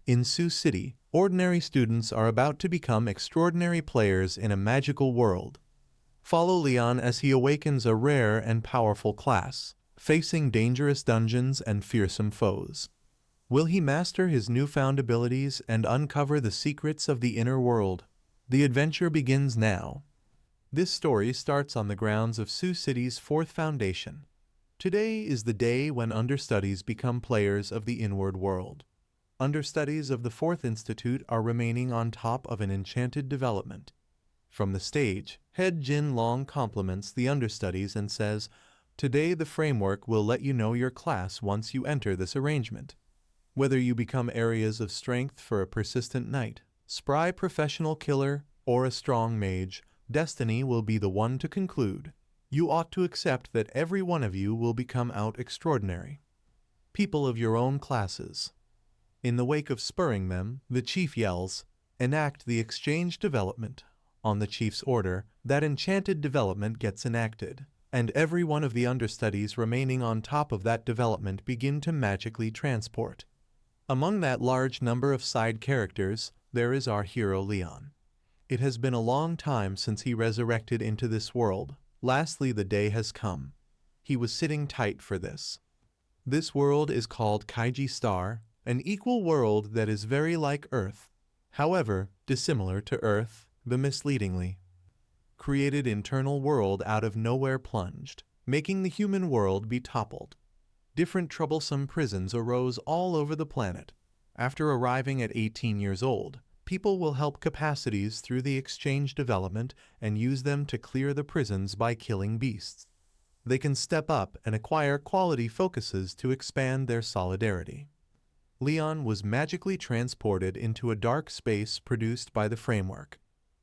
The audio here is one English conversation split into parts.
In Sioux City, ordinary students are about to become extraordinary players in a magical world. Follow Leon as he awakens a rare and powerful class, facing dangerous dungeons and fearsome foes. Will he master his newfound abilities and uncover the secrets of the inner world? The adventure begins now. This story starts on the grounds of Sioux City's 4th Foundation. Today is the day when understudies become players of the inward world. Understudies of the 4th Institute are remaining on top of an enchanted development. From the stage, Head Jin Long compliments the understudies and says, "Today the framework will let you know your class once you enter this arrangement. Whether you become areas of strength for a persistent knight, spry professional killer, or a strong mage, destiny will be the one to conclude. You ought to accept that every one of you will become out extraordinary. People of your own classes." In the wake of spurring them, the chief yells, "Enact the exchange development." On the chief's order, that enchanted development gets enacted, and every one of the understudies remaining on top of that development begin to magically transport. Among that large number of side characters, there is our hero Leon. It has been a long time since he resurrected into this world. Lastly, the day has come. He was sitting tight for this. This world is called Kaiji Star, an equal world that is very like Earth. However, dissimilar to Earth, the misleadingly created internal world out of nowhere plunged, making the human world be toppled. Different troublesome prisons arose all over the planet. After arriving at 18 years old, people will help capacities through the exchange development and use them to clear the prisons by killing beasts. They can step up and acquire quality focuses to expand their solidarity. Leon was magically transported into a dark space produced by the framework.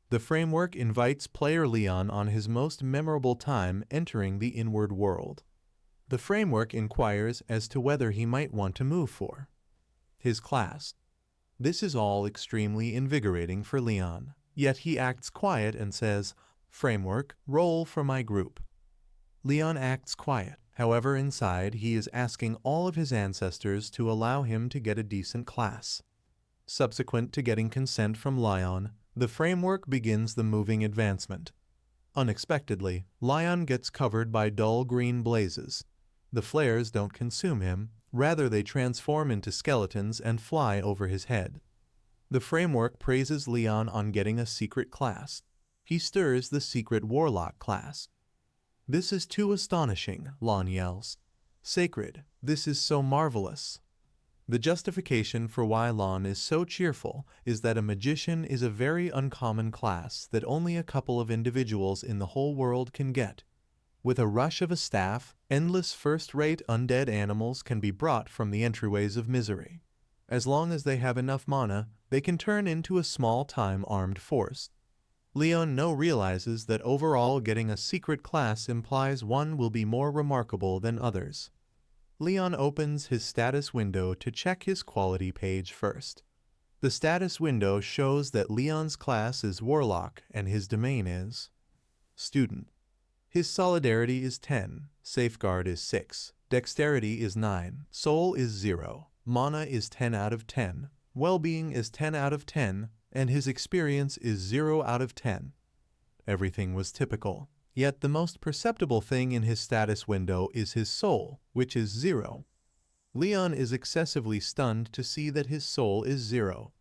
The framework invites player Leon on his most memorable time entering the inward world. The framework inquires as to whether he might want to move for his class. This is all extremely invigorating for Leon, yet he acts quiet and says, "Framework, roll for my group." Leon acts quiet. However, inside he is asking all of his ancestors to allow him to get a decent class. Subsequent to getting consent from Leon, the framework begins the moving advancement. Unexpectedly, Leon gets covered by dull green blazes. The flares don't consume him, rather they transform into skeletons and fly over his head. The framework praises Leon on getting a secret class. He stirs the secret warlock class. "This is too astonishing," Lon yells. "Sacred, this is so marvelous." The justification for why Lon is so cheerful is that a magician is a very uncommon class that only a couple of individuals in the whole world can get. With a rush of a staff, endless first-rate undead animals can be brought from the entryways of misery. As long as they have enough mana, they can turn into a small-time armed force. Leon realizes that overall getting a secret class implies one will be more remarkable than others. Leon opens his status window to check his quality page first. The status window shows that Leon's class is Warlock and his domain is Student. His Solidarity is 10, Safeguard is 6, Dexterity is 9, Soul is 0, Mana is 10 out of 10, Well-being is 10 out of 10, and his experience is 0 out of 10. Everything was typical. Yet the most perceptible thing in his status window is his soul, which is 0. Leon is excessively stunned to see that his soul is 0.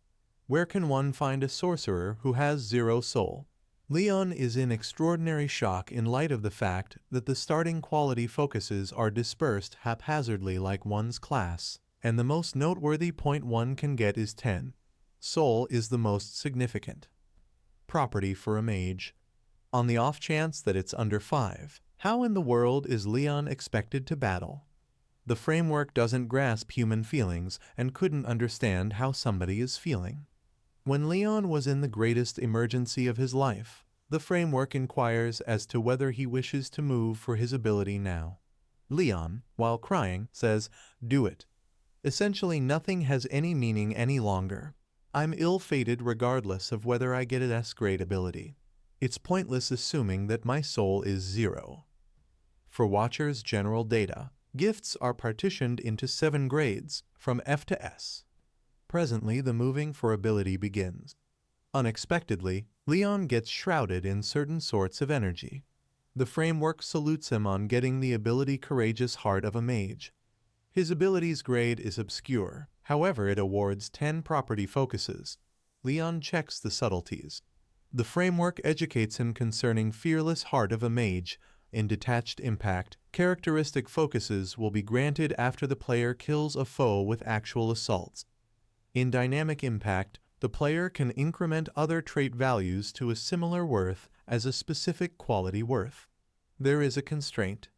Where can one find a sorcerer who has 0 soul? Leon is in extraordinary shock in light of the fact that the starting quality focuses are dispersed haphazardly like one's class, and the most noteworthy point one can get is 10. Soul is the most significant property for a mage. On the off chance that it's under 5, how in the world is Leon expected to battle? The framework doesn't grasp human feelings and couldn't understand how somebody is feeling. When Leon was in the greatest emergency of his life, the framework inquires as to whether he wishes to move for his ability now. Leon, while crying, says, "Do it." Essentially nothing has any meaning any longer. I'm ill-fated regardless of whether I get an S-grade ability. It's pointless assuming that my soul is 0. For Watcher's general data, gifts are partitioned into 7 grades, from F to S. Presently, the moving for ability begins. Unexpectedly, Leon gets shrouded in certain sorts of energy. The framework salutes him on getting the ability Courageous Heart of a Mage. His ability's grade is obscure, however it awards 10 property focuses. Leon checks the subtleties. The framework educates him concerning Fearless Heart of a Mage. In Detached Impact, characteristic focuses will be granted after the player kills a foe with actual assaults. In Dynamic Impact, the player can increment other trait values to a similar worth as a specific quality worth. There is a constraint.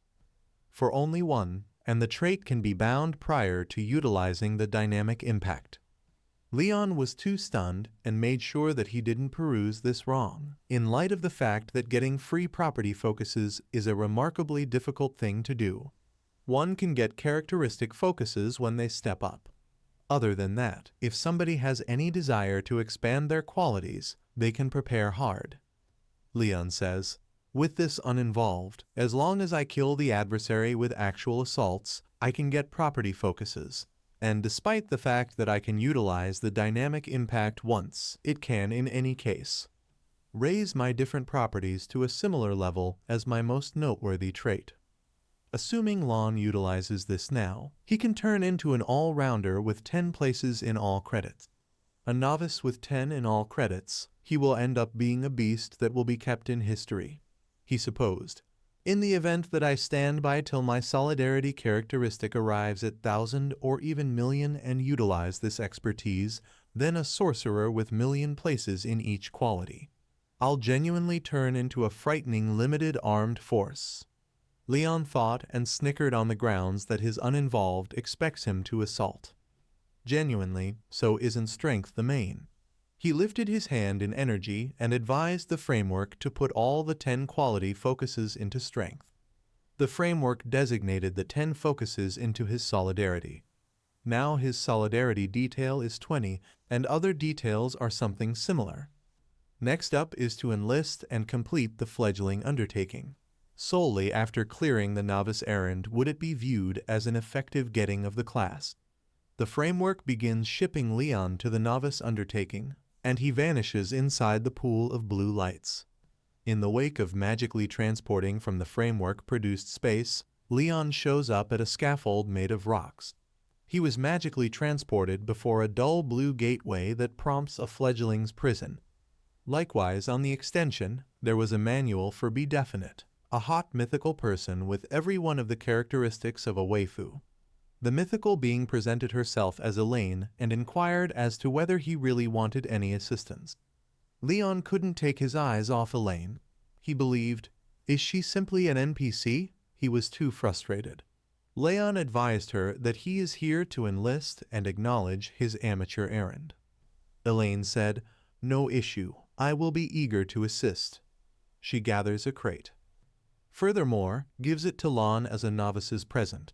For only one, and the trait can be bound prior to utilizing the Dynamic Impact. Leon was too stunned and made sure that he didn't peruse this wrong, in light of the fact that getting free property focuses is a remarkably difficult thing to do. One can get characteristic focuses when they step up. Other than that, if somebody has any desire to expand their qualities, they can prepare hard. Leon says, with this uninvolved, as long as I kill the adversary with actual assaults, I can get property focuses. And despite the fact that I can utilize the Dynamic Impact once, it can in any case raise my different properties to a similar level as my most noteworthy trait. Assuming Lon utilizes this now, he can turn into an all-rounder with 10 places in all credits. A novice with 10 in all credits, he will end up being a beast that will be kept in history. He supposed, in the event that I stand by till my solidarity characteristic arrives at 1,000 or even million and utilize this expertise, then a sorcerer with million places in each quality. I'll genuinely turn into a frightening limited armed force. Leon thought and snickered on the grounds that his uninvolved expects him to assault. Genuinely, so isn't strength the main. He lifted his hand in energy and advised the framework to put all the 10 quality focuses into strength. The framework designated the 10 focuses into his solidarity. Now his solidarity detail is 20, and other details are something similar. Next up is to enlist and complete the fledgling undertaking. Solely after clearing the novice errand would it be viewed as an effective getting of the class. The framework begins shipping Leon to the novice undertaking, and he vanishes inside the pool of blue lights. In the wake of magically transporting from the framework-produced space, Leon shows up at a scaffold made of rocks. He was magically transported before a dull blue gateway that prompts a fledgling's prison. Likewise, on the extension, there was a manual for Be Definite, a hot mythical person with every one of the characteristics of a waifu. The mythical being presented herself as Elaine and inquired as to whether he really wanted any assistance. Leon couldn't take his eyes off Elaine. He believed, is she simply an NPC? He was too frustrated. Leon advised her that he is here to enlist and acknowledge his amateur errand. Elaine said, no issue, I will be eager to assist. She gathers a crate. Furthermore, gives it to Lon as a novice's present.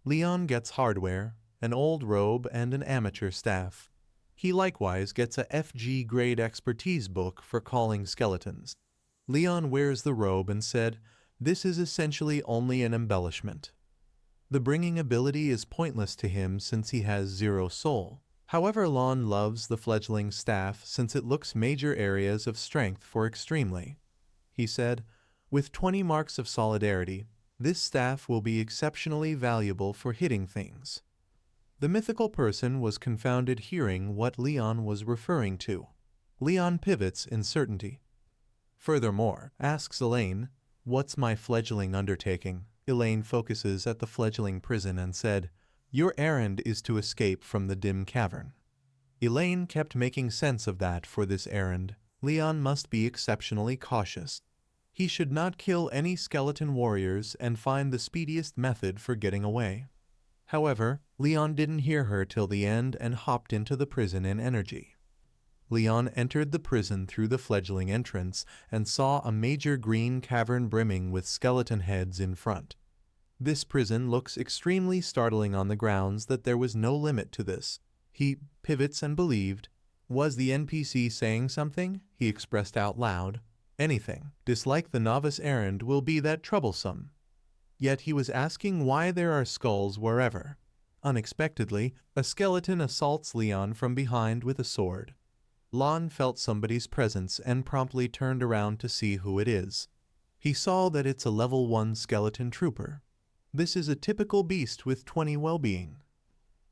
Leon gets hardware, an old robe and an amateur staff. He likewise gets a FG grade expertise book for calling skeletons. Leon wears the robe and said, this is essentially only an embellishment. The bringing ability is pointless to him since he has 0 soul. However, Lon loves the fledgling staff since it looks major areas of strength for extremely. He said, with 20 marks of solidarity, this staff will be exceptionally valuable for hitting things. The mythical person was confounded hearing what Leon was referring to. Leon pivots in certainty. Furthermore, asks Elaine, what's my fledgling undertaking? Elaine focuses at the fledgling prison and said, your errand is to escape from the dim cavern. Elaine kept making sense of that for this errand. Leon must be exceptionally cautious. He should not kill any skeleton warriors and find the speediest method for getting away. However, Leon didn't hear her till the end and hopped into the prison in energy. Leon entered the prison through the fledgling entrance and saw a major green cavern brimming with skeleton heads in front. This prison looks extremely startling on the grounds that there was no limit to this. He pivots and believed. Was the NPC saying something? He expressed out loud. Anything, dislike the novice errand will be that troublesome. Yet he was asking why there are skulls wherever. Unexpectedly, a skeleton assaults Leon from behind with a sword. Lon felt somebody's presence and promptly turned around to see who it is. He saw that it's a level 1 skeleton trooper. This is a typical beast with 20 well-being.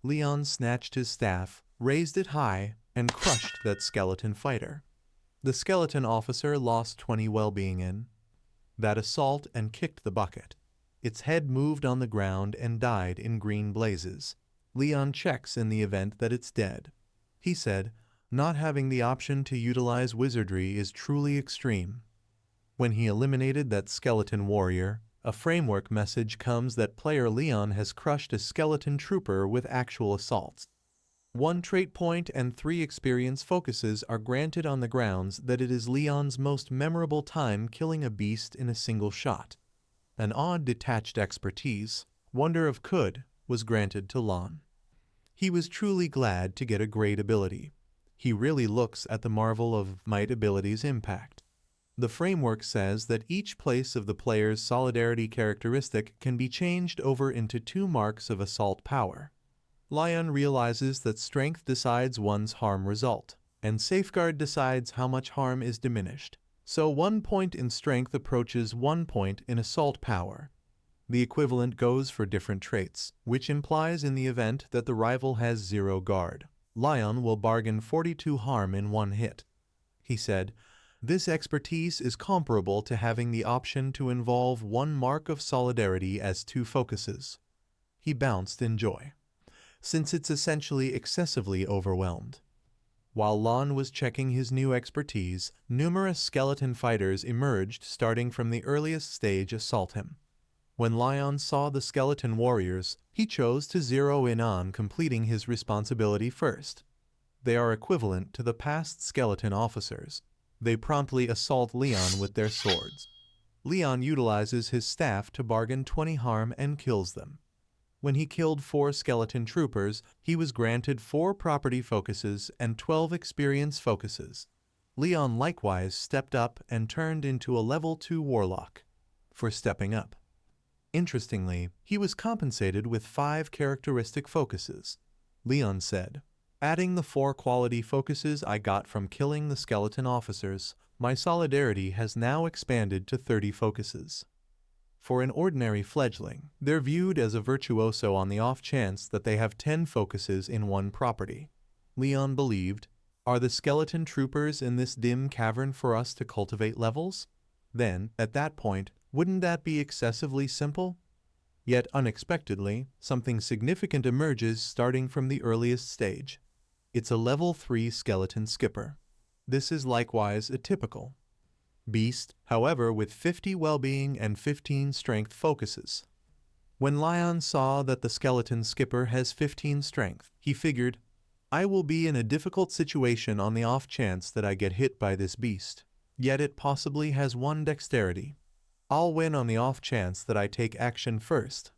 Leon snatched his staff, raised it high, and crushed that skeleton fighter. The skeleton officer lost 20 well-being in that assault and kicked the bucket. Its head moved on the ground and died in green blazes. Leon checks in the event that it's dead. He said, "Not having the option to utilize wizardry is truly extreme." When he eliminated that skeleton warrior, a framework message comes that player Leon has crushed a skeleton trooper with actual assaults. 1 trait point and 3 experience focuses are granted on the grounds that it is Leon's most memorable time killing a beast in a single shot. An odd detached expertise, Wonder of Could, was granted to Lon. He was truly glad to get a great ability. He really looks at the marvel of might ability's impact. The framework says that each place of the player's solidarity characteristic can be changed over into 2 marks of assault power. Leon realizes that strength decides one's harm result, and safeguard decides how much harm is diminished. So 1 point in strength approaches 1 point in assault power. The equivalent goes for different traits, which implies in the event that the rival has 0 guard, Leon will bargain 42 harm in 1 hit. He said, "This expertise is comparable to having the option to involve 1 mark of solidarity as 2 focuses." He bounced in joy, since it's essentially excessively overwhelmed. While Lon was checking his new expertise, numerous skeleton fighters emerged starting from the earliest stage assault him. When Leon saw the skeleton warriors, he chose to zero in on completing his responsibility first. They are equivalent to the past skeleton officers. They promptly assault Leon with their swords. Leon utilizes his staff to bargain 20 harm and kills them. When he killed 4 skeleton troopers, he was granted 4 property focuses and 12 experience focuses. Leon likewise stepped up and turned into a level 2 warlock for stepping up. Interestingly, he was compensated with 5 characteristic focuses. Leon said, "Adding the 4 quality focuses I got from killing the skeleton officers, my solidarity has now expanded to 30 focuses." For an ordinary fledgling, they're viewed as a virtuoso on the off chance that they have 10 focuses in 1 property. Leon believed, "Are the skeleton troopers in this dim cavern for us to cultivate levels? Then, at that point, wouldn't that be excessively simple?" Yet unexpectedly, something significant emerges starting from the earliest stage. It's a level 3 skeleton skipper. This is likewise a typical beast, however with 50 well-being and 15 strength focuses. When Leon saw that the skeleton skipper has 15 strength, he figured, "I will be in a difficult situation on the off chance that I get hit by this beast. Yet it possibly has 1 dexterity. I'll win on the off chance that I take action first."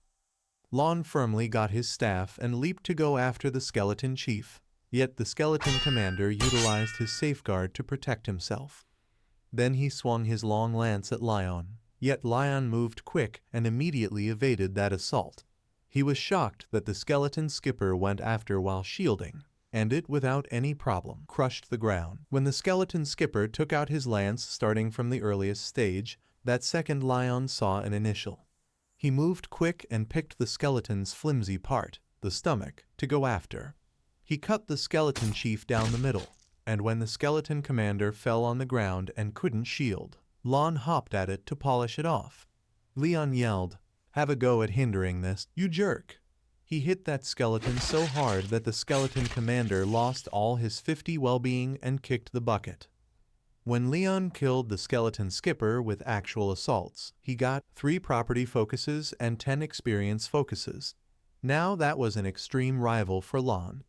Lon firmly got his staff and leaped to go after the skeleton chief, yet the skeleton commander utilized his safeguard to protect himself. Then he swung his long lance at Leon, yet Leon moved quick and immediately evaded that assault. He was shocked that the skeleton skipper went after while shielding, and it without any problem crushed the ground. When the skeleton skipper took out his lance starting from the earliest stage, that second Leon saw an initial. He moved quick and picked the skeleton's flimsy part, the stomach, to go after. He cut the skeleton chief down the middle, and when the skeleton commander fell on the ground and couldn't shield, Lon hopped at it to polish it off. Leon yelled, "Have a go at hindering this, you jerk!" He hit that skeleton so hard that the skeleton commander lost all his 50 well-being and kicked the bucket. When Leon killed the skeleton skipper with actual assaults, he got 3 property focuses and 10 experience focuses. Now that was an extreme rival for Lon.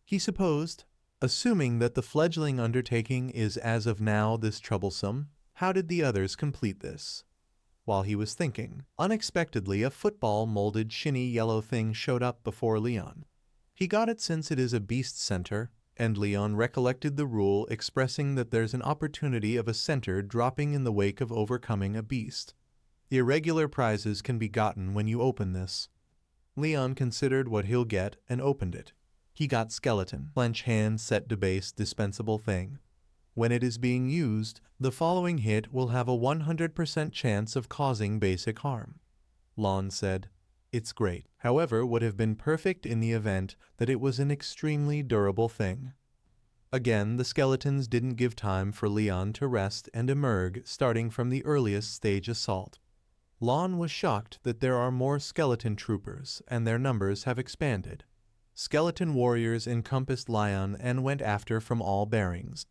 He supposed, assuming that the fledgling undertaking is as of now this troublesome, how did the others complete this? While he was thinking, unexpectedly a football-molded shiny yellow thing showed up before Leon. He got it since it is a beast center, and Leon recollected the rule expressing that there's an opportunity of a center dropping in the wake of overcoming a beast. Irregular prizes can be gotten when you open this. Leon considered what he'll get and opened it. He got skeleton. Clench hand set debase dispensable thing. When it is being used, the following hit will have a 100% chance of causing basic harm. Lon said, "It's great. However, would have been perfect in the event that it was an extremely durable thing." Again, the skeletons didn't give time for Leon to rest and emerge, starting from the earliest stage assault. Lon was shocked that there are more skeleton troopers, and their numbers have expanded. Skeleton warriors encompassed Leon and went after from all bearings.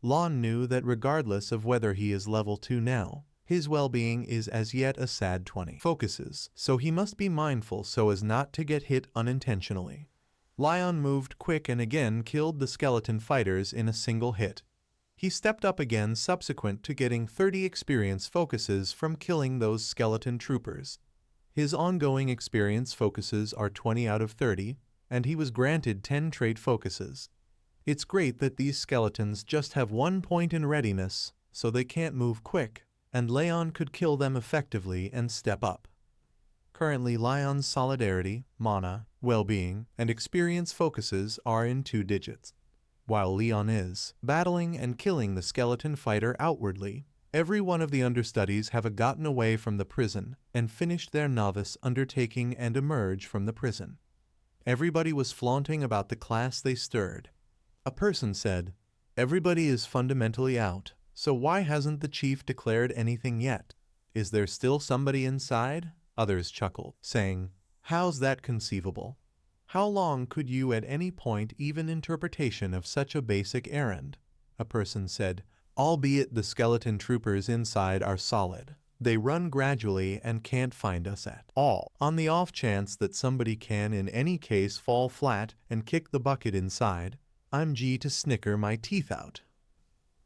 Lon knew that regardless of whether he is level 2 now, his well-being is as yet a sad 20 focuses, so he must be mindful so as not to get hit unintentionally. Leon moved quick and again killed the skeleton fighters in a single hit. He stepped up again subsequent to getting 30 experience focuses from killing those skeleton troopers. His ongoing experience focuses are 20 out of 30, and he was granted 10 trait focuses. It's great that these skeletons just have 1 point in readiness, so they can't move quick, and Leon could kill them effectively and step up. Currently, Leon's solidarity, mana, well-being, and experience focuses are in 2 digits. While Leon is battling and killing the skeleton fighter outwardly, every one of the understudies have gotten away from the prison and finished their novice undertaking and emerge from the prison. Everybody was flaunting about the class they stirred. A person said, "Everybody is fundamentally out, so why hasn't the chief declared anything yet? Is there still somebody inside?" Others chuckled, saying, "How's that conceivable? How long could you at any point even interpretation of such a basic errand?" A person said, "Albeit the skeleton troopers inside are solid. They run gradually and can't find us at all. On the off chance that somebody can in any case fall flat and kick the bucket inside, I'm G to snicker my teeth out."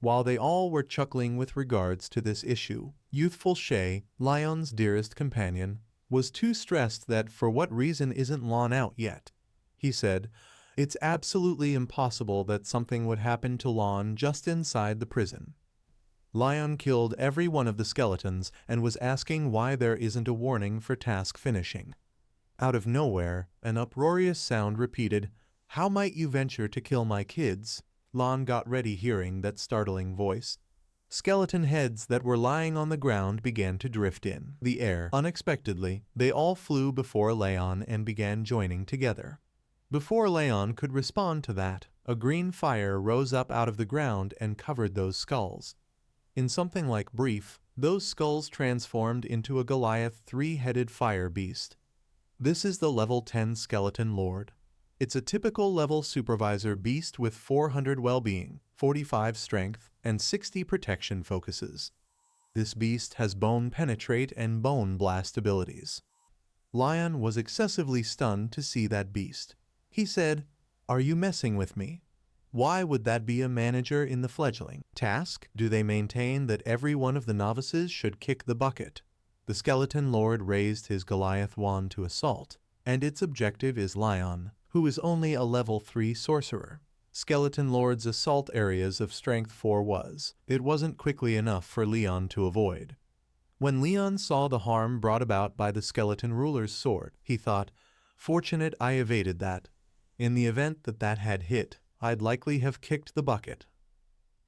While they all were chuckling with regards to this issue, youthful Shay, Leon's dearest companion, was too stressed that for what reason isn't Lon out yet. He said, "It's absolutely impossible that something would happen to Lon just inside the prison." Leon killed every one of the skeletons and was asking why there isn't a warning for task finishing. Out of nowhere, an uproarious sound repeated, "How might you venture to kill my kids?" Lon got ready hearing that startling voice. Skeleton heads that were lying on the ground began to drift in the air. Unexpectedly, they all flew before Leon and began joining together. Before Leon could respond to that, a green fire rose up out of the ground and covered those skulls. In something like brief, those skulls transformed into a Goliath 3-headed fire beast. This is the level 10 skeleton lord. It's a typical level supervisor beast with 400 well-being, 45 strength, and 60 protection focuses. This beast has bone penetrate and bone blast abilities. Leon was excessively stunned to see that beast. He said, "Are you messing with me? Why would that be a manager in the fledgling task? Do they maintain that every one of the novices should kick the bucket?" The skeleton lord raised his Goliath wand to assault, and its objective is Leon, who is only a level 3 sorcerer. Skeleton Lord's assault areas of strength 4 it wasn't quickly enough for Leon to avoid. When Leon saw the harm brought about by the skeleton ruler's sword, he thought, "Fortunate I evaded that. In the event that that had hit, I'd likely have kicked the bucket."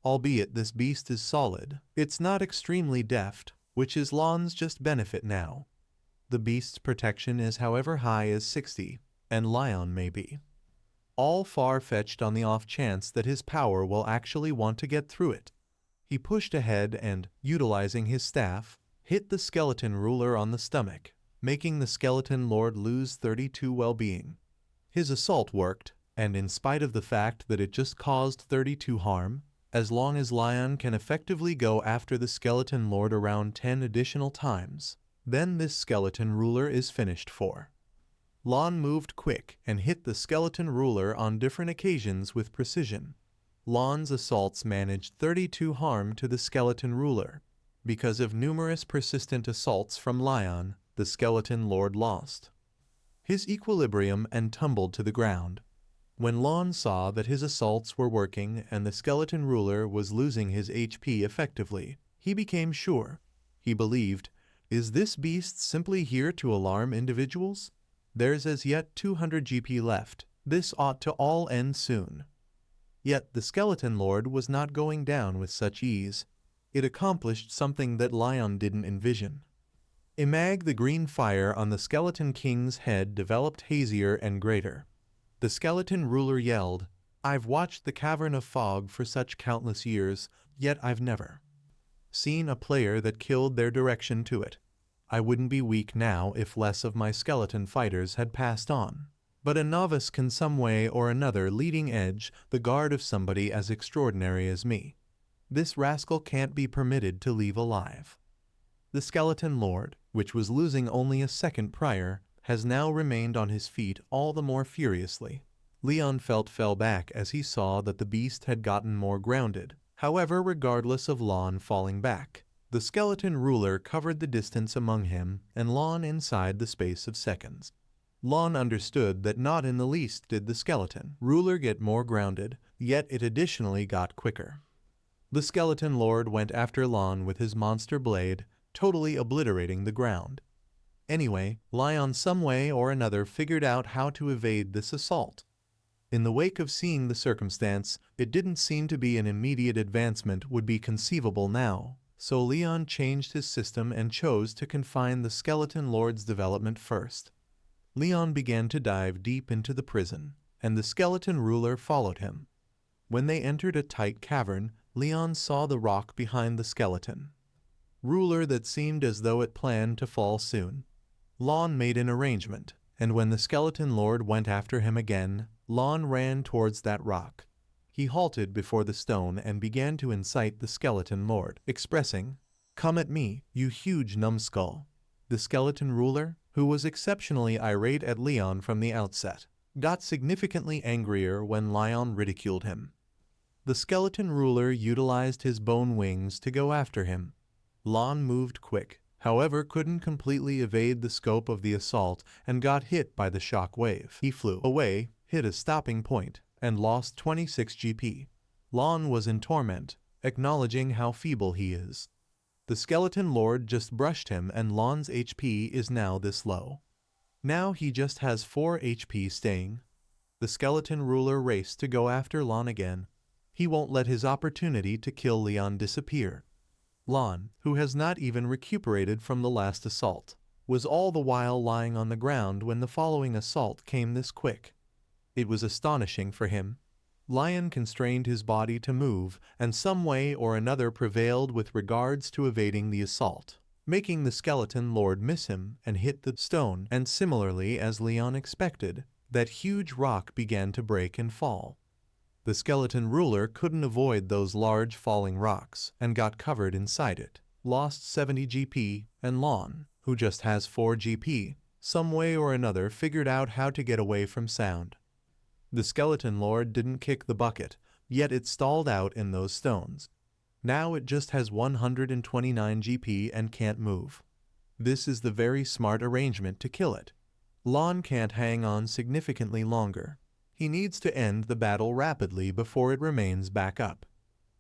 Albeit this beast is solid, it's not extremely deft, which is Lon's just benefit now. The beast's protection is however high as 60, and Leon may be. All far-fetched on the off chance that his power will actually want to get through it. He pushed ahead and, utilizing his staff, hit the skeleton ruler on the stomach, making the skeleton lord lose 32 well-being. His assault worked, and in spite of the fact that it just caused 32 harm, as long as Leon can effectively go after the skeleton lord around 10 additional times, then this skeleton ruler is finished for. Lon moved quick and hit the skeleton ruler on different occasions with precision. Lon's assaults managed 32 harm to the skeleton ruler. Because of numerous persistent assaults from Leon, the skeleton lord lost his equilibrium and tumbled to the ground. When Lon saw that his assaults were working and the skeleton ruler was losing his HP effectively, he became sure. He believed, "Is this beast simply here to alarm individuals? There's as yet 200 GP left. This ought to all end soon. Yet the Skeleton Lord was not going down with such ease. It accomplished something that Lion didn't envision. The green fire on the Skeleton King's head developed hazier and greater. The skeleton ruler yelled, "I've watched the Cavern of Fog for such countless years, yet I've never seen a player that killed their direction to it. I wouldn't be weak now if less of my skeleton fighters had passed on. But a novice can some way or another leading edge the guard of somebody as extraordinary as me. This rascal can't be permitted to leave alive." The Skeleton Lord, which was losing only a second prior, has now remained on his feet all the more furiously. Leon fell back as he saw that the beast had gotten more grounded. However, regardless of Lon falling back, the skeleton ruler covered the distance among him and Lon inside the space of seconds. Lon understood that not in the least did the skeleton ruler get more grounded, yet it additionally got quicker. The skeleton lord went after Lon with his monster blade, totally obliterating the ground. Anyway, Lion some way or another figured out how to evade this assault. In the wake of seeing the circumstance, it didn't seem to be an immediate advancement would be conceivable now, so Leon changed his system and chose to confine the Skeleton Lord's development first. Leon began to dive deep into the prison, and the skeleton ruler followed him. When they entered a tight cavern, Leon saw the rock behind the skeleton ruler that seemed as though it planned to fall soon. Lon made an arrangement, and when the skeleton lord went after him again, Lon ran towards that rock. He halted before the stone and began to incite the skeleton lord, expressing, "Come at me, you huge numbskull." The skeleton ruler, who was exceptionally irate at Leon from the outset, got significantly angrier when Leon ridiculed him. The skeleton ruler utilized his bone wings to go after him. Lon moved quick, however couldn't completely evade the scope of the assault and got hit by the shock wave. He flew away, hit a stopping point, and lost 26 GP. Lon was in torment, acknowledging how feeble he is. The skeleton lord just brushed him and Lon's HP is now this low. Now he just has 4 HP staying. The skeleton ruler raced to go after Lon again. He won't let his opportunity to kill Leon disappear. Lon, who has not even recuperated from the last assault, was all the while lying on the ground when the following assault came this quick. It was astonishing for him. Lion constrained his body to move, and some way or another prevailed with regards to evading the assault, making the skeleton lord miss him and hit the stone, and similarly as Leon expected, that huge rock began to break and fall. The skeleton ruler couldn't avoid those large falling rocks and got covered inside it, lost 70 GP, and Lon, who just has 4 GP, some way or another figured out how to get away from sound. The skeleton lord didn't kick the bucket, yet it stalled out in those stones. Now it just has 129 GP and can't move. This is the very smart arrangement to kill it. Lon can't hang on significantly longer. He needs to end the battle rapidly before it remains back up.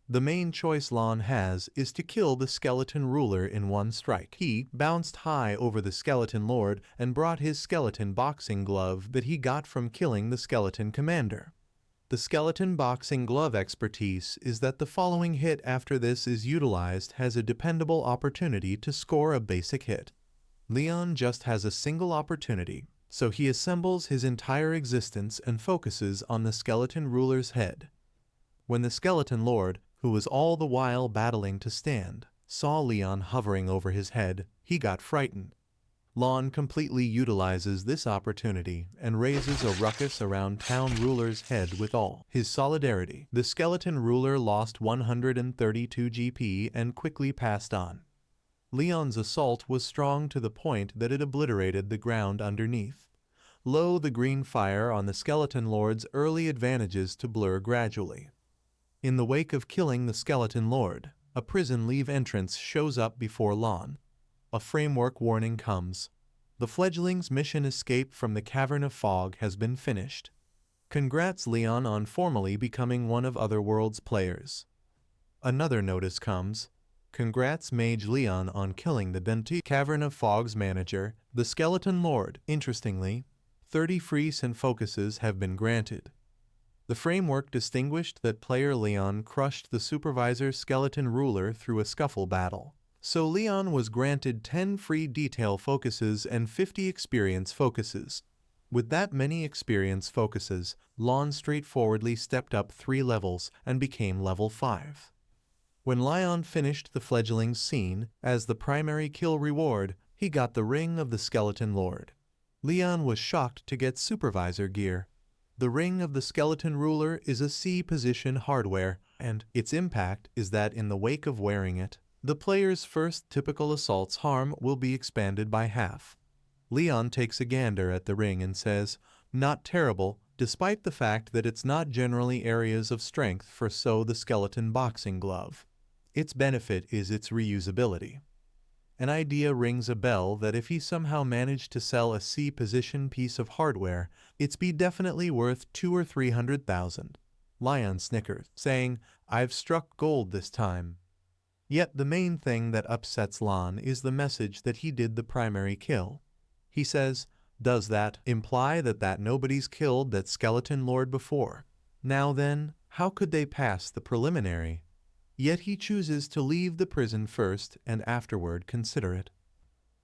The main choice Lon has is to kill the skeleton ruler in one strike. He bounced high over the skeleton lord and brought his skeleton boxing glove that he got from killing the skeleton commander. The skeleton boxing glove expertise is that the following hit after this is utilized has a dependable opportunity to score a basic hit. Leon just has a single opportunity, so he assembles his entire existence and focuses on the skeleton ruler's head. When the skeleton lord, who was all the while battling to stand, saw Leon hovering over his head, he got frightened. Lon completely utilizes this opportunity and raises a ruckus around town ruler's head with all his solidarity. The skeleton ruler lost 132 GP and quickly passed on. Leon's assault was strong to the point that it obliterated the ground underneath. The green fire on the skeleton lord's early advantages to blur gradually. In the wake of killing the skeleton lord, a prison leave entrance shows up before Lon. A framework warning comes. The fledgling's mission escape from the Cavern of Fog has been finished. Congrats Leon on formally becoming one of Otherworld's players. Another notice comes. Congrats Mage Leon on killing the Denti Cavern of Fog's manager, the Skeleton Lord. Interestingly, 30 free Sin focuses have been granted. The framework distinguished that player Leon crushed the supervisor's skeleton ruler through a scuffle battle. So Leon was granted 10 free detail focuses and 50 experience focuses. With that many experience focuses, Lon straightforwardly stepped up 3 levels and became level 5. When Leon finished the fledgling's scene, as the primary kill reward, he got the Ring of the Skeleton Lord. Leon was shocked to get supervisor gear. The Ring of the Skeleton Ruler is a C-position hardware, and its impact is that in the wake of wearing it, the player's first typical assault's harm will be expanded by half. Leon takes a gander at the ring and says, "Not terrible, despite the fact that it's not generally areas of strength for so the skeleton boxing glove. Its benefit is its reusability." An idea rings a bell that if he somehow managed to sell a C-position piece of hardware, it's be definitely worth 200,000 or 300,000. Leon snickers, saying, "I've struck gold this time." Yet the main thing that upsets Lon is the message that he did the primary kill. He says, "Does that imply that nobody's killed that skeleton lord before? Now then, how could they pass the preliminary?" Yet he chooses to leave the prison first and afterward consider it.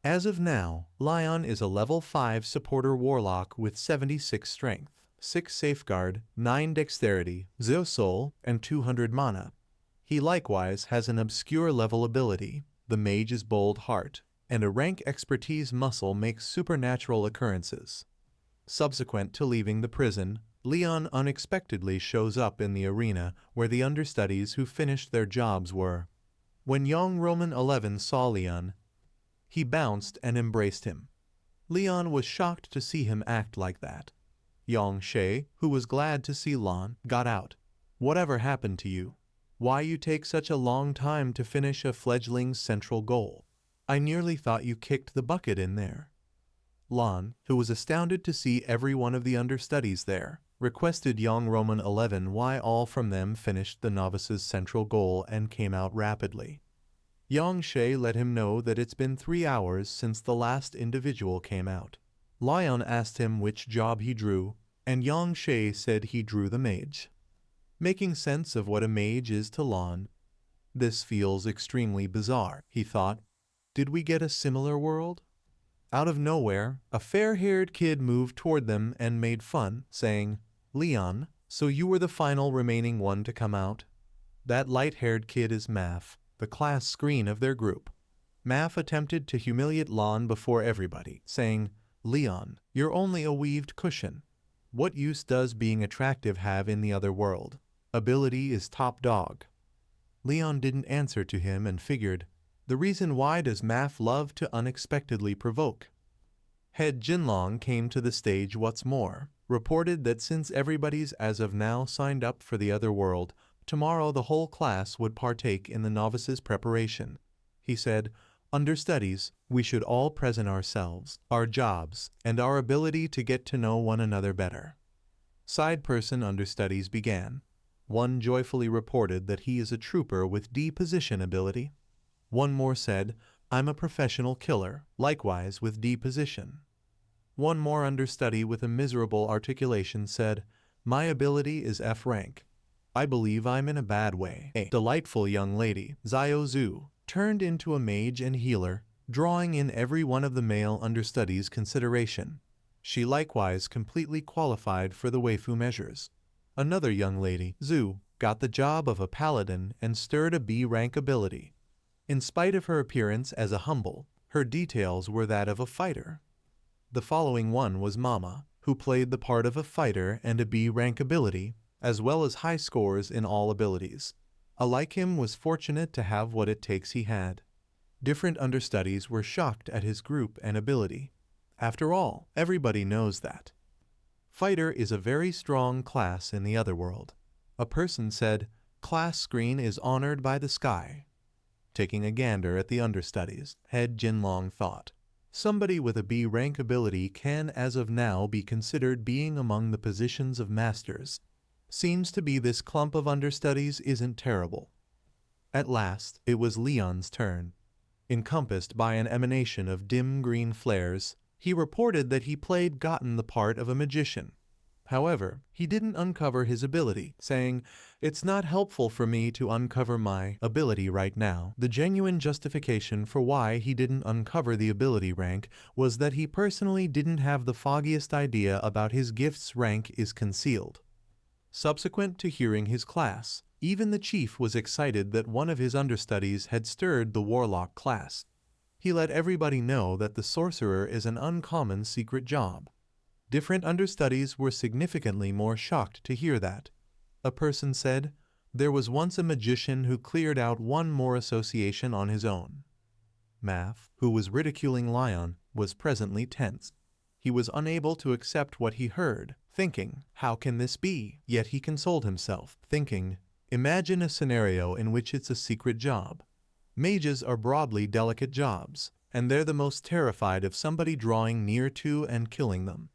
As of now, Leon is a level 5 supporter warlock with 76 strength, 6 safeguard, 9 dexterity, 0 soul, and 200 mana. He likewise has an obscure level ability, the Mage's Bold Heart, and a rank expertise muscle makes supernatural occurrences. Subsequent to leaving the prison, Leon unexpectedly shows up in the arena where the understudies who finished their jobs were. When young Roman 11 saw Leon, he bounced and embraced him. Leon was shocked to see him act like that. Yang She, who was glad to see Lon, got out. "Whatever happened to you? Why you take such a long time to finish a fledgling's central goal? I nearly thought you kicked the bucket in there." Lon, who was astounded to see every one of the understudies there, requested young Roman 11 why all from them finished the novice's central goal and came out rapidly. Yang She let him know that it's been 3 hours since the last individual came out. Leon asked him which job he drew, and Yang She said he drew the mage. Making sense of what a mage is to Lon, this feels extremely bizarre, he thought. Did we get a similar world? Out of nowhere, a fair-haired kid moved toward them and made fun, saying, "Leon, so you were the final remaining one to come out?" That light-haired kid is Maf, the class screen of their group. Maf attempted to humiliate Lon before everybody, saying, "Leon, you're only a weaved cushion. What use does being attractive have in the other world? Ability is top dog." Leon didn't answer to him and figured, the reason why does Maf love to unexpectedly provoke? Head Jinlong came to the stage what's more, reported that since everybody's as of now signed up for the other world, tomorrow the whole class would partake in the novice's preparation. He said, "Understudies, we should all present ourselves, our jobs, and our ability to get to know one another better." Side person understudies began. One joyfully reported that he is a trooper with D-position ability. One more said, "I'm a professional killer, likewise with D-position." One more understudy with a miserable articulation said, "My ability is F rank. I believe I'm in a bad way." A delightful young lady, Xiao Zhu, turned into a mage and healer, drawing in every one of the male understudies' consideration. She likewise completely qualified for the waifu measures. Another young lady, Zhu, got the job of a paladin and stirred a B-rank ability. In spite of her appearance as a humble, her details were that of a fighter. The following one was Mama, who played the part of a fighter and a B-rank ability, as well as high scores in all abilities. Alike him was fortunate to have what it takes he had. Different understudies were shocked at his group and ability. After all, everybody knows that fighter is a very strong class in the other world. A person said, "Class screen is honored by the sky." Taking a gander at the understudies, Head Jinlong thought, somebody with a B-rank ability can as of now be considered being among the positions of masters. Seems to be this clump of understudies isn't terrible. At last, it was Leon's turn. Encompassed by an emanation of dim green flares, He reported that he gotten the part of a magician. However, he didn't uncover his ability, saying, "It's not helpful for me to uncover my ability right now." The genuine justification for why he didn't uncover the ability rank was that he personally didn't have the foggiest idea about his gift's rank is concealed. Subsequent to hearing his class, even the chief was excited that one of his understudies had stirred the warlock class. He let everybody know that the sorcerer is an uncommon secret job. Different understudies were significantly more shocked to hear that. A person said, "There was once a magician who cleared out one more association on his own." Math, who was ridiculing Lion, was presently tense. He was unable to accept what he heard, thinking, "How can this be?" Yet he consoled himself, thinking, "Imagine a scenario in which it's a secret job. Mages are broadly delicate jobs, and they're the most terrified of somebody drawing near to and killing them.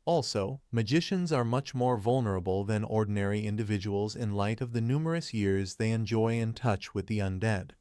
Also, magicians are much more vulnerable than ordinary individuals in light of the numerous years they enjoy in touch with the undead.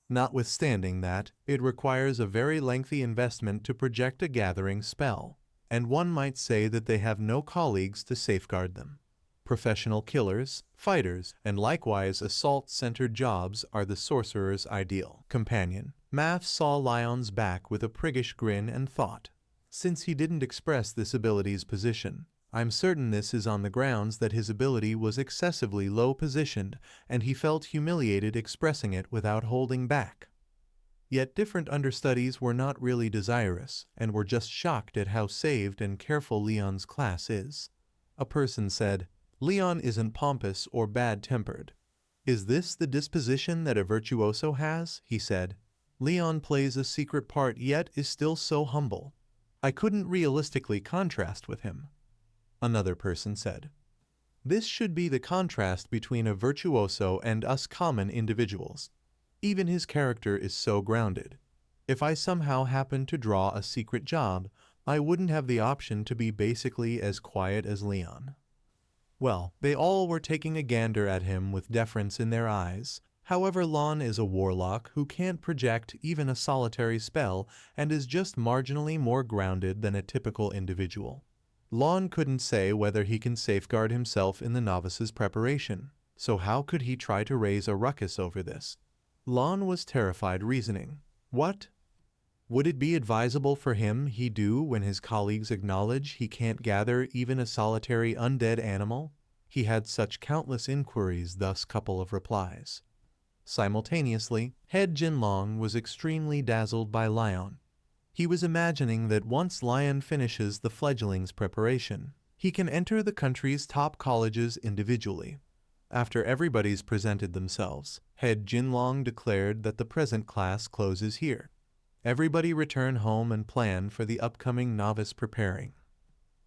Notwithstanding that, it requires a very lengthy investment to project a gathering spell, and one might say that they have no colleagues to safeguard them. Professional killers, fighters, and likewise assault-centered jobs are the sorcerer's ideal companion." Math saw Lion's back with a priggish grin and thought, "Since he didn't express this ability's position, I'm certain this is on the grounds that his ability was excessively low positioned and he felt humiliated expressing it without holding back." Yet different understudies were not really desirous and were just shocked at how saved and careful Leon's class is. A person said, "Leon isn't pompous or bad-tempered. Is this the disposition that a virtuoso has?" he said. "Leon plays a secret part yet is still so humble. I couldn't realistically contrast with him." Another person said, "This should be the contrast between a virtuoso and us common individuals. Even his character is so grounded. If I somehow happened to draw a secret job, I wouldn't have the option to be basically as quiet as Leon." Well, they all were taking a gander at him with deference in their eyes. However, Lon is a warlock who can't project even a solitary spell and is just marginally more grounded than a typical individual. Lon couldn't say whether he can safeguard himself in the novice's preparation, so how could he try to raise a ruckus over this? Lon was terrified, reasoning, "What would it be advisable for him he do when his colleagues acknowledge he can't gather even a solitary undead animal?" He had such countless inquiries, thus couple of replies. Simultaneously, head Jinlong was extremely dazzled by Lion. He was imagining that once Lion finishes the fledgling's preparation, he can enter the country's top colleges individually. After everybody's presented themselves, head Jinlong declared that the present class closes here. Everybody return home and plan for the upcoming novice preparing.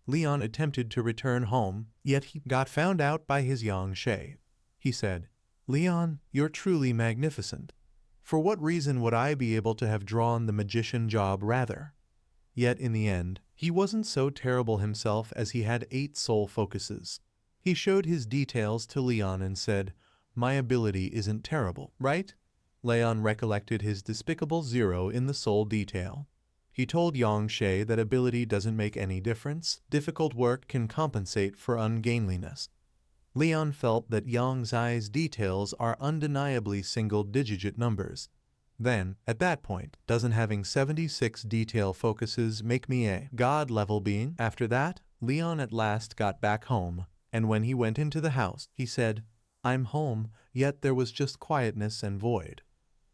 Leon attempted to return home, yet he got found out by his Yangshe. He said, "Leon, you're truly magnificent. For what reason would I be able to have drawn the magician job rather?" Yet in the end, he wasn't so terrible himself as he had 8 soul focuses. He showed his details to Leon and said, "My ability isn't terrible, right?" Leon recollected his despicable 0 in the soul detail. He told Yangshe that ability doesn't make any difference, difficult work can compensate for ungainliness. Leon felt that Yangshi's details are undeniably single-digit numbers. Then, at that point, doesn't having 76 detail focuses make me a god-level being? After that, Leon at last got back home, and when he went into the house, he said, "I'm home, yet there was just quietness and void."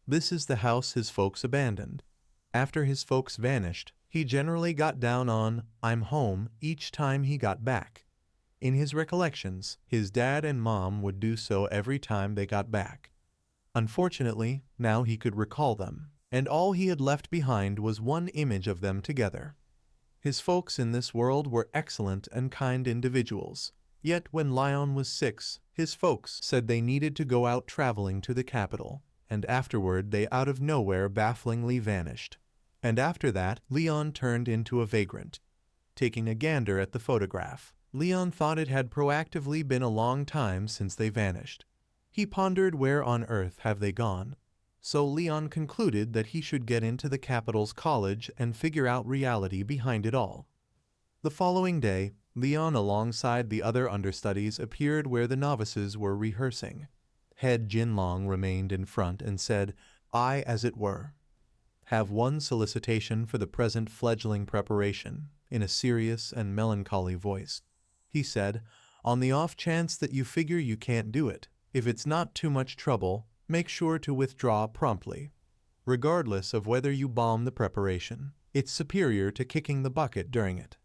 This is the house his folks abandoned. After his folks vanished, he generally got down on "I'm home" each time he got back. In his recollections, his dad and mom would do so every time they got back. Unfortunately, now he could recall them, and all he had left behind was one image of them together. His folks in this world were excellent and kind individuals. Yet when Lion was 6, his folks said they needed to go out traveling to the capital, and afterward they out of nowhere bafflingly vanished. And after that, Leon turned into a vagrant. Taking a gander at the photograph, Leon thought it had proactively been a long time since they vanished. He pondered where on earth have they gone. So Leon concluded that he should get into the capital's college and figure out reality behind it all. The following day, Leon alongside the other understudies appeared where the novices were rehearsing. Head Jinlong remained in front and said, "I, as it were, have one solicitation for the present fledgling preparation," in a serious and melancholy voice. He said, "On the off chance that you figure you can't do it, if it's not too much trouble, make sure to withdraw promptly. Regardless of whether you bomb the preparation, it's superior to kicking the bucket during it."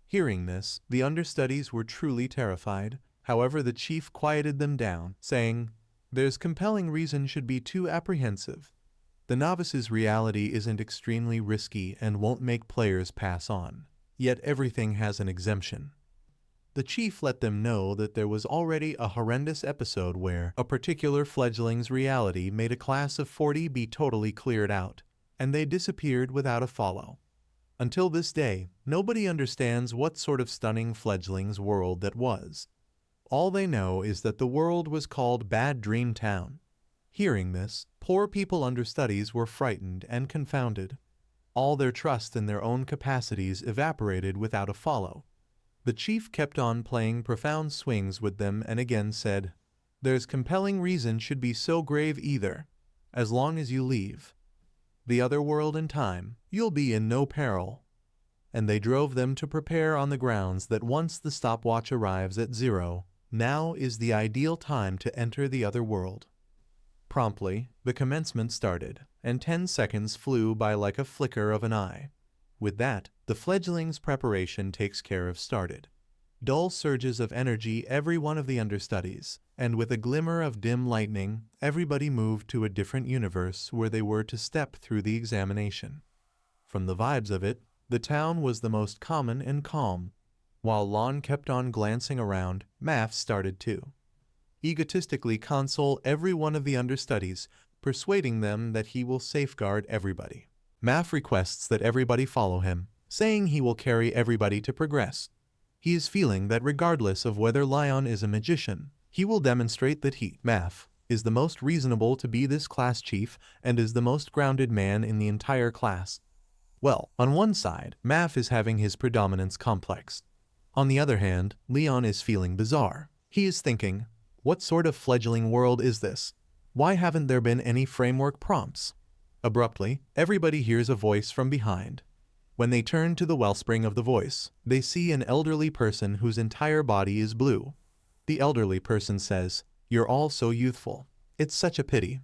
Hearing this, the understudies were truly terrified. However, the chief quieted them down, saying, "There's compelling reason should be too apprehensive. The novice's reality isn't extremely risky and won't make players pass on. Yet everything has an exemption." The chief let them know that there was already a horrendous episode where a particular fledgling's reality made a class of 40 be totally cleared out, and they disappeared without a follow. Until this day, nobody understands what sort of stunning fledgling's world that was. All they know is that the world was called Bad Dream Town. Hearing this, poor people understudies were frightened and confounded. All their trust in their own capacities evaporated without a follow. The chief kept on playing profound swings with them and again said, "There's compelling reason should be so grave either. As long as you leave the other world in time, you'll be in no peril." And they drove them to prepare on the grounds that once the stopwatch arrives at 0, now is the ideal time to enter the other world. Promptly, the commencement started, and 10 seconds flew by like a flicker of an eye. With that, the fledgling's preparation takes care of started. Dull surges of energy every one of the understudies, and with a glimmer of dim lightning, everybody moved to a different universe where they were to step through the examination. From the vibes of it, the town was the most common and calm. While Lon kept on glancing around, Math started to egotistically console every one of the understudies, persuading them that he will safeguard everybody. Math requests that everybody follow him, saying he will carry everybody to progress. He is feeling that regardless of whether Leon is a magician, he will demonstrate that he, Math, is the most reasonable to be this class chief and is the most grounded man in the entire class. Well, on one side, Math is having his predominance complex. On the other hand, Leon is feeling bizarre. He is thinking, what sort of fledgling world is this? Why haven't there been any framework prompts? Abruptly, everybody hears a voice from behind. When they turn to the wellspring of the voice, they see an elderly person whose entire body is blue. The elderly person says, "You're all so youthful. It's such a pity."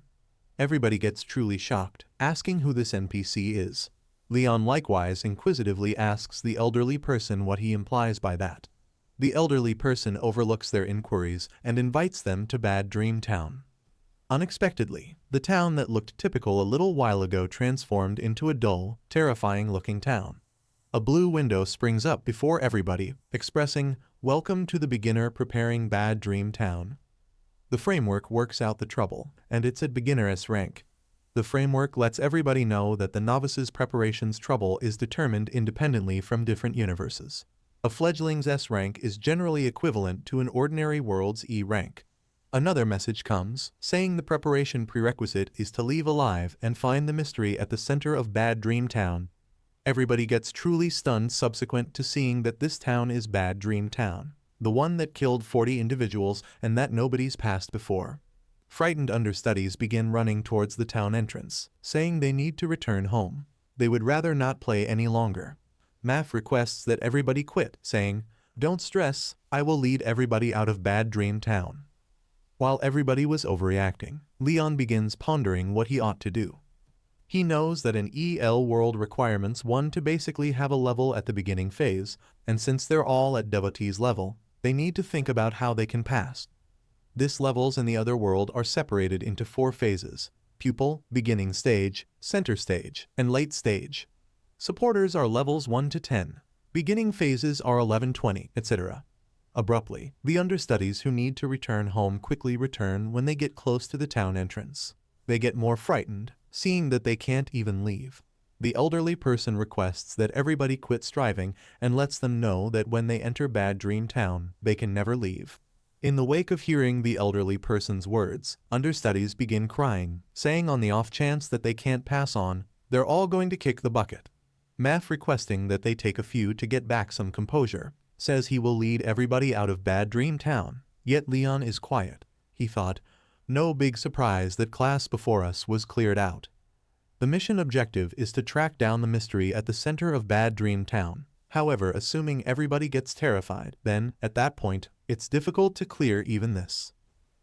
Everybody gets truly shocked, asking who this NPC is. Leon likewise inquisitively asks the elderly person what he implies by that. The elderly person overlooks their inquiries and invites them to Bad Dream Town. Unexpectedly, the town that looked typical a little while ago transformed into a dull, terrifying-looking town. A blue window springs up before everybody, expressing, "Welcome to the beginner preparing Bad Dream Town." The framework works out the trouble, and it's at beginner S rank. The framework lets everybody know that the novice's preparation's trouble is determined independently from different universes. A fledgling's S rank is generally equivalent to an ordinary world's E rank. Another message comes, saying the preparation prerequisite is to leave alive and find the mystery at the center of Bad Dream Town. Everybody gets truly stunned subsequent to seeing that this town is Bad Dream Town, the one that killed 40 individuals and that nobody's passed before. Frightened understudies begin running towards the town entrance, saying they need to return home. They would rather not play any longer. Math requests that everybody quit, saying, "Don't stress, I will lead everybody out of Bad Dream Town." While everybody was overreacting, Leon begins pondering what he ought to do. He knows that in EL world requirements one to basically have a level at the beginning phase, and since they're all at devotee's level, they need to think about how they can pass. This levels in the other world are separated into 4 phases: pupil, beginning stage, center stage, and late stage. Supporters are levels 1 to 10. Beginning phases are 11, 20, etc. Abruptly, the understudies who need to return home quickly return when they get close to the town entrance. They get more frightened, seeing that they can't even leave. The elderly person requests that everybody quit striving and lets them know that when they enter Bad Dream Town, they can never leave. In the wake of hearing the elderly person's words, understudies begin crying, saying on the off chance that they can't pass on, they're all going to kick the bucket. Math requesting that they take a few to get back some composure, says he will lead everybody out of Bad Dream Town. Yet Leon is quiet. He thought, no big surprise that class before us was cleared out. The mission objective is to track down the mystery at the center of Bad Dream Town. However, assuming everybody gets terrified, then, at that point, it's difficult to clear even this.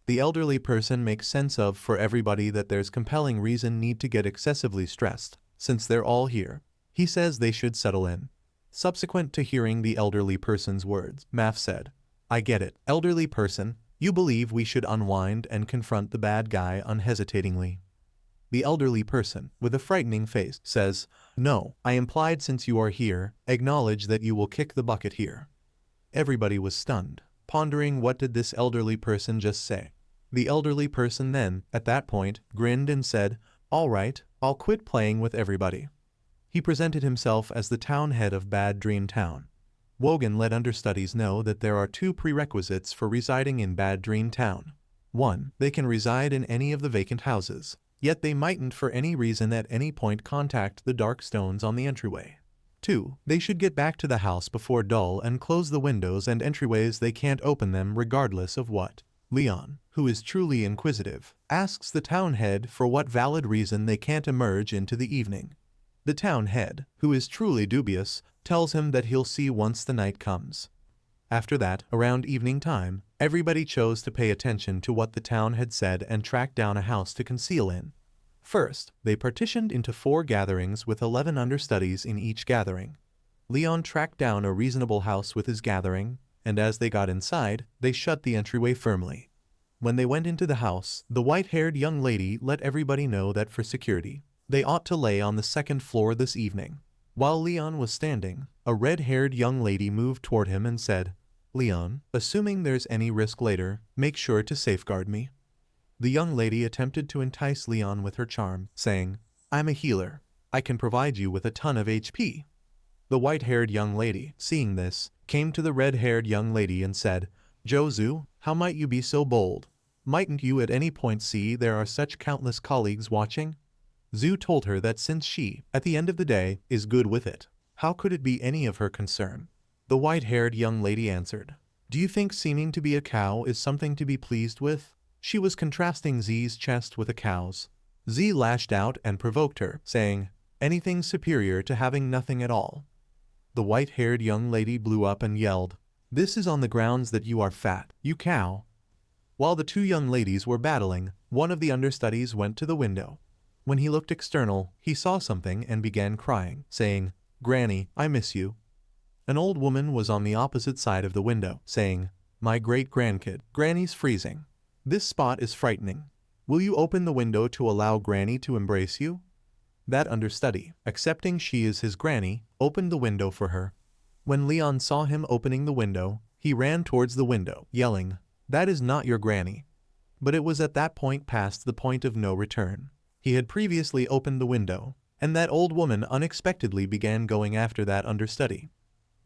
The elderly person makes sense of for everybody that there's compelling reason need to get excessively stressed, since they're all here. He says they should settle in. Subsequent to hearing the elderly person's words, Math said, I get it, elderly person, you believe we should unwind and confront the bad guy unhesitatingly. The elderly person, with a frightening face, says, no, I implied since you are here, acknowledge that you will kick the bucket here. Everybody was stunned, pondering what did this elderly person just say. The elderly person then, at that point, grinned and said, all right, I'll quit playing with everybody. He presented himself as the town head of Bad Dream Town. Wogan let understudies know that there are 2 prerequisites for residing in Bad Dream Town. 1. They can reside in any of the vacant houses, yet they mightn't for any reason at any point contact the dark stones on the entryway. 2. They should get back to the house before dull and close the windows and entryways. They can't open them regardless of what. Leon, who is truly inquisitive, asks the town head for what valid reason they can't emerge into the evening. The town head, who is truly dubious, tells him that he'll see once the night comes. After that, around evening time, everybody chose to pay attention to what the town had said and track down a house to conceal in. First, they partitioned into 4 gatherings with 11 understudies in each gathering. Leon tracked down a reasonable house with his gathering, and as they got inside, they shut the entryway firmly. When they went into the house, the white-haired young lady let everybody know that for security, they ought to lay on the 2nd floor this evening. While Leon was standing, a red-haired young lady moved toward him and said, Leon, assuming there's any risk later, make sure to safeguard me. The young lady attempted to entice Leon with her charm, saying, I'm a healer. I can provide you with a ton of HP. The white-haired young lady, seeing this, came to the red-haired young lady and said, Zhu, how might you be so bold? Mightn't you at any point see there are such countless colleagues watching? Zhu told her that since she, at the end of the day, is good with it, how could it be any of her concern? The white-haired young lady answered, do you think seeming to be a cow is something to be pleased with? She was contrasting Z's chest with a cow's. Z lashed out and provoked her, saying, anything superior to having nothing at all. The white-haired young lady blew up and yelled, this is on the grounds that you are fat, you cow. While the 2 young ladies were battling, one of the understudies went to the window. When he looked external, he saw something and began crying, saying, Granny, I miss you. An old woman was on the opposite side of the window, saying, my great-grandkid, Granny's freezing. This spot is frightening. Will you open the window to allow Granny to embrace you? That understudy, accepting she is his granny, opened the window for her. When Leon saw him opening the window, he ran towards the window, yelling, that is not your granny. But it was at that point past the point of no return. He had previously opened the window, and that old woman unexpectedly began going after that understudy.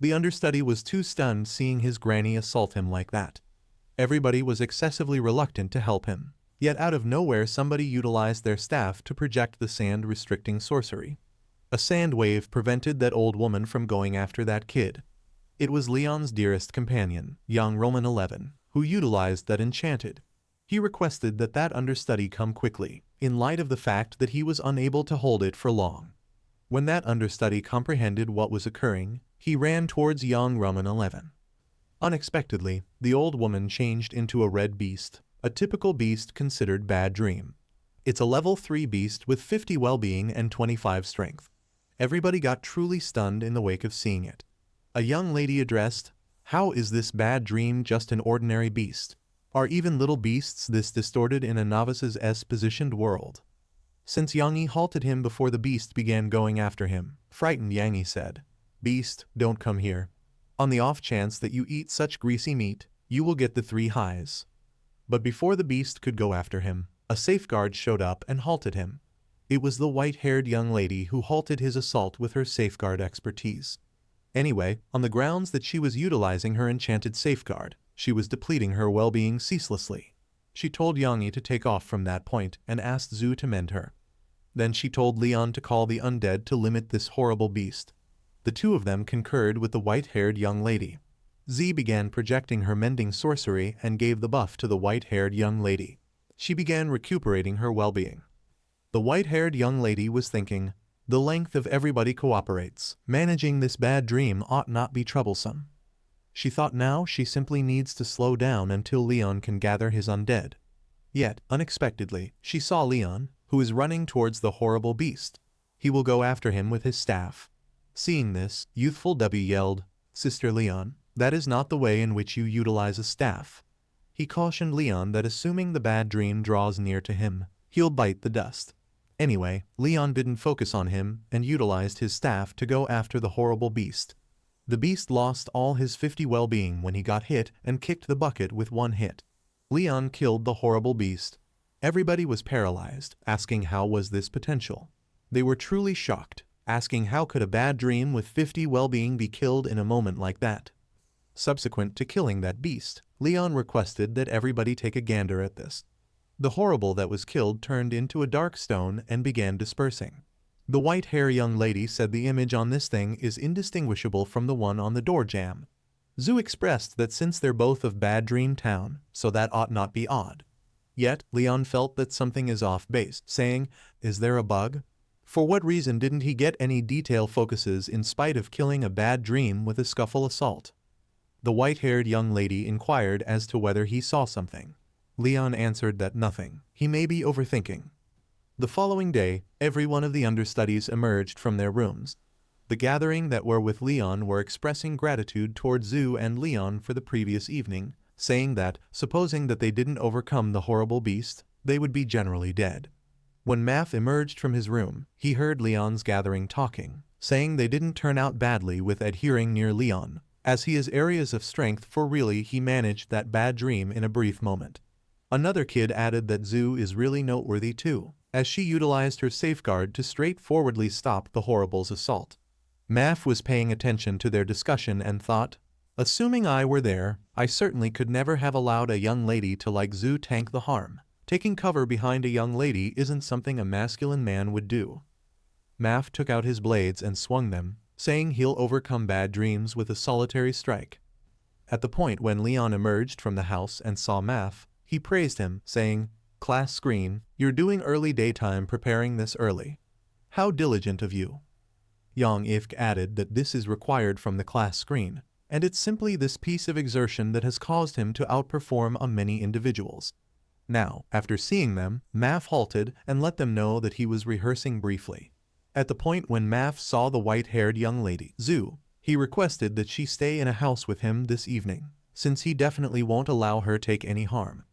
The understudy was too stunned seeing his granny assault him like that. Everybody was excessively reluctant to help him. Yet out of nowhere somebody utilized their staff to project the sand-restricting sorcery. A sand wave prevented that old woman from going after that kid. It was Leon's dearest companion, young Roman 11, who utilized that enchanted. He requested that that understudy come quickly, in light of the fact that he was unable to hold it for long. When that understudy comprehended what was occurring, he ran towards young Roman 11. Unexpectedly, the old woman changed into a red beast, a typical beast considered bad dream. It's a level 3 beast with 50 well-being and 25 strength. Everybody got truly stunned in the wake of seeing it. A young lady addressed, how is this bad dream just an ordinary beast? Are even little beasts this distorted in a novice's positioned world? Since Yangi halted him before the beast began going after him, frightened Yangi said, beast, don't come here. On the off chance that you eat such greasy meat, you will get the 3 highs. But before the beast could go after him, a safeguard showed up and halted him. It was the white-haired young lady who halted his assault with her safeguard expertise. Anyway, on the grounds that she was utilizing her enchanted safeguard, She was depleting her well-being ceaselessly. She told Yang Yi to take off from that point and asked Zhu to mend her. Then she told Leon to call the undead to limit this horrible beast. The two of them concurred with the white-haired young lady. Z began projecting her mending sorcery and gave the buff to the white-haired young lady. She began recuperating her well-being. The white-haired young lady was thinking, the length of everybody cooperates. Managing this bad dream ought not be troublesome. She thought now she simply needs to slow down until Leon can gather his undead. Yet, unexpectedly, she saw Leon, who is running towards the horrible beast. He will go after him with his staff. Seeing this, youthful W yelled, "Sister Leon, that is not the way in which you utilize a staff." He cautioned Leon that assuming the bad dream draws near to him, he'll bite the dust. Anyway, Leon didn't focus on him and utilized his staff to go after the horrible beast. The beast lost all his 50 well-being when he got hit and kicked the bucket with one hit. Leon killed the horrible beast. Everybody was paralyzed, asking how was this potential. They were truly shocked, asking how could a bad dream with 50 well-being be killed in a moment like that. Subsequent to killing that beast, Leon requested that everybody take a gander at this. The horrible that was killed turned into a dark stone and began dispersing. The white-hair young lady said the image on this thing is indistinguishable from the one on the door jamb. Zhu expressed that since they're both of Bad Dream Town, so that ought not be odd. Yet, Leon felt that something is off base, saying, is there a bug? For what reason didn't he get any detail focuses in spite of killing a bad dream with a scuffle assault? The white-haired young lady inquired as to whether he saw something. Leon answered that nothing. He may be overthinking. The following day, every one of the understudies emerged from their rooms. The gathering that were with Leon were expressing gratitude toward Zhu and Leon for the previous evening, saying that, supposing that they didn't overcome the horrible beast, they would be generally dead. When Math emerged from his room, he heard Leon's gathering talking, saying they didn't turn out badly with adhering near Leon, as he has areas of strength for really he managed that bad dream in a brief moment. Another kid added that Zhu is really noteworthy too, as she utilized her safeguard to straightforwardly stop the horrible's assault. Math was paying attention to their discussion and thought, assuming I were there, I certainly could never have allowed a young lady to like Zhu tank the harm. Taking cover behind a young lady isn't something a masculine man would do. Math took out his blades and swung them, saying he'll overcome bad dreams with a solitary strike. At the point when Leon emerged from the house and saw Math, he praised him, saying, "Class screen, you're doing early daytime preparing this early. How diligent of you." Yang Ifk added that this is required from the class screen, and it's simply this piece of exertion that has caused him to outperform on many individuals. Now, after seeing them, Math halted and let them know that he was rehearsing briefly. At the point when Math saw the white-haired young lady, Zhu, he requested that she stay in a house with him this evening, since he definitely won't allow her take any harm.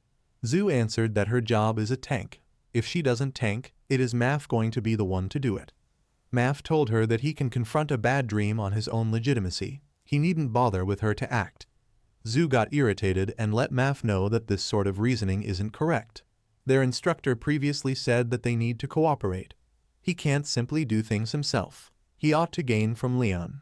Zhu answered that her job is a tank. If she doesn't tank, it is Math going to be the one to do it. Math told her that he can confront a bad dream on his own legitimacy. He needn't bother with her to act. Zhu got irritated and let Math know that this sort of reasoning isn't correct. Their instructor previously said that they need to cooperate. He can't simply do things himself. He ought to gain from Leon.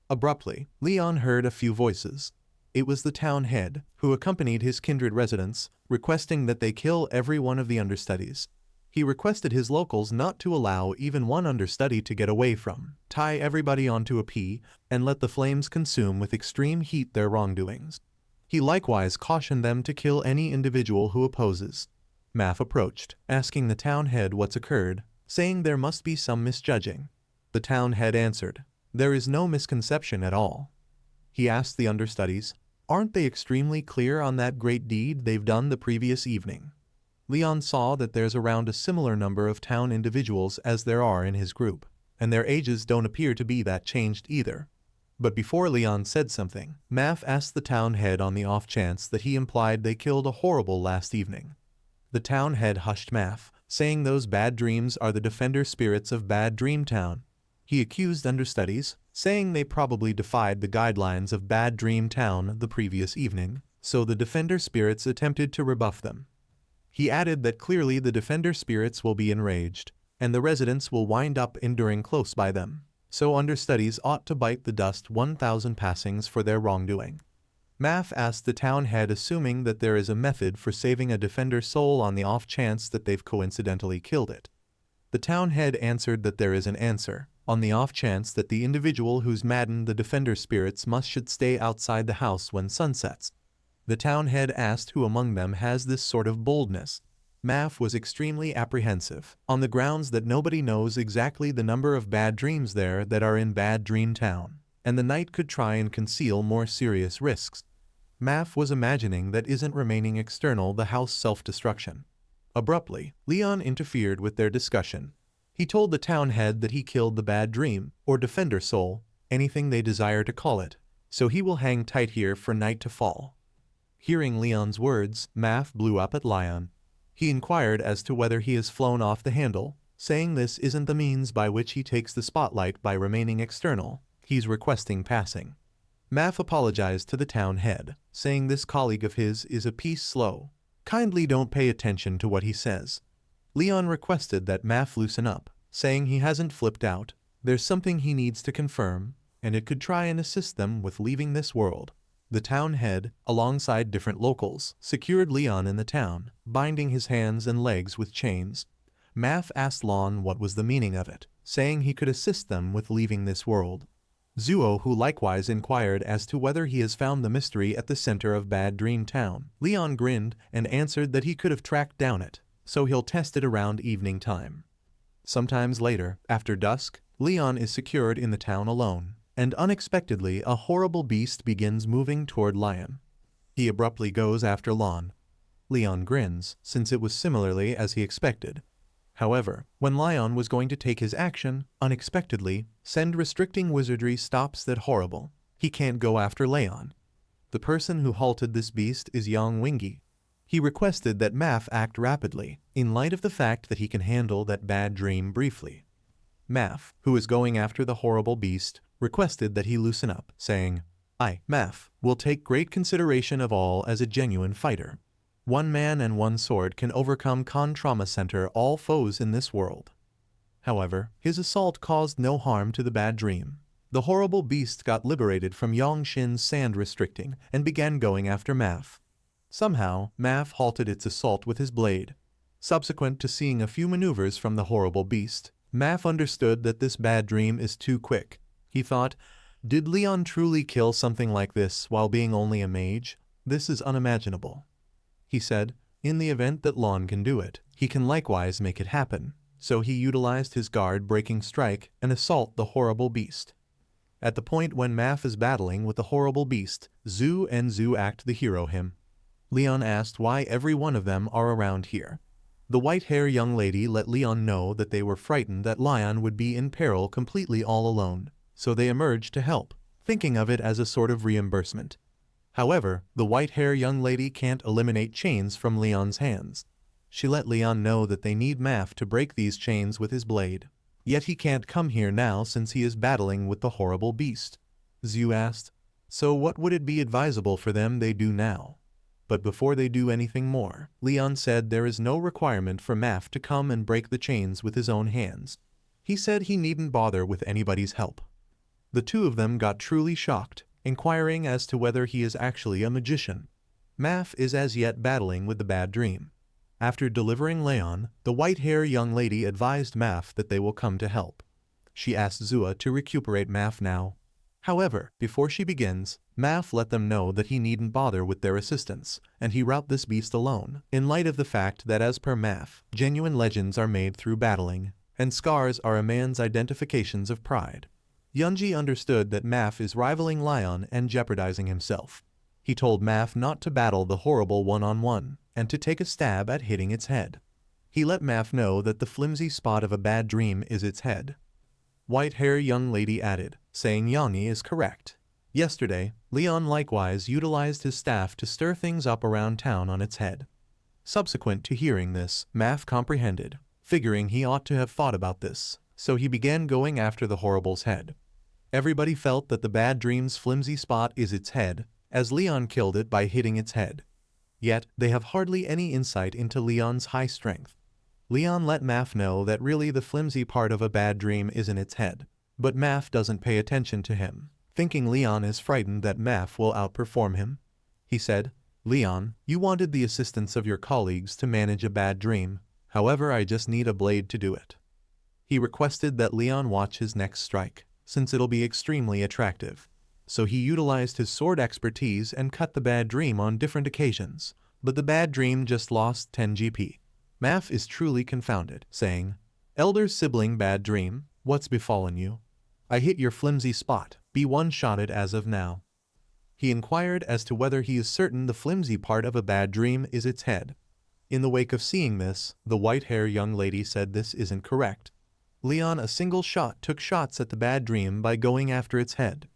Abruptly, Leon heard a few voices. It was the town head, who accompanied his kindred residents, requesting that they kill every one of the understudies. He requested his locals not to allow even one understudy to get away from, tie everybody onto a pea, and let the flames consume with extreme heat their wrongdoings. He likewise cautioned them to kill any individual who opposes. Math approached, asking the town head what's occurred, saying there must be some misjudging. The town head answered, there is no misconception at all. He asked the understudies, aren't they extremely clear on that great deed they've done the previous evening? Leon saw that there's around a similar number of town individuals as there are in his group, and their ages don't appear to be that changed either. But before Leon said something, Math asked the town head on the off chance that he implied they killed a horrible last evening. The town head hushed Math, saying those bad dreams are the defender spirits of Bad Dream Town. He accused understudies, saying they probably defied the guidelines of Bad Dream Town the previous evening, so the defender spirits attempted to rebuff them. He added that clearly the defender spirits will be enraged, and the residents will wind up enduring close by them, so understudies ought to bite the dust 1,000 passings for their wrongdoing. Math asked the town head, assuming that there is a method for saving a defender's soul on the off chance that they've coincidentally killed it. The town head answered that there is an answer, on the off chance that the individual who's maddened the defender's spirits should stay outside the house when sun sets. The town head asked who among them has this sort of boldness. Math was extremely apprehensive, on the grounds that nobody knows exactly the number of bad dreams there that are in Bad Dream Town, and the night could try and conceal more serious risks. Math was imagining that isn't remaining external the house self-destruction. Abruptly, Leon interfered with their discussion. He told the town head that he killed the bad dream, or defender soul, anything they desire to call it, so he will hang tight here for night to fall. Hearing Leon's words, Math blew up at Leon. He inquired as to whether he has flown off the handle, saying this isn't the means by which he takes the spotlight by remaining external, he's requesting passing. Math apologized to the town head, saying this colleague of his is a piece slow. Kindly don't pay attention to what he says. Leon requested that Math loosen up, saying he hasn't flipped out, there's something he needs to confirm, and it could try and assist them with leaving this world. The town head, alongside different locals, secured Leon in the town, binding his hands and legs with chains. Math asked Lon what was the meaning of it, saying he could assist them with leaving this world. Zuo, who likewise inquired as to whether he has found the mystery at the center of Bad Dream Town. Leon grinned and answered that he could have tracked down it, so he'll test it around evening time. Sometimes later, after dusk, Leon is secured in the town alone, and unexpectedly a horrible beast begins moving toward Leon. He abruptly goes after Lon. Leon grins, since it was similarly as he expected. However, when Leon was going to take his action, unexpectedly, Send restricting wizardry stops that horrible. He can't go after Leon. The person who halted this beast is Yang Wingy. He requested that Math act rapidly, in light of the fact that he can handle that bad dream briefly. Math, who is going after the horrible beast, requested that he loosen up, saying, I, Math, will take great consideration of all as a genuine fighter. One man and one sword can overcome Trauma Center all foes in this world. However, his assault caused no harm to the bad dream. The horrible beast got liberated from Yongshin's sand restricting and began going after Math. Somehow, Math halted its assault with his blade. Subsequent to seeing a few maneuvers from the horrible beast, Math understood that this bad dream is too quick. He thought, did Leon truly kill something like this while being only a mage? This is unimaginable. He said, in the event that Lon can do it, he can likewise make it happen. So he utilized his guard-breaking strike and assault the horrible beast. At the point when Math is battling with the horrible beast, Zhu and Zhu act the hero him. Leon asked why every one of them are around here. The white-haired young lady let Leon know that they were frightened that Leon would be in peril completely all alone, so they emerged to help, thinking of it as a sort of reimbursement. However, the white-haired young lady can't eliminate chains from Leon's hands. She let Leon know that they need Math to break these chains with his blade. Yet he can't come here now since he is battling with the horrible beast. Zhu asked, so what would it be advisable for them they do now? But before they do anything more, Leon said there is no requirement for Math to come and break the chains with his own hands. He said he needn't bother with anybody's help. The two of them got truly shocked, inquiring as to whether he is actually a magician. Math is as yet battling with the bad dream. After delivering Leon, the white-haired young lady advised Math that they will come to help. She asked Zua to recuperate Math now. However, before she begins, Math let them know that he needn't bother with their assistance, and he rout this beast alone, in light of the fact that as per Math, genuine legends are made through battling, and scars are a man's identifications of pride. Yunji understood that Math is rivaling Leon and jeopardizing himself. He told Math not to battle the horrible one-on-one, and to take a stab at hitting its head. He let Math know that the flimsy spot of a bad dream is its head. White-haired young lady added, saying Yangi is correct. Yesterday, Leon likewise utilized his staff to stir things up around town on its head. Subsequent to hearing this, Math comprehended, figuring he ought to have thought about this, so he began going after the horrible's head. Everybody felt that the bad dream's flimsy spot is its head, as Leon killed it by hitting its head. Yet, they have hardly any insight into Leon's high strength. Leon let Math know that really the flimsy part of a bad dream is in its head, but Math doesn't pay attention to him, thinking Leon is frightened that Math will outperform him. he said. Leon, you wanted the assistance of your colleagues to manage a bad dream. However, I just need a blade to do it. He requested that Leon watch his next strike, since it'll be extremely attractive. So he utilized his sword expertise and cut the bad dream on different occasions, but the bad dream just lost 10 GP. Maf is truly confounded, saying, Elder sibling bad dream, what's befallen you? I hit your flimsy spot, be one-shotted as of now. He inquired as to whether he is certain the flimsy part of a bad dream is its head. In the wake of seeing this, the white-haired young lady said this isn't correct. Leon a single shot took shots at the bad dream by going after its head.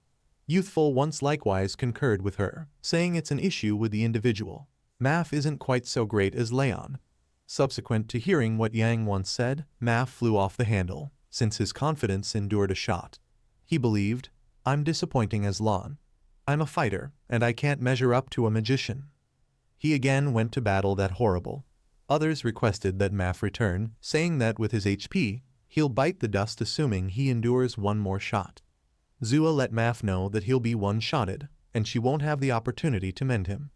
Youthful once likewise concurred with her, saying it's an issue with the individual. Maf isn't quite so great as Leon. Subsequent to hearing what Yang once said, Maf flew off the handle, since his confidence endured a shot. He believed, I'm disappointing as Lon. I'm a fighter, and I can't measure up to a magician. He again went to battle that horrible. Others requested that Maf return, saying that with his HP, he'll bite the dust assuming he endures one more shot. Zua let Maf know that he'll be one-shotted, and she won't have the opportunity to mend him.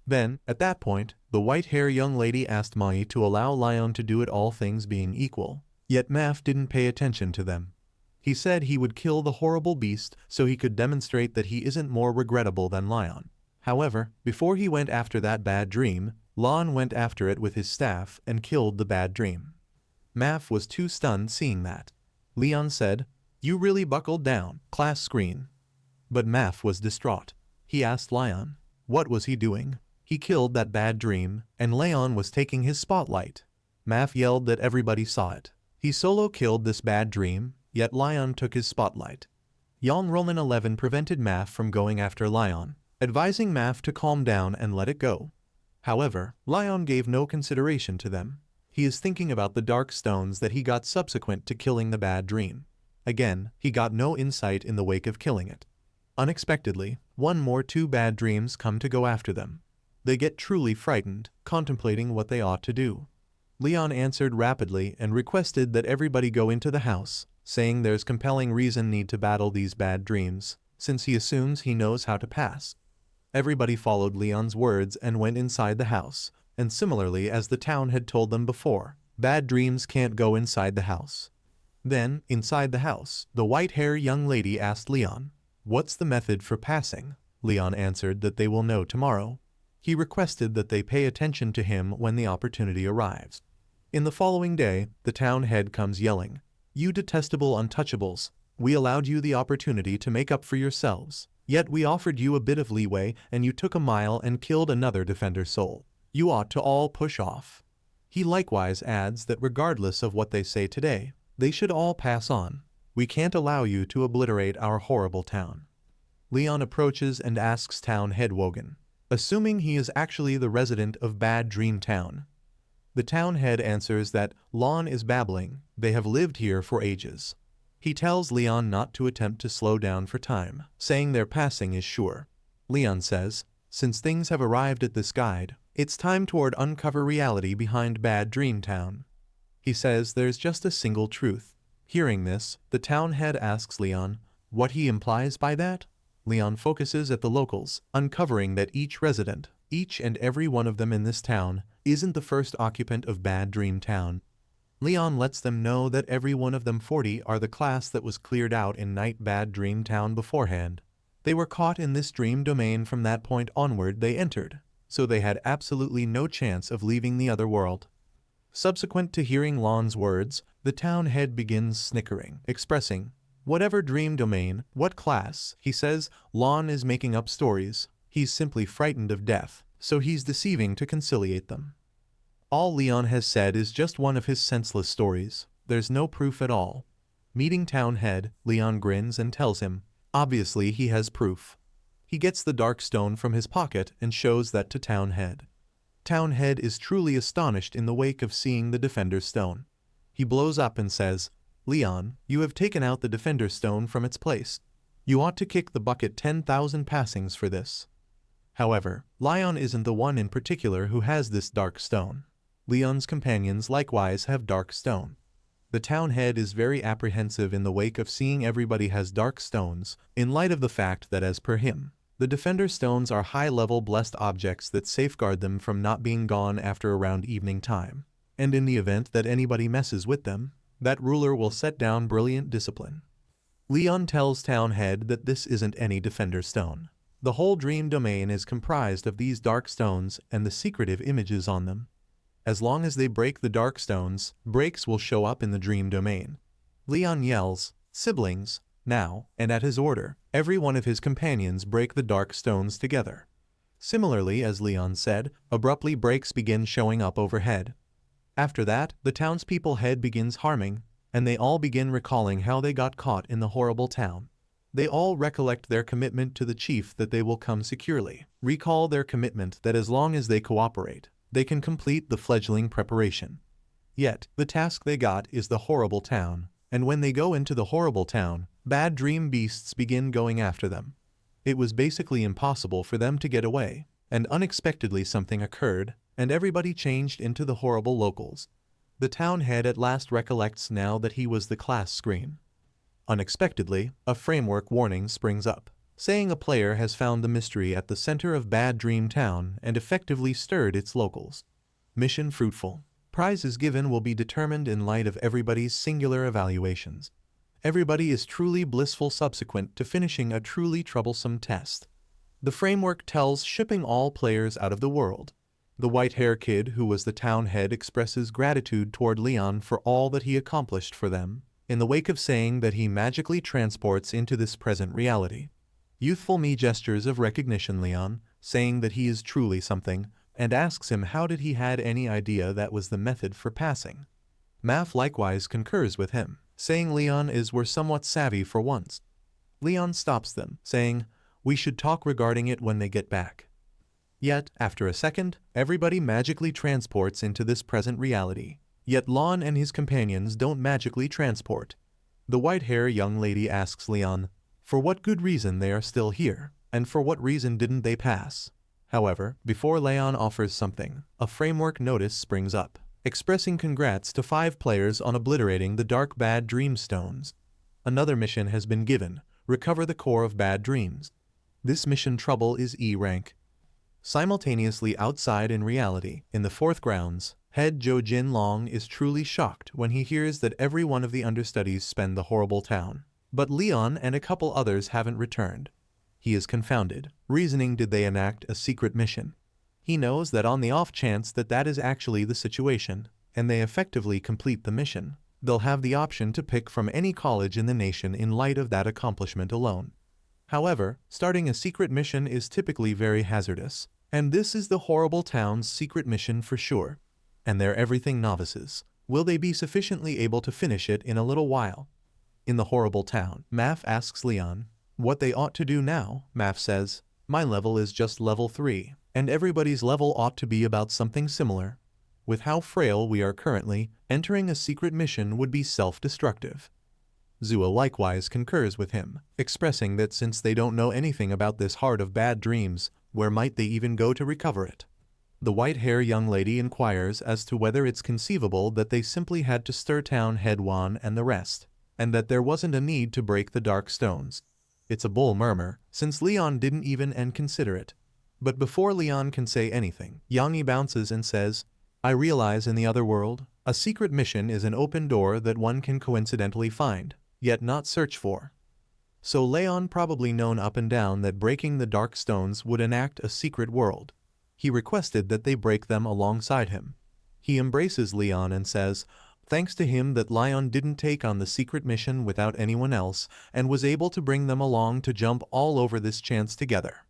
Then, at that point, the white-haired young lady asked Mai to allow Leon to do it, all things being equal. Yet Maf didn't pay attention to them. He said he would kill the horrible beast so he could demonstrate that he isn't more regrettable than Leon. However, before he went after that bad dream, Lon went after it with his staff and killed the bad dream. Maf was too stunned seeing that. Leon said, You really buckled down, class screen. But Maf was distraught. He asked Leon, what was he doing? He killed that bad dream, and Leon was taking his spotlight. Maf yelled that everybody saw it. He solo killed this bad dream, yet Leon took his spotlight. Yon Roman 11 prevented Maf from going after Leon, advising Maf to calm down and let it go. However, Leon gave no consideration to them. He is thinking about the dark stones that he got subsequent to killing the bad dream. Again, he got no insight in the wake of killing it. Unexpectedly, one more two bad dreams come to go after them. They get truly frightened, contemplating what they ought to do. Leon answered rapidly and requested that everybody go into the house, saying there's compelling reason need to battle these bad dreams, since he assumes he knows how to pass. Everybody followed Leon's words and went inside the house, and similarly as the town had told them before, bad dreams can't go inside the house. Then, inside the house, the white-haired young lady asked Leon, what's the method for passing? Leon answered that they will know tomorrow. He requested that they pay attention to him when the opportunity arrives. In the following day, the town head comes yelling, You detestable untouchables, we allowed you the opportunity to make up for yourselves, yet we offered you a bit of leeway and you took a mile and killed another defender's soul. You ought to all push off. He likewise adds that regardless of what they say today, they should all pass on. We can't allow you to obliterate our horrible town. Leon approaches and asks town head Wogan, assuming he is actually the resident of Bad Dream Town. The town head answers that Lon is babbling, they have lived here for ages. He tells Leon not to attempt to slow down for time, saying their passing is sure. Leon says, since things have arrived at this guide, it's time toward uncover reality behind Bad Dream Town. He says there's just a single truth. Hearing this, the town head asks Leon what he implies by that. Leon focuses at the locals, uncovering that each resident, each and every one of them in this town, isn't the first occupant of Bad Dream Town. Leon lets them know that every one of them 40 are the class that was cleared out in Night Bad Dream Town beforehand. They were caught in this dream domain from that point onward they entered, so they had absolutely no chance of leaving the other world. Subsequent to hearing Lon's words, the town head begins snickering, expressing, whatever dream domain, what class, he says, Lon is making up stories. He's simply frightened of death, so he's deceiving to conciliate them. All Leon has said is just one of his senseless stories. There's no proof at all. Meeting town head, Leon grins and tells him, obviously he has proof. He gets the dark stone from his pocket and shows that to town head. Town head is truly astonished in the wake of seeing the defender's stone. He blows up and says, Leon, you have taken out the defender's stone from its place. You ought to kick the bucket 10,000 passings for this. However, Leon isn't the one in particular who has this dark stone. Leon's companions likewise have dark stone. The town head is very apprehensive in the wake of seeing everybody has dark stones, in light of the fact that as per him, The Defender Stones are high-level blessed objects that safeguard them from not being gone after around evening time. And in the event that anybody messes with them, that ruler will set down brilliant discipline. Leon tells Town Head that this isn't any Defender Stone. The whole dream domain is comprised of these dark stones and the secretive images on them. As long as they break the dark stones, breaks will show up in the dream domain. Leon yells, "Siblings, now," and at his order, every one of his companions break the dark stones together. Similarly, as Leon said, abruptly breaks begin showing up overhead. After that, the townspeople head begins harming, and they all begin recalling how they got caught in the horrible town. They all recollect their commitment to the chief that they will come securely, recall their commitment that as long as they cooperate, they can complete the fledgling preparation. Yet, the task they got is the horrible town, and when they go into the horrible town, bad dream beasts begin going after them. It was basically impossible for them to get away, and unexpectedly something occurred, and everybody changed into the horrible locals. The town head at last recollects now that he was the class screen. Unexpectedly, a framework warning springs up, saying a player has found the mystery at the center of Bad Dream Town and effectively stirred its locals. Mission fruitful. Prizes given will be determined in light of everybody's singular evaluations. Everybody is truly blissful subsequent to finishing a truly troublesome test. The framework tells shipping all players out of the world. The white-hair kid who was the town head expresses gratitude toward Leon for all that he accomplished for them, in the wake of saying that he magically transports into this present reality. Youthful me gestures of recognition Leon, saying that he is truly something, and asks him how did he had any idea that was the method for passing. Math likewise concurs with him, saying Leon were somewhat savvy for once. Leon stops them, saying, "We should talk regarding it when they get back." Yet, after a second, everybody magically transports into this present reality. Yet Lon and his companions don't magically transport. The white-haired young lady asks Leon, for what good reason they are still here, and for what reason didn't they pass. However, before Leon offers something, a framework notice springs up, expressing congrats to 5 players on obliterating the dark bad dream stones. Another mission has been given, recover the core of bad dreams. This mission trouble is E rank. Simultaneously outside in reality, in the 4th grounds, head Jo Jin Long is truly shocked when he hears that every one of the understudies spend the horrible town. But Leon and a couple others haven't returned. He is confounded, reasoning did they enact a secret mission. He knows that on the off chance that that is actually the situation, and they effectively complete the mission, they'll have the option to pick from any college in the nation in light of that accomplishment alone. However, starting a secret mission is typically very hazardous, and this is the horrible town's secret mission for sure. And they're everything novices. Will they be sufficiently able to finish it in a little while? In the horrible town, Maf asks Leon what they ought to do now. Maf says, "My level is just level 3, and everybody's level ought to be about something similar. With how frail we are currently, entering a secret mission would be self-destructive." Zua likewise concurs with him, expressing that since they don't know anything about this heart of bad dreams, where might they even go to recover it? The white-haired young lady inquires as to whether it's conceivable that they simply had to stir town head Wan and the rest, and that there wasn't a need to break the dark stones. It's a bull murmur, since Leon didn't even consider it. But before Leon can say anything, Yangi bounces and says, "I realize in the other world, a secret mission is an open door that one can coincidentally find, yet not search for. So Leon probably known up and down that breaking the dark stones would enact a secret world. He requested that they break them alongside him. He embraces Leon and says, thanks to him that Leon didn't take on the secret mission without anyone else and was able to bring them along to jump all over this chance together.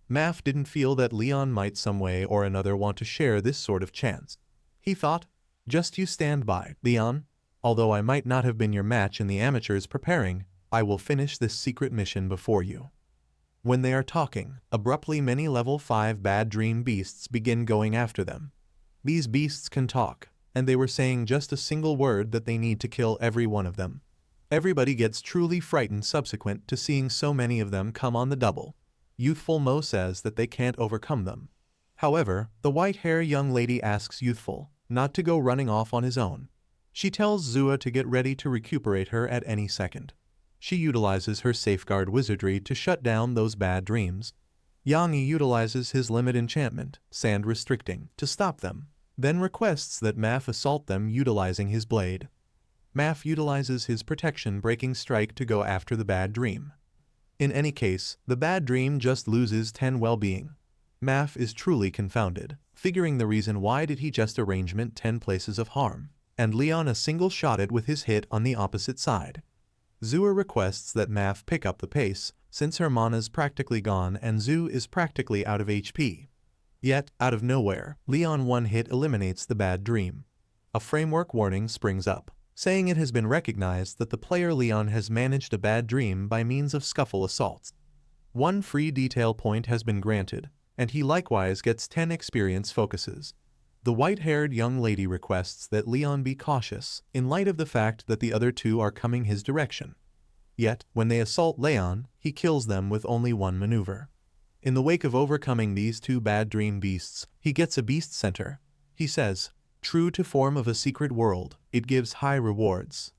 Maf didn't feel that Leon might some way or another want to share this sort of chance. He thought, just you stand by, Leon. Although I might not have been your match in the amateurs preparing, I will finish this secret mission before you. When they are talking, abruptly many level 5 bad dream beasts begin going after them. These beasts can talk, and they were saying just a single word that they need to kill every one of them. Everybody gets truly frightened subsequent to seeing so many of them come on the double. Youthful Mo says that they can't overcome them. However, the white-haired young lady asks Youthful not to go running off on his own. She tells Zua to get ready to recuperate her at any second. She utilizes her safeguard wizardry to shut down those bad dreams. Yang Yi utilizes his limit enchantment, Sand Restricting, to stop them, then requests that Maf assault them utilizing his blade. Maf utilizes his protection Breaking Strike to go after the bad dream. In any case, the bad dream just loses 10 well-being. Maf is truly confounded, figuring the reason why did he just arrangement 10 places of harm, and Leon a single-shotted with his hit on the opposite side. Zua requests that Maf pick up the pace, since her mana's practically gone and Zhu is practically out of HP. Yet, out of nowhere, Leon one hit eliminates the bad dream. A framework warning springs up, saying it has been recognized that the player Leon has managed a bad dream by means of scuffle assaults. 1 free detail point has been granted, and he likewise gets 10 experience focuses. The white-haired young lady requests that Leon be cautious, in light of the fact that the other 2 are coming his direction. Yet, when they assault Leon, he kills them with only 1 maneuver. In the wake of overcoming these 2 bad dream beasts, he gets a beast center. He says, "True to form of a secret world, it gives high rewards."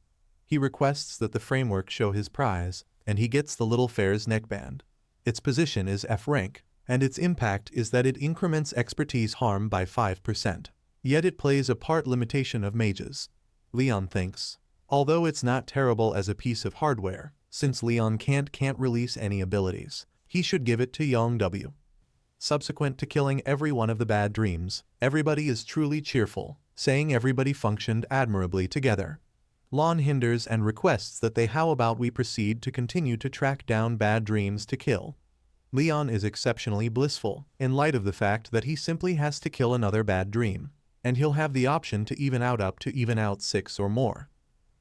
He requests that the framework show his prize, and he gets the little fair's neckband. Its position is F rank, and its impact is that it increments expertise harm by 5%. Yet it plays a part limitation of mages. Leon thinks, although it's not terrible as a piece of hardware, since Leon can't release any abilities, he should give it to Young W. Subsequent to killing every one of the bad dreams, everybody is truly cheerful, saying everybody functioned admirably together. Lon hinders and requests that how about we proceed to continue to track down bad dreams to kill. Leon is exceptionally blissful, in light of the fact that he simply has to kill another bad dream, and he'll have the option to even out 6 or more.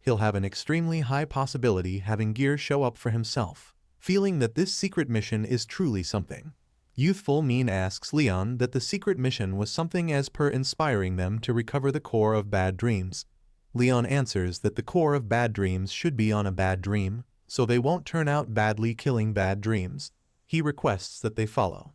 He'll have an extremely high possibility having gear show up for himself, feeling that this secret mission is truly something. Youthful Mean asks Leon that the secret mission was something as per inspiring them to recover the core of bad dreams. Leon answers that the core of bad dreams should be on a bad dream, so they won't turn out badly killing bad dreams. He requests that they follow.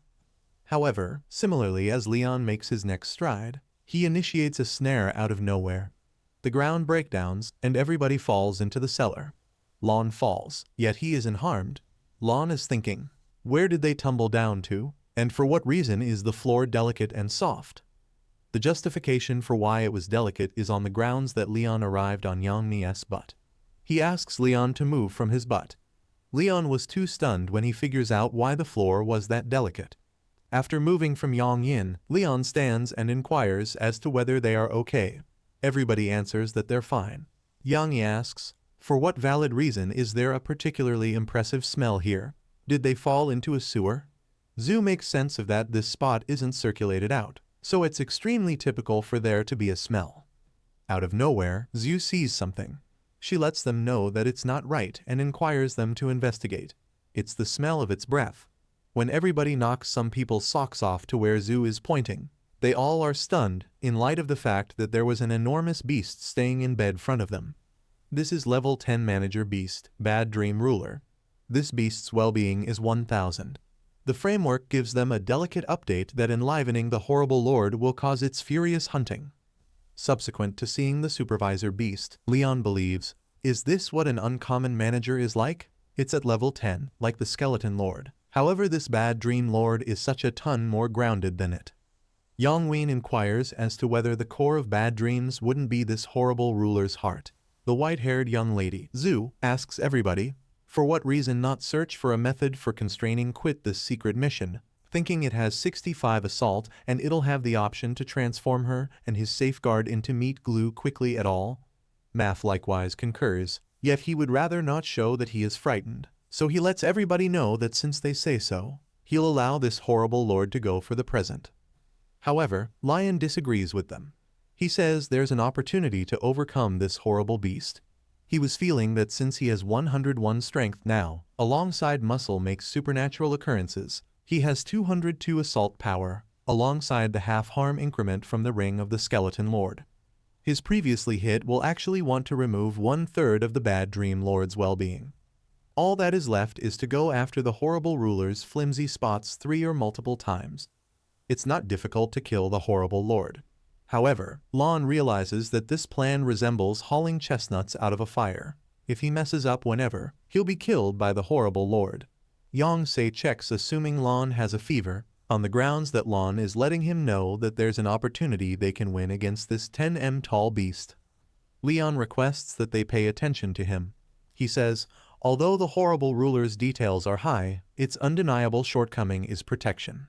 However, similarly as Leon makes his next stride, he initiates a snare out of nowhere. The ground breakdowns, and everybody falls into the cellar. Lon falls, yet he isn't harmed. Lon is thinking, where did they tumble down to, and for what reason is the floor delicate and soft? The justification for why it was delicate is on the grounds that Leon arrived on Yang Mi's butt. He asks Leon to move from his butt. Leon was too stunned when he figures out why the floor was that delicate. After moving from Yang Yin, Leon stands and inquires as to whether they are okay. Everybody answers that they're fine. Yang Yi asks, for what valid reason is there a particularly impressive smell here? Did they fall into a sewer? Zhu makes sense of that this spot isn't circulated out, so it's extremely typical for there to be a smell. Out of nowhere, Zhu sees something. She lets them know that it's not right and inquires them to investigate. It's the smell of its breath. When everybody knocks some people's socks off to where Zhu is pointing, they all are stunned in light of the fact that there was an enormous beast staying in bed front of them. This is level 10 manager beast, Bad Dream Ruler. This beast's well-being is 1000. The framework gives them a delicate update that enlivening the horrible lord will cause its furious hunting. Subsequent to seeing the supervisor beast, Leon believes, is this what an uncommon manager is like? It's at level 10, like the skeleton lord. However, this bad dream lord is such a ton more grounded than it. Yang Ween inquires as to whether the core of bad dreams wouldn't be this horrible ruler's heart. The white-haired young lady, Zhu, asks everybody, for what reason not search for a method for constraining quit this secret mission, thinking it has 65 assault and it'll have the option to transform her and his safeguard into meat glue quickly at all. Math likewise concurs, yet he would rather not show that he is frightened, so he lets everybody know that since they say so, he'll allow this horrible lord to go for the present. However, Lion disagrees with them. He says there's an opportunity to overcome this horrible beast. He was feeling that since he has 101 strength now, alongside muscle makes supernatural occurrences, he has 202 assault power, alongside the half-harm increment from the ring of the skeleton lord. His previously hit will actually want to remove 1/3 of the bad dream lord's well-being. All that is left is to go after the horrible ruler's flimsy spots 3 or multiple times. It's not difficult to kill the horrible lord. However, Lon realizes that this plan resembles hauling chestnuts out of a fire. If he messes up whenever, he'll be killed by the horrible lord. Yongse checks assuming Lon has a fever, on the grounds that Lon is letting him know that there's an opportunity they can win against this 10m tall beast. Leon requests that they pay attention to him. He says, although the horrible ruler's details are high, its undeniable shortcoming is protection.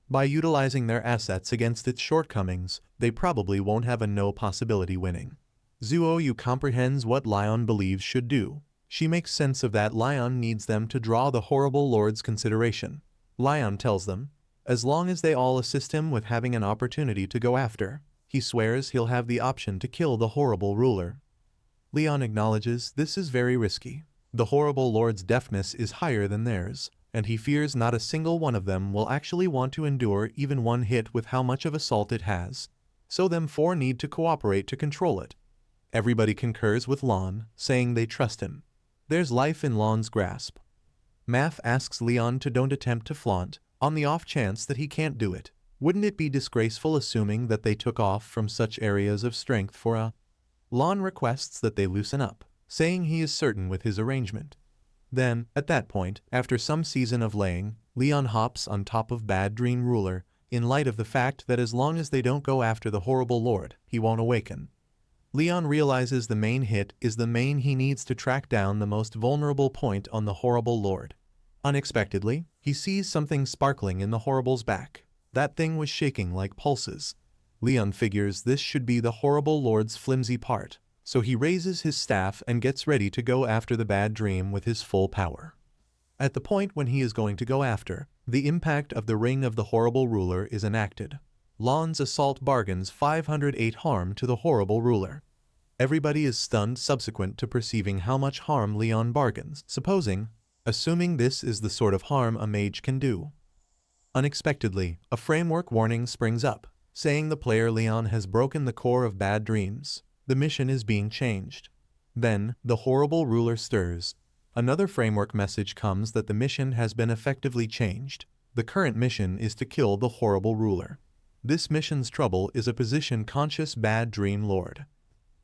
By utilizing their assets against its shortcomings, they probably won't have a no possibility winning. Qiao Yu comprehends what Leon believes should do. She makes sense of that Leon needs them to draw the horrible lord's consideration. Leon tells them, as long as they all assist him with having an opportunity to go after, he swears he'll have the option to kill the horrible ruler. Leon acknowledges this is very risky. The horrible lord's deafness is higher than theirs, and he fears not a single one of them will actually want to endure even one hit with how much of assault it has. So them four need to cooperate to control it. Everybody concurs with Lon, saying they trust him. There's life in Lon's grasp. Math asks Leon to don't attempt to flaunt, on the off chance that he can't do it. Wouldn't it be disgraceful assuming that they took off from such areas of strength for a... Lon requests that they loosen up, saying he is certain with his arrangement. Then, at that point, after some season of laying, Leon hops on top of Bad Dream Ruler, in light of the fact that as long as they don't go after the horrible lord, he won't awaken. Leon realizes the main hit is the main he needs to track down the most vulnerable point on the horrible lord. Unexpectedly, he sees something sparkling in the horrible's back. That thing was shaking like pulses. Leon figures this should be the horrible lord's flimsy part, so he raises his staff and gets ready to go after the bad dream with his full power. At the point when he is going to go after, the impact of the ring of the horrible ruler is enacted. Lon's assault bargains 508 harm to the horrible ruler. Everybody is stunned subsequent to perceiving how much harm Leon bargains, assuming this is the sort of harm a mage can do. Unexpectedly, a framework warning springs up, saying the player Leon has broken the core of bad dreams. The mission is being changed. Then, the horrible ruler stirs. Another framework message comes that the mission has been effectively changed. The current mission is to kill the horrible ruler. This mission's trouble is a position-conscious bad dream lord.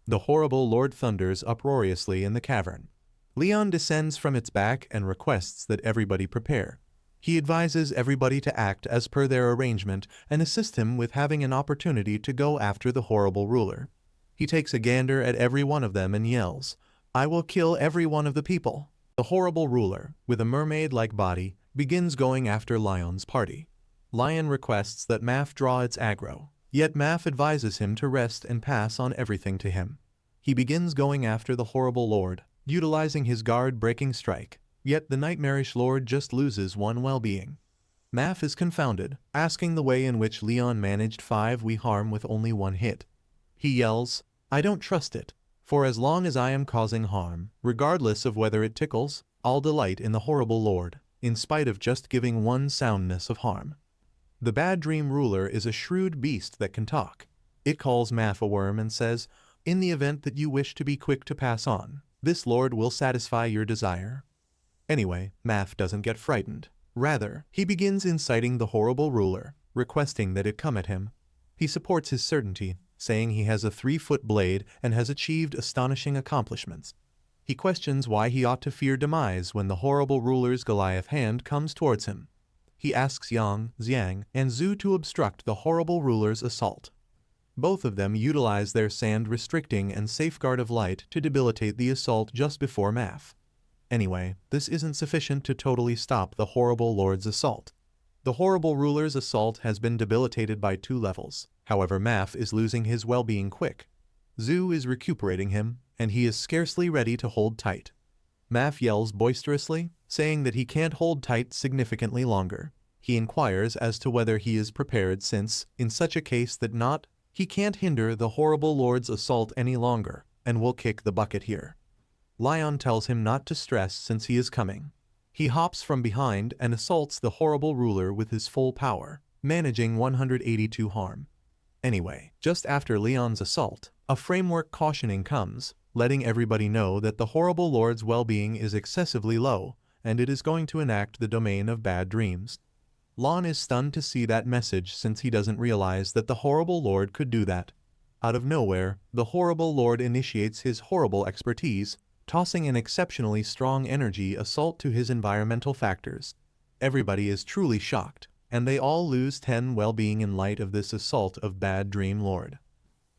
The horrible lord thunders uproariously in the cavern. Leon descends from its back and requests that everybody prepare. He advises everybody to act as per their arrangement and assist him with having an opportunity to go after the horrible ruler. He takes a gander at every one of them and yells, "I will kill every one of the people." The horrible ruler, with a mermaid-like body, begins going after Lion's party. Lion requests that Maf draw its aggro, yet Maf advises him to rest and pass on everything to him. He begins going after the horrible lord, utilizing his guard-breaking strike, yet the nightmarish lord just loses one well-being. Maf is confounded, asking the way in which Leon managed 5 harm with only one hit. He yells, "I don't trust it, for as long as I am causing harm, regardless of whether it tickles, I'll delight in the horrible lord, in spite of just giving one soundness of harm." The bad dream ruler is a shrewd beast that can talk. It calls Maf a worm and says, "In the event that you wish to be quick to pass on, this lord will satisfy your desire." Anyway, Maf doesn't get frightened. Rather, he begins inciting the horrible ruler, requesting that it come at him. He supports his certainty, saying he has a 3-foot blade and has achieved astonishing accomplishments. He questions why he ought to fear demise when the horrible ruler's Goliath hand comes towards him. He asks Yang, Xiang, and Zhu to obstruct the horrible ruler's assault. Both of them utilize their sand-restricting and safeguard of light to debilitate the assault just before Maf. Anyway, this isn't sufficient to totally stop the horrible lord's assault. The horrible ruler's assault has been debilitated by 2 levels. However, Maf is losing his well-being quick. Zhu is recuperating him, and he is scarcely ready to hold tight. Maf yells boisterously, saying that he can't hold tight significantly longer. He inquires as to whether he is prepared since, in such a case that he can't hinder the horrible lord's assault any longer, and will kick the bucket here. Lion tells him not to stress since he is coming. He hops from behind and assaults the horrible ruler with his full power, managing 182 harm. Anyway, just after Leon's assault, a framework cautioning comes, letting everybody know that the horrible lord's well-being is excessively low, and it is going to enact the domain of bad dreams. Lon is stunned to see that message since he doesn't realize that the horrible lord could do that. Out of nowhere, the horrible lord initiates his horrible expertise, tossing an exceptionally strong energy assault to his environmental factors. Everybody is truly shocked, and they all lose 10 well-being in light of this assault of Bad Dream Lord.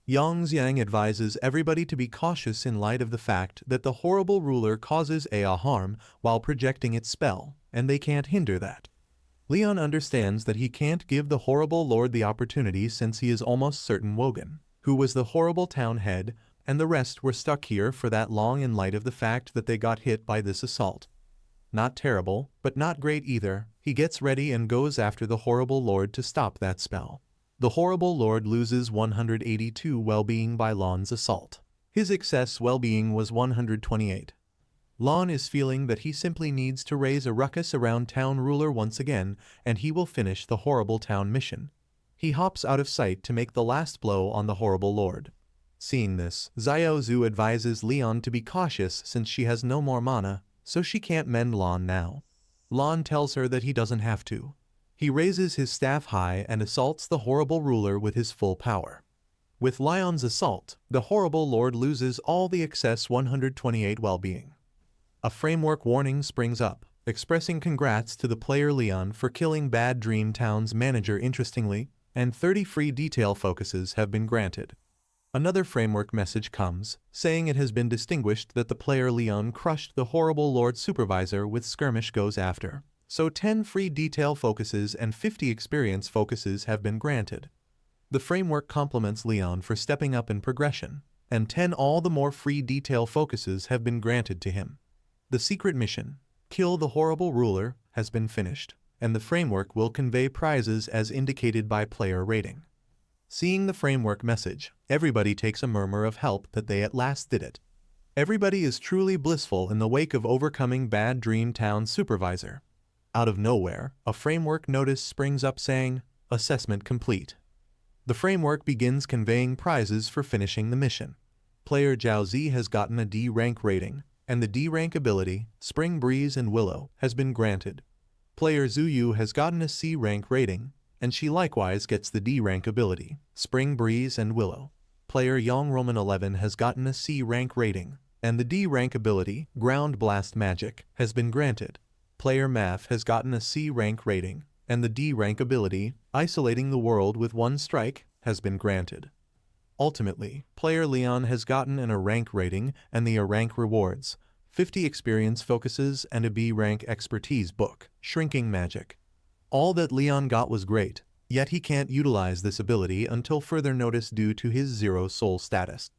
Yang Xiang advises everybody to be cautious in light of the fact that the horrible ruler causes a harm while projecting its spell, and they can't hinder that. Leon understands that he can't give the horrible lord the opportunity since he is almost certain Wogan, who was the horrible town head, and the rest were stuck here for that long in light of the fact that they got hit by this assault. Not terrible, but not great either. He gets ready and goes after the horrible lord to stop that spell. The horrible lord loses 182 well-being by Lan's assault. His excess well-being was 128. Lan is feeling that he simply needs to raise a ruckus around town ruler once again, and he will finish the horrible town mission. He hops out of sight to make the last blow on the horrible lord. Seeing this, Xiao Zhu advises Leon to be cautious since she has no more mana, so she can't mend Lan now. Lan tells her that he doesn't have to. He raises his staff high and assaults the horrible ruler with his full power. With Leon's assault, the horrible lord loses all the excess 128 well-being. A framework warning springs up, expressing congrats to the player Leon for killing Bad Dream Town's manager interestingly, and 30 free detail focuses have been granted. Another framework message comes, saying it has been distinguished that the player Leon crushed the horrible lord supervisor with skirmish goes after. So 10 free detail focuses and 50 experience focuses have been granted. The framework compliments Leon for stepping up in progression, and 10 all the more free detail focuses have been granted to him. The secret mission, Kill the Horrible Ruler, has been finished, and the framework will convey prizes as indicated by player rating. Seeing the framework message, everybody takes a murmur of help that they at last did it. Everybody is truly blissful in the wake of overcoming Bad Dream Town supervisor. Out of nowhere, a framework notice springs up saying, Assessment complete. The framework begins conveying prizes for finishing the mission. Player Zhao Zi has gotten a D rank rating, and the D rank ability, Spring Breeze and Willow, has been granted. Player Zhu Yu has gotten a C rank rating, and she likewise gets the D rank ability, Spring Breeze and Willow. Player Yang Roman 11 has gotten a C rank rating, and the D rank ability, Ground Blast Magic, has been granted. Player Math has gotten a C rank rating, and the D rank ability, Isolating the World with One Strike, has been granted. Ultimately, player Leon has gotten an A rank rating and the A rank rewards, 50 experience focuses and a B rank expertise book, Shrinking Magic. All that Leon got was great, yet he can't utilize this ability until further notice due to his 0 soul status.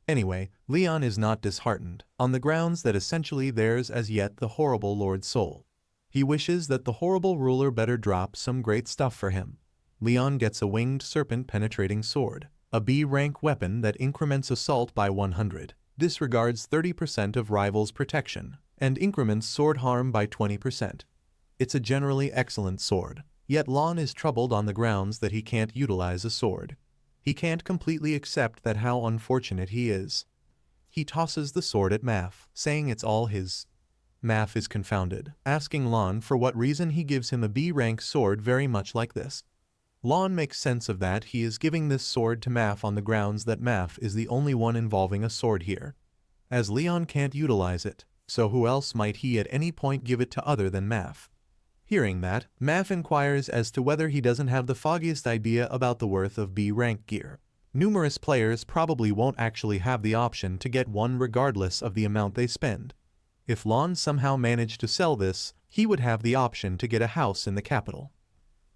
Anyway, Leon is not disheartened, on the grounds that essentially there's as yet the horrible Lord's soul. He wishes that the horrible ruler better drop some great stuff for him. Leon gets a winged serpent penetrating sword, a B rank weapon that increments assault by 100, disregards 30% of rivals' protection, and increments sword harm by 20%. It's a generally excellent sword, yet Lon is troubled on the grounds that he can't utilize a sword. He can't completely accept that how unfortunate he is. He tosses the sword at Maf, saying it's all his. Maf is confounded, asking Lon for what reason he gives him a B-rank sword very much like this. Lon makes sense of that. He is giving this sword to Maf on the grounds that Maf is the only one involving a sword here. As Leon can't utilize it, so who else might he at any point give it to other than Maf? Hearing that, Maf inquires as to whether he doesn't have the foggiest idea about the worth of B-rank gear. Numerous players probably won't actually have the option to get one regardless of the amount they spend. If Lon somehow managed to sell this, he would have the option to get a house in the capital.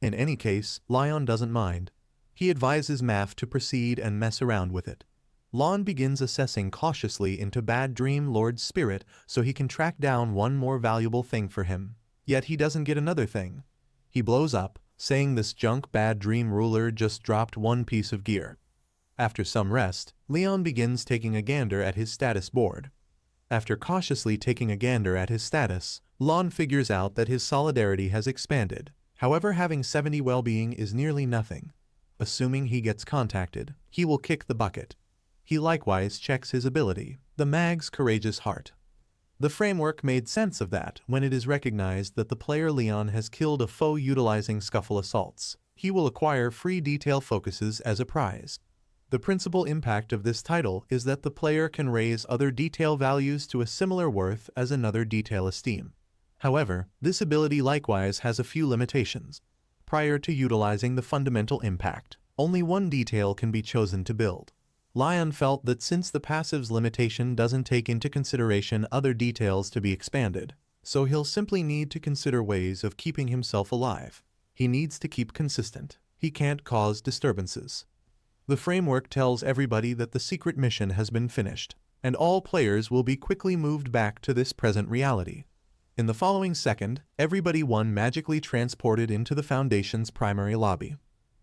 In any case, Leon doesn't mind. He advises Maf to proceed and mess around with it. Lon begins assessing cautiously into Bad Dream Lord's spirit so he can track down one more valuable thing for him. Yet he doesn't get another thing. He blows up, saying this junk Bad Dream ruler just dropped one piece of gear. After some rest, Leon begins taking a gander at his status board. After cautiously taking a gander at his status, Lon figures out that his solidarity has expanded. However, having 70 well-being is nearly nothing. Assuming he gets contacted, he will kick the bucket. He likewise checks his ability, the Mag's Courageous Heart. The framework made sense of that when it is recognized that the player Leon has killed a foe utilizing scuffle assaults. He will acquire free detail focuses as a prize. The principal impact of this title is that the player can raise other detail values to a similar worth as another detail esteem. However, this ability likewise has a few limitations. Prior to utilizing the fundamental impact, only one detail can be chosen to build. Lion felt that since the passive's limitation doesn't take into consideration other details to be expanded, so he'll simply need to consider ways of keeping himself alive. He needs to keep consistent. He can't cause disturbances. The framework tells everybody that the secret mission has been finished, and all players will be quickly moved back to this present reality. In the following second, everybody magically transported into the Foundation's primary lobby.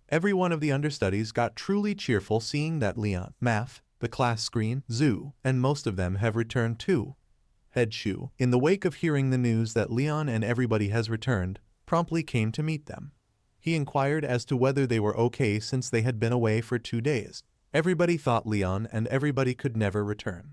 Every one of the understudies got truly cheerful seeing that Leon, Math, the class screen, Zhu, and most of them have returned too. Head Shu, in the wake of hearing the news that Leon and everybody has returned, promptly came to meet them. He inquired as to whether they were okay since they had been away for 2 days. Everybody thought Leon and everybody could never return.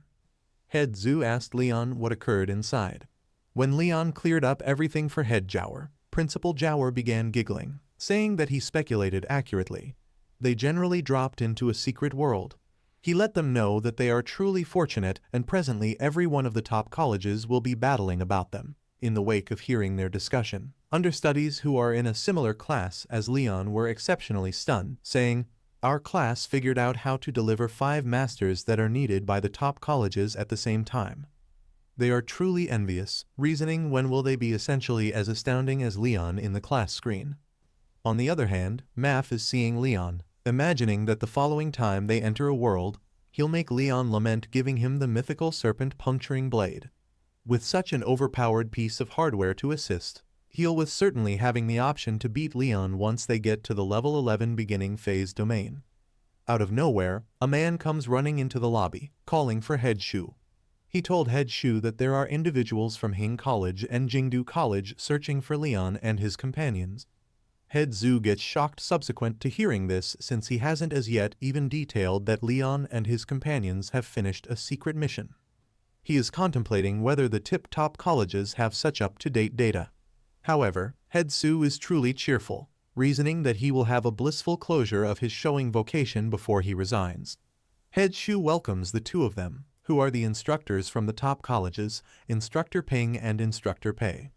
Head Zhu asked Leon what occurred inside. When Leon cleared up everything for Head Jiaoer, Principal Jiaoer began giggling, saying that he speculated accurately. They generally dropped into a secret world. He let them know that they are truly fortunate and presently every one of the top colleges will be battling about them. In the wake of hearing their discussion, understudies who are in a similar class as Leon were exceptionally stunned, saying, "Our class figured out how to deliver 5 masters that are needed by the top colleges at the same time. They are truly envious, reasoning when will they be essentially as astounding as Leon in the class screen." On the other hand, Math is seeing Leon, imagining that the following time they enter a world, he'll make Leon lament giving him the mythical serpent puncturing blade. With such an overpowered piece of hardware to assist, he'll with certainly having the option to beat Leon once they get to the level 11 beginning phase domain. Out of nowhere, a man comes running into the lobby, calling for Head Shu. He told Head Shu that there are individuals from Hing College and Jingdu College searching for Leon and his companions. Head Zhu gets shocked subsequent to hearing this since he hasn't as yet even detailed that Leon and his companions have finished a secret mission. He is contemplating whether the tip-top colleges have such up-to-date data. However, Head Zhu is truly cheerful, reasoning that he will have a blissful closure of his showing vocation before he resigns. Head Shu welcomes the 2 of them, who are the instructors from the top colleges, Instructor Ping and Instructor Pei.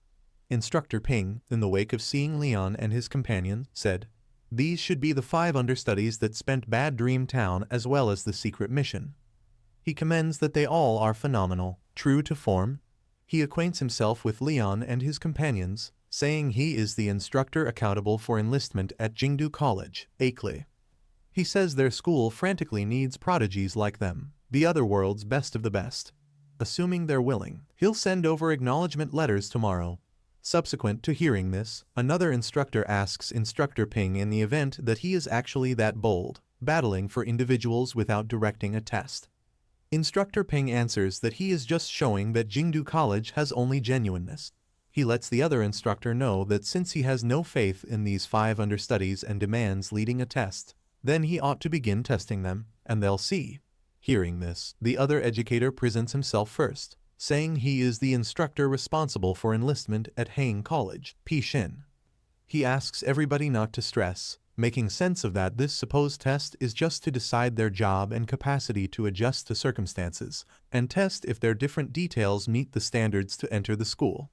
Instructor Ping, in the wake of seeing Leon and his companion, said, "These should be the 5 understudies that spent Bad Dream Town as well as the secret mission." He commends that they all are phenomenal, true to form. He acquaints himself with Leon and his companions, saying he is the instructor accountable for enlistment at Jingdu College, Akle. He says their school frantically needs prodigies like them, the other world's best of the best. Assuming they're willing, he'll send over acknowledgement letters tomorrow. Subsequent to hearing this, another instructor asks Instructor Ping in the event that he is actually that bold, battling for individuals without directing a test. Instructor Ping answers that he is just showing that Jingdu College has only genuineness. He lets the other instructor know that since he has no faith in these 5 understudies and demands leading a test, then he ought to begin testing them, and they'll see. Hearing this, the other educator presents himself first, saying he is the instructor responsible for enlistment at Hang College, Pishin. He asks everybody not to stress, making sense of that this supposed test is just to decide their job and capacity to adjust to circumstances, and test if their different details meet the standards to enter the school.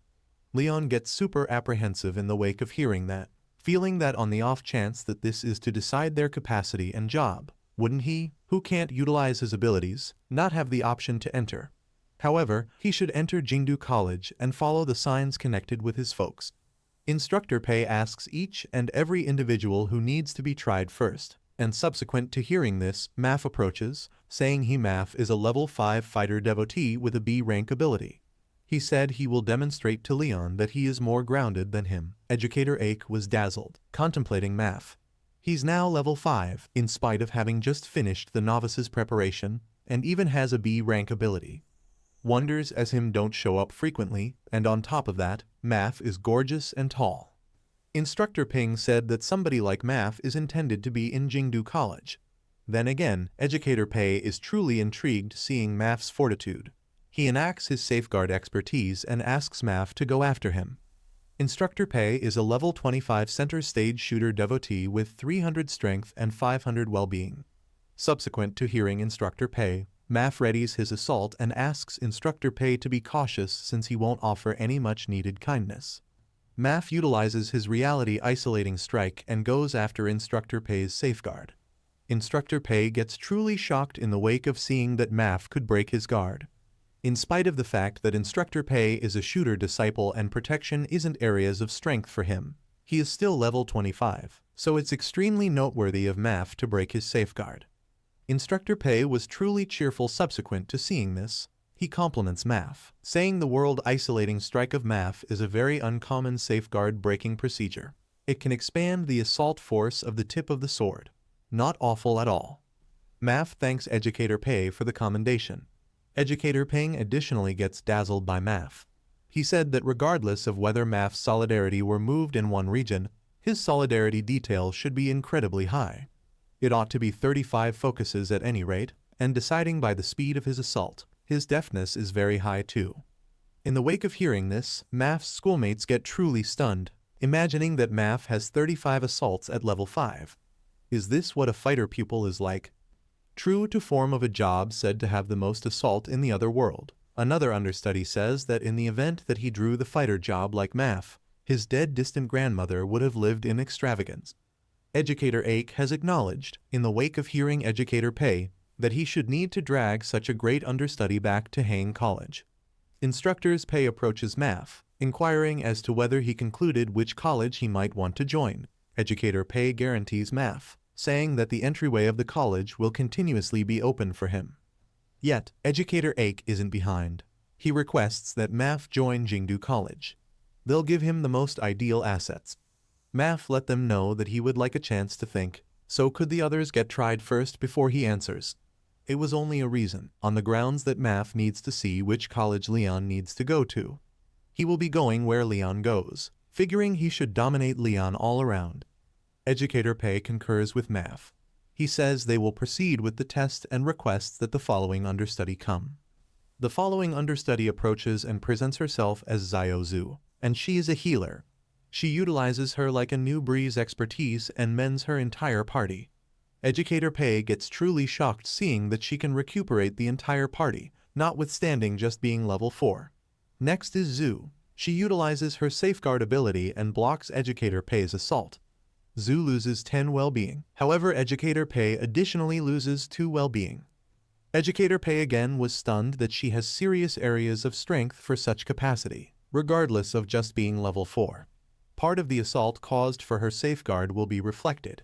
Leon gets super apprehensive in the wake of hearing that, feeling that on the off chance that this is to decide their capacity and job, wouldn't he, who can't utilize his abilities, not have the option to enter? However, he should enter Jingdu College and follow the signs connected with his folks. Instructor Pei asks each and every individual who needs to be tried first, and subsequent to hearing this, Math approaches, saying Math is a level 5 fighter devotee with a B rank ability. He said he will demonstrate to Leon that he is more grounded than him. Educator Ake was dazzled, contemplating Math. He's now level 5, in spite of having just finished the novice's preparation, and even has a B rank ability. Wonders as him don't show up frequently, and on top of that, Math is gorgeous and tall. Instructor Ping said that somebody like Math is intended to be in Jingdu College. Then again, Educator Pei is truly intrigued seeing Math's fortitude. He enacts his safeguard expertise and asks Math to go after him. Instructor Pei is a level 25 center stage shooter devotee with 300 strength and 500 well-being. Subsequent to hearing Instructor Pei, Maf readies his assault and asks Instructor Pei to be cautious since he won't offer any much-needed kindness. Maf utilizes his reality isolating strike and goes after Instructor Pei's safeguard. Instructor Pei gets truly shocked in the wake of seeing that Maf could break his guard. In spite of the fact that Instructor Pei is a shooter disciple and protection isn't areas of strength for him, he is still level 25, so it's extremely noteworthy of Maf to break his safeguard. Instructor Pei was truly cheerful subsequent to seeing this. He compliments Maf, saying the world isolating strike of Maf is a very uncommon safeguard breaking procedure. It can expand the assault force of the tip of the sword. Not awful at all. Maf thanks Educator Pei for the commendation. Educator Ping additionally gets dazzled by Maf. He said that regardless of whether Maf's solidarity were moved in one region, his solidarity detail should be incredibly high. It ought to be 35 focuses at any rate, and deciding by the speed of his assault, his deftness is very high too. In the wake of hearing this, Maf's schoolmates get truly stunned, imagining that Maf has 35 assaults at level 5. Is this what a fighter pupil is like? True to form of a job said to have the most assault in the other world, another understudy says that in the event that he drew the fighter job like Maf, his dead distant grandmother would have lived in extravagance. Educator Ake has acknowledged, in the wake of hearing Educator Pei, that he should need to drag such a great understudy back to Hang College. Instructor's Pei approaches Maf, inquiring as to whether he concluded which college he might want to join. Educator Pei guarantees Maf, saying that the entryway of the college will continuously be open for him. Yet, Educator Ake isn't behind. He requests that Maf join Jingdu College. They'll give him the most ideal assets. Maf let them know that he would like a chance to think, so could the others get tried first before he answers. It was only a reason, on the grounds that Maf needs to see which college Leon needs to go to. He will be going where Leon goes, figuring he should dominate Leon all around. Educator Pei concurs with Maf. He says they will proceed with the test and requests that the following understudy come. The following understudy approaches and presents herself as Xiao Zhu, and she is a healer. She utilizes her like a new breeze expertise and mends her entire party. Educator Pei gets truly shocked seeing that she can recuperate the entire party, notwithstanding just being level 4. Next is Zhu. She utilizes her safeguard ability and blocks Educator Pei's assault. Zhu loses 10 well-being, however Educator Pei additionally loses 2 well-being. Educator Pei again was stunned that she has serious areas of strength for such capacity, regardless of just being level 4. Part of the assault caused for her safeguard will be reflected.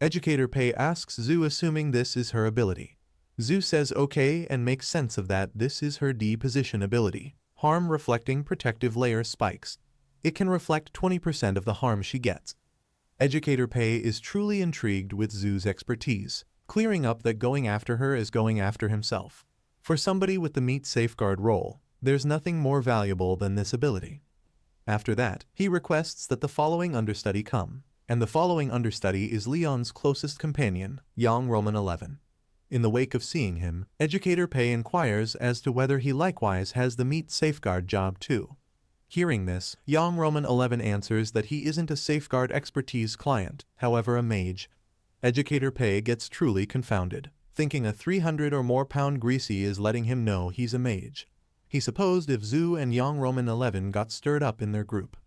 Educator Pei asks Zhu assuming this is her ability. Zhu says okay and makes sense of that this is her D position ability, harm reflecting protective layer spikes. It can reflect 20% of the harm she gets. Educator Pei is truly intrigued with Zhu's expertise, clearing up that going after her is going after himself. For somebody with the meat safeguard role, there's nothing more valuable than this ability. After that, he requests that the following understudy come, and the following understudy is Leon's closest companion, Yang Roman 11. In the wake of seeing him, Educator Pei inquires as to whether he likewise has the meat safeguard job too. Hearing this, Yang Roman 11 answers that he isn't a safeguard expertise client, however a mage. Educator Pei gets truly confounded, thinking a 300 or more pound greasy is letting him know he's a mage. He supposed if Zhu and Yang Roman 11 got stirred up in their group.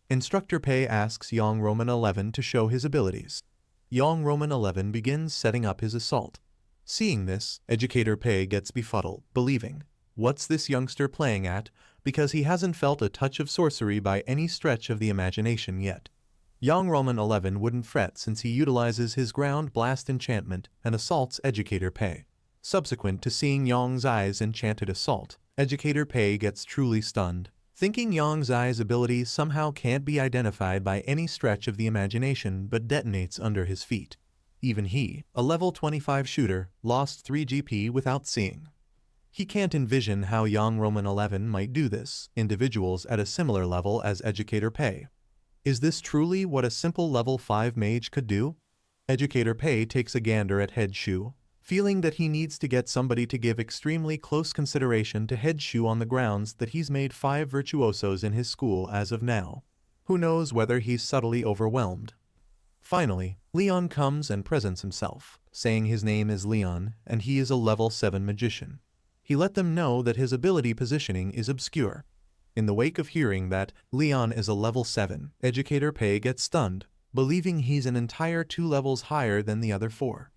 Instructor Pei asks Yang Roman 11 to show his abilities. Yang Roman 11 begins setting up his assault. Seeing this, Educator Pei gets befuddled, believing, what's this youngster playing at, because he hasn't felt a touch of sorcery by any stretch of the imagination yet. Yang Roman 11 wouldn't fret since he utilizes his ground blast enchantment and assaults Educator Pei. Subsequent to seeing Yang Zai's enchanted assault, Educator Pei gets truly stunned, thinking Yang Zai's ability somehow can't be identified by any stretch of the imagination but detonates under his feet. Even he, a level 25 shooter, lost 3 GP without seeing. He can't envision how Yang Roman 11 might do this, individuals at a similar level as Educator Pei. Is this truly what a simple level 5 mage could do? Educator Pei takes a gander at Head Shu, feeling that he needs to get somebody to give extremely close consideration to Head Shu on the grounds that he's made 5 virtuosos in his school as of now. Who knows whether he's subtly overwhelmed. Finally, Leon comes and presents himself, saying his name is Leon and he is a level 7 magician. He let them know that his ability positioning is obscure. In the wake of hearing that Leon is a level 7, Educator Pei gets stunned, believing he's an entire 2 levels higher than the other 4.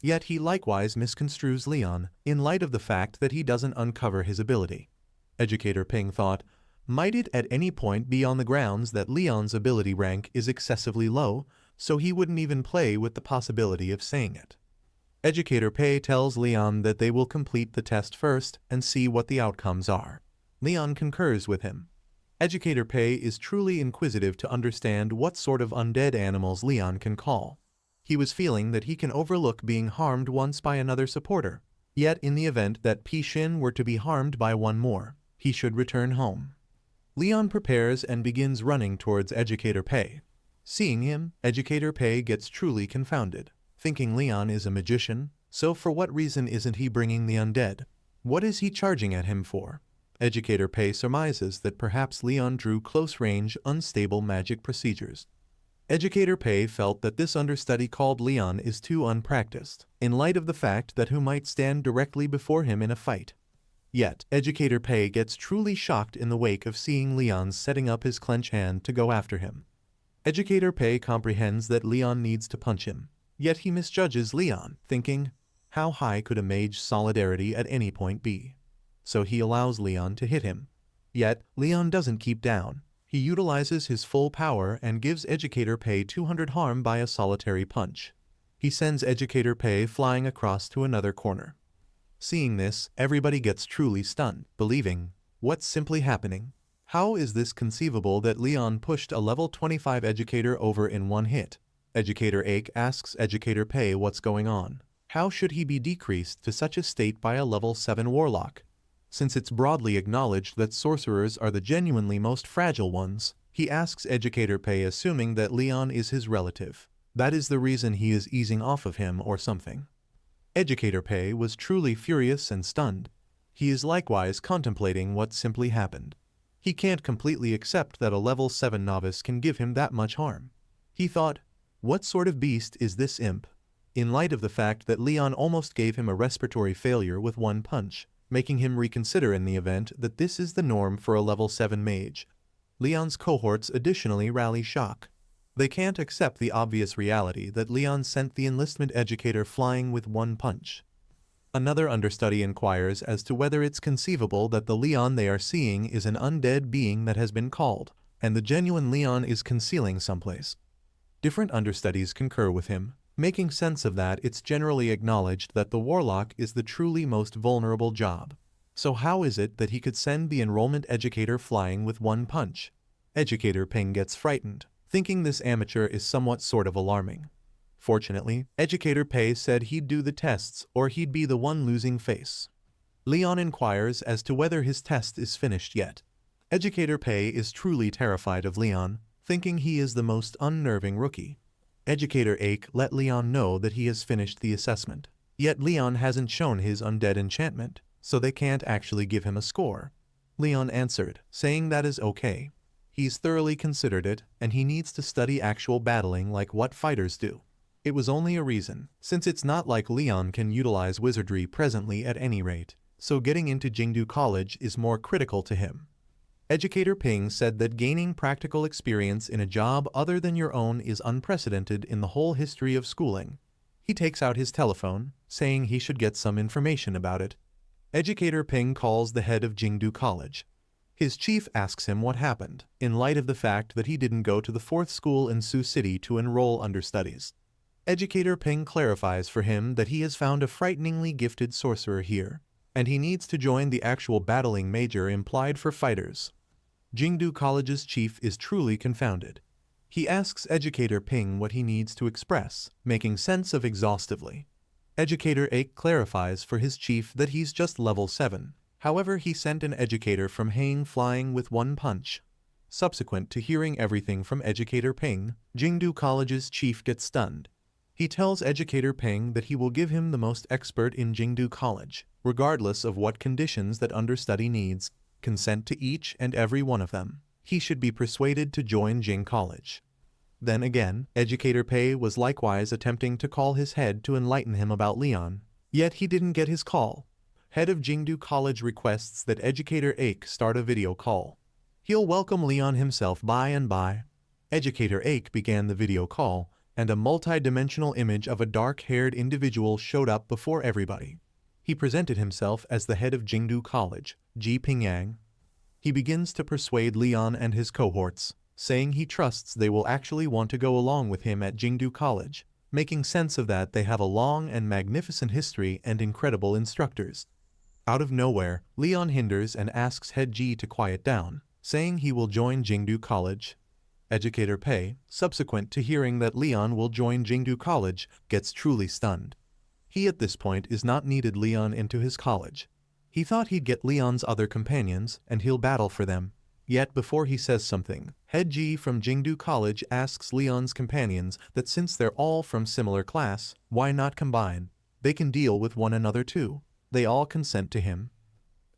Yet he likewise misconstrues Leon in light of the fact that he doesn't uncover his ability. Educator Ping thought, might it at any point be on the grounds that Leon's ability rank is excessively low, so he wouldn't even play with the possibility of saying it. Educator Pei tells Leon that they will complete the test first and see what the outcomes are. Leon concurs with him. Educator Pei is truly inquisitive to understand what sort of undead animals Leon can call. He was feeling that he can overlook being harmed once by another supporter, yet in the event that Pi Xin were to be harmed by one more, he should return home. Leon prepares and begins running towards Educator Pei. Seeing him, Educator Pei gets truly confounded, thinking Leon is a magician, so for what reason isn't he bringing the undead? What is he charging at him for? Educator Pei surmises that perhaps Leon drew close-range, unstable magic procedures. Educator Pei felt that this understudy called Leon is too unpracticed, in light of the fact that who might stand directly before him in a fight. Yet, Educator Pei gets truly shocked in the wake of seeing Leon setting up his clench hand to go after him. Educator Pei comprehends that Leon needs to punch him, yet he misjudges Leon, thinking, how high could a mage's solidarity at any point be? So he allows Leon to hit him. Yet, Leon doesn't keep down. He utilizes his full power and gives Educator Pei 200 harm by a solitary punch. He sends Educator Pei flying across to another corner. Seeing this, everybody gets truly stunned, believing, what's simply happening? How is this conceivable that Leon pushed a level 25 educator over in one hit? Educator Ake asks Educator Pei what's going on. How should he be decreased to such a state by a level 7 warlock? Since it's broadly acknowledged that sorcerers are the genuinely most fragile ones, he asks Educator Pei assuming that Leon is his relative. That is the reason he is easing off of him or something. Educator Pei was truly furious and stunned. He is likewise contemplating what simply happened. He can't completely accept that a level 7 novice can give him that much harm. He thought, what sort of beast is this imp? In light of the fact that Leon almost gave him a respiratory failure with one punch, making him reconsider in the event that this is the norm for a level 7 mage. Leon's cohorts additionally rally shock. They can't accept the obvious reality that Leon sent the enlistment educator flying with one punch. Another understudy inquires as to whether it's conceivable that the Leon they are seeing is an undead being that has been called, and the genuine Leon is concealing someplace. Different understudies concur with him, making sense of that. It's generally acknowledged that the warlock is the truly most vulnerable job. So how is it that he could send the enrollment educator flying with one punch? Educator Ping gets frightened, thinking this amateur is somewhat sort of alarming. Fortunately, Educator Pei said he'd do the tests or he'd be the one losing face. Leon inquires as to whether his test is finished yet. Educator Pei is truly terrified of Leon, thinking he is the most unnerving rookie. Educator Ake let Leon know that he has finished the assessment. Yet Leon hasn't shown his undead enchantment, so they can't actually give him a score. Leon answered, saying that is okay. He's thoroughly considered it, and he needs to study actual battling like what fighters do. It was only a reason, since it's not like Leon can utilize wizardry presently at any rate, so getting into Jingdu College is more critical to him. Educator Ping said that gaining practical experience in a job other than your own is unprecedented in the whole history of schooling. He takes out his telephone, saying he should get some information about it. Educator Ping calls the head of Jingdu College. His chief asks him what happened, in light of the fact that he didn't go to the 4th school in Sioux City to enroll understudies. Educator Ping clarifies for him that he has found a frighteningly gifted sorcerer here, and he needs to join the actual battling major implied for fighters. Jingdu College's chief is truly confounded. He asks Educator Ping what he needs to express, making sense of exhaustively. Educator Ake clarifies for his chief that he's just level 7. However, he sent an educator from Hang flying with one punch. Subsequent to hearing everything from Educator Ping, Jingdu College's chief gets stunned. He tells Educator Ping that he will give him the most expert in Jingdu College, regardless of what conditions that understudy needs, consent to each and every one of them. He should be persuaded to join Jing College. Then again, Educator Pei was likewise attempting to call his head to enlighten him about Leon. Yet he didn't get his call. Head of Jingdu College requests that Educator Ake start a video call. He'll welcome Leon himself by and by. Educator Ake began the video call, and a multi-dimensional image of a dark-haired individual showed up before everybody. He presented himself as the head of Jingdu College, Ji Pingyang. He begins to persuade Leon and his cohorts, saying he trusts they will actually want to go along with him at Jingdu College, making sense of that they have a long and magnificent history and incredible instructors. Out of nowhere, Leon hinders and asks Head Ji to quiet down, saying he will join Jingdu College. Educator Pei, subsequent to hearing that Leon will join Jingdu College, gets truly stunned. He at this point is not needed Leon into his college. He thought he'd get Leon's other companions and he'll battle for them. Yet before he says something, Head Ji from Jingdu College asks Leon's companions that since they're all from similar class, why not combine? They can deal with one another too. They all consent to him.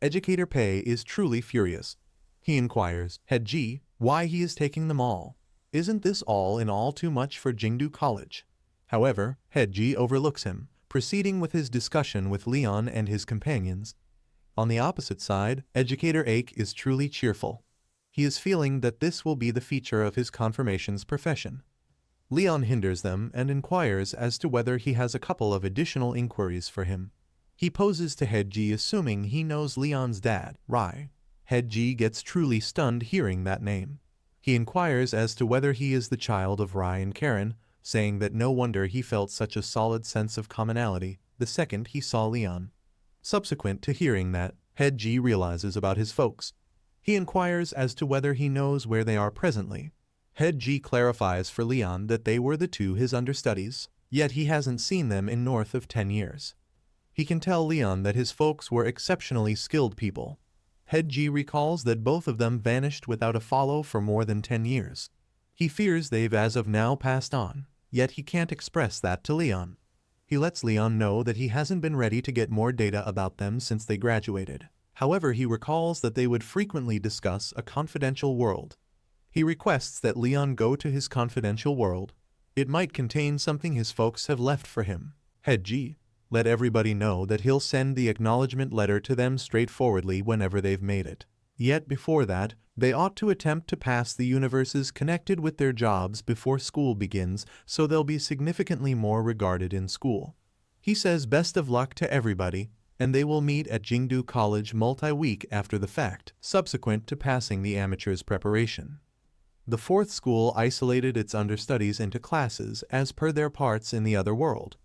Educator Pei is truly furious. He inquires, Head Ji, why he is taking them all. Isn't this all in all too much for Jingdu College? However, Head Ji overlooks him, proceeding with his discussion with Leon and his companions. On the opposite side, Educator Ake is truly cheerful. He is feeling that this will be the feature of his confirmation's profession. Leon hinders them and inquires as to whether he has a couple of additional inquiries for him. He poses to Head Ji assuming he knows Leon's dad, Rai. Head Ji gets truly stunned hearing that name. He inquires as to whether he is the child of Rai and Karen, saying that no wonder he felt such a solid sense of commonality the second he saw Leon. Subsequent to hearing that, Head Ji realizes about his folks. He inquires as to whether he knows where they are presently. Head Ji clarifies for Leon that they were the two his understudies, yet he hasn't seen them in north of 10 years. He can tell Leon that his folks were exceptionally skilled people. Head Ji recalls that both of them vanished without a follow for more than 10 years. He fears they've as of now passed on, yet he can't express that to Leon. He lets Leon know that he hasn't been ready to get more data about them since they graduated. However, he recalls that they would frequently discuss a confidential world. He requests that Leon go to his confidential world. It might contain something his folks have left for him. Head Ji, let everybody know that he'll send the acknowledgement letter to them straightforwardly whenever they've made it. Yet before that, they ought to attempt to pass the universes connected with their jobs before school begins, so they'll be significantly more regarded in school. He says best of luck to everybody, and they will meet at Jingdu College multi-week after the fact, subsequent to passing the amateurs' preparation. The fourth school isolated its understudies into classes as per their parts in the other world.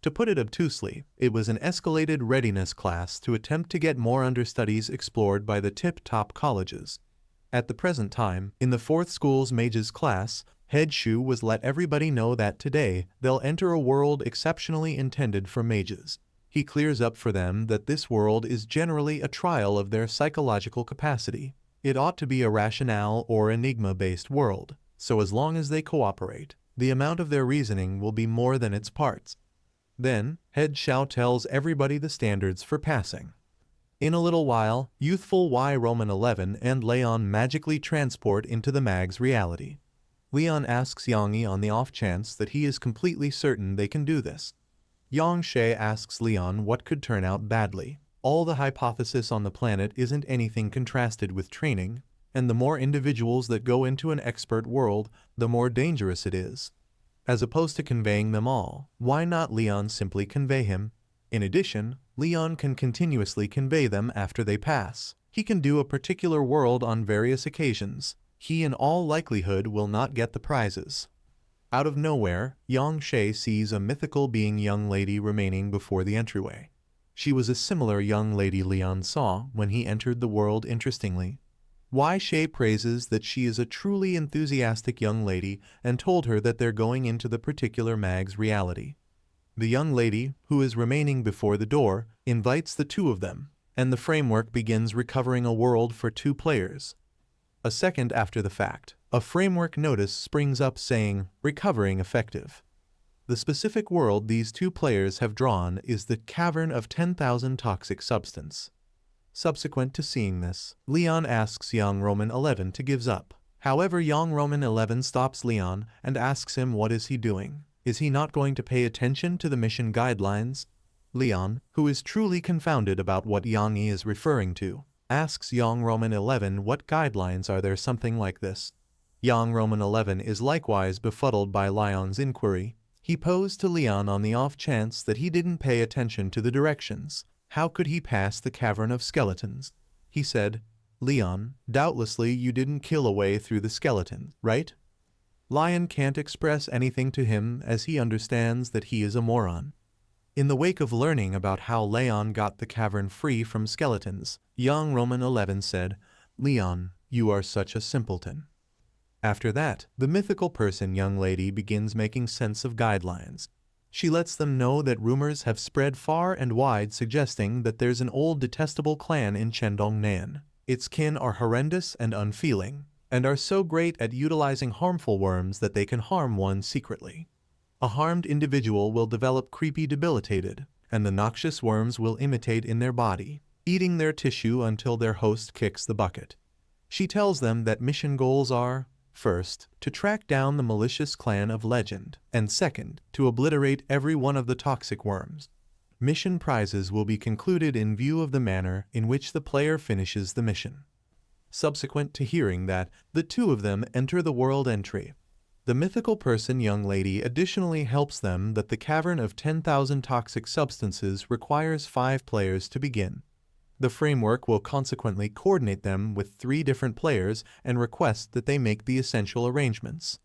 To put it obtusely, it was an escalated readiness class to attempt to get more understudies explored by the tip-top colleges. At the present time, in the fourth school's mages class, Head Shu was let everybody know that today they'll enter a world exceptionally intended for mages. He clears up for them that this world is generally a trial of their psychological capacity. It ought to be a rationale or enigma-based world, so as long as they cooperate, the amount of their reasoning will be more than its parts. Then, Head Xiao tells everybody the standards for passing. In a little while, youthful Y Roman 11 and Leon magically transport into the mag's reality. Leon asks Yang on the off chance that he is completely certain they can do this. Yang She asks Leon what could turn out badly. All the hypothesis on the planet isn't anything contrasted with training, and the more individuals that go into an expert world, the more dangerous it is. As opposed to conveying them all, why not Leon simply convey him? In addition, Leon can continuously convey them after they pass. He can do a particular world on various occasions. He in all likelihood will not get the prizes. Out of nowhere, Yang She sees a mythical being young lady remaining before the entryway. She was a similar young lady Leon saw when he entered the world interestingly. Y She praises that she is a truly enthusiastic young lady and told her that they're going into the particular mag's reality. The young lady, who is remaining before the door, invites the two of them, and the framework begins recovering a world for 2 players. A second after the fact, a framework notice springs up saying, "Recovering effective." The specific world these 2 players have drawn is the Cavern of 10,000 Toxic Substance. Subsequent to seeing this, Leon asks young Roman 11 to give up. However, young Roman 11 stops Leon and asks him what is he doing. Is he not going to pay attention to the mission guidelines? Leon, who is truly confounded about what Yang Yi is referring to, asks young Roman 11 what guidelines are there something like this. Young Roman 11 is likewise befuddled by Leon's inquiry. He posed to Leon on the off chance that he didn't pay attention to the directions. How could he pass the cavern of skeletons? He said, Leon, doubtlessly you didn't kill a way through the skeleton, right? Leon can't express anything to him as he understands that he is a moron. In the wake of learning about how Leon got the cavern free from skeletons, young Roman 11 said, Leon, you are such a simpleton. After that, the mythical person young lady begins making sense of guidelines. She lets them know that rumors have spread far and wide suggesting that there's an old detestable clan in Chendongnan. Its kin are horrendous and unfeeling, and are so great at utilizing harmful worms that they can harm one secretly. A harmed individual will develop creepy debilitated, and the noxious worms will imitate in their body, eating their tissue until their host kicks the bucket. She tells them that mission goals are, first, to track down the malicious clan of legend, and second, to obliterate every one of the toxic worms. Mission prizes will be concluded in view of the manner in which the player finishes the mission. Subsequent to hearing that, the two of them enter the world entry. The mythical person young lady additionally helps them that the cavern of 10,000 toxic substances requires 5 players to begin. The framework will consequently coordinate them with 3 different players and request that they make the essential arrangements.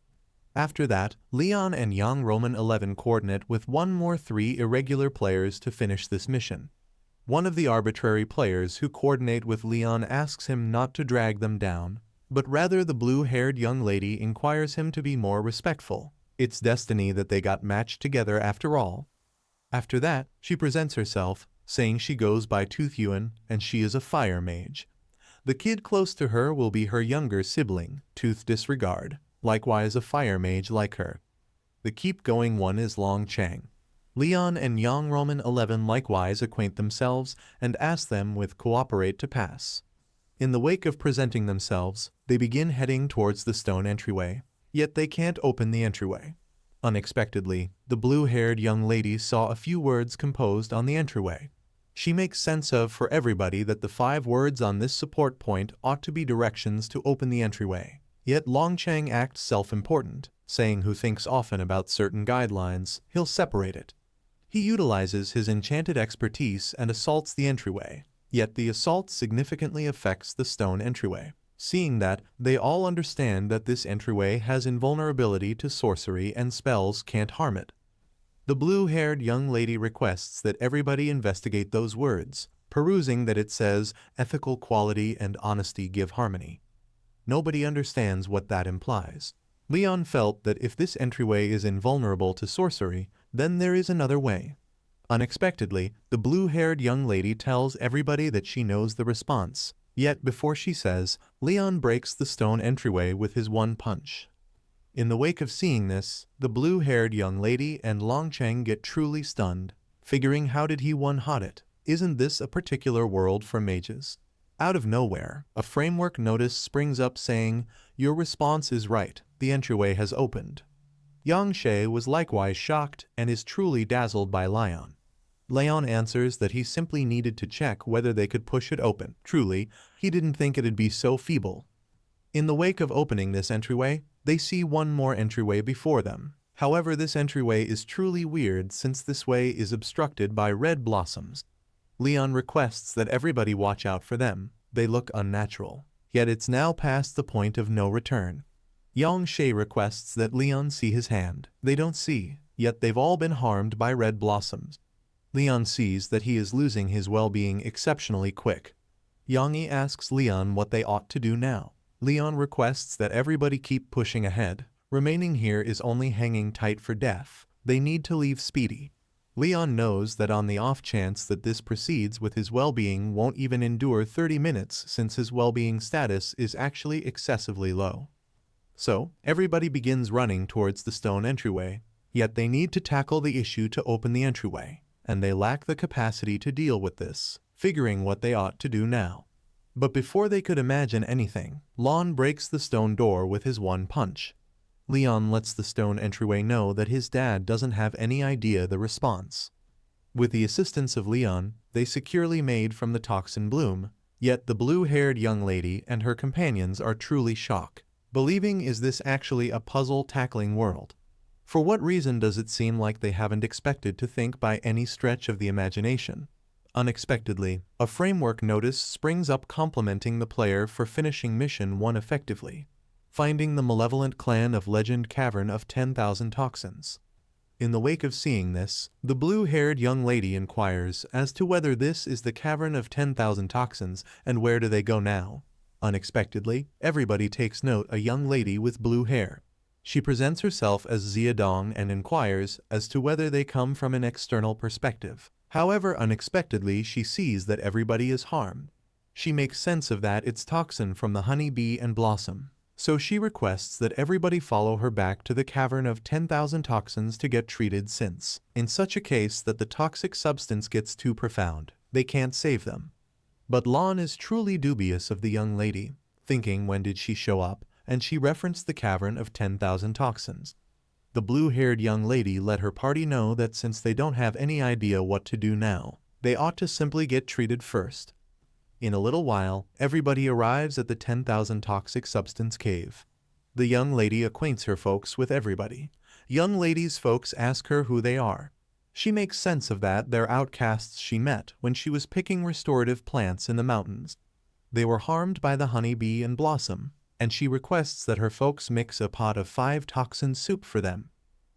After that, Leon and young Roman 11 coordinate with 1 more 3 irregular players to finish this mission. One of the arbitrary players who coordinate with Leon asks him not to drag them down, but rather the blue-haired young lady inquires him to be more respectful. It's destiny that they got matched together after all. After that, she presents herself, saying she goes by Tooth Yuan and she is a fire mage. The kid close to her will be her younger sibling, Tooth Disregard, likewise a fire mage like her. The keep-going one is Long Chang. Leon and young Roman 11 likewise acquaint themselves and ask them with cooperate to pass. In the wake of presenting themselves, they begin heading towards the stone entryway, yet they can't open the entryway. Unexpectedly, the blue-haired young lady saw a few words composed on the entryway. She makes sense of for everybody that the 5 words on this support point ought to be directions to open the entryway. Yet Longchang acts self-important, saying who thinks often about certain guidelines, he'll separate it. He utilizes his enchanted expertise and assaults the entryway, yet the assault significantly affects the stone entryway. Seeing that, they all understand that this entryway has invulnerability to sorcery and spells can't harm it. The blue-haired young lady requests that everybody investigate those words, perusing that it says, ethical quality and honesty give harmony. Nobody understands what that implies. Leon felt that if this entryway is invulnerable to sorcery, then there is another way. Unexpectedly, the blue-haired young lady tells everybody that she knows the response, yet before she says, Leon breaks the stone entryway with his one punch. In the wake of seeing this, the blue-haired young lady and Longchang get truly stunned, figuring how did he one-hot it? Isn't this a particular world for mages? Out of nowhere, a framework notice springs up saying, your response is right, the entryway has opened. Yang She was likewise shocked and is truly dazzled by Leon. Leon answers that he simply needed to check whether they could push it open. Truly, he didn't think it'd be so feeble. In the wake of opening this entryway, they see one more entryway before them. However, this entryway is truly weird since this way is obstructed by red blossoms. Leon requests that everybody watch out for them. They look unnatural. Yet it's now past the point of no return. Yang She requests that Leon see his hand. They don't see, yet they've all been harmed by red blossoms. Leon sees that he is losing his well-being exceptionally quick. Yang Yi asks Leon what they ought to do now. Leon requests that everybody keep pushing ahead. Remaining here is only hanging tight for death. They need to leave speedy. Leon knows that on the off chance that this proceeds with his well-being won't even endure 30 minutes since his well-being status is actually excessively low. So, everybody begins running towards the stone entryway, yet they need to tackle the issue to open the entryway, and they lack the capacity to deal with this, figuring what they ought to do now. But before they could imagine anything, Lon breaks the stone door with his one punch. Leon lets the stone entryway know that his dad doesn't have any idea the response. With the assistance of Leon, they securely made from the toxin bloom, yet the blue-haired young lady and her companions are truly shocked, believing is this actually a puzzle-tackling world? For what reason does it seem like they haven't expected to think by any stretch of the imagination? Unexpectedly, a framework notice springs up complimenting the player for finishing Mission 1 effectively, finding the malevolent clan of Legend Cavern of 10,000 Toxins. In the wake of seeing this, the blue-haired young lady inquires as to whether this is the Cavern of 10,000 Toxins and where do they go now. Unexpectedly, everybody takes note a young lady with blue hair. She presents herself as Xiadong and inquires as to whether they come from an external perspective. However, unexpectedly she sees that everybody is harmed. She makes sense of that it's toxin from the honey bee and blossom. So she requests that everybody follow her back to the Cavern of 10,000 Toxins to get treated since, in such a case that the toxic substance gets too profound, they can't save them. But Lon is truly dubious of the young lady, thinking when did she show up, and she referenced the Cavern of 10,000 Toxins. The blue-haired young lady let her party know that since they don't have any idea what to do now, they ought to simply get treated first. In a little while, everybody arrives at the 10,000 toxic substance cave. The young lady acquaints her folks with everybody. Young lady's folks ask her who they are. She makes sense of that they're outcasts she met when she was picking restorative plants in the mountains. They were harmed by the honey bee and blossom, and she requests that her folks mix a pot of 5 toxin soup for them.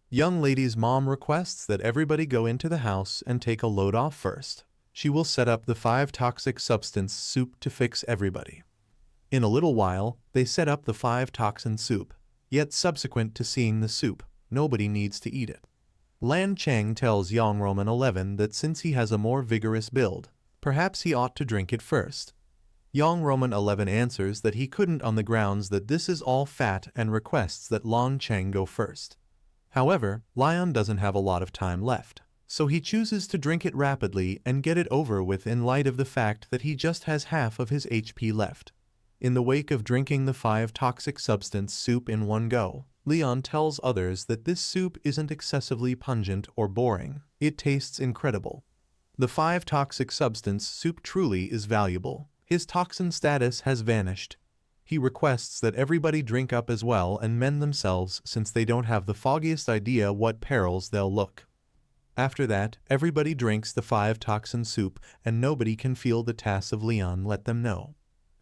Young lady's mom requests that everybody go into the house and take a load off first. She will set up the 5 toxic substance soup to fix everybody. In a little while, they set up the 5 toxin soup, yet subsequent to seeing the soup, nobody needs to eat it. Lan Cheng tells Yang Roman 11 that since he has a more vigorous build, perhaps he ought to drink it first. Yang Roman 11 answers that he couldn't on the grounds that this is all fat and requests that Lan Cheng go first. However, Lion doesn't have a lot of time left, so he chooses to drink it rapidly and get it over with in light of the fact that he just has half of his HP left. In the wake of drinking the 5 toxic substance soup in one go, Leon tells others that this soup isn't excessively pungent or boring, it tastes incredible. The 5 toxic substance soup truly is valuable. His toxin status has vanished. He requests that everybody drink up as well and mend themselves since they don't have the foggiest idea what perils they'll look. After that, everybody drinks the 5 toxin soup and nobody can feel the task of Leon let them know.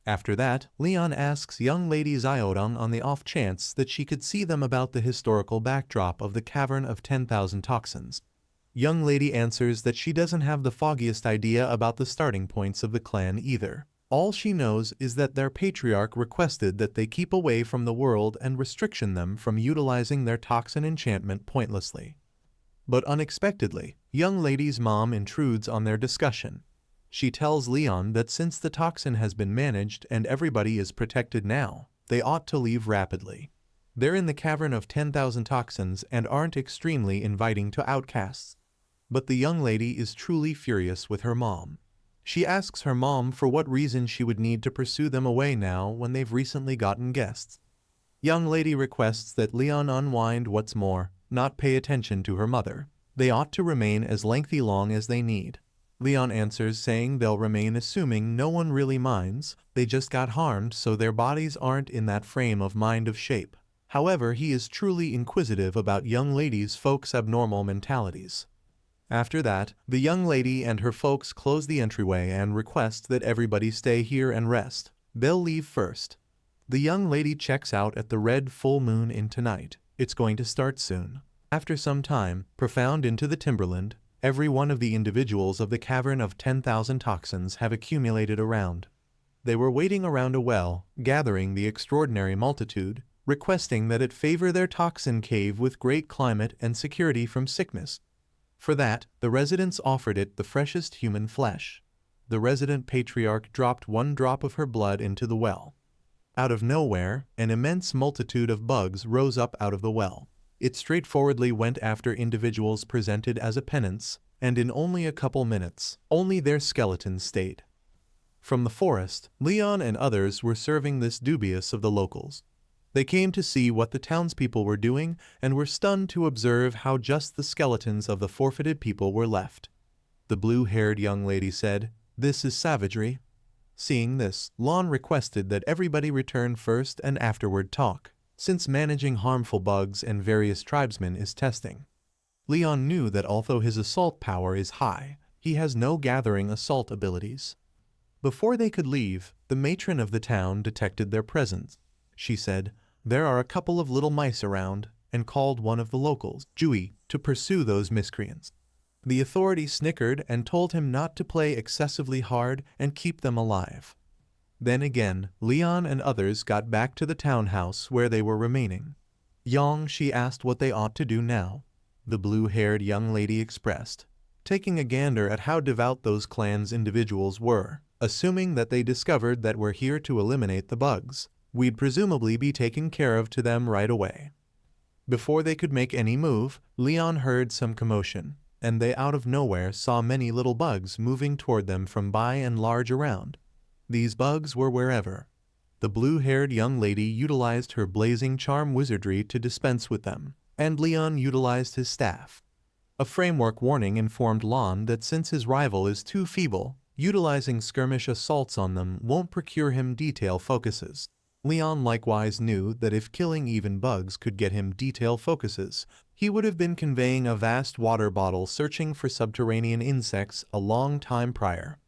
After that, Leon asks young lady Xiaodong on the off chance that she could see them about the historical backdrop of the Cavern of 10,000 Toxins. Young lady answers that she doesn't have the foggiest idea about the starting points of the clan either. All she knows is that their patriarch requested that they keep away from the world and restriction them from utilizing their toxin enchantment pointlessly. But unexpectedly, young lady's mom intrudes on their discussion. She tells Leon that since the toxin has been managed and everybody is protected now, they ought to leave rapidly. They're in the Cavern of 10,000 Toxins and aren't extremely inviting to outcasts. But the young lady is truly furious with her mom. She asks her mom for what reason she would need to pursue them away now when they've recently gotten guests. Young lady requests that Leon unwind what's more, not pay attention to her mother. They ought to remain as lengthy long as they need. Leon answers saying they'll remain assuming no one really minds, they just got harmed so their bodies aren't in that frame of mind of shape. However, he is truly inquisitive about young lady's folks' abnormal mentalities. After that, the young lady and her folks close the entryway and request that everybody stay here and rest. They'll leave first. The young lady checks out at the red full moon in tonight. It's going to start soon. After some time, profound into the timberland, every one of the individuals of the Cavern of 10,000 Toxins have accumulated around. They were waiting around a well, gathering the extraordinary multitude, requesting that it favor their toxin cave with great climate and security from sickness. For that, the residents offered it the freshest human flesh. The resident patriarch dropped 1 drop of her blood into the well. Out of nowhere, an immense multitude of bugs rose up out of the well. It straightforwardly went after individuals presented as a penance, and in only a couple minutes, only their skeletons stayed. From the forest, Leon and others were serving this dubious of the locals. They came to see what the townspeople were doing and were stunned to observe how just the skeletons of the forfeited people were left. The blue-haired young lady said, "This is savagery." Seeing this, Lon requested that everybody return first and afterward talk, since managing harmful bugs and various tribesmen is testing. Leon knew that although his assault power is high, he has no gathering assault abilities. Before they could leave, the matron of the town detected their presence. She said, "There are a couple of little mice around," and called one of the locals, Jui, to pursue those miscreants. The authorities snickered and told him not to play excessively hard and keep them alive. Then again, Leon and others got back to the townhouse where they were remaining. Yang, she asked what they ought to do now. The blue-haired young lady expressed, taking a gander at how devout those clan's individuals were, assuming that they discovered that we're here to eliminate the bugs. We'd presumably be taken care of to them right away. Before they could make any move, Leon heard some commotion, and they out of nowhere saw many little bugs moving toward them from by and large around. These bugs were wherever. The blue-haired young lady utilized her blazing charm wizardry to dispense with them, and Leon utilized his staff. A framework warning informed Lon that since his rival is too feeble, utilizing skirmish assaults on them won't procure him detail focuses. Leon likewise knew that if killing even bugs could get him detail focuses, he would have been conveying a vast water bottle searching for subterranean insects a long time prior.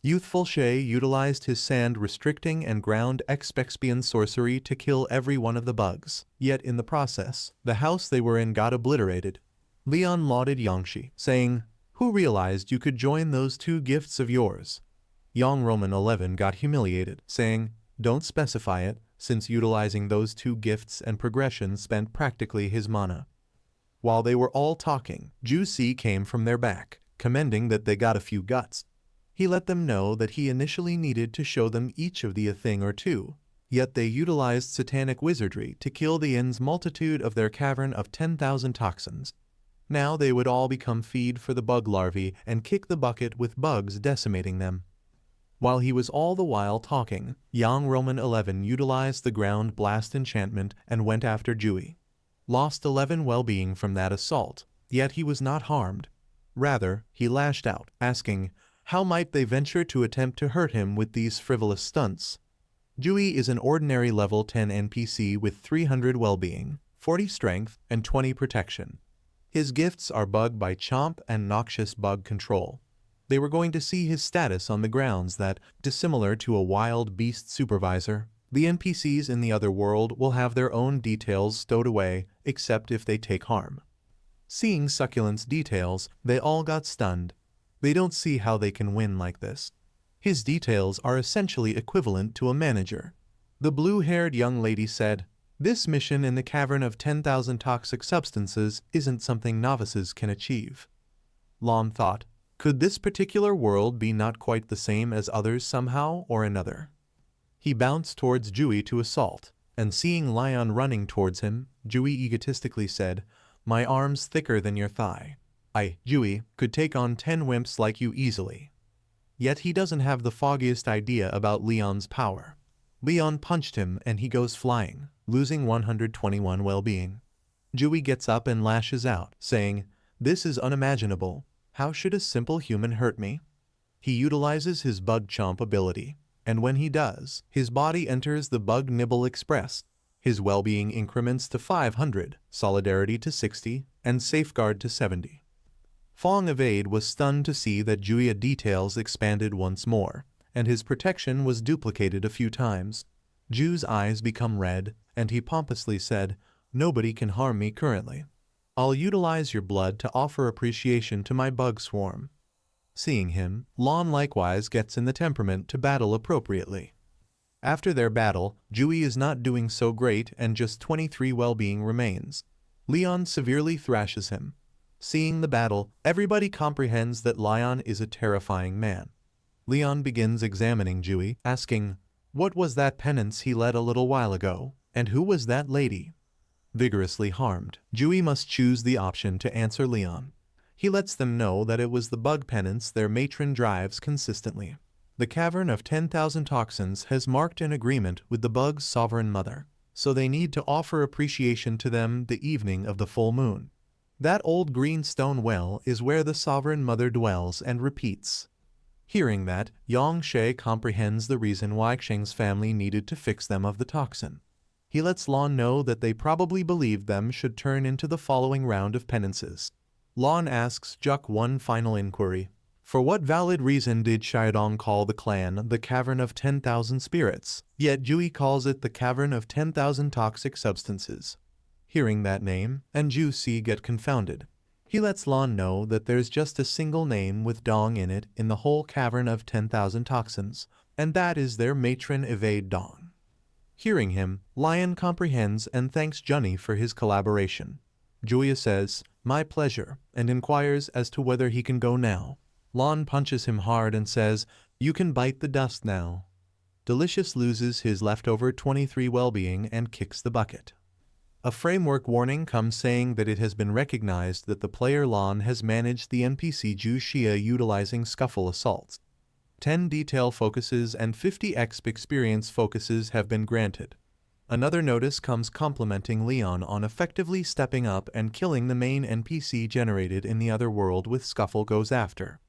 Youthful Shay utilized his sand-restricting and ground-expexion sorcery to kill every one of the bugs, yet in the process, the house they were in got obliterated. Leon lauded Yangshi, saying, "Who realized you could join those two gifts of yours?" Yang Roman 11 got humiliated, saying, "Don't specify it, since utilizing those two gifts and progression spent practically his mana." While they were all talking, Ju Si came from their back, commending that they got a few guts. He let them know that he initially needed to show them each of the a thing or two, yet they utilized satanic wizardry to kill the end's multitude of their cavern of 10,000 toxins. Now they would all become feed for the bug larvae and kick the bucket with bugs decimating them. While he was all the while talking, Yang Roman 11 utilized the ground blast enchantment and went after Jui. Lost 11 well-being from that assault, yet he was not harmed. Rather, he lashed out, asking, how might they venture to attempt to hurt him with these frivolous stunts? Jui is an ordinary level 10 NPC with 300 well-being, 40 strength, and 20 protection. His gifts are bug by chomp and noxious bug control. They were going to see his status on the grounds that, dissimilar to a wild beast supervisor, the NPCs in the other world will have their own details stowed away except if they take harm. Seeing Succulent's details, they all got stunned. They don't see how they can win like this. His details are essentially equivalent to a manager. The blue-haired young lady said, "This mission in the cavern of 10,000 toxic substances isn't something novices can achieve." Lon thought, could this particular world be not quite the same as others somehow or another? He bounced towards Jui to assault, and seeing Lion running towards him, Jui egotistically said, "My arm's thicker than your thigh. I, Jui, could take on 10 wimps like you easily." Yet he doesn't have the foggiest idea about Leon's power. Leon punched him and he goes flying, losing 121 well-being. Jui gets up and lashes out, saying, "This is unimaginable. How should a simple human hurt me?" He utilizes his Bug Chomp ability, and when he does, his body enters the Bug Nibble Express. His well-being increments to 500, Solidarity to 60, and Safeguard to 70. Fong Evade was stunned to see that Juya details expanded once more, and his protection was duplicated a few times. Ju's eyes become red, and he pompously said, "Nobody can harm me currently. I'll utilize your blood to offer appreciation to my bug swarm." Seeing him, Lon likewise gets in the temperament to battle appropriately. After their battle, Jui is not doing so great and just 23 well-being remains. Leon severely thrashes him. Seeing the battle, everybody comprehends that Lion is a terrifying man. Leon begins examining Jui, asking, what was that penance he led a little while ago, and who was that lady? Vigorously harmed, Jui must choose the option to answer Leon. He lets them know that it was the bug penance their matron drives consistently. The Cavern of 10,000 Toxins has marked an agreement with the bug's sovereign mother, so they need to offer appreciation to them the evening of the full moon. That old green stone well is where the sovereign mother dwells and repeats. Hearing that, Yang She comprehends the reason why Xing's family needed to fix them of the toxin. He lets Lan know that they probably believed them should turn into the following round of penances. Lan asks JockJut one final inquiry. For what valid reason did Xiaodong call the clan the Cavern of 10,000 Spirits, yet Jui calls it the Cavern of 10,000 Toxic Substances? Hearing that name, and Ju Si get confounded. He lets Lan know that there's just a single name with Dong in it in the whole Cavern of 10,000 Toxins, and that is their matron Evade Dong. Hearing him, Lion comprehends and thanks Junny for his collaboration. Julia says, "My pleasure," and inquires as to whether he can go now. Lan punches him hard and says, "You can bite the dust now." Delicious loses his leftover 23 well-being and kicks the bucket. A framework warning comes saying that it has been recognized that the player Lan has managed the NPC Ju Xia utilizing scuffle assaults. 10 detail focuses and 50 exp experience focuses have been granted. Another notice comes complimenting Leon on effectively stepping up and killing the main NPC generated in the other world with Scuffle Goes After.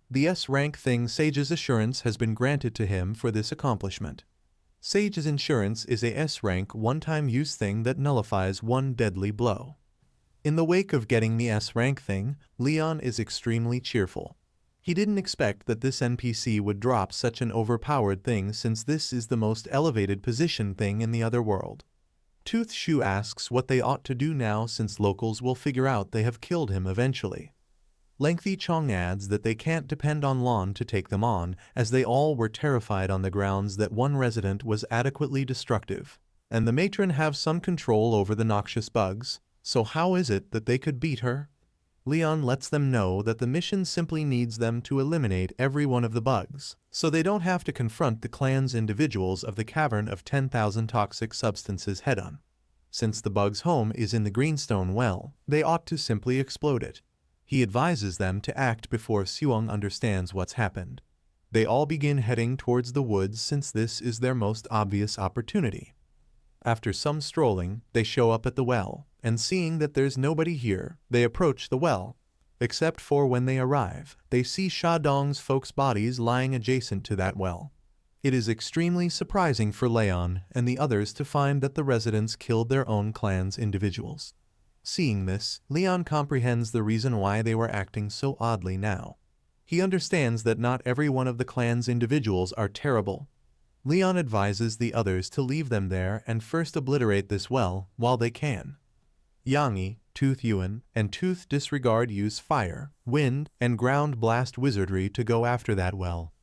The S-rank thing Sage's Assurance has been granted to him for this accomplishment. Sage's Insurance is a S-rank one-time use thing that nullifies one deadly blow. In the wake of getting the S-rank thing, Leon is extremely cheerful. He didn't expect that this NPC would drop such an overpowered thing since this is the most elevated position thing in the other world. Tooth Shoe asks what they ought to do now since locals will figure out they have killed him eventually. Lengthy Chong adds that they can't depend on Lan to take them on, as they all were terrified on the grounds that one resident was adequately destructive, and the matron have some control over the noxious bugs, so how is it that they could beat her? Leon lets them know that the mission simply needs them to eliminate every one of the bugs, so they don't have to confront the clan's individuals of the Cavern of 10,000 Toxic Substances head-on. Since the bug's home is in the Greenstone Well, they ought to simply explode it. He advises them to act before Suong understands what's happened. They all begin heading towards the woods since this is their most obvious opportunity. After some strolling, they show up at the well, and seeing that there's nobody here, they approach the well. Except for when they arrive, they see Xiaodong's folks' bodies lying adjacent to that well. It is extremely surprising for Leon and the others to find that the residents killed their own clan's individuals. Seeing this, Leon comprehends the reason why they were acting so oddly now. He understands that not every one of the clan's individuals are terrible. Leon advises the others to leave them there and first obliterate this well while they can. Yang, Tooth Yuan, and Tooth Disregard use fire, wind, and ground blast wizardry to go after that well.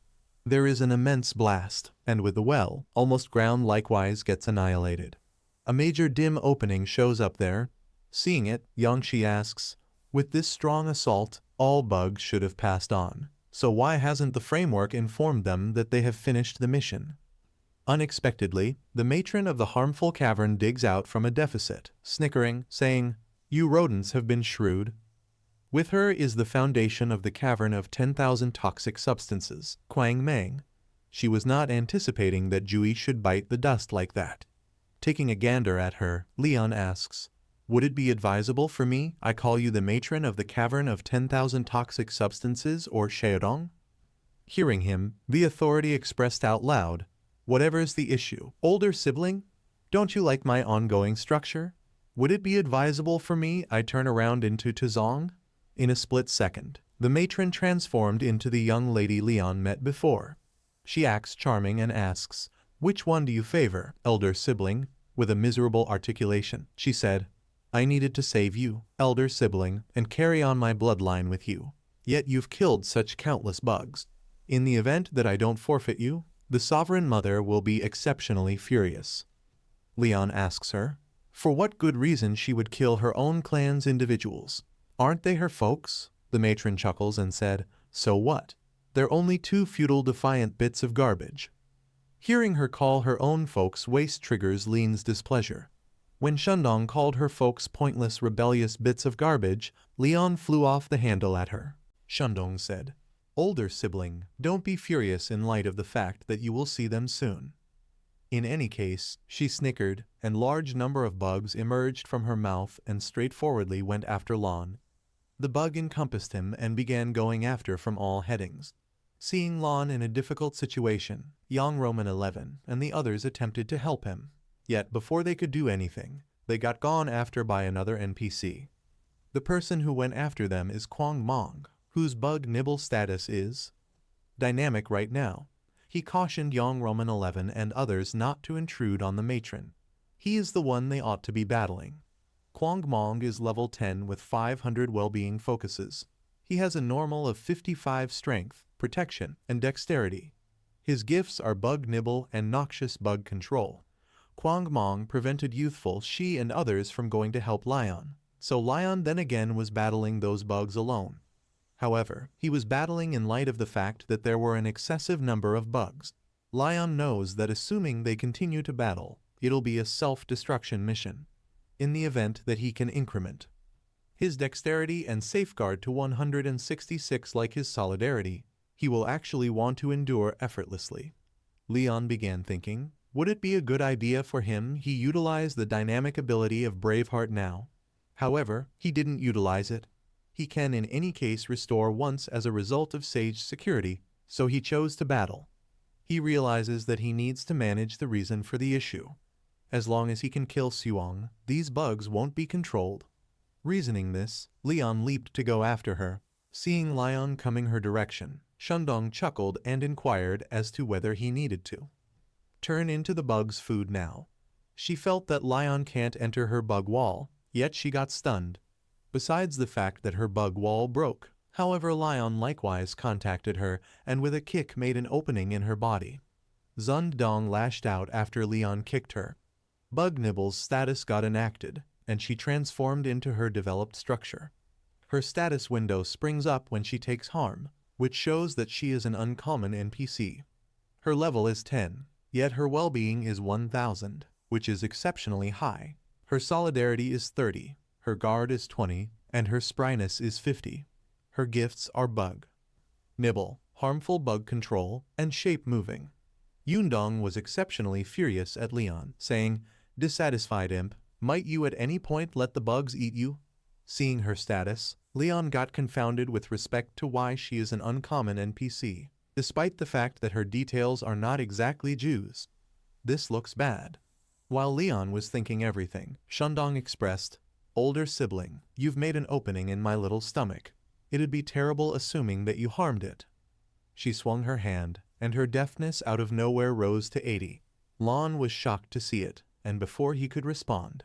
There is an immense blast, and with the well, almost ground likewise gets annihilated. A major dim opening shows up there. Seeing it, Yangshi asks, "With this strong assault, all bugs should have passed on, so why hasn't the framework informed them that they have finished the mission?" Unexpectedly, the matron of the harmful cavern digs out from a deficit, snickering, saying, "You rodents have been shrewd." With her is the foundation of the Cavern of 10,000 Toxic Substances, Quang Meng. She was not anticipating that Jui should bite the dust like that. Taking a gander at her, Leon asks, "Would it be advisable for me I call you the matron of the Cavern of 10,000 Toxic Substances or Xiaodong?" Hearing him, the authority expressed out loud, "Whatever's the issue, older sibling? Don't you like my ongoing structure? Would it be advisable for me I turn around into Tuzong?" In a split second, the matron transformed into the young lady Leon met before. She acts charming and asks, "Which one do you favor, elder sibling?" With a miserable articulation, she said, "I needed to save you, elder sibling, and carry on my bloodline with you. Yet you've killed such countless bugs. In the event that I don't forfeit you, the Sovereign Mother will be exceptionally furious." Leon asks her, for what good reason she would kill her own clan's individuals. "Aren't they her folks?" The matron chuckles and said, "So what? They're only two futile defiant bits of garbage." Hearing her call her own folks waste triggers Lean's displeasure. When Shundong called her folks pointless rebellious bits of garbage, Leon flew off the handle at her. Shundong said, Older sibling, don't be furious in light of the fact that you will see them soon. In any case, she snickered, and large number of bugs emerged from her mouth and straightforwardly went after Lon. The bug encompassed him and began going after from all headings. Seeing Lon in a difficult situation, Young Roman 11 and the others attempted to help him. Yet before they could do anything, they got gone after by another NPC. The person who went after them is Kwang Mong, whose bug nibble status is dynamic right now. He cautioned Young Roman 11 and others not to intrude on the matron. He is the one they ought to be battling. Kwang Mong is level 10 with 500 well-being focuses. He has a normal of 55 strength, protection, and dexterity. His gifts are bug nibble and noxious bug control. Kwang Mong prevented youthful Shi and others from going to help Lion, so Lion then again was battling those bugs alone. However, he was battling in light of the fact that there were an excessive number of bugs. Lion knows that assuming they continue to battle, it'll be a self-destruction mission, in the event that he can increment his dexterity and safeguard to 166 like his solidarity, he will actually want to endure effortlessly. Leon began thinking, would it be a good idea for him he utilize the dynamic ability of Braveheart now? However, he didn't utilize it. He can in any case restore once as a result of Sage security, so he chose to battle. He realizes that he needs to manage the reason for the issue. As long as he can kill Suong, these bugs won't be controlled. Reasoning this, Leon leaped to go after her. Seeing Lion coming her direction, Shundong chuckled and inquired as to whether he needed to turn into the bug's food now. She felt that Lion can't enter her bug wall, yet she got stunned. Besides the fact that her bug wall broke, however, Lion likewise contacted her and with a kick made an opening in her body. Zundong lashed out after Leon kicked her. Bug Nibble's status got enacted, and she transformed into her developed structure. Her status window springs up when she takes harm, which shows that she is an uncommon NPC. Her level is 10, yet her well-being is 1000, which is exceptionally high. Her solidarity is 30, her guard is 20, and her spryness is 50. Her gifts are bug nibble, harmful bug control, and shape moving. Yundong was exceptionally furious at Leon, saying, "Dissatisfied imp, might you at any point let the bugs eat you?" Seeing her status, Leon got confounded with respect to why she is an uncommon NPC, despite the fact that her details are not exactly Jews. This looks bad. While Leon was thinking everything, Shundong expressed, "Older sibling, you've made an opening in my little stomach. It'd be terrible assuming that you harmed it." She swung her hand, and her deafness out of nowhere rose to 80. Lon was shocked to see it, and before he could respond,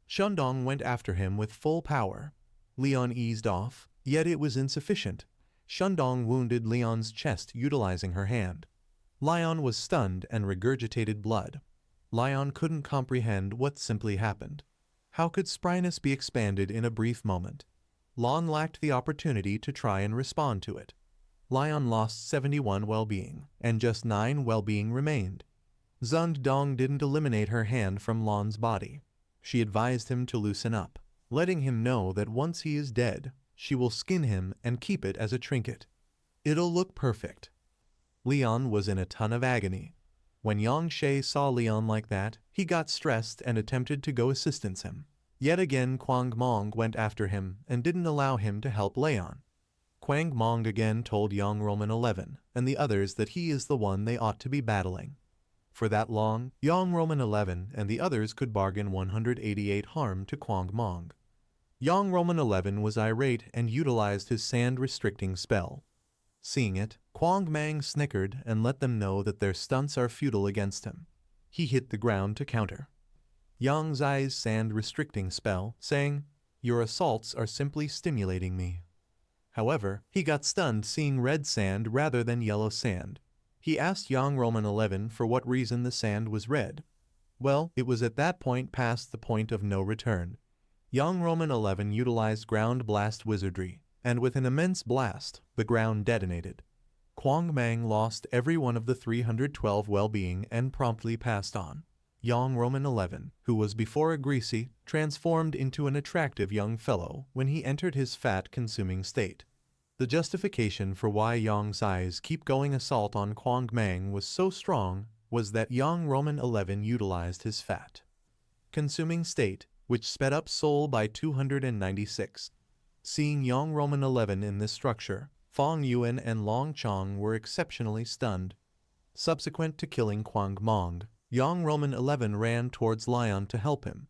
Shundong went after him with full power. Leon eased off, yet it was insufficient. Shundong wounded Leon's chest utilizing her hand. Leon was stunned and regurgitated blood. Leon couldn't comprehend what simply happened. How could spryness be expanded in a brief moment? Lon lacked the opportunity to try and respond to it. Leon lost 71 well-being, and just 9 well-being remained. Zundong didn't eliminate her hand from Lon's body. She advised him to loosen up, letting him know that once he is dead, she will skin him and keep it as a trinket. It'll look perfect. Leon was in a ton of agony. When Yang She saw Leon like that, he got stressed and attempted to go assistance him. Yet again Kwang Mong went after him and didn't allow him to help Leon. Kwang Mong again told Young Roman 11 and the others that he is the one they ought to be battling. For that long, Young Roman 11 and the others could bargain 188 harm to Kwang Mong. Young Roman 11 was irate and utilized his sand-restricting spell. Seeing it, Kwang Mang snickered and let them know that their stunts are futile against him. He hit the ground to counter Yang Zai's sand-restricting spell, saying, "Your assaults are simply stimulating me." However, he got stunned seeing red sand rather than yellow sand. He asked Young Roman 11 for what reason the sand was red. Well, it was at that point past the point of no return. Young Roman 11 utilized ground blast wizardry, and with an immense blast, the ground detonated. Kwang Mang lost every one of the 312 well-being and promptly passed on. Young Roman 11, who was before a greasy, transformed into an attractive young fellow when he entered his fat-consuming state. The justification for why Yang's eyes keep going assault on Quang Mang was so strong was that Yang Roman 11 utilized his fat consuming state, which sped up soul by 296. Seeing Yang Roman 11 in this structure, Fang Yuan and Long Chong were exceptionally stunned. Subsequent to killing Quang Mang, Yang Roman 11 ran towards Leon to help him.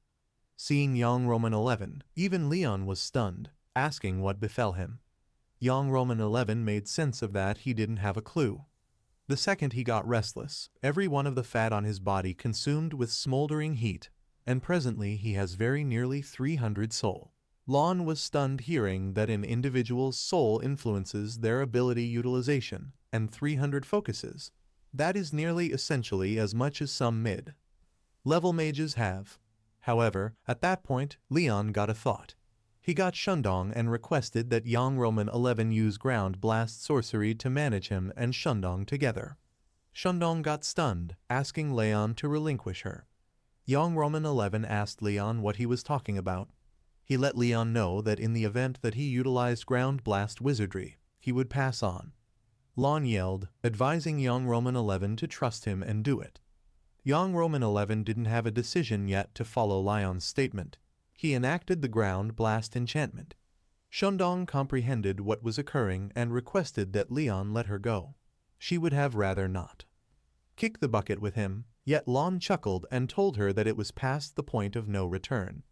Seeing Yang Roman 11, even Leon was stunned, asking what befell him. Yang Roman 11 made sense of that. He didn't have a clue. The second he got restless, every one of the fat on his body consumed with smoldering heat, and presently he has very nearly 300 soul. Lon was stunned hearing that an individual's soul influences their ability utilization, and 300 focuses. That is nearly essentially as much as some mid-level mages have. However, at that point, Leon got a thought. He got Shundong and requested that Yang Roman 11 use ground blast sorcery to manage him and Shundong together. Shundong got stunned, asking Leon to relinquish her. Yang Roman 11 asked Leon what he was talking about. He let Leon know that in the event that he utilized ground blast wizardry, he would pass on. Lon yelled, advising Yang Roman 11 to trust him and do it. Yang Roman 11 didn't have a decision yet to follow Leon's statement. He enacted the ground blast enchantment. Shundong comprehended what was occurring and requested that Leon let her go. She would have rather not kick the bucket with him, yet Lon chuckled and told her that it was past the point of no return.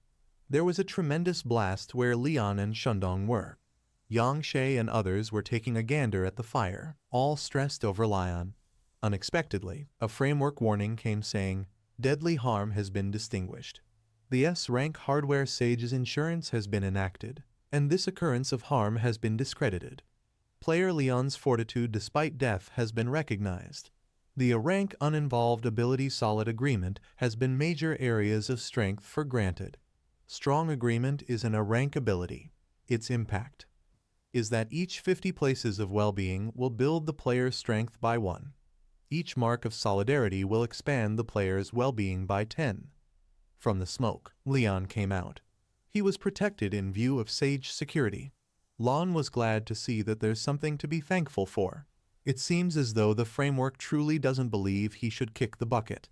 There was a tremendous blast where Leon and Shundong were. Yang Shay and others were taking a gander at the fire, all stressed over Leon. Unexpectedly, a framework warning came saying, deadly harm has been distinguished. The S-rank hardware sage's insurance has been enacted, and this occurrence of harm has been discredited. Player Leon's fortitude despite death has been recognized. The A-rank uninvolved ability solid agreement has been major areas of strength for granted. Strong agreement is an A-rank ability. Its impact is that each 50 places of well-being will build the player's strength by 1. Each mark of solidarity will expand the player's well-being by 10. From the smoke, Leon came out. He was protected in view of sage security. Lon was glad to see that there's something to be thankful for. It seems as though the framework truly doesn't believe he should kick the bucket.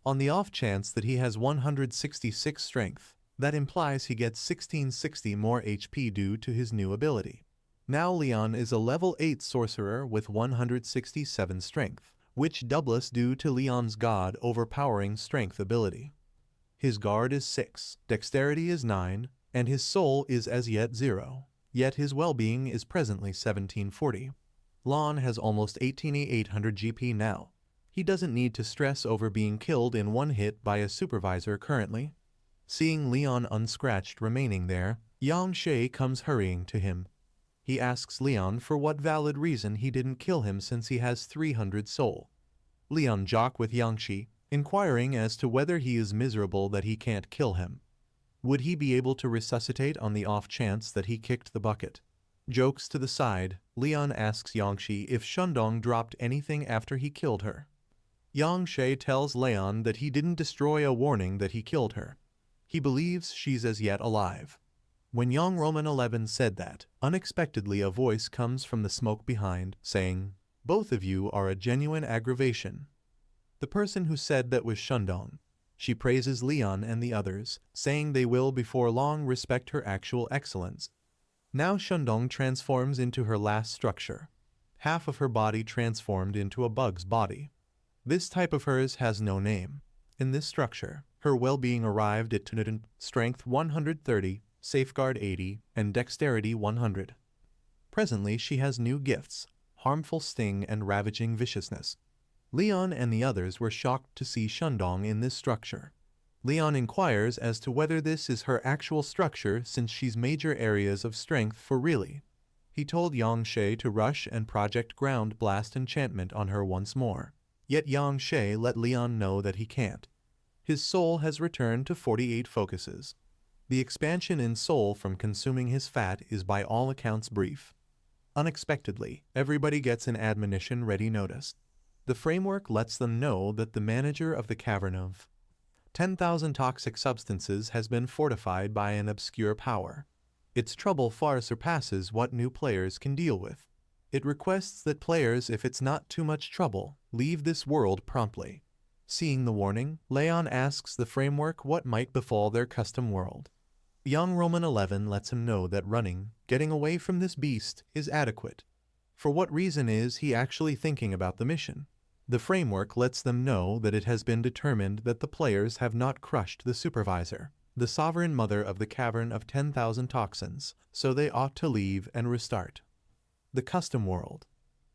On the off chance that he has 166 strength, that implies he gets 1660 more HP due to his new ability. Now Leon is a level 8 sorcerer with 167 strength, which doubles due to Leon's god overpowering strength ability. His guard is 6, dexterity is 9, and his soul is as yet 0, yet his well-being is presently 1740. Lon has almost 18,800 GP now. He doesn't need to stress over being killed in one hit by a supervisor currently. Seeing Leon unscratched remaining there, Yang Shay comes hurrying to him. He asks Leon for what valid reason he didn't kill him since he has 300 soul. Leon joke with Yang Shi, inquiring as to whether he is miserable that he can't kill him. Would he be able to resuscitate on the off chance that he kicked the bucket? Jokes to the side, Leon asks Yangshi if Shundong dropped anything after he killed her. Yang Shay tells Leon that he didn't destroy a warning that he killed her. He believes she's as yet alive. When Yang Roman 11 said that, unexpectedly a voice comes from the smoke behind, saying, both of you are a genuine aggravation. The person who said that was Shundong. She praises Leon and the others, saying they will before long respect her actual excellence. Now Shundong transforms into her last structure. Half of her body transformed into a bug's body. This type of hers has no name. In this structure, her well-being arrived at strength 130, safeguard 80, and dexterity 100. Presently she has new gifts, harmful sting and ravaging viciousness. Leon and the others were shocked to see Shundong in this structure. Leon inquires as to whether this is her actual structure since she's major areas of strength for really. He told Yang Shay to rush and project ground blast enchantment on her once more. Yet Yang Shay let Leon know that he can't. His soul has returned to 48 focuses. The expansion in soul from consuming his fat is by all accounts brief. Unexpectedly, everybody gets an admonition ready notice. The framework lets them know that the manager of the cavern of 10,000 toxic substances has been fortified by an obscure power. Its trouble far surpasses what new players can deal with. It requests that players, if it's not too much trouble, leave this world promptly. Seeing the warning, Leon asks the framework what might befall their custom world. Young Roman 11 lets him know that running, getting away from this beast, is adequate. For what reason is he actually thinking about the mission? The framework lets them know that it has been determined that the players have not crushed the supervisor, the sovereign mother of the cavern of 10,000 toxins, so they ought to leave and restart. The custom world.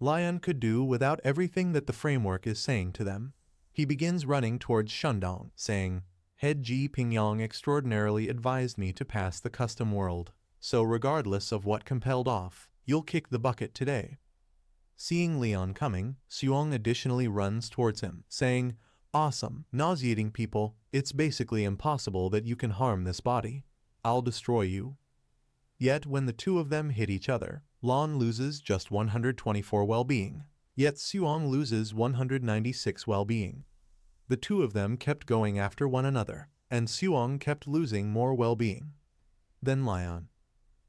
Leon could do without everything that the framework is saying to them. He begins running towards Shandong, saying, Head Ji Pingyang extraordinarily advised me to pass the custom world, so regardless of what compelled off, you'll kick the bucket today. Seeing Leon coming, Suong additionally runs towards him, saying, Awesome, nauseating people, it's basically impossible that you can harm this body. I'll destroy you. Yet when the two of them hit each other, Lon loses just 124 well-being, yet Suong loses 196 well-being. The two of them kept going after one another, and Suong kept losing more well-being. Then Leon.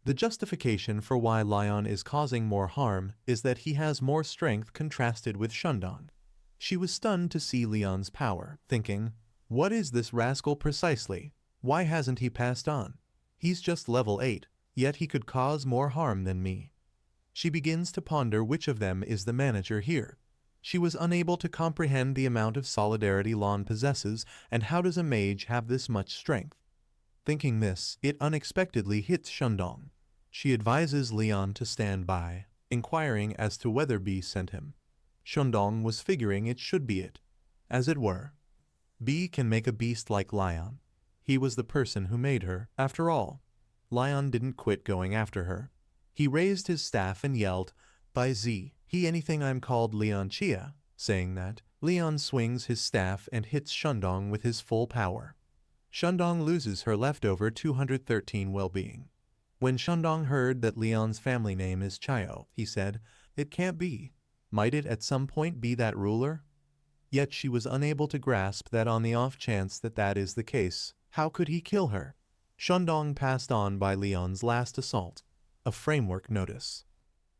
The justification for why Leon is causing more harm is that he has more strength contrasted with Shandong. She was stunned to see Leon's power, thinking, what is this rascal precisely? Why hasn't he passed on? He's just level 8, yet he could cause more harm than me. She begins to ponder which of them is the manager here. She was unable to comprehend the amount of solidarity Lon possesses, and how does a mage have this much strength? Thinking this, it unexpectedly hits Shandong. She advises Leon to stand by, inquiring as to whether B sent him. Shandong was figuring it should be it. As it were. B can make a beast like Leon. He was the person who made her, after all. Leon didn't quit going after her. He raised his staff and yelled, By Z, he anything I'm called Leon Chia. Saying that, Leon swings his staff and hits Shandong with his full power. Shandong loses her leftover 213 well-being. When Shandong heard that Leon's family name is Qiao, he said, It can't be. Might it at some point be that ruler? Yet she was unable to grasp that on the off chance that that is the case, how could he kill her? Shandong passed on by Leon's last assault. A framework notice.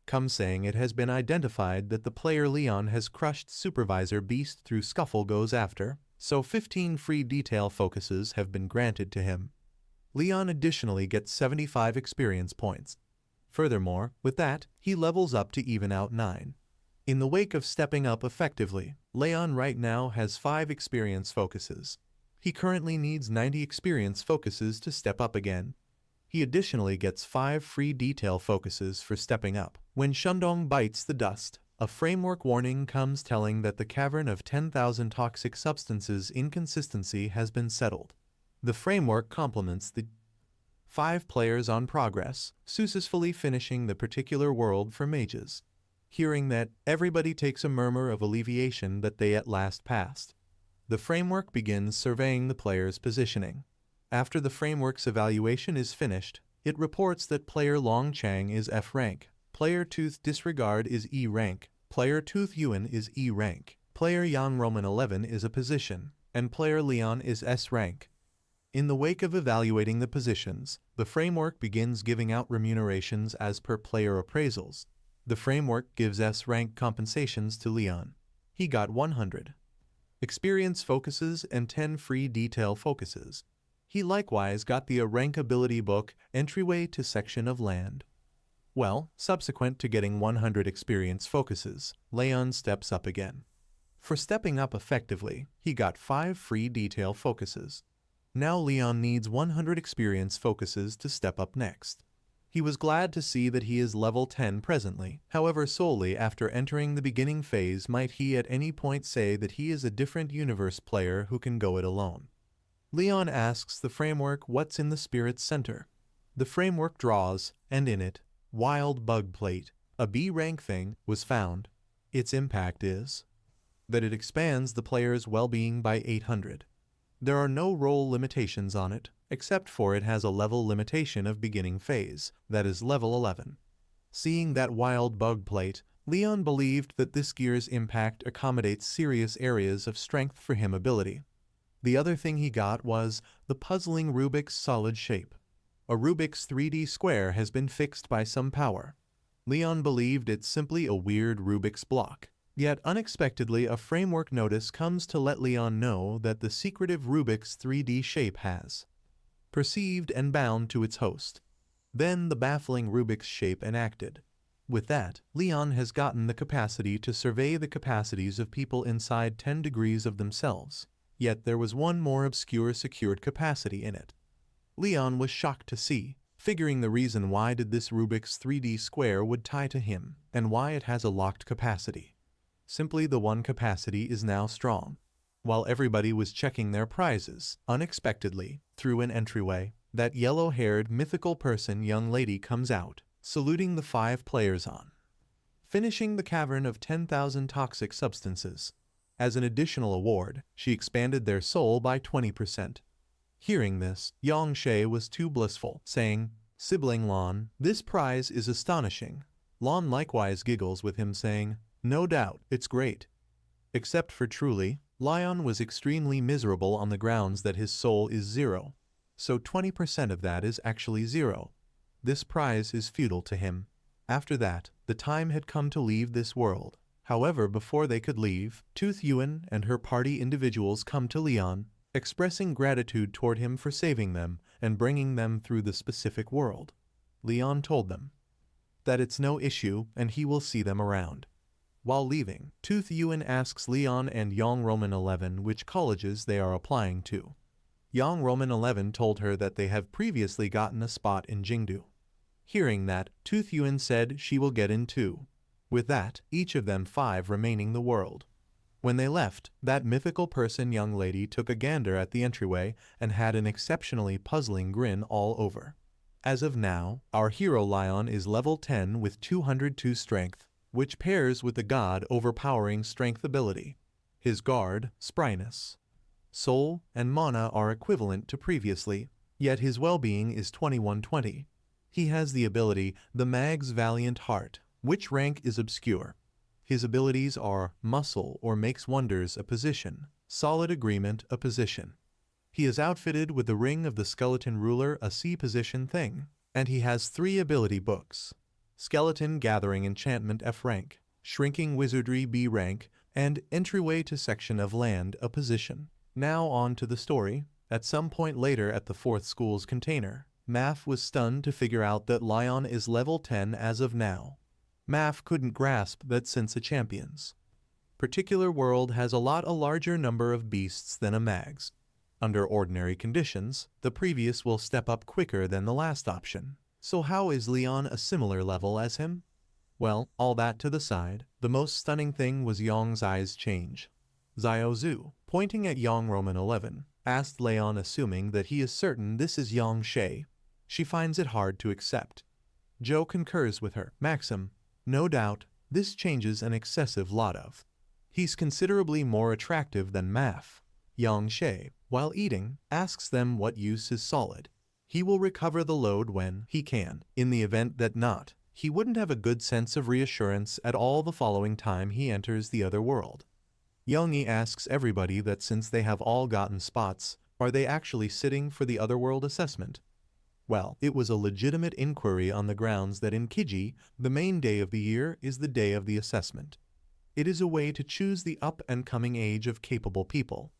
Come saying it has been identified that the player Leon has crushed supervisor beast through scuffle goes after, so 15 free detail focuses have been granted to him. Leon additionally gets 75 experience points. Furthermore, with that, he levels up to even out 9. In the wake of stepping up effectively, Leon right now has 5 experience focuses. He currently needs 90 experience focuses to step up again. He additionally gets 5 free detail focuses for stepping up. When Shandong bites the dust, a framework warning comes telling that the cavern of 10,000 toxic substances inconsistency has been settled. The framework complements the 5 players on progress, successfully finishing the particular world for mages. Hearing that, everybody takes a murmur of alleviation that they at last passed. The framework begins surveying the player's positioning. After the framework's evaluation is finished, it reports that player Long Chang is F rank, player Tooth Disregard is E rank, player Tooth Yuan is E rank, player Yang Roman 11 is a position, and player Leon is S rank. In the wake of evaluating the positions, the framework begins giving out remunerations as per player appraisals. The framework gives S rank compensations to Leon. He got 100 experience focuses and 10 free detail focuses. He likewise got the A rank ability book, Entryway to Section of Land. Well, subsequent to getting 100 experience focuses, Leon steps up again. For stepping up effectively, he got 5 free detail focuses. Now Leon needs 100 experience focuses to step up next. He was glad to see that he is level 10 presently, however solely after entering the beginning phase might he at any point say that he is a different universe player who can go it alone. Leon asks the framework what's in the spirit's center. The framework draws, and in it, Wild Bug Plate, a B rank thing, was found. Its impact is that it expands the player's well-being by 800. There are no role limitations on it, except for it has a level limitation of beginning phase, that is level 11. Seeing that Wild Bug Plate, Leon believed that this gear's impact accommodates serious areas of strength for him ability. The other thing he got was the puzzling Rubik's solid shape. A Rubik's 3D square has been fixed by some power. Leon believed it's simply a weird Rubik's block. Yet unexpectedly a framework notice comes to let Leon know that the secretive Rubik's 3D shape has perceived and bound to its host. Then the baffling Rubik's shape enacted. With that, Leon has gotten the capacity to survey the capacities of people inside 10 degrees of themselves. Yet there was one more obscure secured capacity in it. Leon was shocked to see, figuring the reason why did this Rubik's 3D square would tie to him, and why it has a locked capacity. Simply the one capacity is now strong. While everybody was checking their prizes, unexpectedly, through an entryway, that yellow-haired mythical person young lady comes out, saluting the 5 players on finishing the cavern of 10,000 toxic substances. As an additional award, she expanded their soul by 20%. Hearing this, Yang She was too blissful, saying, "Sibling Lon, this prize is astonishing." Lon likewise giggles with him saying, "No doubt, it's great." Except for Truly, Leon was extremely miserable on the grounds that his soul is 0. So 20% of that is actually 0. This prize is futile to him. After that, the time had come to leave this world. However, before they could leave, Tooth Yuan and her party individuals come to Leon, expressing gratitude toward him for saving them and bringing them through the specific world. Leon told them that it's no issue and he will see them around. While leaving, Tooth Yuan asks Leon and Yang Roman 11 which colleges they are applying to. Yang Roman 11 told her that they have previously gotten a spot in Jingdu. Hearing that, Tooth Yuan said she will get in too. With that, each of them 5 remaining the world. When they left, that mythical person young lady took a gander at the entryway and had an exceptionally puzzling grin all over. As of now, our hero Leon is level 10 with 202 strength, which pairs with the god overpowering strength ability. His guard, spryness, soul, and mana are equivalent to previously, yet his well-being is 2120. He has the ability, the Mag's Valiant Heart, which rank is obscure. His abilities are Muscle or Makes Wonders a position, Solid Agreement a position. He is outfitted with the Ring of the Skeleton Ruler a C position thing, and he has 3 ability books. Skeleton Gathering Enchantment F rank, Shrinking Wizardry B rank, and Entryway to Section of Land a position. Now on to the story. At some point later at the 4th school's container, Maf was stunned to figure out that Leon is level 10 as of now. Maf couldn't grasp that since a champion's particular world has a larger number of beasts than a mag's. Under ordinary conditions, the previous will step up quicker than the last option. So how is Leon a similar level as him? Well, all that to the side, the most stunning thing was Yang's eyes change. Xiao Zhu, pointing at Yang Roman 11, asked Leon assuming that he is certain this is Yang She. She finds it hard to accept. Zhou concurs with her. Maxim, no doubt, this changes an excessive lot of. He's considerably more attractive than Maf. Yang She, while eating, asks them what use is solid. He will recover the load when he can. In the event that not, he wouldn't have a good sense of reassurance at all the following time he enters the other world. Youngie asks everybody that since they have all gotten spots, are they actually sitting for the otherworld assessment? Well, it was a legitimate inquiry on the grounds that in Kiji, the main day of the year is the day of the assessment. It is a way to choose the up-and-coming age of capable people.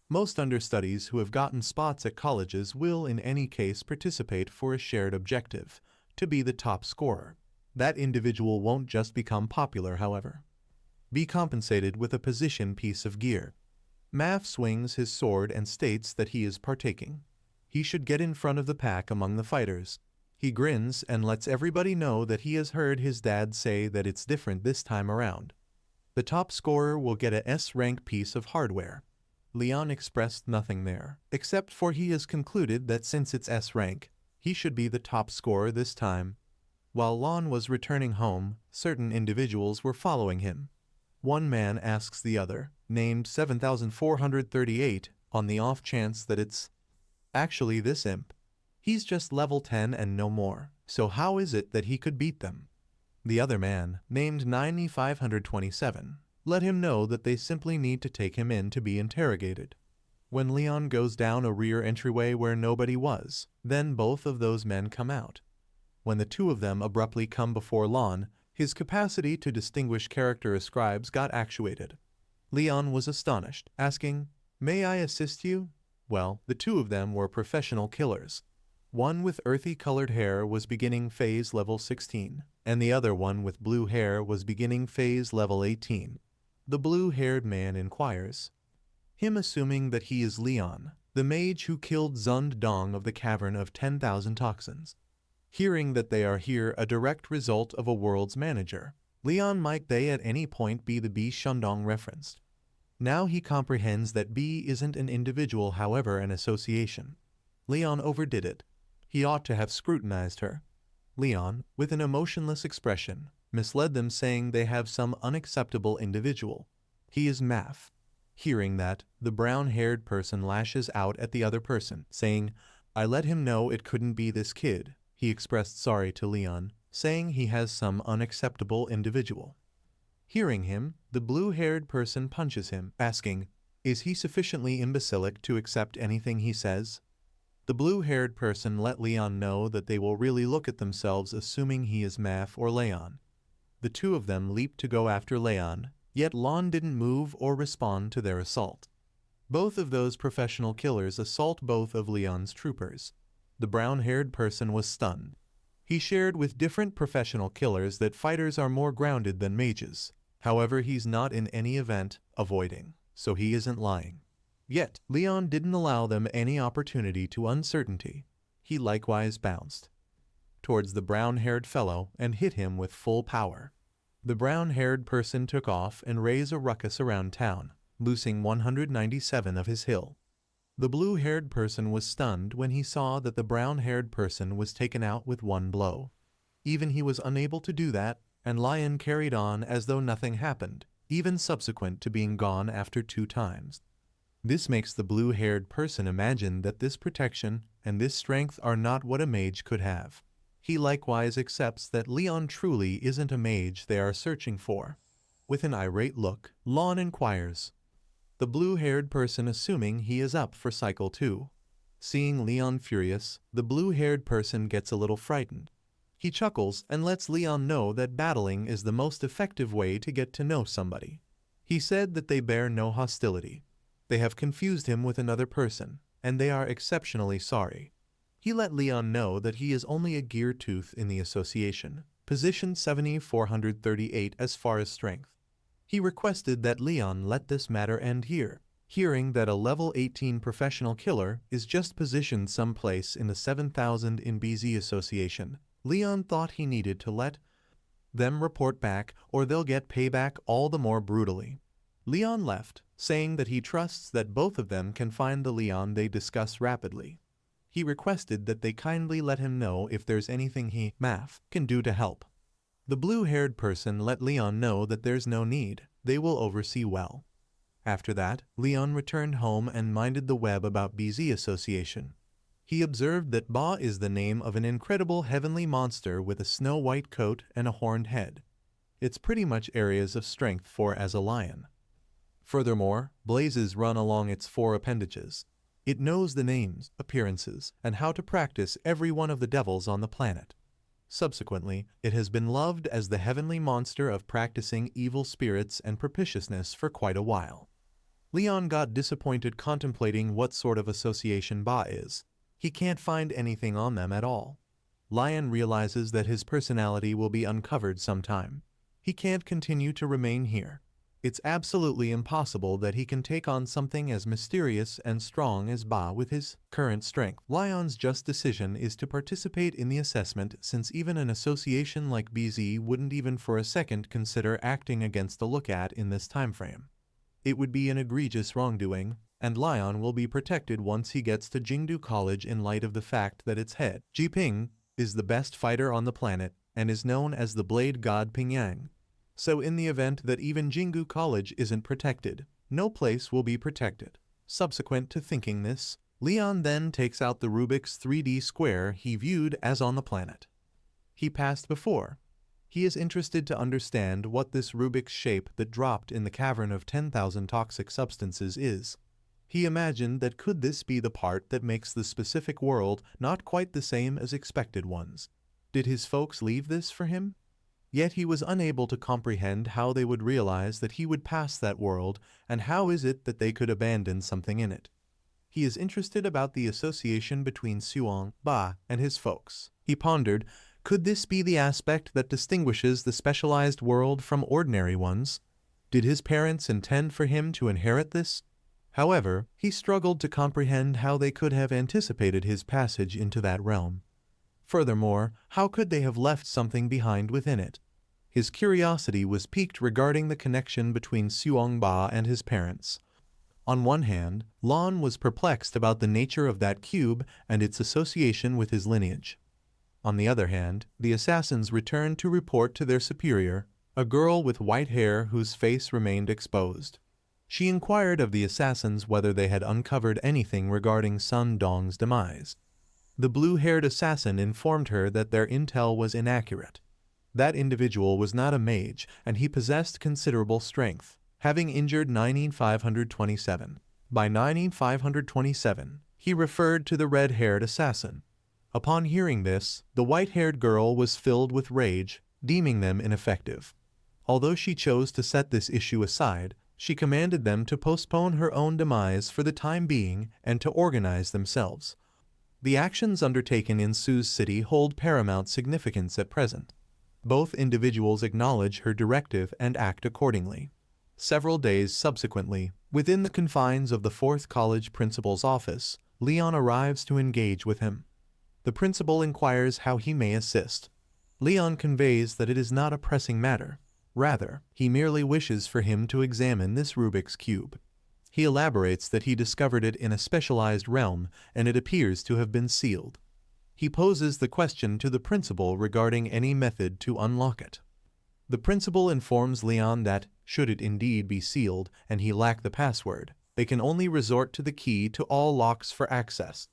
Most understudies who have gotten spots at colleges will in any case participate for a shared objective, to be the top scorer. That individual won't just become popular, however. Be compensated with a position piece of gear. Maf swings his sword and states that he is partaking. He should get in front of the pack among the fighters. He grins and lets everybody know that he has heard his dad say that it's different this time around. The top scorer will get a S-rank piece of hardware. Leon expressed nothing there, except for he has concluded that since it's S-rank, he should be the top scorer this time. While Lon was returning home, certain individuals were following him. One man asks the other, named 7438, on the off chance that it's actually this imp. He's just level 10 and no more, so how is it that he could beat them? The other man, named 9527, let him know that they simply need to take him in to be interrogated. when Leon goes down a rear entryway where nobody was. Then both of those men come out. When the two of them abruptly come before Lon, his capacity to distinguish character ascribes got actuated. Leon was astonished, asking, "May I assist you?" Well, the two of them were professional killers. One with earthy-colored hair was beginning phase level 16, and the other one with blue hair was beginning phase level 18. The blue-haired man inquires, him assuming that he is Leon, the mage who killed Zund Dong of the Cavern of 10,000 Toxins. Hearing that they are here a direct result of a world's manager, Leon might they at any point be the B Shundong referenced. Now he comprehends that B isn't an individual, however an association. Leon overdid it. He ought to have scrutinized her. Leon, with an emotionless expression, misled them, saying they have some unacceptable individual. He is Math. Hearing that, the brown-haired person lashes out at the other person, saying, "I let him know it couldn't be this kid." He expressed sorry to Leon, saying he has some unacceptable individual. Hearing him, the blue-haired person punches him, asking, "Is he sufficiently imbecilic to accept anything he says?" The blue-haired person let Leon know that they will really look at themselves, assuming he is Math or Leon. The two of them leaped to go after Leon, yet Lon didn't move or respond to their assault. Both of those professional killers assault both of Leon's troopers. The brown-haired person was stunned. He shared with different professional killers that fighters are more grounded than mages. However, he's not in any event avoiding, so he isn't lying. Yet, Leon didn't allow them any opportunity to uncertainty. He likewise bounced towards the brown-haired fellow and hit him with full power. The brown-haired person took off and raised a ruckus around town, losing 197 of his hill. The blue-haired person was stunned when he saw that the brown-haired person was taken out with one blow. Even he was unable to do that, and Lion carried on as though nothing happened, even subsequent to being gone after 2 times. This makes the blue-haired person imagine that this protection and this strength are not what a mage could have. He likewise accepts that Leon truly isn't a mage they are searching for. With an irate look, Lon inquires, the blue-haired person assuming he is up for cycle 2. Seeing Leon furious, the blue-haired person gets a little frightened. He chuckles and lets Leon know that battling is the most effective way to get to know somebody. He said that they bear no hostility. They have confused him with another person, and they are exceptionally sorry. He let Leon know that he is only a gear tooth in the association, position 7438 as far as strength. He requested that Leon let this matter end here. Hearing that a level 18 professional killer is just positioned someplace in the 7000 in BZ association, Leon thought he needed to let them report back or they'll get payback all the more brutally. Leon left, saying that he trusts that both of them can find the Leon they discuss rapidly. He requested that they kindly let him know if there's anything he, Math, can do to help. The blue-haired person let Leon know that there's no need, they will oversee well. After that, Leon returned home and minded the web about BZ association. He observed that Ba is the name of an incredible heavenly monster with a snow-white coat and a horned head. It's pretty much areas of strength for as a lion. Furthermore, blazes run along its 4 appendages. It knows the names, appearances, and how to practice every one of the devils on the planet. Subsequently, it has been loved as the heavenly monster of practicing evil spirits and propitiousness for quite a while. Leon got disappointed contemplating what sort of association Ba is. He can't find anything on them at all. Lion realizes that his personality will be uncovered sometime. He can't continue to remain here. It's absolutely impossible that he can take on something as mysterious and strong as Ba with his current strength. Lion's just decision is to participate in the assessment, since even an association like BZ wouldn't even for a second consider acting against the lookat in this time frame. It would be an egregious wrongdoing, and Lion will be protected once he gets to Jingdu College in light of the fact that its head, Jiping, is the best fighter on the planet and is known as the Blade God Pingyang. So in the event that even Jingdu College isn't protected, no place will be protected. Subsequent to thinking this, Leon then takes out the Rubik's 3D square he viewed as on the planet he passed before. He is interested to understand what this Rubik's shape that dropped in the cavern of 10,000 toxic substances is. He imagined that could this be the part that makes the specific world not quite the same as expected ones? Did his folks leave this for him? Yet he was unable to comprehend how they would realize that he would pass that world, and how is it that they could abandon something in it. He is interested about the association between Xuang Ba and his folks. He pondered, could this be the aspect that distinguishes the specialized world from ordinary ones? Did his parents intend for him to inherit this? However, he struggled to comprehend how they could have anticipated his passage into that realm. Furthermore, how could they have left something behind within it? His curiosity was piqued regarding the connection between Xuang Ba and his parents. On one hand, Lan was perplexed about the nature of that cube and its association with his lineage. On the other hand, the assassins returned to report to their superior, a girl with white hair whose face remained exposed. She inquired of the assassins whether they had uncovered anything regarding Sun Dong's demise. The blue-haired assassin informed her that their intel was inaccurate. That individual was not a mage, and he possessed considerable strength, having injured 9527. By 9527, he referred to the red-haired assassin. Upon hearing this, the white-haired girl was filled with rage, deeming them ineffective. Although she chose to set this issue aside, she commanded them to postpone her own demise for the time being and to organize themselves. The actions undertaken in Su's city hold paramount significance at present. Both individuals acknowledge her directive and act accordingly. Several days subsequently, within the confines of the 4th College Principal's office, Leon arrives to engage with him. The principal inquires how he may assist. Leon conveys that it is not a pressing matter. Rather, he merely wishes for him to examine this Rubik's Cube. He elaborates that he discovered it in a specialized realm, and it appears to have been sealed. He poses the question to the principal regarding any method to unlock it. The principal informs Leon that, should it indeed be sealed and he lack the password, they can only resort to the key to all locks for access.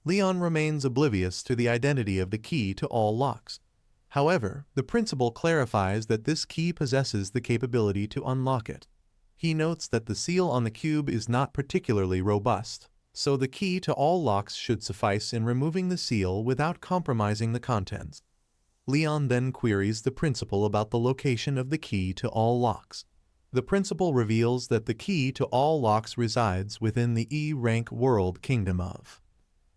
Leon remains oblivious to the identity of the key to all locks. However, the principal clarifies that this key possesses the capability to unlock it. He notes that the seal on the cube is not particularly robust, so the key to all locks should suffice in removing the seal without compromising the contents. Leon then queries the principal about the location of the key to all locks. The principal reveals that the key to all locks resides within the E-rank world kingdom of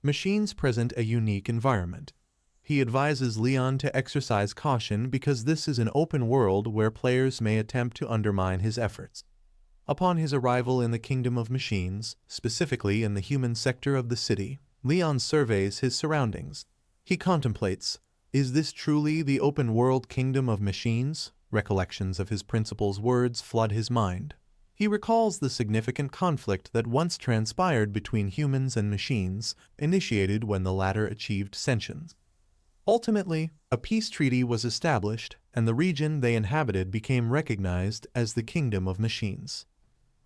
machines present a unique environment. He advises Leon to exercise caution because this is an open world where players may attempt to undermine his efforts. Upon his arrival in the Kingdom of Machines, specifically in the human sector of the city, Leon surveys his surroundings. He contemplates, is this truly the open world Kingdom of Machines? Recollections of his principal's words flood his mind. He recalls the significant conflict that once transpired between humans and machines, initiated when the latter achieved sentience. Ultimately, a peace treaty was established, and the region they inhabited became recognized as the Kingdom of Machines.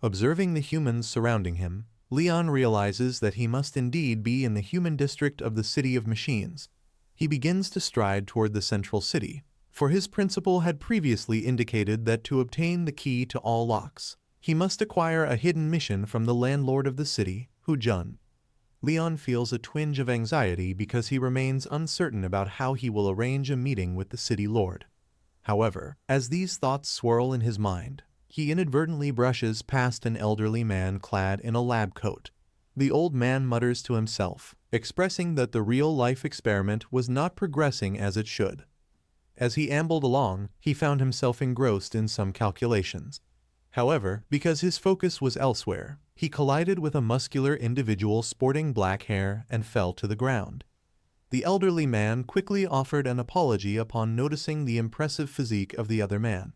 Observing the humans surrounding him, Leon realizes that he must indeed be in the human district of the City of Machines. He begins to stride toward the central city, for his principal had previously indicated that to obtain the key to all locks, he must acquire a hidden mission from the landlord of the city, Hu Jun. Leon feels a twinge of anxiety because he remains uncertain about how he will arrange a meeting with the city lord. However, as these thoughts swirl in his mind, he inadvertently brushes past an elderly man clad in a lab coat. The old man mutters to himself, expressing that the real-life experiment was not progressing as it should. As he ambled along, he found himself engrossed in some calculations. However, because his focus was elsewhere, he collided with a muscular individual sporting black hair and fell to the ground. The elderly man quickly offered an apology upon noticing the impressive physique of the other man.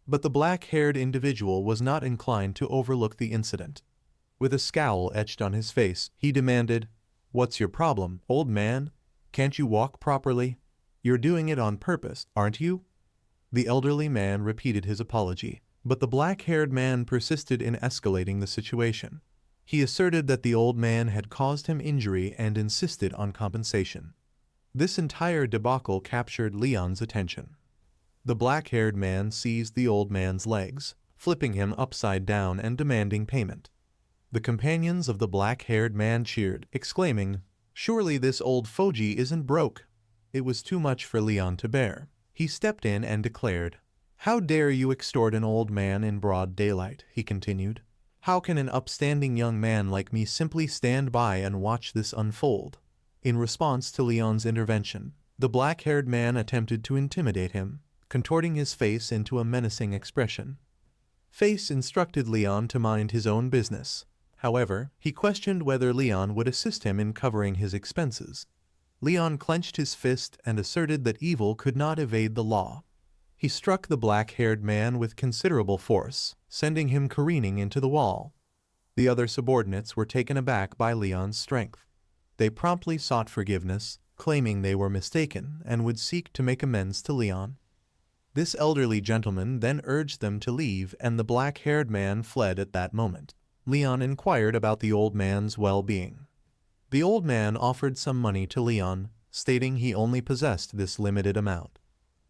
But the black-haired individual was not inclined to overlook the incident. With a scowl etched on his face, he demanded, "What's your problem, old man? Can't you walk properly? You're doing it on purpose, aren't you?" The elderly man repeated his apology, but the black-haired man persisted in escalating the situation. He asserted that the old man had caused him injury and insisted on compensation. This entire debacle captured Leon's attention. The black-haired man seized the old man's legs, flipping him upside down and demanding payment. The companions of the black-haired man cheered, exclaiming, "Surely this old Foji isn't broke." It was too much for Leon to bear. He stepped in and declared, "How dare you extort an old man in broad daylight?" he continued. "How can an upstanding young man like me simply stand by and watch this unfold?" In response to Leon's intervention, the black-haired man attempted to intimidate him, contorting his face into a menacing expression. Face instructed Leon to mind his own business. However, he questioned whether Leon would assist him in covering his expenses. Leon clenched his fist and asserted that evil could not evade the law. He struck the black-haired man with considerable force, sending him careening into the wall. The other subordinates were taken aback by Leon's strength. They promptly sought forgiveness, claiming they were mistaken and would seek to make amends to Leon. This elderly gentleman then urged them to leave, and the black-haired man fled at that moment. Leon inquired about the old man's well-being. The old man offered some money to Leon, stating he only possessed this limited amount.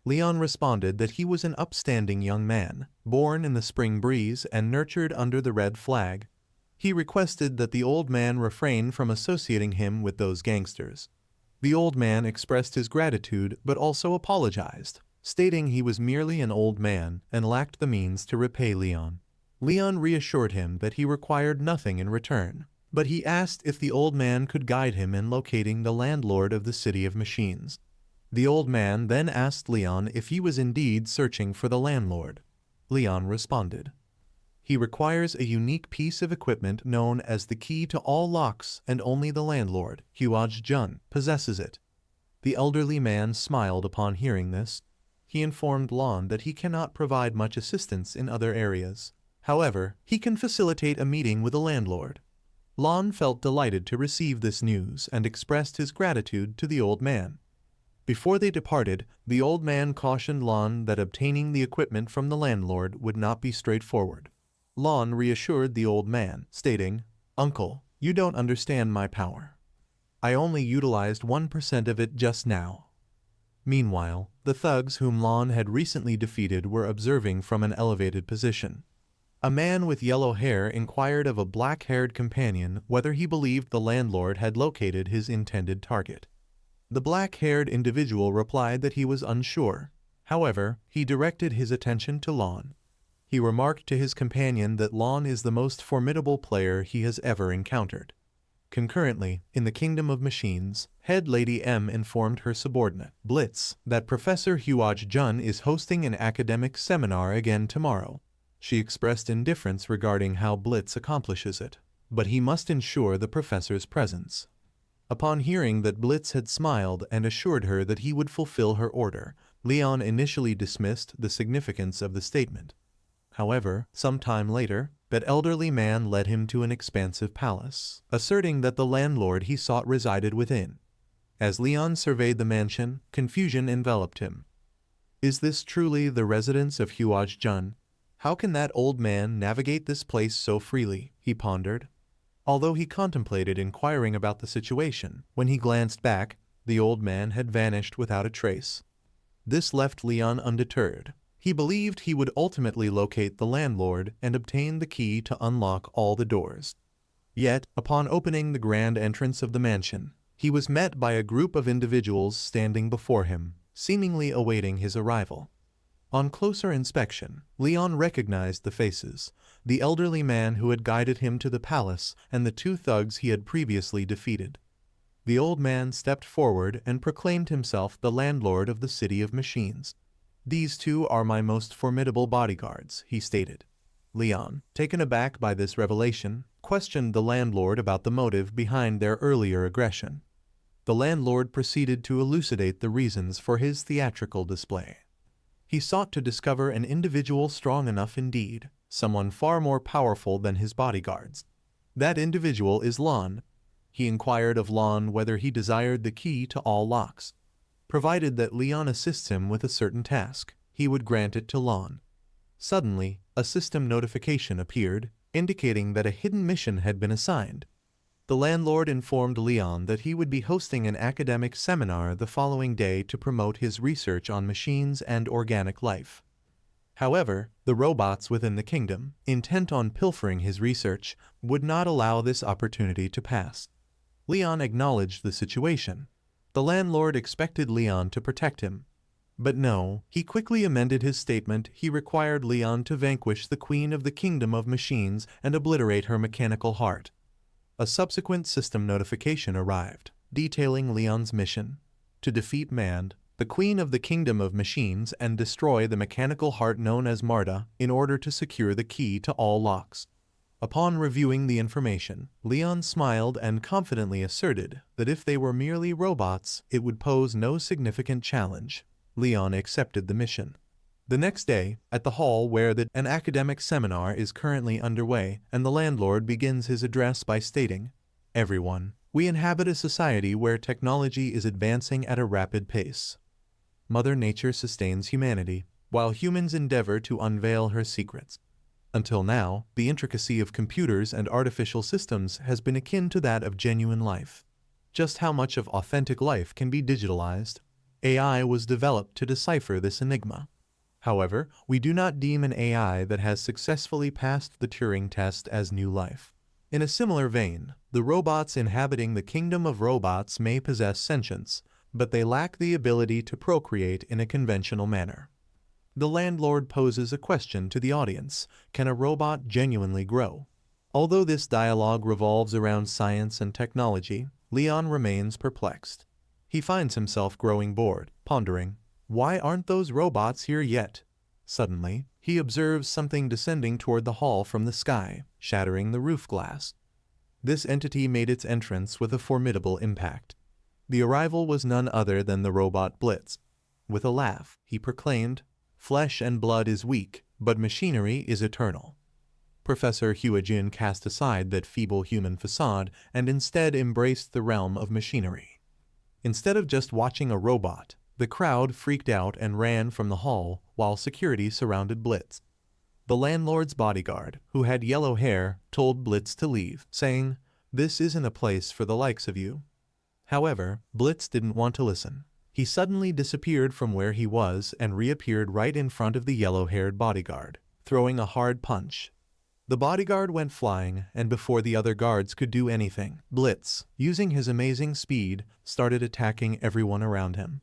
Leon responded that he was an upstanding young man, born in the spring breeze and nurtured under the red flag. He requested that the old man refrain from associating him with those gangsters. The old man expressed his gratitude but also apologized, stating he was merely an old man and lacked the means to repay Leon. Leon reassured him that he required nothing in return, but he asked if the old man could guide him in locating the landlord of the City of Machines. The old man then asked Leon if he was indeed searching for the landlord. Leon responded, "He requires a unique piece of equipment known as the key to all locks, and only the landlord, JockJut, possesses it." The elderly man smiled upon hearing this. He informed Lon that he cannot provide much assistance in other areas. However, he can facilitate a meeting with the landlord. Lon felt delighted to receive this news and expressed his gratitude to the old man. Before they departed, the old man cautioned Lon that obtaining the equipment from the landlord would not be straightforward. Lon reassured the old man, stating, "Uncle, you don't understand my power. I only utilized 1% of it just now." Meanwhile, the thugs whom Lon had recently defeated were observing from an elevated position. A man with yellow hair inquired of a black-haired companion whether he believed the landlord had located his intended target. The black-haired individual replied that he was unsure. However, he directed his attention to Lon. He remarked to his companion that Lon is the most formidable player he has ever encountered. Concurrently, in the Kingdom of Machines, Head Lady M informed her subordinate, Blitz, that Professor JockJut is hosting an academic seminar again tomorrow. She expressed indifference regarding how Blitz accomplishes it, but he must ensure the professor's presence. Upon hearing that Blitz had smiled and assured her that he would fulfill her order, Leon initially dismissed the significance of the statement. However, some time later, that elderly man led him to an expansive palace, asserting that the landlord he sought resided within. As Leon surveyed the mansion, confusion enveloped him. Is this truly the residence of JockJut? How can that old man navigate this place so freely? He pondered. Although he contemplated inquiring about the situation, when he glanced back, the old man had vanished without a trace. This left Leon undeterred. He believed he would ultimately locate the landlord and obtain the key to unlock all the doors. Yet, upon opening the grand entrance of the mansion, he was met by a group of individuals standing before him, seemingly awaiting his arrival. On closer inspection, Leon recognized the faces, the elderly man who had guided him to the palace and the two thugs he had previously defeated. The old man stepped forward and proclaimed himself the landlord of the City of Machines. "These two are my most formidable bodyguards," he stated. Leon, taken aback by this revelation, questioned the landlord about the motive behind their earlier aggression. The landlord proceeded to elucidate the reasons for his theatrical display. He sought to discover an individual strong enough indeed, someone far more powerful than his bodyguards. That individual is Lon. He inquired of Lon whether he desired the key to all locks. Provided that Leon assists him with a certain task, he would grant it to Lon. Suddenly, a system notification appeared, indicating that a hidden mission had been assigned. The landlord informed Leon that he would be hosting an academic seminar the following day to promote his research on machines and organic life. However, the robots within the kingdom, intent on pilfering his research, would not allow this opportunity to pass. Leon acknowledged the situation. The landlord expected Leon to protect him. But no, he quickly amended his statement. He required Leon to vanquish the queen of the kingdom of machines and obliterate her mechanical heart. A subsequent system notification arrived, detailing Leon's mission: to defeat Mand, the queen of the kingdom of machines, and destroy the mechanical heart known as Marta in order to secure the key to all locks. Upon reviewing the information, Leon smiled and confidently asserted that if they were merely robots, it would pose no significant challenge. Leon accepted the mission. The next day, at the hall where an academic seminar is currently underway, and the landlord begins his address by stating, "Everyone, we inhabit a society where technology is advancing at a rapid pace. Mother Nature sustains humanity, while humans endeavor to unveil her secrets. Until now, the intricacy of computers and artificial systems has been akin to that of genuine life. Just how much of authentic life can be digitalized? AI was developed to decipher this enigma. However, we do not deem an AI that has successfully passed the Turing test as new life. In a similar vein, the robots inhabiting the kingdom of robots may possess sentience, but they lack the ability to procreate in a conventional manner." The landlord poses a question to the audience: can a robot genuinely grow? Although this dialogue revolves around science and technology, Leon remains perplexed. He finds himself growing bored, pondering, why aren't those robots here yet? Suddenly, he observes something descending toward the hall from the sky, shattering the roof glass. This entity made its entrance with a formidable impact. The arrival was none other than the robot Blitz. With a laugh, he proclaimed, "Flesh and blood is weak, but machinery is eternal." Professor Qiao cast aside that feeble human facade and instead embraced the realm of machinery. Instead of just watching a robot, the crowd freaked out and ran from the hall while security surrounded Blitz. The landlord's bodyguard, who had yellow hair, told Blitz to leave, saying, "This isn't a place for the likes of you." However, Blitz didn't want to listen. He suddenly disappeared from where he was and reappeared right in front of the yellow-haired bodyguard, throwing a hard punch. The bodyguard went flying, and before the other guards could do anything, Blitz, using his amazing speed, started attacking everyone around him.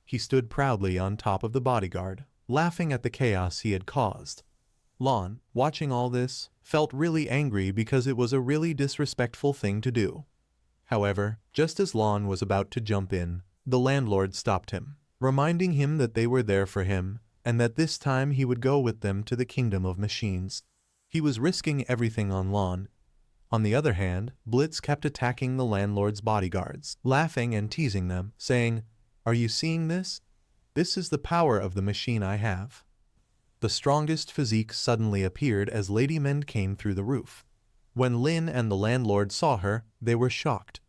He stood proudly on top of the bodyguard, laughing at the chaos he had caused. Lon, watching all this, felt really angry because it was a really disrespectful thing to do. However, just as Lon was about to jump in, the landlord stopped him, reminding him that they were there for him, and that this time he would go with them to the kingdom of machines. He was risking everything on Lon. On the other hand, Blitz kept attacking the landlord's bodyguards, laughing and teasing them, saying, "Are you seeing this? This is the power of the machine I have." The strongest physique suddenly appeared as Lady Mend came through the roof. When Lin and the landlord saw her, they were shocked.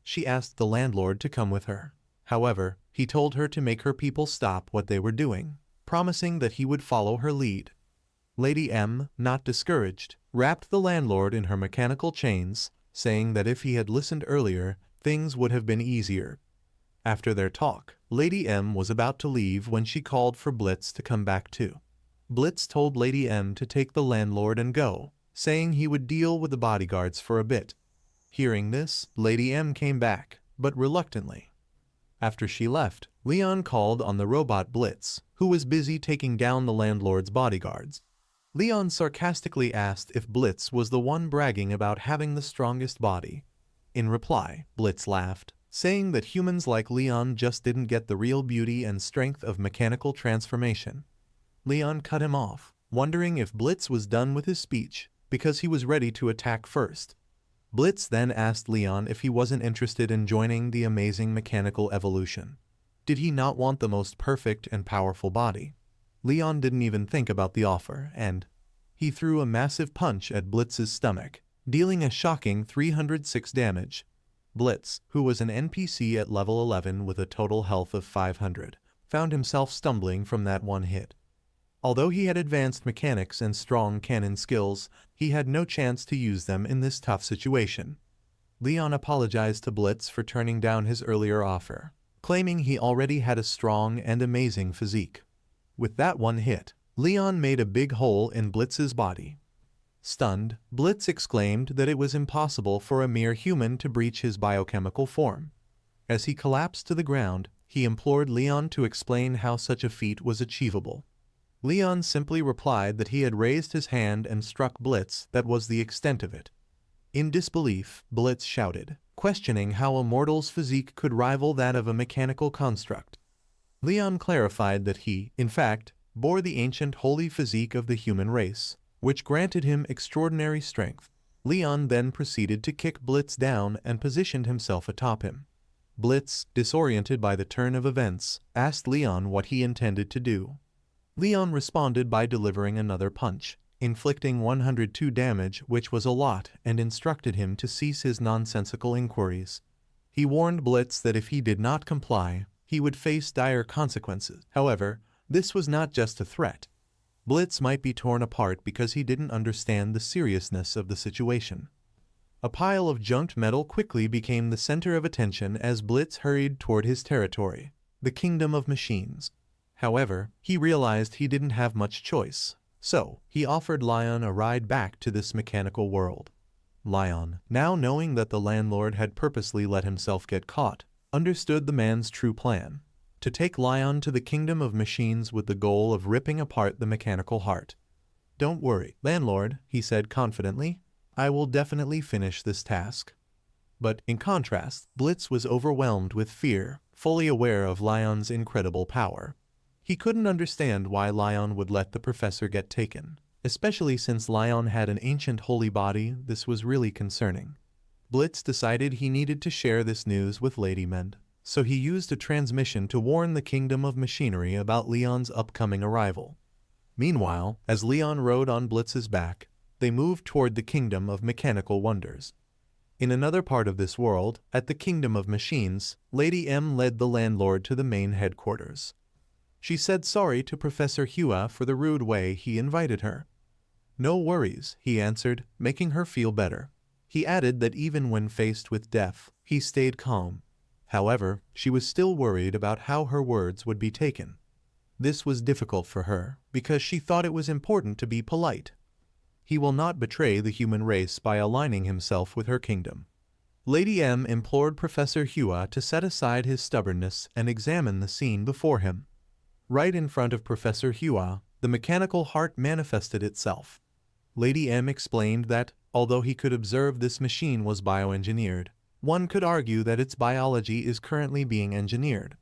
She asked the landlord to come with her. However, he told her to make her people stop what they were doing, promising that he would follow her lead. Lady M, not discouraged, wrapped the landlord in her mechanical chains, saying that if he had listened earlier, things would have been easier. After their talk, Lady M was about to leave when she called for Blitz to come back too. Blitz told Lady M to take the landlord and go, saying he would deal with the bodyguards for a bit. Hearing this, Lady M came back, but reluctantly. After she left, Leon called on the robot Blitz, who was busy taking down the landlord's bodyguards. Leon sarcastically asked if Blitz was the one bragging about having the strongest body. In reply, Blitz laughed, saying that humans like Leon just didn't get the real beauty and strength of mechanical transformation. Leon cut him off, wondering if Blitz was done with his speech, because he was ready to attack first. Blitz then asked Leon if he wasn't interested in joining the amazing mechanical evolution. Did he not want the most perfect and powerful body? Leon didn't even think about the offer, and he threw a massive punch at Blitz's stomach, dealing a shocking 306 damage. Blitz, who was an NPC at level 11 with a total health of 500, found himself stumbling from that one hit. Although he had advanced mechanics and strong cannon skills, he had no chance to use them in this tough situation. Leon apologized to Blitz for turning down his earlier offer, claiming he already had a strong and amazing physique. With that one hit, Leon made a big hole in Blitz's body. Stunned, Blitz exclaimed that it was impossible for a mere human to breach his biochemical form. As he collapsed to the ground, he implored Leon to explain how such a feat was achievable. Leon simply replied that he had raised his hand and struck Blitz, that was the extent of it. In disbelief, Blitz shouted, questioning how a mortal's physique could rival that of a mechanical construct. Leon clarified that he, in fact, bore the ancient holy physique of the human race, which granted him extraordinary strength. Leon then proceeded to kick Blitz down and positioned himself atop him. Blitz, disoriented by the turn of events, asked Leon what he intended to do. Leon responded by delivering another punch, inflicting 102 damage, which was a lot, and instructed him to cease his nonsensical inquiries. He warned Blitz that if he did not comply, he would face dire consequences. However, this was not just a threat. Blitz might be torn apart because he didn't understand the seriousness of the situation. A pile of junked metal quickly became the center of attention as Blitz hurried toward his territory, the Kingdom of Machines. However, he realized he didn't have much choice, so he offered Leon a ride back to this mechanical world. Leon, now knowing that the landlord had purposely let himself get caught, understood the man's true plan: to take Leon to the Kingdom of Machines with the goal of ripping apart the mechanical heart. "Don't worry, landlord," he said confidently. "I will definitely finish this task." But, in contrast, Blitz was overwhelmed with fear, fully aware of Leon's incredible power. He couldn't understand why Leon would let the professor get taken, especially since Leon had an ancient holy body. This was really concerning. Blitz decided he needed to share this news with Lady Mend, so he used a transmission to warn the Kingdom of Machinery about Leon's upcoming arrival. Meanwhile, as Leon rode on Blitz's back, they moved toward the Kingdom of Mechanical Wonders. In another part of this world, at the Kingdom of Machines, Lady M led the landlord to the main headquarters. She said sorry to Professor Hua for the rude way he invited her. "No worries," he answered, making her feel better. He added that even when faced with death, he stayed calm. However, she was still worried about how her words would be taken. This was difficult for her, because she thought it was important to be polite. He will not betray the human race by aligning himself with her kingdom. Lady M implored Professor Hua to set aside his stubbornness and examine the scene before him. Right in front of Professor Hua, the mechanical heart manifested itself. Lady M explained that, although he could observe this machine was bioengineered, one could argue that its biology is currently being engineered.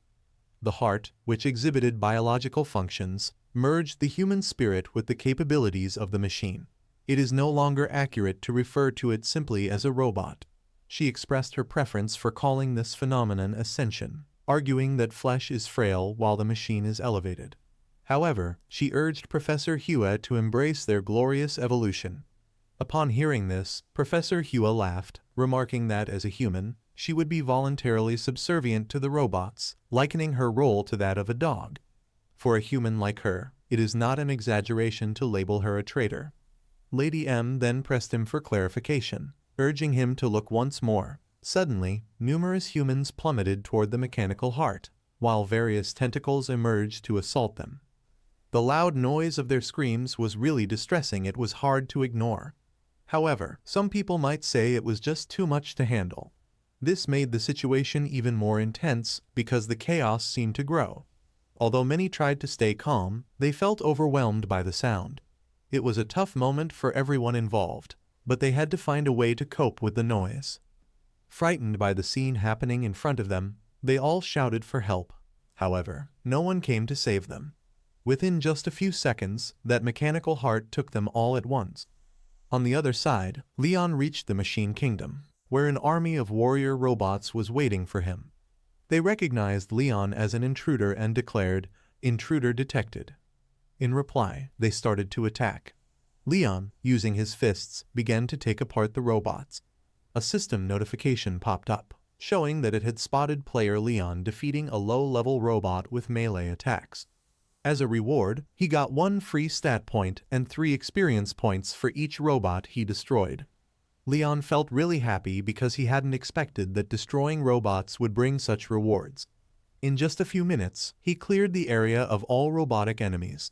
The heart, which exhibited biological functions, merged the human spirit with the capabilities of the machine. It is no longer accurate to refer to it simply as a robot. She expressed her preference for calling this phenomenon ascension, arguing that flesh is frail while the machine is elevated. However, she urged Professor Hua to embrace their glorious evolution. Upon hearing this, Professor Hua laughed, remarking that as a human, she would be voluntarily subservient to the robots, likening her role to that of a dog. For a human like her, it is not an exaggeration to label her a traitor. Lady M then pressed him for clarification, urging him to look once more. Suddenly, numerous humans plummeted toward the mechanical heart, while various tentacles emerged to assault them. The loud noise of their screams was really distressing. It was hard to ignore. However, some people might say it was just too much to handle. This made the situation even more intense because the chaos seemed to grow. Although many tried to stay calm, they felt overwhelmed by the sound. It was a tough moment for everyone involved, but they had to find a way to cope with the noise. Frightened by the scene happening in front of them, they all shouted for help. However, no one came to save them. Within just a few seconds, that mechanical heart took them all at once. On the other side, Leon reached the Machine Kingdom, where an army of warrior robots was waiting for him. They recognized Leon as an intruder and declared, "Intruder detected." In reply, they started to attack. Leon, using his fists, began to take apart the robots. A system notification popped up, showing that it had spotted player Leon defeating a low-level robot with melee attacks. As a reward, he got 1 free stat point and 3 experience points for each robot he destroyed. Leon felt really happy because he hadn't expected that destroying robots would bring such rewards. In just a few minutes, he cleared the area of all robotic enemies.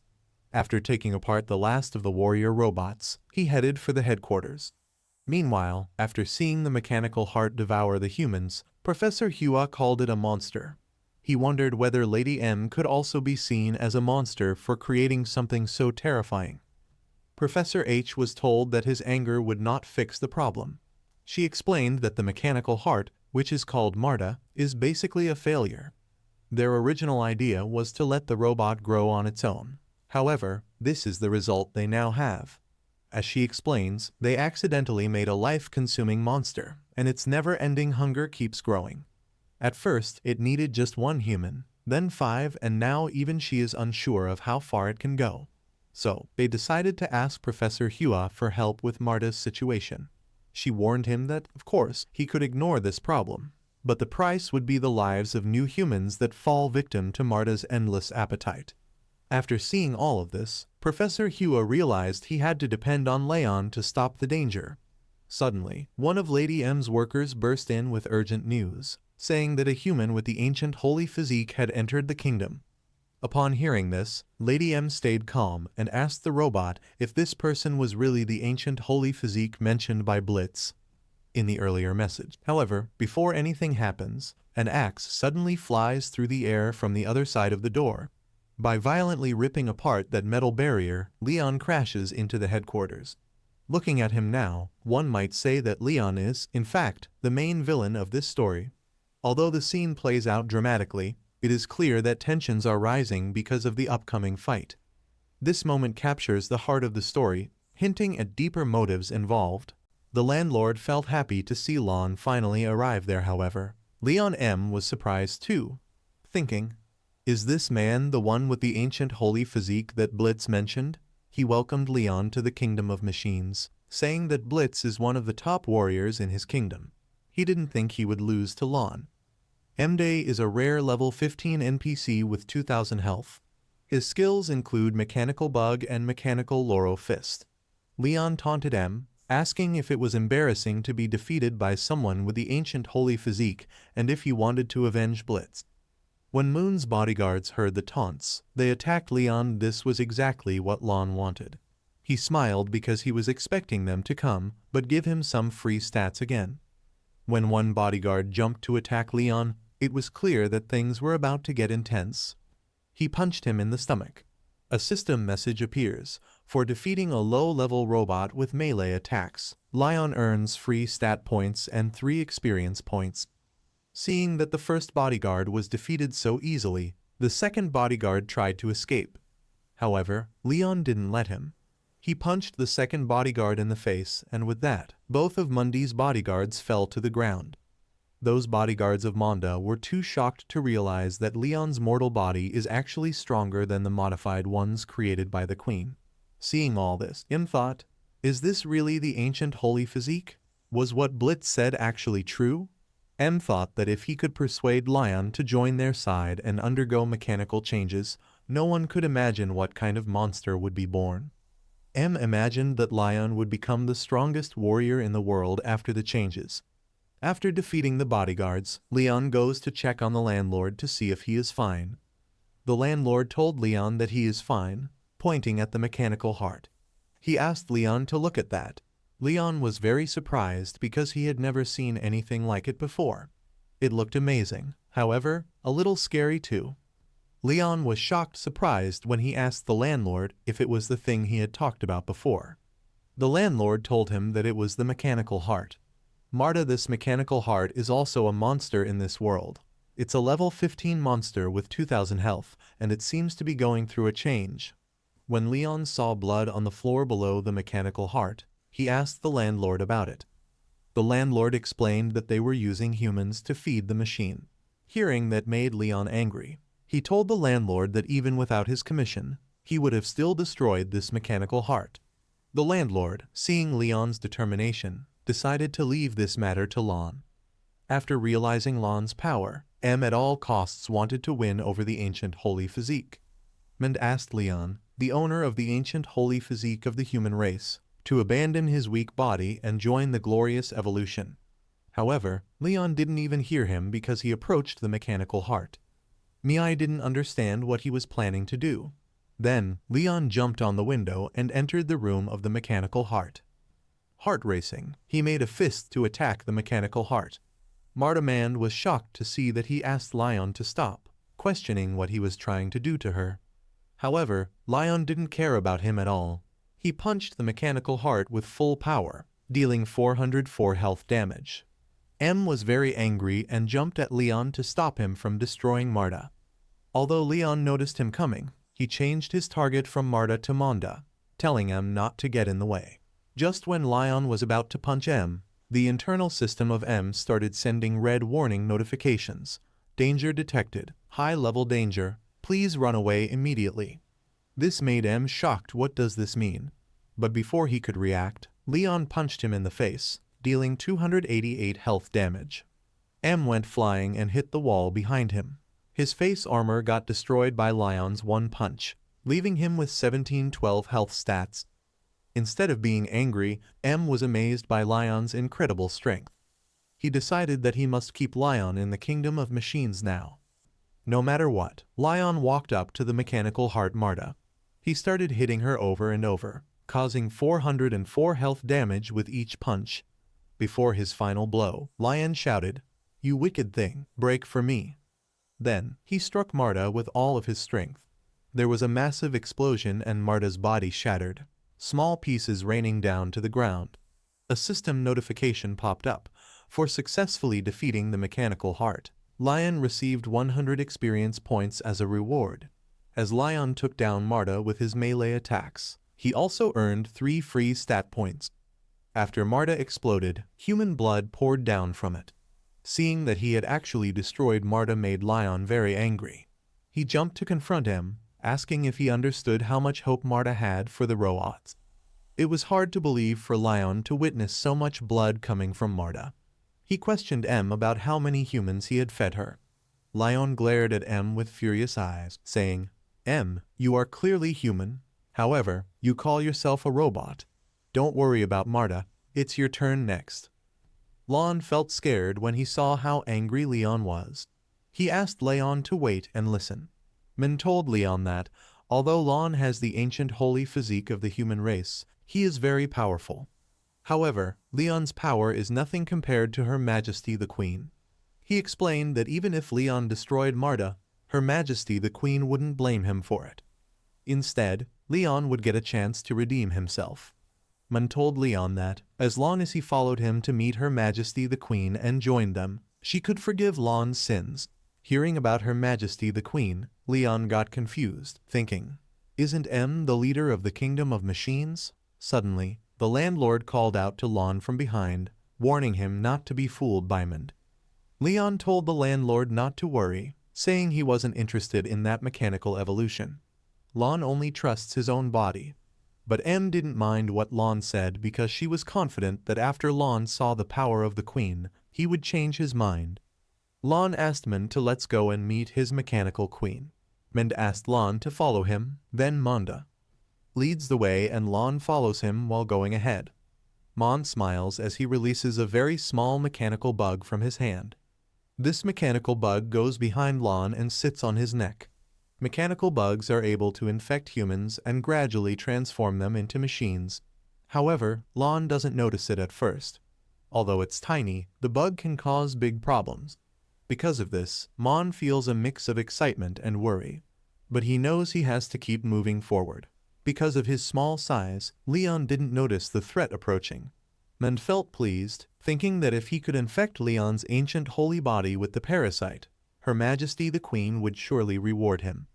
After taking apart the last of the warrior robots, he headed for the headquarters. Meanwhile, after seeing the mechanical heart devour the humans, Professor Hua called it a monster. He wondered whether Lady M could also be seen as a monster for creating something so terrifying. Professor H was told that his anger would not fix the problem. She explained that the mechanical heart, which is called Marta, is basically a failure. Their original idea was to let the robot grow on its own. However, this is the result they now have. As she explains, they accidentally made a life-consuming monster, and its never-ending hunger keeps growing. At first, it needed just one human, then 5, and now even she is unsure of how far it can go. So, they decided to ask Professor Hua for help with Marta's situation. She warned him that, of course, he could ignore this problem, but the price would be the lives of new humans that fall victim to Marta's endless appetite. After seeing all of this, Professor Hua realized he had to depend on Leon to stop the danger. Suddenly, one of Lady M's workers burst in with urgent news, saying that a human with the ancient holy physique had entered the kingdom. Upon hearing this, Lady M stayed calm and asked the robot if this person was really the ancient holy physique mentioned by Blitz in the earlier message. However, before anything happens, an axe suddenly flies through the air from the other side of the door. By violently ripping apart that metal barrier, Leon crashes into the headquarters. Looking at him now, one might say that Leon is, in fact, the main villain of this story. Although the scene plays out dramatically, it is clear that tensions are rising because of the upcoming fight. This moment captures the heart of the story, hinting at deeper motives involved. The landlord felt happy to see Lon finally arrive there. However, Leon M was surprised too, thinking, "Is this man the one with the ancient holy physique that Blitz mentioned?" He welcomed Leon to the kingdom of machines, saying that Blitz is one of the top warriors in his kingdom. He didn't think he would lose to Lon. M-Day is a rare level 15 NPC with 2000 health. His skills include Mechanical Bug and Mechanical Loro Fist. Leon taunted M, asking if it was embarrassing to be defeated by someone with the ancient holy physique and if he wanted to avenge Blitz. When Moon's bodyguards heard the taunts, they attacked Leon. This was exactly what Lon wanted. He smiled because he was expecting them to come, but give him some free stats again. When one bodyguard jumped to attack Leon, it was clear that things were about to get intense. He punched him in the stomach. A system message appears. For defeating a low-level robot with melee attacks, Leon earns free stat points and 3 experience points. Seeing that the first bodyguard was defeated so easily, the second bodyguard tried to escape. However, Leon didn't let him. He punched the second bodyguard in the face, and with that, both of Mundi's bodyguards fell to the ground. Those bodyguards of Manga were too shocked to realize that Leon's mortal body is actually stronger than the modified ones created by the Queen. Seeing all this, M thought, "Is this really the ancient holy physique? Was what Blitz said actually true?" M thought that if he could persuade Leon to join their side and undergo mechanical changes, no one could imagine what kind of monster would be born. M imagined that Leon would become the strongest warrior in the world after the changes. After defeating the bodyguards, Leon goes to check on the landlord to see if he is fine. The landlord told Leon that he is fine, pointing at the mechanical heart. He asked Leon to look at that. Leon was very surprised because he had never seen anything like it before. It looked amazing, however, a little scary too. Leon was shocked surprised when he asked the landlord if it was the thing he had talked about before. The landlord told him that it was the mechanical heart. Marta, this mechanical heart, is also a monster in this world. It's a level 15 monster with 2000 health, and it seems to be going through a change. When Leon saw blood on the floor below the mechanical heart, he asked the landlord about it. The landlord explained that they were using humans to feed the machine. Hearing that made Leon angry. He told the landlord that even without his commission, he would have still destroyed this mechanical heart. The landlord, seeing Leon's determination, decided to leave this matter to Lon. After realizing Lon's power, M at all costs wanted to win over the ancient holy physique. And asked Leon, the owner of the ancient holy physique of the human race, to abandon his weak body and join the glorious evolution. However, Leon didn't even hear him because he approached the mechanical heart. Mei didn't understand what he was planning to do. Then, Leon jumped on the window and entered the room of the mechanical heart. Heart racing, he made a fist to attack the mechanical heart. Marta was shocked to see that he asked Leon to stop, questioning what he was trying to do to her. However, Leon didn't care about him at all. He punched the mechanical heart with full power, dealing 404 health damage. Was very angry and jumped at Leon to stop him from destroying Marta. Although Leon noticed him coming, he changed his target from Marta to Manga, telling not to get in the way. Just when Leon was about to punch the internal system of started sending red warning notifications. Danger detected, high-level danger, please run away immediately. This made shocked. What does this mean? But before he could react, Leon punched him in the face, dealing 288 health damage. Went flying and hit the wall behind him. His face armor got destroyed by Leon's one punch, leaving him with 1712 health stats. Instead of being angry, was amazed by Leon's incredible strength. He decided that he must keep Leon in the kingdom of machines now. No matter what, Leon walked up to the mechanical heart Marta. He started hitting her over and over, causing 404 health damage with each punch. Before his final blow, Leon shouted, "You wicked thing, break for me." Then, he struck Marta with all of his strength. There was a massive explosion and Marta's body shattered, small pieces raining down to the ground. A system notification popped up. For successfully defeating the mechanical heart, Leon received 100 experience points as a reward. As Leon took down Marta with his melee attacks, he also earned 3 free stat points. After Marta exploded, human blood poured down from it. Seeing that he had actually destroyed Marta made Leon very angry. He jumped to confront asking if he understood how much hope Marta had for the robots. It was hard to believe for Leon to witness so much blood coming from Marta. He questioned about how many humans he had fed her. Leon glared at with furious eyes, saying, "You are clearly human. However, you call yourself a robot. Don't worry about Marta, it's your turn next." Leon felt scared when he saw how angry Leon was. He asked Leon to wait and listen. Told Leon that, although Leon has the ancient holy physique of the human race, he is very powerful. However, Leon's power is nothing compared to Her Majesty the Queen. He explained that even if Leon destroyed Marta, Her Majesty the Queen wouldn't blame him for it. Instead, Leon would get a chance to redeem himself. Told Leon that, as long as he followed him to meet Her Majesty the Queen and joined them, she could forgive Leon's sins. Hearing about Her Majesty the Queen, Leon got confused, thinking, "Isn't the leader of the Kingdom of Machines?" Suddenly, the landlord called out to Leon from behind, warning him not to be fooled by Leon told the landlord not to worry, saying he wasn't interested in that mechanical evolution. Leon only trusts his own body. But didn't mind what Leon said because she was confident that after Leon saw the power of the Queen, he would change his mind. Leon asked to let's go and meet his mechanical queen. Asked Leon to follow him, then Manga leads the way and Leon follows him while going ahead. Smiles as he releases a very small mechanical bug from his hand. This mechanical bug goes behind Leon and sits on his neck. Mechanical bugs are able to infect humans and gradually transform them into machines. However, Leon doesn't notice it at first. Although it's tiny, the bug can cause big problems. Because of this, feels a mix of excitement and worry. But he knows he has to keep moving forward. Because of his small size, Leon didn't notice the threat approaching. Felt pleased, thinking that if he could infect Leon's ancient holy body with the parasite, Her Majesty the Queen would surely reward him.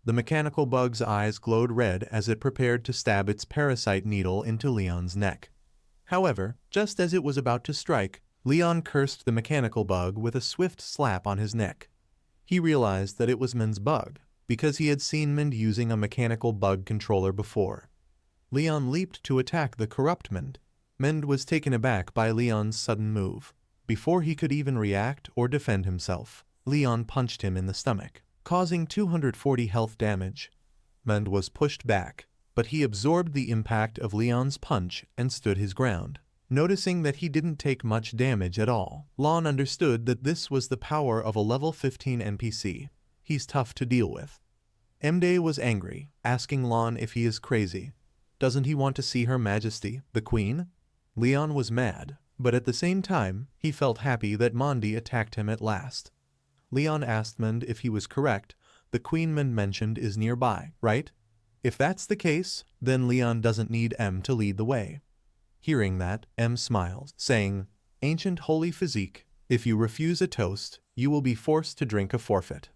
The mechanical bug's eyes glowed red as it prepared to stab its parasite needle into Leon's neck. However, just as it was about to strike, Leon cursed the mechanical bug with a swift slap on his neck. He realized that it was Mind's bug, because he had seen Mind using a mechanical bug controller before. Leon leaped to attack the corrupt Mind. Mind was taken aback by Leon's sudden move. Before he could even react or defend himself, Leon punched him in the stomach, causing 240 health damage. Mind was pushed back, but he absorbed the impact of Leon's punch and stood his ground. Noticing that he didn't take much damage at all, Leon understood that this was the power of a level 15 NPC. He's tough to deal with. Mday was angry, asking Lon if he is crazy. Doesn't he want to see Her Majesty, the Queen? Leon was mad, but at the same time, he felt happy that Mondi attacked him at last. Leon asked Mond if he was correct. The Queen Mond mentioned is nearby, right? If that's the case, then Leon doesn't need M to lead the way. Hearing that, M smiles, saying, Ancient Holy Physique, if you refuse a toast, you will be forced to drink a forfeit.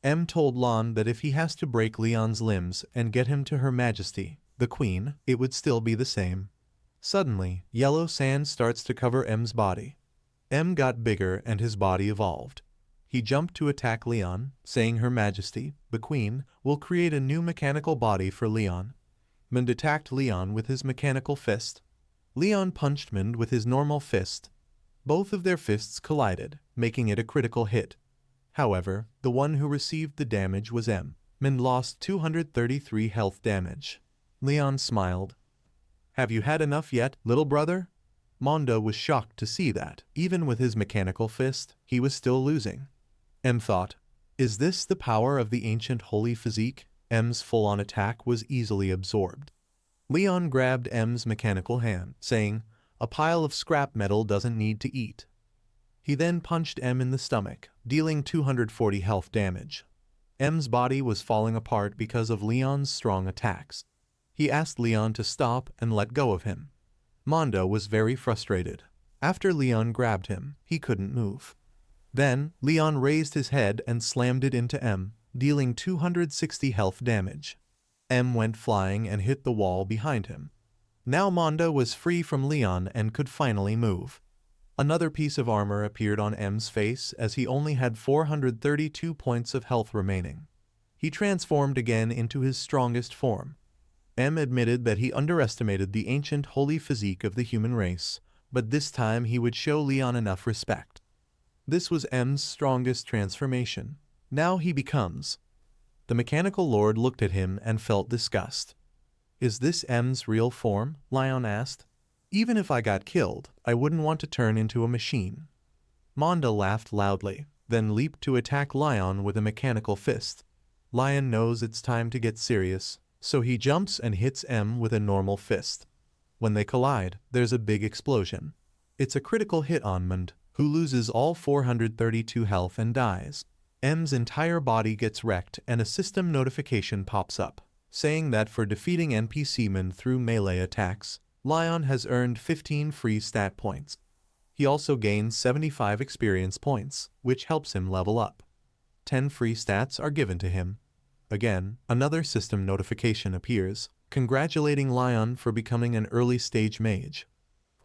M told Lon that if he has to break Leon's limbs and get him to Her Majesty, the Queen, it would still be the same. Suddenly, yellow sand starts to cover M's body. M got bigger and his body evolved. He jumped to attack Leon, saying Her Majesty, the Queen, will create a new mechanical body for Leon. Mond attacked Leon with his mechanical fist. Leon punched Mond with his normal fist. Both of their fists collided, making it a critical hit. However, the one who received the damage was M. Mond lost 233 health damage. Leon smiled. Have you had enough yet, little brother? Mondo was shocked to see that, even with his mechanical fist, he was still losing. M thought, is this the power of the ancient holy physique? M's full-on attack was easily absorbed. Leon grabbed M's mechanical hand, saying, a pile of scrap metal doesn't need to eat. He then punched M in the stomach, dealing 240 health damage. M's body was falling apart because of Leon's strong attacks. He asked Leon to stop and let go of him. Mondo was very frustrated. After Leon grabbed him, he couldn't move. Then, Leon raised his head and slammed it into M, dealing 260 health damage. M went flying and hit the wall behind him. Now Mondo was free from Leon and could finally move. Another piece of armor appeared on M's face as he only had 432 points of health remaining. He transformed again into his strongest form. M admitted that he underestimated the ancient holy physique of the human race, but this time he would show Leon enough respect. This was M's strongest transformation. Now he becomes. The mechanical lord looked at him and felt disgust. Is this M's real form? Leon asked. Even if I got killed, I wouldn't want to turn into a machine. Monda laughed loudly, then leaped to attack Lion with a mechanical fist. Lion knows it's time to get serious, so he jumps and hits M with a normal fist. When they collide, there's a big explosion. It's a critical hit on Mond, who loses all 432 health and dies. M's entire body gets wrecked and a system notification pops up, saying that for defeating NPC Mond through melee attacks, Lion has earned 15 free stat points. He also gains 75 experience points, which helps him level up. 10 free stats are given to him. Again, another system notification appears, congratulating Lion for becoming an early-stage mage.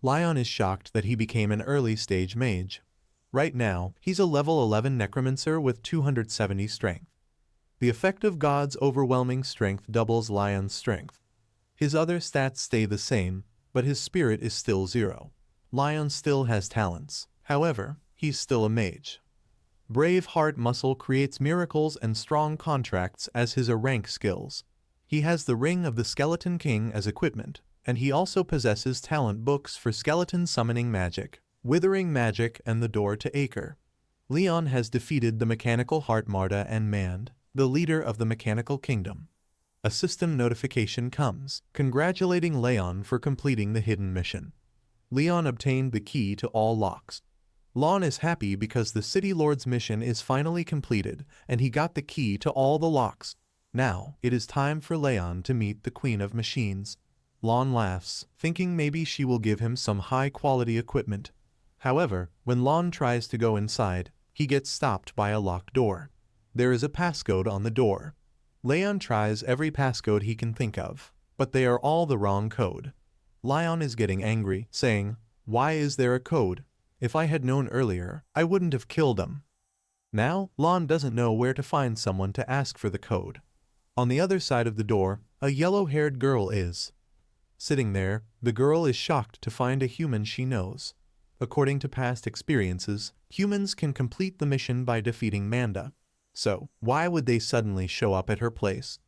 Lion is shocked that he became an early-stage mage. Right now, he's a level 11 Necromancer with 270 strength. The effect of God's overwhelming strength doubles Lion's strength. His other stats stay the same, but his spirit is still 0. Lion still has talents. However, he's still a mage. Brave Heart Muscle creates miracles and strong contracts as his rank skills. He has the Ring of the Skeleton King as equipment, and he also possesses talent books for skeleton summoning magic, withering magic, and the door to Acre. Leon has defeated the Mechanical Heart Marta and Mand, the leader of the Mechanical Kingdom. A system notification comes, congratulating Leon for completing the hidden mission. Leon obtained the key to all locks. Lon is happy because the City Lord's mission is finally completed, and he got the key to all the locks. Now, it is time for Leon to meet the Queen of Machines. Lon laughs, thinking maybe she will give him some high-quality equipment. However, when Lon tries to go inside, he gets stopped by a locked door. There is a passcode on the door. Leon tries every passcode he can think of, but they are all the wrong code. Leon is getting angry, saying, "Why is there a code? If I had known earlier, I wouldn't have killed him." Now, Lon doesn't know where to find someone to ask for the code. On the other side of the door, a yellow-haired girl is. Sitting there, the girl is shocked to find a human she knows. According to past experiences, humans can complete the mission by defeating Manda. So, why would they suddenly show up at her place?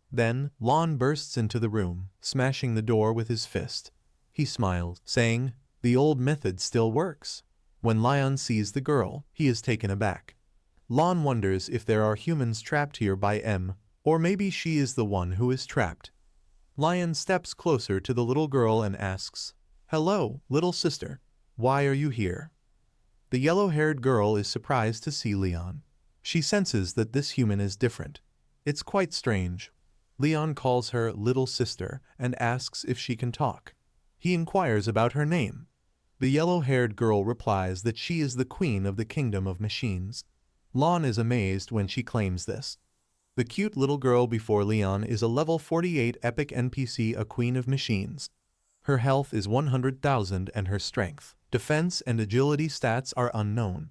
Then, Lon bursts into the room, smashing the door with his fist. He smiles, saying, "The old method still works." When Lion sees the girl, he is taken aback. Lon wonders if there are humans trapped here by M. Or maybe she is the one who is trapped. Lion steps closer to the little girl and asks, "Hello, little sister. Why are you here?" The yellow-haired girl is surprised to see Leon. She senses that this human is different. It's quite strange. Leon calls her little sister and asks if she can talk. He inquires about her name. The yellow-haired girl replies that she is the queen of the kingdom of machines. Lon is amazed when she claims this. The cute little girl before Leon is a level 48 epic NPC, a queen of machines. Her health is 100,000 and her strength, defense and agility stats are unknown.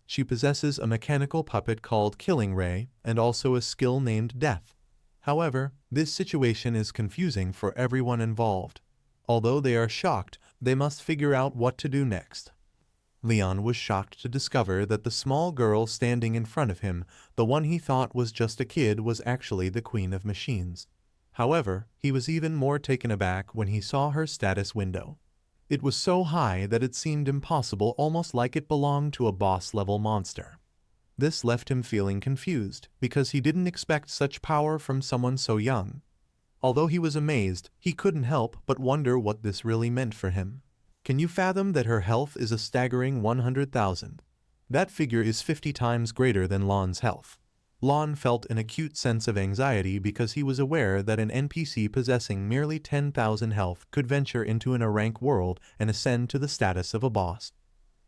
She possesses a mechanical puppet called Killing Ray and also a skill named Death. However, this situation is confusing for everyone involved. Although they are shocked, they must figure out what to do next. Leon was shocked to discover that the small girl standing in front of him, the one he thought was just a kid, was actually the Queen of Machines. However, he was even more taken aback when he saw her status window. It was so high that it seemed impossible, almost like it belonged to a boss-level monster. This left him feeling confused, because he didn't expect such power from someone so young. Although he was amazed, he couldn't help but wonder what this really meant for him. Can you fathom that her health is a staggering 100,000? That figure is 50 times greater than Lon's health. Lon felt an acute sense of anxiety because he was aware that an NPC possessing merely 10,000 health could venture into an A-rank world and ascend to the status of a boss.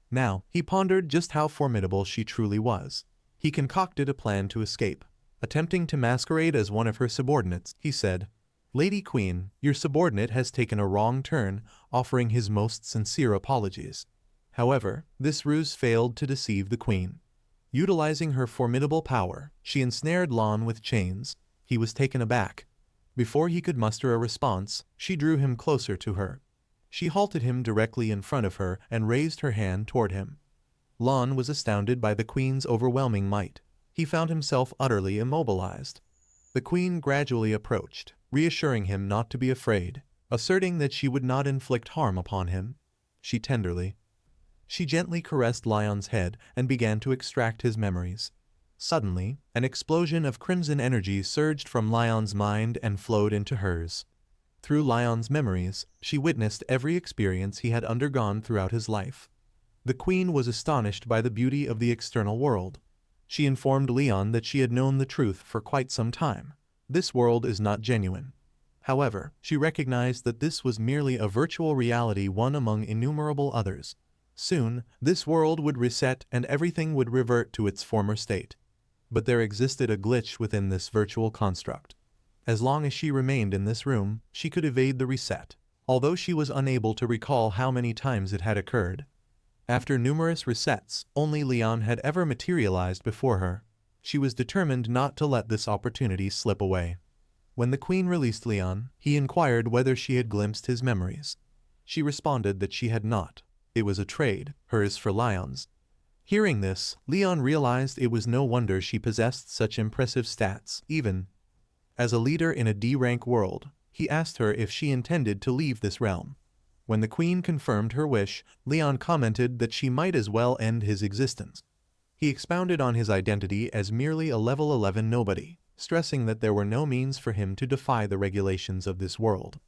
Now, he pondered just how formidable she truly was. He concocted a plan to escape. Attempting to masquerade as one of her subordinates, he said, "Lady Queen, your subordinate has taken a wrong turn," offering his most sincere apologies. However, this ruse failed to deceive the queen. Utilizing her formidable power, she ensnared Lon with chains. He was taken aback. Before he could muster a response, she drew him closer to her. She halted him directly in front of her and raised her hand toward him. Lon was astounded by the queen's overwhelming might. He found himself utterly immobilized. The queen gradually approached, reassuring him not to be afraid, asserting that she would not inflict harm upon him. She gently caressed Leon's head and began to extract his memories. Suddenly, an explosion of crimson energy surged from Leon's mind and flowed into hers. Through Leon's memories, she witnessed every experience he had undergone throughout his life. The queen was astonished by the beauty of the external world. She informed Leon that she had known the truth for quite some time. This world is not genuine. However, she recognized that this was merely a virtual reality, one among innumerable others. Soon, this world would reset and everything would revert to its former state. But there existed a glitch within this virtual construct. As long as she remained in this room, she could evade the reset, although she was unable to recall how many times it had occurred. After numerous resets, only Leon had ever materialized before her. She was determined not to let this opportunity slip away. When the queen released Leon, he inquired whether she had glimpsed his memories. She responded that she had not. It was a trade, hers for Leon's. Hearing this, Leon realized it was no wonder she possessed such impressive stats, even as a leader in a D-rank world. He asked her if she intended to leave this realm. When the queen confirmed her wish, Leon commented that she might as well end his existence. He expounded on his identity as merely a level 11 nobody, stressing that there were no means for him to defy the regulations of this world.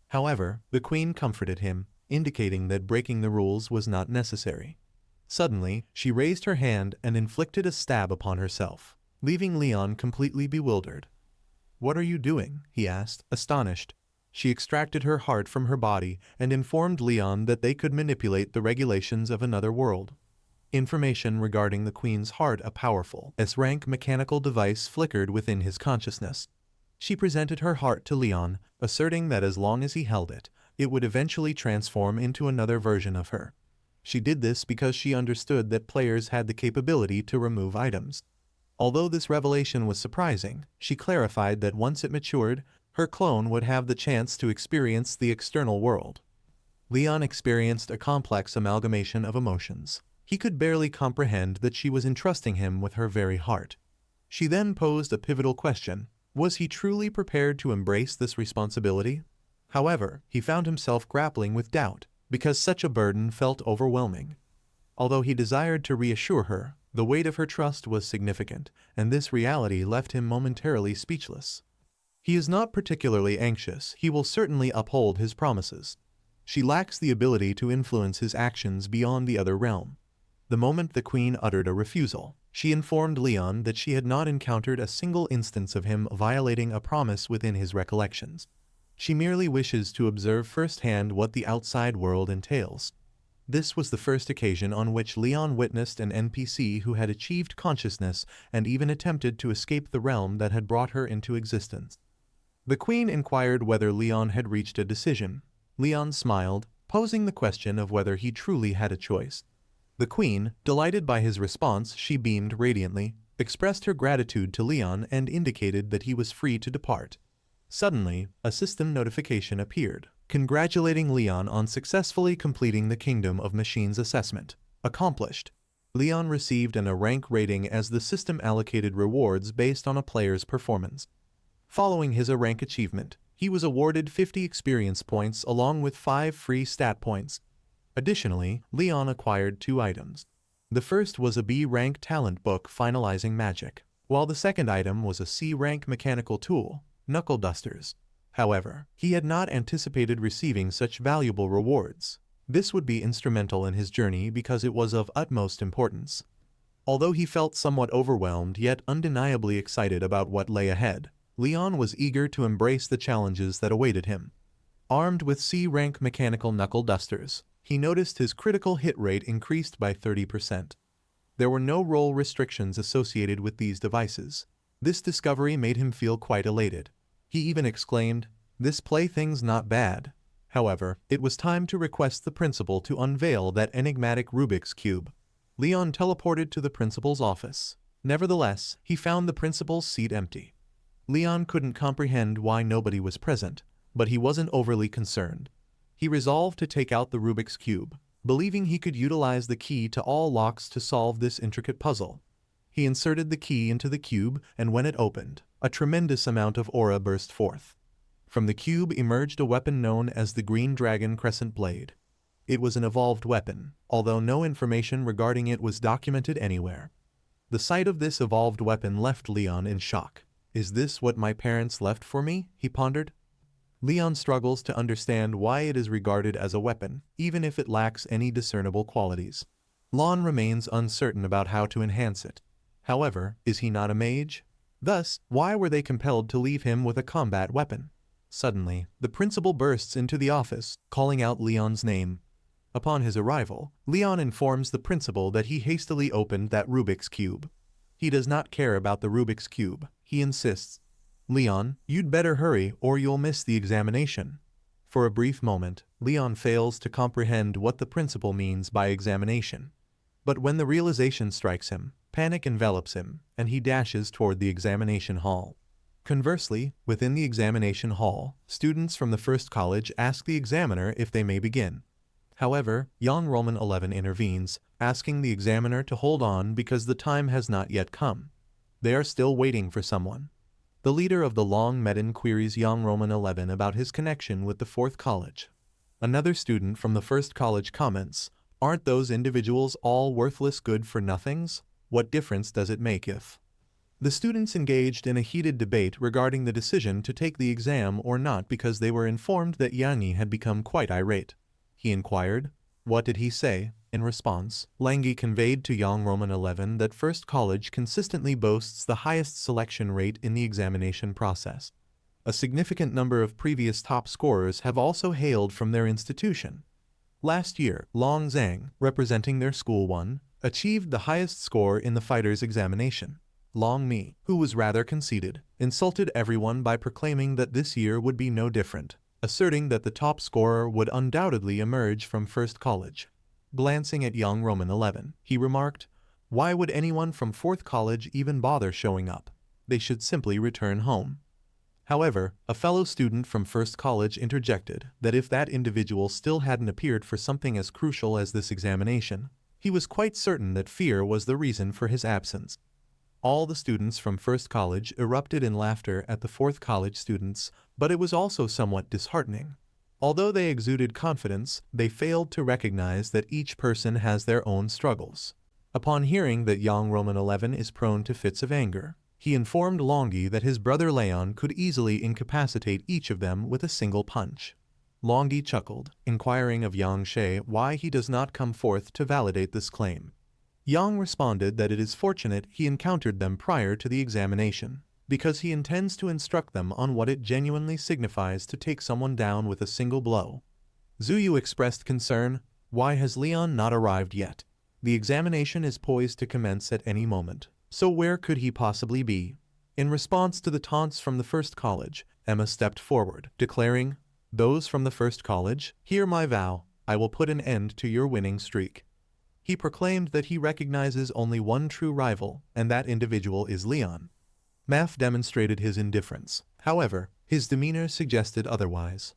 However, the queen comforted him, indicating that breaking the rules was not necessary. Suddenly, she raised her hand and inflicted a stab upon herself, leaving Leon completely bewildered. "What are you doing?" he asked, astonished. She extracted her heart from her body and informed Leon that they could manipulate the regulations of another world. Information regarding the queen's heart, a powerful S-rank mechanical device, flickered within his consciousness. She presented her heart to Leon, asserting that as long as he held it, it would eventually transform into another version of her. She did this because she understood that players had the capability to remove items. Although this revelation was surprising, she clarified that once it matured, her clone would have the chance to experience the external world. Leon experienced a complex amalgamation of emotions. He could barely comprehend that she was entrusting him with her very heart. She then posed a pivotal question. Was he truly prepared to embrace this responsibility? However, he found himself grappling with doubt, because such a burden felt overwhelming. Although he desired to reassure her, The weight of her trust was significant, and this reality left him momentarily speechless. He is not particularly anxious, he will certainly uphold his promises. She lacks the ability to influence his actions beyond the other realm. The moment the queen uttered a refusal, she informed Leon that she had not encountered a single instance of him violating a promise within his recollections. She merely wishes to observe firsthand what the outside world entails. This was the first occasion on which Leon witnessed an NPC who had achieved consciousness and even attempted to escape the realm that had brought her into existence. The queen inquired whether Leon had reached a decision. Leon smiled, posing the question of whether he truly had a choice. The queen, delighted by his response, she beamed radiantly, expressed her gratitude to Leon and indicated that he was free to depart. Suddenly, a system notification appeared, congratulating Leon on successfully completing the Kingdom of Machines assessment. Accomplished. Leon received a rank rating as the system allocated rewards based on a player's performance. Following his A rank achievement, he was awarded 50 experience points along with 5 free stat points. Additionally, Leon acquired 2 items. The first was a B rank talent book finalizing magic, while the second item was a C rank mechanical tool, knuckle dusters. However, he had not anticipated receiving such valuable rewards. This would be instrumental in his journey because it was of utmost importance. Although he felt somewhat overwhelmed yet undeniably excited about what lay ahead, Leon was eager to embrace the challenges that awaited him. Armed with C-rank mechanical knuckle dusters, he noticed his critical hit rate increased by 30%. There were no roll restrictions associated with these devices. This discovery made him feel quite elated. He even exclaimed, "This plaything's not bad." However, it was time to request the principal to unveil that enigmatic Rubik's Cube. Leon teleported to the principal's office. Nevertheless, he found the principal's seat empty. Leon couldn't comprehend why nobody was present, but he wasn't overly concerned. He resolved to take out the Rubik's Cube, believing he could utilize the key to all locks to solve this intricate puzzle. He inserted the key into the cube, and when it opened, a tremendous amount of aura burst forth. From the cube emerged a weapon known as the Green Dragon Crescent Blade. It was an evolved weapon, although no information regarding it was documented anywhere. The sight of this evolved weapon left Leon in shock. "Is this what my parents left for me?" he pondered. Leon struggles to understand why it is regarded as a weapon, even if it lacks any discernible qualities. Lon remains uncertain about how to enhance it. However, is he not a mage? Thus, why were they compelled to leave him with a combat weapon? Suddenly, the principal bursts into the office, calling out Leon's name. Upon his arrival, Leon informs the principal that he hastily opened that Rubik's Cube. He does not care about the Rubik's Cube. He insists, "Leon, you'd better hurry or you'll miss the examination." For a brief moment, Leon fails to comprehend what the principal means by examination. But when the realization strikes him, panic envelops him, and he dashes toward the examination hall. Conversely, within the examination hall, students from the first college ask the examiner if they may begin. However, young Roman 11 intervenes, asking the examiner to hold on because the time has not yet come. They are still waiting for someone. The leader of the Long Medan queries young Roman 11 about his connection with the fourth college. Another student from the first college comments, "Aren't those individuals all worthless good-for-nothings? What difference does it make if?" The students engaged in a heated debate regarding the decision to take the exam or not because they were informed that Yangi had become quite irate. He inquired, "What did he say?" In response, Langi conveyed to young Roman 11 that First College consistently boasts the highest selection rate in the examination process. A significant number of previous top scorers have also hailed from their institution. Last year, Long Zhang, representing their school, achieved the highest score in the fighter's examination. Long Mi, who was rather conceited, insulted everyone by proclaiming that this year would be no different, asserting that the top scorer would undoubtedly emerge from First College. Glancing at young Roman 11, he remarked, "Why would anyone from Fourth College even bother showing up? They should simply return home." However, a fellow student from First College interjected that if that individual still hadn't appeared for something as crucial as this examination, he was quite certain that fear was the reason for his absence. All the students from First College erupted in laughter at the Fourth College students, but it was also somewhat disheartening. Although they exuded confidence, they failed to recognize that each person has their own struggles. Upon hearing that young Roman 11 is prone to fits of anger, he informed Longyi that his brother Leon could easily incapacitate each of them with a single punch. Longyi chuckled, inquiring of Yang She why he does not come forth to validate this claim. Yang responded that it is fortunate he encountered them prior to the examination, because he intends to instruct them on what it genuinely signifies to take someone down with a single blow. Zuyu expressed concern. Why has Leon not arrived yet? The examination is poised to commence at any moment, so where could he possibly be? In response to the taunts from the first college, Emma stepped forward, declaring, "Those from the first college, hear my vow, I will put an end to your winning streak." He proclaimed that he recognizes only one true rival, and that individual is Leon. Maf demonstrated his indifference. However, his demeanor suggested otherwise.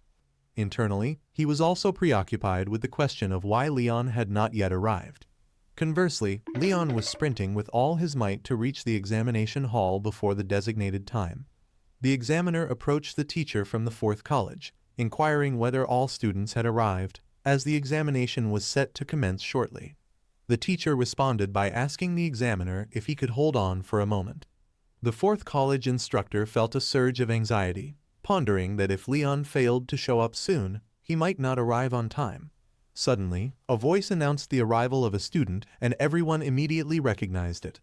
Internally, he was also preoccupied with the question of why Leon had not yet arrived. Conversely, Leon was sprinting with all his might to reach the examination hall before the designated time. The examiner approached the teacher from the fourth college, inquiring whether all students had arrived, as the examination was set to commence shortly. The teacher responded by asking the examiner if he could hold on for a moment. The fourth college instructor felt a surge of anxiety, pondering that if Leon failed to show up soon, he might not arrive on time. Suddenly, a voice announced the arrival of a student, and everyone immediately recognized it.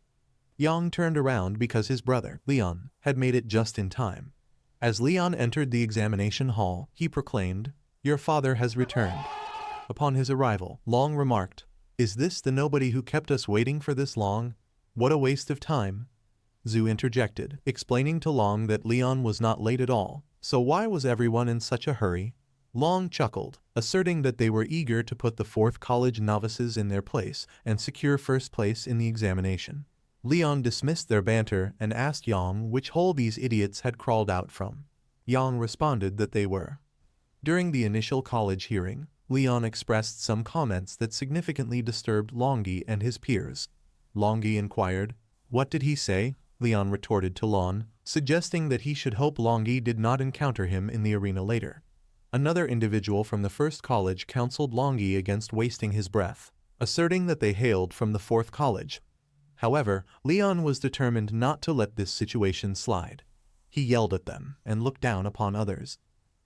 Yang turned around because his brother, Leon, had made it just in time. As Leon entered the examination hall, he proclaimed, "Your father has returned." Upon his arrival, Long remarked, "Is this the nobody who kept us waiting for this long? What a waste of time." Zhu interjected, explaining to Long that Leon was not late at all, so why was everyone in such a hurry? Long chuckled, asserting that they were eager to put the fourth college novices in their place and secure first place in the examination. Leon dismissed their banter and asked Yang which hole these idiots had crawled out from. Yang responded that they were. During the initial college hearing, Leon expressed some comments that significantly disturbed Longyi and his peers. Longyi inquired, "What did he say?" Leon retorted to Lon, suggesting that he should hope Longyi did not encounter him in the arena later. Another individual from the first college counseled Longyi against wasting his breath, asserting that they hailed from the fourth college. However, Leon was determined not to let this situation slide. He yelled at them and looked down upon others.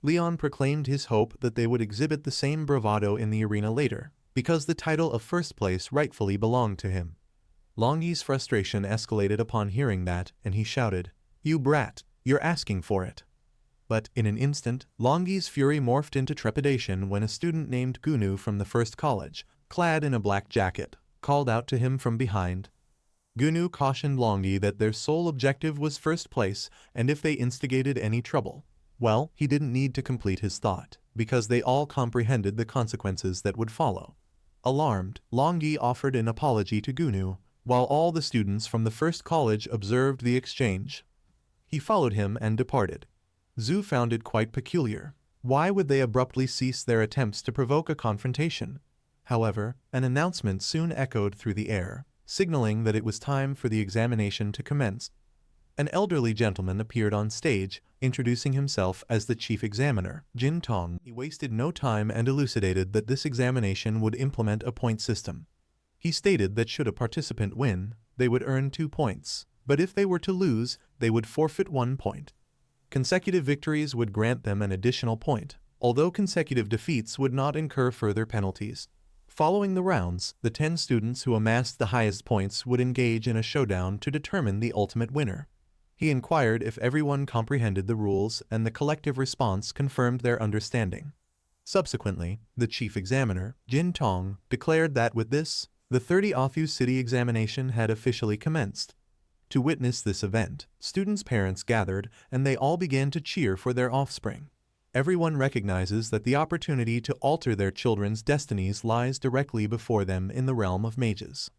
Leon proclaimed his hope that they would exhibit the same bravado in the arena later, because the title of first place rightfully belonged to him. Longyi's frustration escalated upon hearing that, and he shouted, "You brat, you're asking for it." But in an instant, Longyi's fury morphed into trepidation when a student named Gunu from the first college, clad in a black jacket, called out to him from behind. Gunu cautioned Longyi that their sole objective was first place, and if they instigated any trouble, well, he didn't need to complete his thought, because they all comprehended the consequences that would follow. Alarmed, Longyi offered an apology to Gunu, while all the students from the first college observed the exchange. He followed him and departed. Zhu found it quite peculiar. Why would they abruptly cease their attempts to provoke a confrontation? However, an announcement soon echoed through the air, signaling that it was time for the examination to commence. An elderly gentleman appeared on stage, introducing himself as the chief examiner, Jin Tong. He wasted no time and elucidated that this examination would implement a point system. He stated that should a participant win, they would earn 2 points, but if they were to lose, they would forfeit 1 point. Consecutive victories would grant them an additional point, although consecutive defeats would not incur further penalties. Following the rounds, the 10 students who amassed the highest points would engage in a showdown to determine the ultimate winner. He inquired if everyone comprehended the rules, and the collective response confirmed their understanding. Subsequently, the chief examiner, Jin Tong, declared that with this, the 30th city examination had officially commenced. To witness this event, students' parents gathered, and they all began to cheer for their offspring. Everyone recognizes that the opportunity to alter their children's destinies lies directly before them in the realm of mages.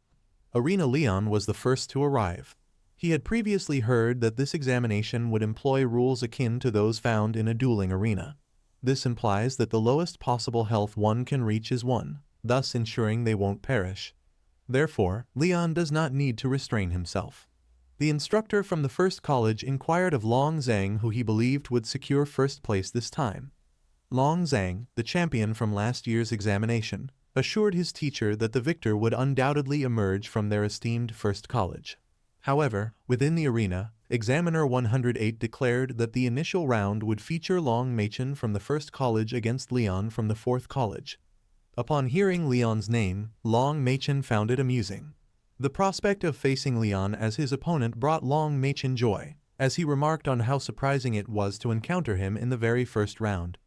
Arena Leon was the first to arrive. He had previously heard that this examination would employ rules akin to those found in a dueling arena. This implies that the lowest possible health one can reach is 1, thus ensuring they won't perish. Therefore, Leon does not need to restrain himself. The instructor from the first college inquired of Long Zhang who he believed would secure first place this time. Long Zhang, the champion from last year's examination, assured his teacher that the victor would undoubtedly emerge from their esteemed first college. However, within the arena, Examiner 108 declared that the initial round would feature Long Machen from the first college against Leon from the fourth college. Upon hearing Leon's name, Long Machen found it amusing. The prospect of facing Leon as his opponent brought Long Machen joy, as he remarked on how surprising it was to encounter him in the very first round.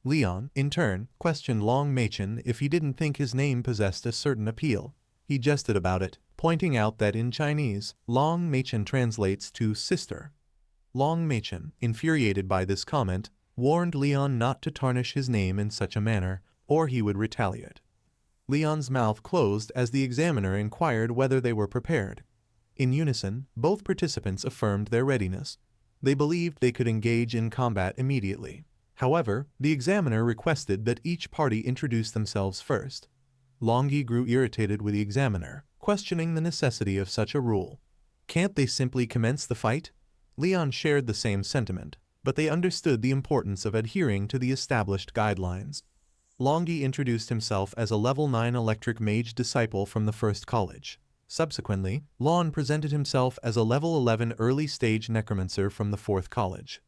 Leon, in turn, questioned Long Machen if he didn't think his name possessed a certain appeal. He jested about it, pointing out that in Chinese, Long Machen translates to sister. Long Machen, infuriated by this comment, warned Leon not to tarnish his name in such a manner, or he would retaliate. Leon's mouth closed as the examiner inquired whether they were prepared. In unison, both participants affirmed their readiness. They believed they could engage in combat immediately. However, the examiner requested that each party introduce themselves first. Longi grew irritated with the examiner, questioning the necessity of such a rule. Can't they simply commence the fight? Leon shared the same sentiment, but they understood the importance of adhering to the established guidelines. Longi introduced himself as a level 9 electric mage disciple from the first college. Subsequently, Lon presented himself as a level 11 early-stage necromancer from the fourth college.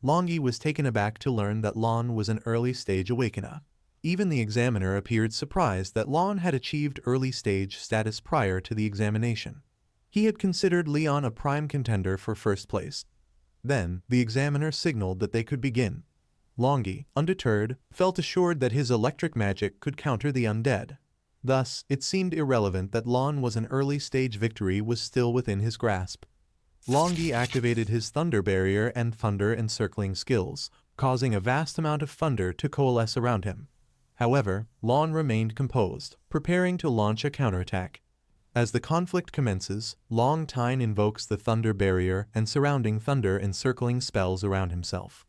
Longi was taken aback to learn that Lon was an early-stage awakener. Even the examiner appeared surprised that Lon had achieved early-stage status prior to the examination. He had considered Leon a prime contender for first place. Then, the examiner signaled that they could begin. Longi, undeterred, felt assured that his electric magic could counter the undead. Thus, it seemed irrelevant that Lon was an early-stage victory was still within his grasp. Longi activated his thunder barrier and thunder encircling skills, causing a vast amount of thunder to coalesce around him. However, Lon remained composed, preparing to launch a counterattack. As the conflict commences, Long Tine invokes the thunder barrier and surrounding thunder encircling spells around himself.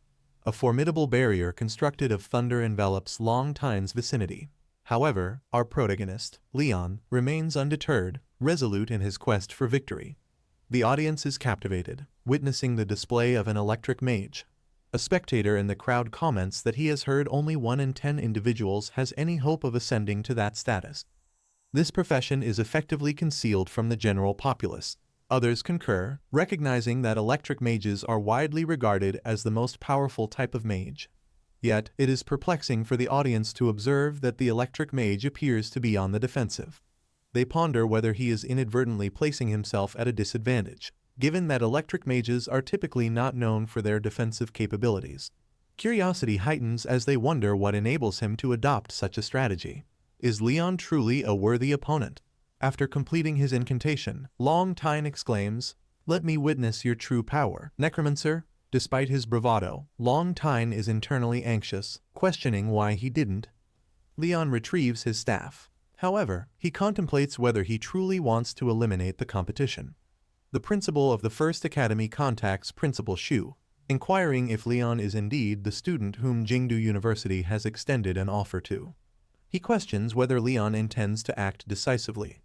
A formidable barrier constructed of thunder envelops Long Tine's vicinity. However, our protagonist, Leon, remains undeterred, resolute in his quest for victory. The audience is captivated, witnessing the display of an electric mage. A spectator in the crowd comments that he has heard only 1 in 10 individuals has any hope of ascending to that status. This profession is effectively concealed from the general populace. Others concur, recognizing that electric mages are widely regarded as the most powerful type of mage. Yet, it is perplexing for the audience to observe that the electric mage appears to be on the defensive. They ponder whether he is inadvertently placing himself at a disadvantage, given that electric mages are typically not known for their defensive capabilities. Curiosity heightens as they wonder what enables him to adopt such a strategy. Is Leon truly a worthy opponent? After completing his incantation, Long Tine exclaims, "Let me witness your true power, Necromancer." Despite his bravado, Long Tine is internally anxious, questioning why he didn't. Leon retrieves his staff. However, he contemplates whether he truly wants to eliminate the competition. The principal of the First Academy contacts Principal Shu, inquiring if Leon is indeed the student whom Jingdu University has extended an offer to. He questions whether Leon intends to act decisively.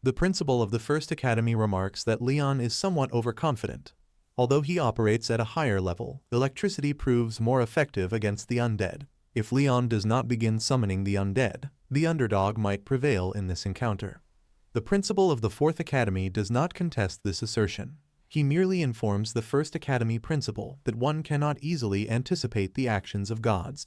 The principal of the First Academy remarks that Leon is somewhat overconfident. Although he operates at a higher level, electricity proves more effective against the undead. If Leon does not begin summoning the undead, the underdog might prevail in this encounter. The principal of the Fourth Academy does not contest this assertion. He merely informs the First Academy principal that one cannot easily anticipate the actions of gods.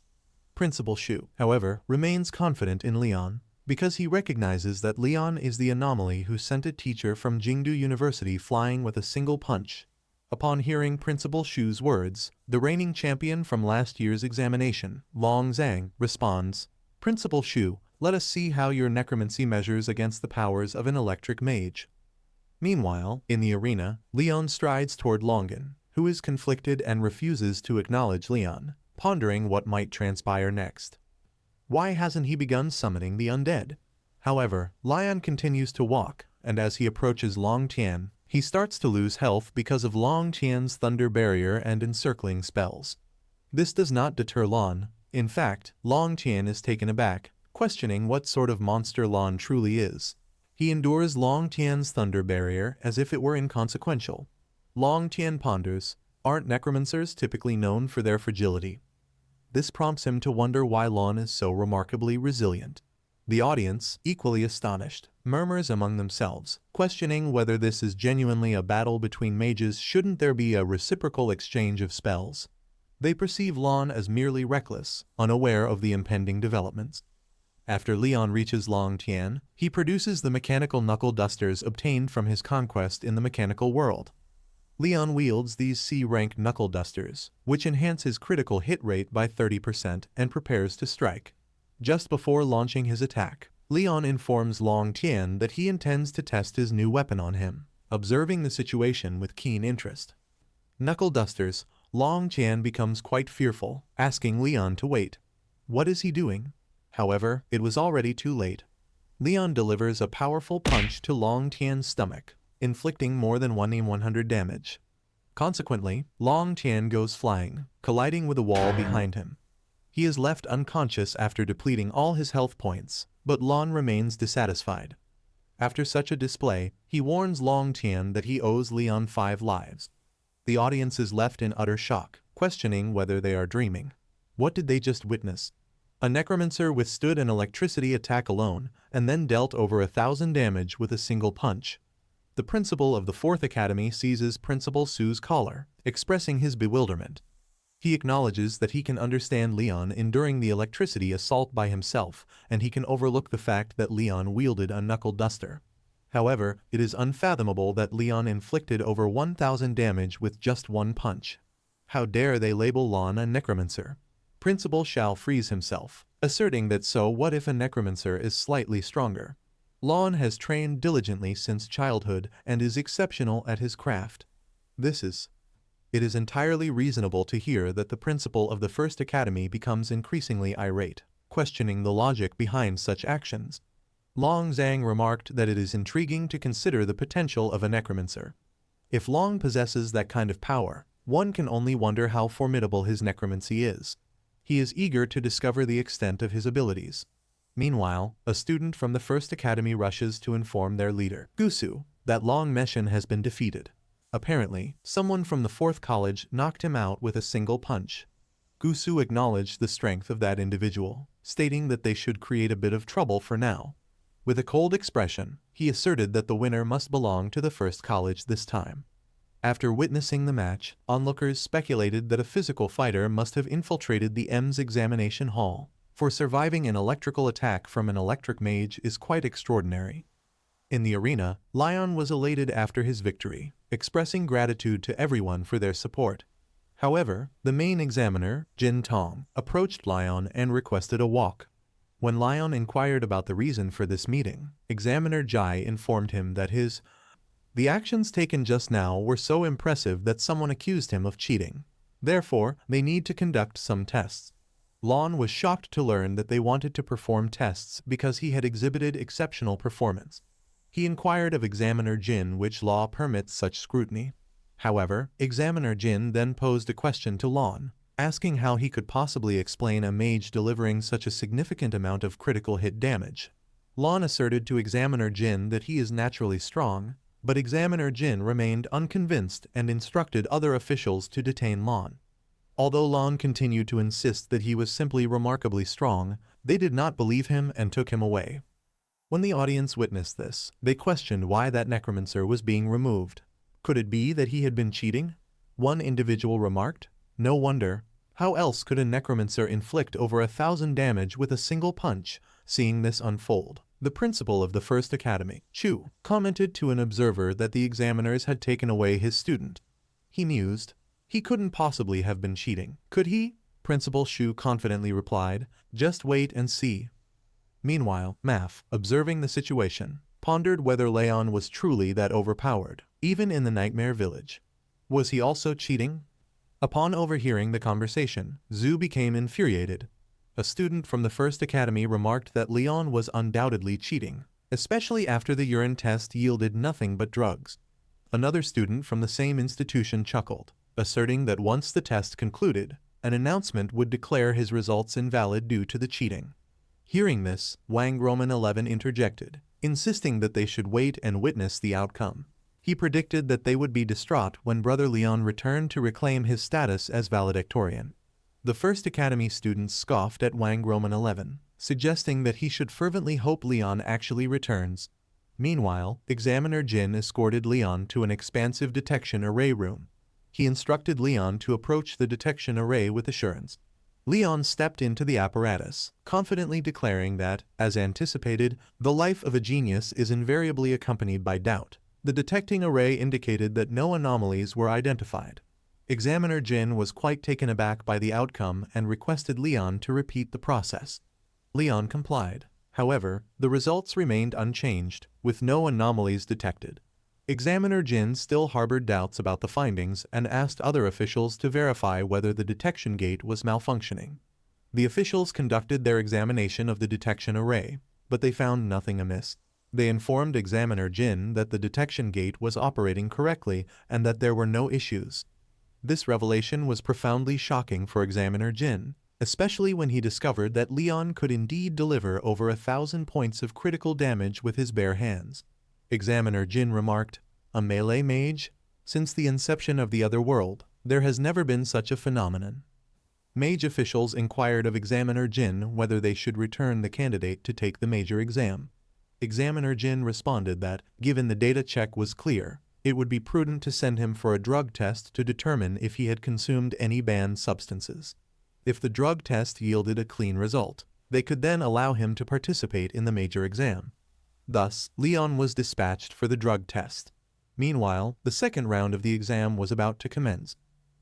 Principal Shu, however, remains confident in Leon, because he recognizes that Leon is the anomaly who sent a teacher from Jingdu University flying with a single punch. Upon hearing Principal Shu's words, the reigning champion from last year's examination, Long Zhang, responds, "Principal Shu, let us see how your necromancy measures against the powers of an electric mage." Meanwhile, in the arena, Leon strides toward Longan, who is conflicted and refuses to acknowledge Leon, pondering what might transpire next. Why hasn't he begun summoning the undead? However, Leon continues to walk, and as he approaches Long Tian, he starts to lose health because of Long Tian's thunder barrier and encircling spells. This does not deter Lon. In fact, Long Tian is taken aback, questioning what sort of monster Lon truly is. He endures Long Tian's thunder barrier as if it were inconsequential. Long Tian ponders, aren't necromancers typically known for their fragility? This prompts him to wonder why Lon is so remarkably resilient. The audience, equally astonished, murmurs among themselves, questioning whether this is genuinely a battle between mages. Shouldn't there be a reciprocal exchange of spells? They perceive Lon as merely reckless, unaware of the impending developments. After Leon reaches Long Tian, he produces the mechanical knuckle dusters obtained from his conquest in the mechanical world. Leon wields these C-rank knuckle dusters, which enhance his critical hit rate by 30% and prepares to strike. Just before launching his attack, Leon informs Long Tian that he intends to test his new weapon on him, observing the situation with keen interest. Knuckle dusters, Long Tian becomes quite fearful, asking Leon to wait. What is he doing? However, it was already too late. Leon delivers a powerful punch to Long Tian's stomach, inflicting more than 100 damage. Consequently, Long Tian goes flying, colliding with a wall behind him. He is left unconscious after depleting all his health points, but Lon remains dissatisfied. After such a display, he warns Long Tian that he owes Leon 5 lives. The audience is left in utter shock, questioning whether they are dreaming. What did they just witness? A necromancer withstood an electricity attack alone, and then dealt over 1,000 damage with a single punch. The principal of the 4th Academy seizes Principal Su's collar, expressing his bewilderment. He acknowledges that he can understand Leon enduring the electricity assault by himself, and he can overlook the fact that Leon wielded a knuckle duster. However, it is unfathomable that Leon inflicted over 1,000 damage with just one punch. How dare they label Lon a necromancer? Principal Shao frees himself, asserting that so what if a necromancer is slightly stronger? Lon has trained diligently since childhood and is exceptional at his craft. It is entirely reasonable to hear that the principal of the 1st Academy becomes increasingly irate, questioning the logic behind such actions. Long Zhang remarked that it is intriguing to consider the potential of a necromancer. If Long possesses that kind of power, one can only wonder how formidable his necromancy is. He is eager to discover the extent of his abilities. Meanwhile, a student from the 1st Academy rushes to inform their leader, Gusu, that Long Meshin has been defeated. Apparently, someone from the 4th college knocked him out with a single punch. Gusu acknowledged the strength of that individual, stating that they should create a bit of trouble for now. With a cold expression, he asserted that the winner must belong to the 1st college this time. After witnessing the match, onlookers speculated that a physical fighter must have infiltrated the EMS examination hall, for surviving an electrical attack from an electric mage is quite extraordinary. In the arena, Lion was elated after his victory, expressing gratitude to everyone for their support. However, the main examiner, Jin Tong, approached Lion and requested a walk. When Lion inquired about the reason for this meeting, Examiner Jai informed him that the actions taken just now were so impressive that someone accused him of cheating. Therefore, they need to conduct some tests. Lon was shocked to learn that they wanted to perform tests because he had exhibited exceptional performance. He inquired of Examiner Jin which law permits such scrutiny. However, Examiner Jin then posed a question to Lon, asking how he could possibly explain a mage delivering such a significant amount of critical hit damage. Lon asserted to Examiner Jin that he is naturally strong, but Examiner Jin remained unconvinced and instructed other officials to detain Lon. Although Lon continued to insist that he was simply remarkably strong, they did not believe him and took him away. When the audience witnessed this, they questioned why that necromancer was being removed. Could it be that he had been cheating? One individual remarked, "No wonder. How else could a necromancer inflict over 1,000 damage with a single punch?" Seeing this unfold, the principal of the 1st Academy, Chu, commented to an observer that the examiners had taken away his student. He mused. He couldn't possibly have been cheating, could he? Principal Shu confidently replied, "Just wait and see." Meanwhile, Maf, observing the situation, pondered whether Leon was truly that overpowered, even in the Nightmare Village. Was he also cheating? Upon overhearing the conversation, Zhu became infuriated. A student from the 1st Academy remarked that Leon was undoubtedly cheating, especially after the urine test yielded nothing but drugs. Another student from the same institution chuckled, asserting that once the test concluded, an announcement would declare his results invalid due to the cheating. Hearing this, Wang Roman 11 interjected, insisting that they should wait and witness the outcome. He predicted that they would be distraught when Brother Leon returned to reclaim his status as valedictorian. The 1st Academy students scoffed at Wang Roman 11, suggesting that he should fervently hope Leon actually returns. Meanwhile, Examiner Jin escorted Leon to an expansive detection array room. He instructed Leon to approach the detection array with assurance. Leon stepped into the apparatus, confidently declaring that, as anticipated, the life of a genius is invariably accompanied by doubt. The detecting array indicated that no anomalies were identified. Examiner Jin was quite taken aback by the outcome and requested Leon to repeat the process. Leon complied. However, the results remained unchanged, with no anomalies detected. Examiner Jin still harbored doubts about the findings and asked other officials to verify whether the detection gate was malfunctioning. The officials conducted their examination of the detection array, but they found nothing amiss. They informed Examiner Jin that the detection gate was operating correctly and that there were no issues. This revelation was profoundly shocking for Examiner Jin, especially when he discovered that Leon could indeed deliver over 1,000 points of critical damage with his bare hands. Examiner Jin remarked, "A melee mage? Since the inception of the other world, there has never been such a phenomenon." Mage officials inquired of Examiner Jin whether they should return the candidate to take the major exam. Examiner Jin responded that, given the data check was clear, it would be prudent to send him for a drug test to determine if he had consumed any banned substances. If the drug test yielded a clean result, they could then allow him to participate in the major exam. Thus, Leon was dispatched for the drug test. Meanwhile, the second round of the exam was about to commence.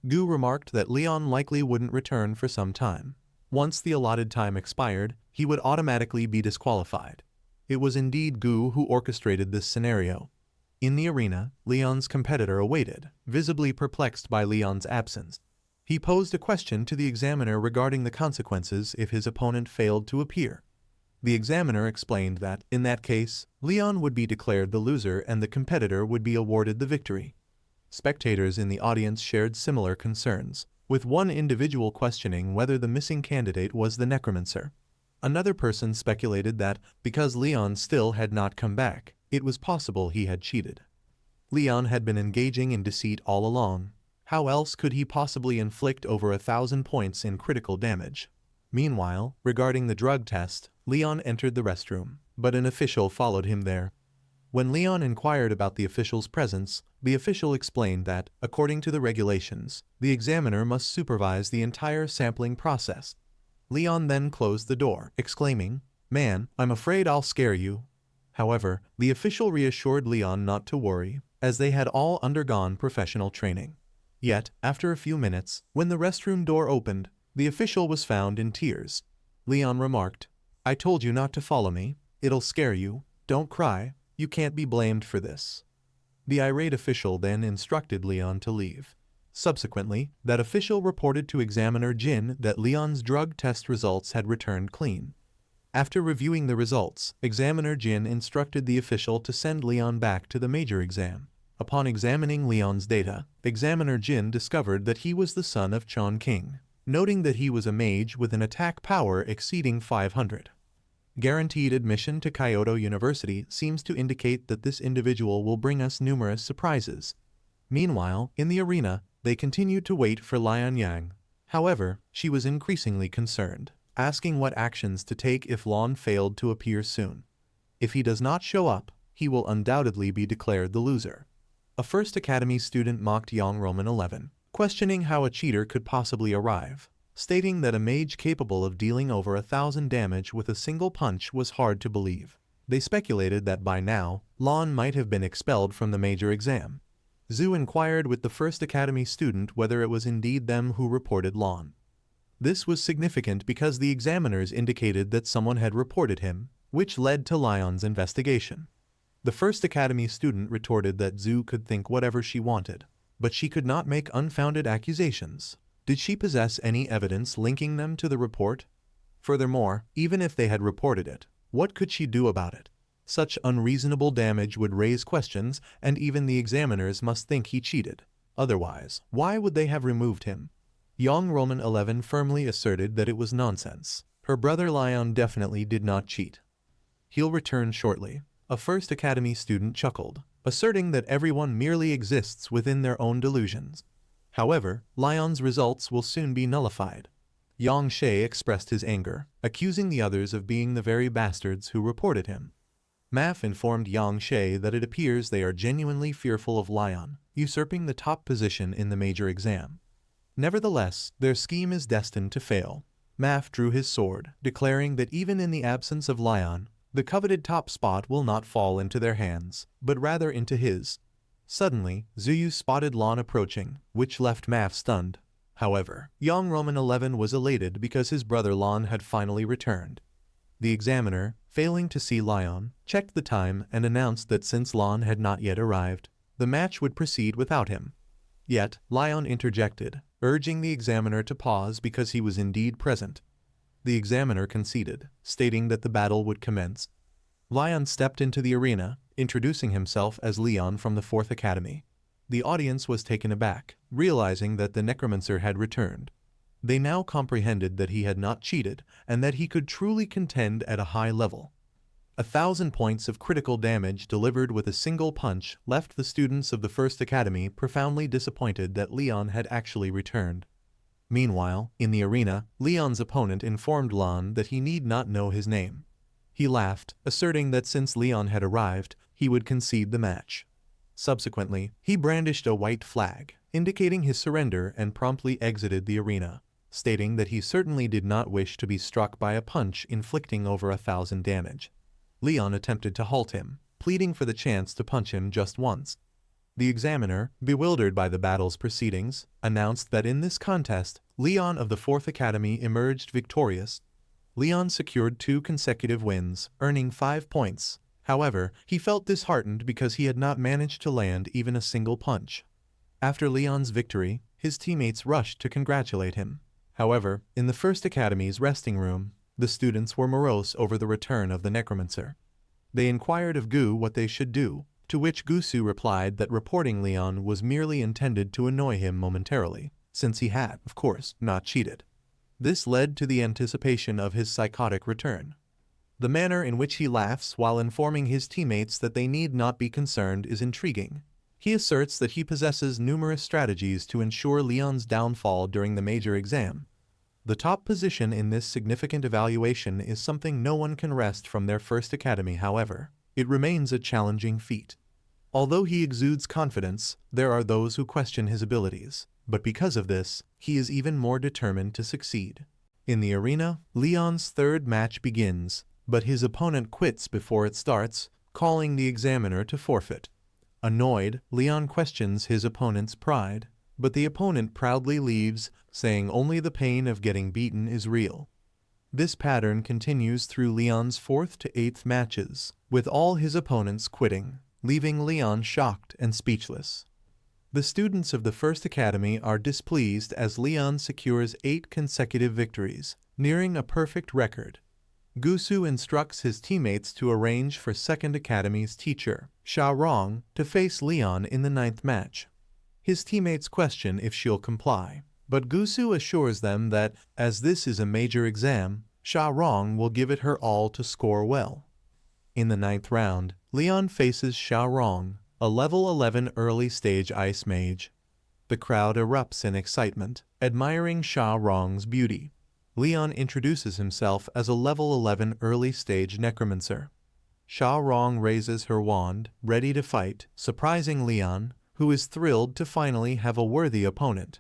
Gu remarked that Leon likely wouldn't return for some time. Once the allotted time expired, he would automatically be disqualified. It was indeed Gu who orchestrated this scenario. In the arena, Leon's competitor awaited, visibly perplexed by Leon's absence. He posed a question to the examiner regarding the consequences if his opponent failed to appear. The examiner explained that, in that case, Leon would be declared the loser and the competitor would be awarded the victory. Spectators in the audience shared similar concerns, with one individual questioning whether the missing candidate was the Necromancer. Another person speculated that, because Leon still had not come back, it was possible he had cheated. Leon had been engaging in deceit all along. How else could he possibly inflict over 1,000 points in critical damage? Meanwhile, regarding the drug test, Leon entered the restroom, but an official followed him there. When Leon inquired about the official's presence, the official explained that, according to the regulations, the examiner must supervise the entire sampling process. Leon then closed the door, exclaiming, "Man, I'm afraid I'll scare you." However, the official reassured Leon not to worry, as they had all undergone professional training. Yet, after a few minutes, when the restroom door opened, the official was found in tears. Leon remarked, "I told you not to follow me. It'll scare you. Don't cry. You can't be blamed for this." The irate official then instructed Leon to leave. Subsequently, that official reported to Examiner Jin that Leon's drug test results had returned clean. After reviewing the results, Examiner Jin instructed the official to send Leon back to the major exam. Upon examining Leon's data, Examiner Jin discovered that he was the son of Chon King, noting that he was a mage with an attack power exceeding 500. Guaranteed admission to Kyoto University seems to indicate that this individual will bring us numerous surprises. Meanwhile, in the arena, they continued to wait for Lian Yang. However, she was increasingly concerned, asking what actions to take if Lon failed to appear soon. If he does not show up, he will undoubtedly be declared the loser. A First Academy student mocked Young Roman 11, questioning how a cheater could possibly arrive, stating that a mage capable of dealing over 1,000 damage with a single punch was hard to believe. They speculated that by now, Lon might have been expelled from the major exam. Zhu inquired with the First Academy student whether it was indeed them who reported Lon. This was significant because the examiners indicated that someone had reported him, which led to Lion's investigation. The First Academy student retorted that Zhu could think whatever she wanted, but she could not make unfounded accusations. Did she possess any evidence linking them to the report? Furthermore, even if they had reported it, what could she do about it? Such unreasonable damage would raise questions, and even the examiners must think he cheated. Otherwise, why would they have removed him? Young Roman 11 firmly asserted that it was nonsense. Her brother Lion definitely did not cheat. He'll return shortly. A First Academy student chuckled, asserting that everyone merely exists within their own delusions. However, Lion's results will soon be nullified. Yang She expressed his anger, accusing the others of being the very bastards who reported him. Maf informed Yang She that it appears they are genuinely fearful of Lion, usurping the top position in the major exam. Nevertheless, their scheme is destined to fail. Maf drew his sword, declaring that even in the absence of Lion, the coveted top spot will not fall into their hands, but rather into his. Suddenly, Zuyu spotted Lon approaching, which left Maf stunned. However, young Roman 11 was elated because his brother Lon had finally returned. The examiner, failing to see Lion, checked the time and announced that since Lon had not yet arrived, the match would proceed without him. Yet, Lion interjected, urging the examiner to pause because he was indeed present. The examiner conceded, stating that the battle would commence. Lion stepped into the arena, introducing himself as Leon from the 4th Academy. The audience was taken aback, realizing that the Necromancer had returned. They now comprehended that he had not cheated, and that he could truly contend at a high level. 1,000 points of critical damage delivered with a single punch left the students of the 1st Academy profoundly disappointed that Leon had actually returned. Meanwhile, in the arena, Leon's opponent informed Lon that he need not know his name. He laughed, asserting that since Leon had arrived, he would concede the match. Subsequently, he brandished a white flag, indicating his surrender, and promptly exited the arena, stating that he certainly did not wish to be struck by a punch inflicting over 1,000 damage. Leon attempted to halt him, pleading for the chance to punch him just once. The examiner, bewildered by the battle's proceedings, announced that in this contest, Leon of the 4th Academy emerged victorious. Leon secured 2 consecutive wins, earning 5 points. However, he felt disheartened because he had not managed to land even a single punch. After Leon's victory, his teammates rushed to congratulate him. However, in the 1st Academy's resting room, the students were morose over the return of the Necromancer. They inquired of Gu what they should do, to which Gusu replied that reporting Leon was merely intended to annoy him momentarily, since he had, of course, not cheated. This led to the anticipation of his psychotic return. The manner in which he laughs while informing his teammates that they need not be concerned is intriguing. He asserts that he possesses numerous strategies to ensure Leon's downfall during the major exam. The top position in this significant evaluation is something no one can wrest from their 1st Academy. However, it remains a challenging feat. Although he exudes confidence, there are those who question his abilities, but because of this, he is even more determined to succeed. In the arena, Leon's 3rd match begins, but his opponent quits before it starts, calling the examiner to forfeit. Annoyed, Leon questions his opponent's pride, but the opponent proudly leaves, saying only the pain of getting beaten is real. This pattern continues through Leon's 4th to 8th matches, with all his opponents quitting, leaving Leon shocked and speechless. The students of the 1st Academy are displeased as Leon secures 8 consecutive victories, nearing a perfect record. Gusu instructs his teammates to arrange for 2nd Academy's teacher, Xia Rong, to face Leon in the 9th match. His teammates question if she'll comply, but Gusu assures them that, as this is a major exam, Xia Rong will give it her all to score well. In the 9th round, Leon faces Xia Rong, a level 11 early stage ice mage. The crowd erupts in excitement, admiring Xia Rong's beauty. Leon introduces himself as a level 11 early stage necromancer. Xia Rong raises her wand, ready to fight, surprising Leon, who is thrilled to finally have a worthy opponent.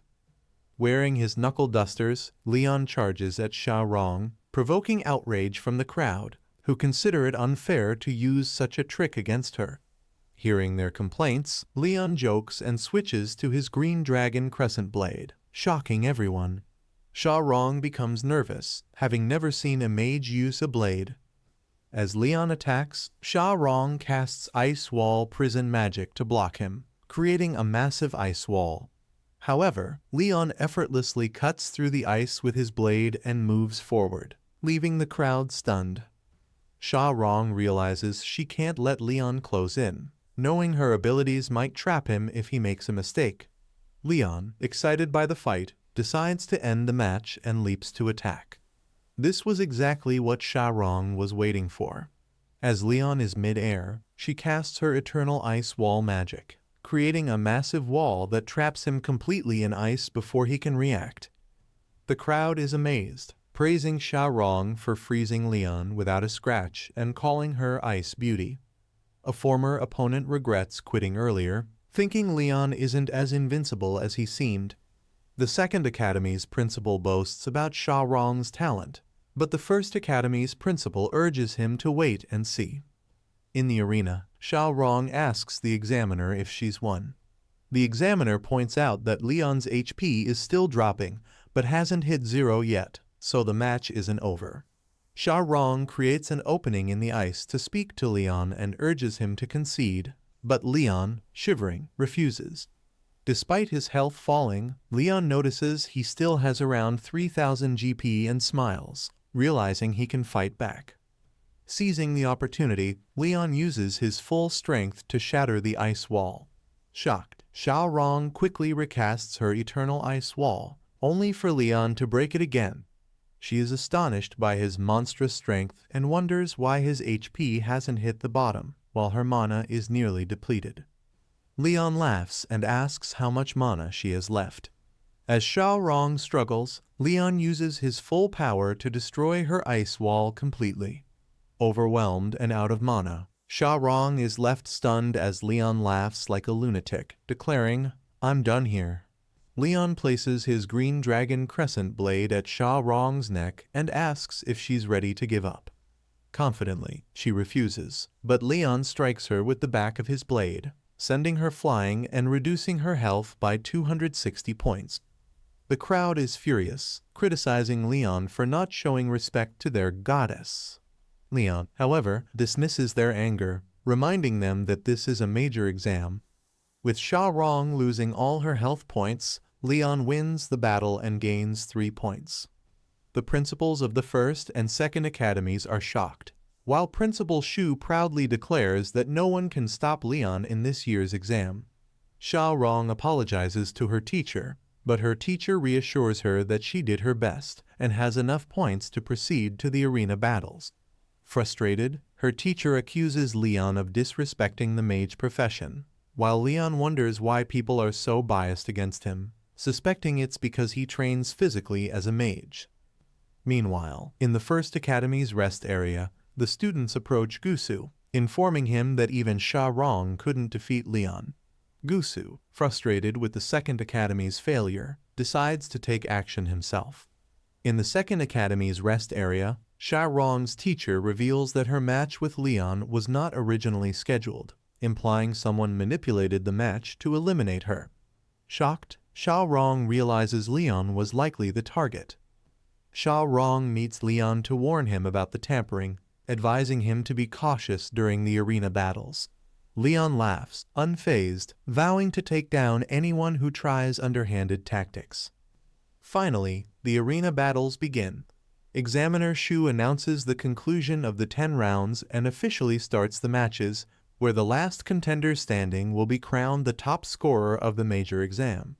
Wearing his knuckle dusters, Leon charges at Xia Rong, provoking outrage from the crowd, who consider it unfair to use such a trick against her. Hearing their complaints, Leon jokes and switches to his green dragon crescent blade, shocking everyone. Xia Rong becomes nervous, having never seen a mage use a blade. As Leon attacks, Xia Rong casts Ice Wall Prison magic to block him, creating a massive ice wall. However, Leon effortlessly cuts through the ice with his blade and moves forward, leaving the crowd stunned. Xia Rong realizes she can't let Leon close in, knowing her abilities might trap him if he makes a mistake. Leon, excited by the fight, decides to end the match and leaps to attack. This was exactly what Xia Rong was waiting for. As Leon is mid-air, she casts her Eternal Ice Wall magic, creating a massive wall that traps him completely in ice before he can react. The crowd is amazed, praising Xiaorong for freezing Leon without a scratch and calling her Ice Beauty. A former opponent regrets quitting earlier, thinking Leon isn't as invincible as he seemed. The second academy's principal boasts about Xiaorong's talent, but the first academy's principal urges him to wait and see. In the arena, Xiaorong asks the examiner if she's won. The examiner points out that Leon's HP is still dropping, but hasn't hit 0 yet, so the match isn't over. Xiaorong creates an opening in the ice to speak to Leon and urges him to concede, but Leon, shivering, refuses. Despite his health falling, Leon notices he still has around 3,000 GP and smiles, realizing he can fight back. Seizing the opportunity, Leon uses his full strength to shatter the ice wall. Shocked, Xiaorong quickly recasts her eternal ice wall, only for Leon to break it again. She is astonished by his monstrous strength and wonders why his HP hasn't hit the bottom, while her mana is nearly depleted. Leon laughs and asks how much mana she has left. As Xiaorong struggles, Leon uses his full power to destroy her ice wall completely. Overwhelmed and out of mana, Xiaorong is left stunned as Leon laughs like a lunatic, declaring, "I'm done here." Leon places his green dragon crescent blade at Xiaorong's neck and asks if she's ready to give up. Confidently, she refuses, but Leon strikes her with the back of his blade, sending her flying and reducing her health by 260 points. The crowd is furious, criticizing Leon for not showing respect to their goddess. Leon, however, dismisses their anger, reminding them that this is a major exam. With Xiaorong losing all her health points, Leon wins the battle and gains 3 points. The principals of the first and second academies are shocked, while Principal Shu proudly declares that no one can stop Leon in this year's exam. Xiaorong apologizes to her teacher, but her teacher reassures her that she did her best and has enough points to proceed to the arena battles. Frustrated, her teacher accuses Leon of disrespecting the mage profession, while Leon wonders why people are so biased against him, suspecting it's because he trains physically as a mage. Meanwhile, in the first academy's rest area, the students approach Gusu, informing him that even Xiaorong couldn't defeat Leon. Gusu, frustrated with the second academy's failure, decides to take action himself. In the second academy's rest area, Xiaorong's teacher reveals that her match with Leon was not originally scheduled, implying someone manipulated the match to eliminate her. Shocked, Xiaorong realizes Leon was likely the target. Xiaorong meets Leon to warn him about the tampering, advising him to be cautious during the arena battles. Leon laughs, unfazed, vowing to take down anyone who tries underhanded tactics. Finally, the arena battles begin. Examiner Shu announces the conclusion of the 10 rounds and officially starts the matches, where the last contender standing will be crowned the top scorer of the major exam.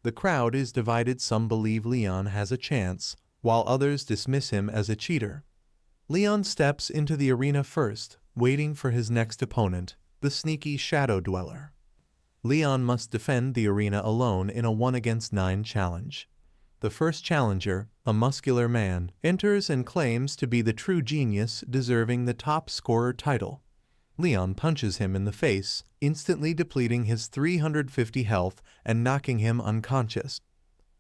The crowd is divided. Some believe Leon has a chance, while others dismiss him as a cheater. Leon steps into the arena first, waiting for his next opponent, the sneaky Shadow Dweller. Leon must defend the arena alone in a 1-against-9 challenge. The first challenger, a muscular man, enters and claims to be the true genius deserving the top scorer title. Leon punches him in the face, instantly depleting his 350 health and knocking him unconscious.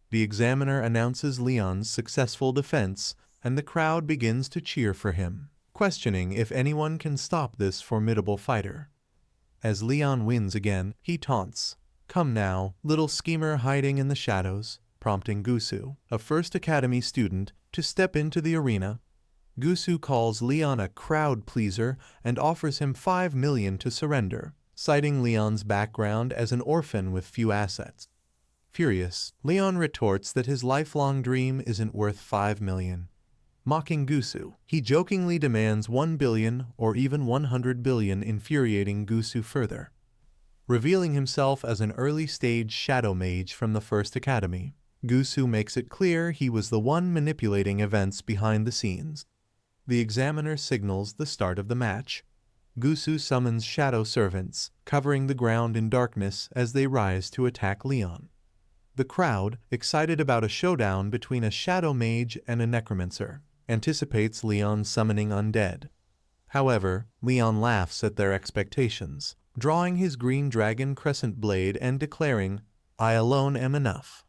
The examiner announces Leon's successful defense, and the crowd begins to cheer for him, questioning if anyone can stop this formidable fighter. As Leon wins again, he taunts, "Come now, little schemer hiding in the shadows," prompting Gusu, a First Academy student, to step into the arena. Gusu calls Leon a crowd pleaser and offers him 5 million to surrender, citing Leon's background as an orphan with few assets. Furious, Leon retorts that his lifelong dream isn't worth 5 million. Mocking Gusu, he jokingly demands 1 billion or even 100 billion, infuriating Gusu further. Revealing himself as an early-stage shadow mage from the First Academy, Gusu makes it clear he was the one manipulating events behind the scenes. The examiner signals the start of the match. Gusu summons shadow servants, covering the ground in darkness as they rise to attack Leon. The crowd, excited about a showdown between a shadow mage and a necromancer, anticipates Leon summoning undead. However, Leon laughs at their expectations, drawing his green dragon crescent blade and declaring, "I alone am enough."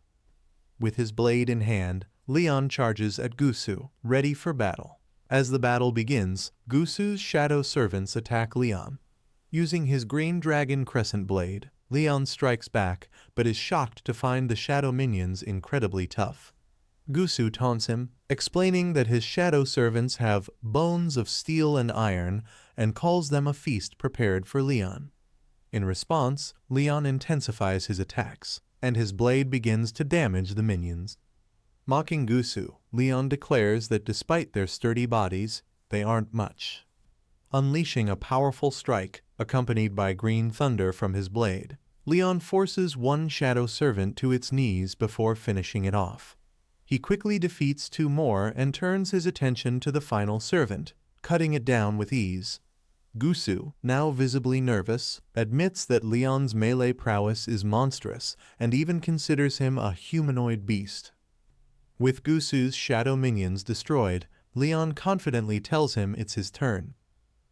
With his blade in hand, Leon charges at Gusu, ready for battle. As the battle begins, Gusu's shadow servants attack Leon. Using his green dragon crescent blade, Leon strikes back, but is shocked to find the shadow minions incredibly tough. Gusu taunts him, explaining that his shadow servants have bones of steel and iron, and calls them a feast prepared for Leon. In response, Leon intensifies his attacks, and his blade begins to damage the minions. Mocking Gusu, Leon declares that despite their sturdy bodies, they aren't much. Unleashing a powerful strike, accompanied by green thunder from his blade, Leon forces one shadow servant to its knees before finishing it off. He quickly defeats two more and turns his attention to the final servant, cutting it down with ease. Gusu, now visibly nervous, admits that Leon's melee prowess is monstrous and even considers him a humanoid beast. With Gusu's shadow minions destroyed, Leon confidently tells him it's his turn.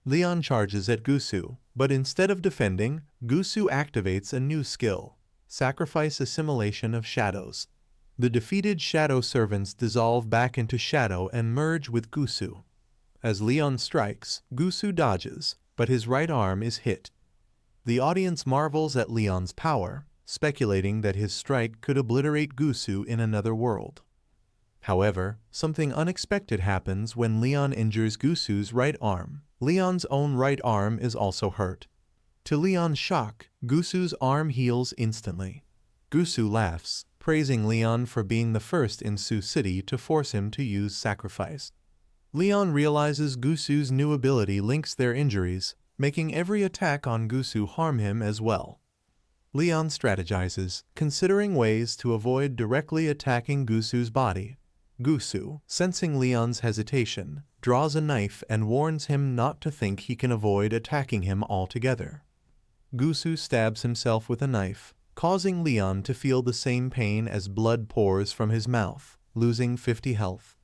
Leon charges at Gusu, but instead of defending, Gusu activates a new skill, Sacrifice Assimilation of Shadows. The defeated shadow servants dissolve back into shadow and merge with Gusu. As Leon strikes, Gusu dodges, but his right arm is hit. The audience marvels at Leon's power, speculating that his strike could obliterate Gusu in another world. However, something unexpected happens when Leon injures Gusu's right arm. Leon's own right arm is also hurt. To Leon's shock, Gusu's arm heals instantly. Gusu laughs, praising Leon for being the first in Sioux City to force him to use sacrifice. Leon realizes Gusu's new ability links their injuries, making every attack on Gusu harm him as well. Leon strategizes, considering ways to avoid directly attacking Gusu's body. Gusu, sensing Leon's hesitation, draws a knife and warns him not to think he can avoid attacking him altogether. Gusu stabs himself with a knife, causing Leon to feel the same pain as blood pours from his mouth, losing 50 health.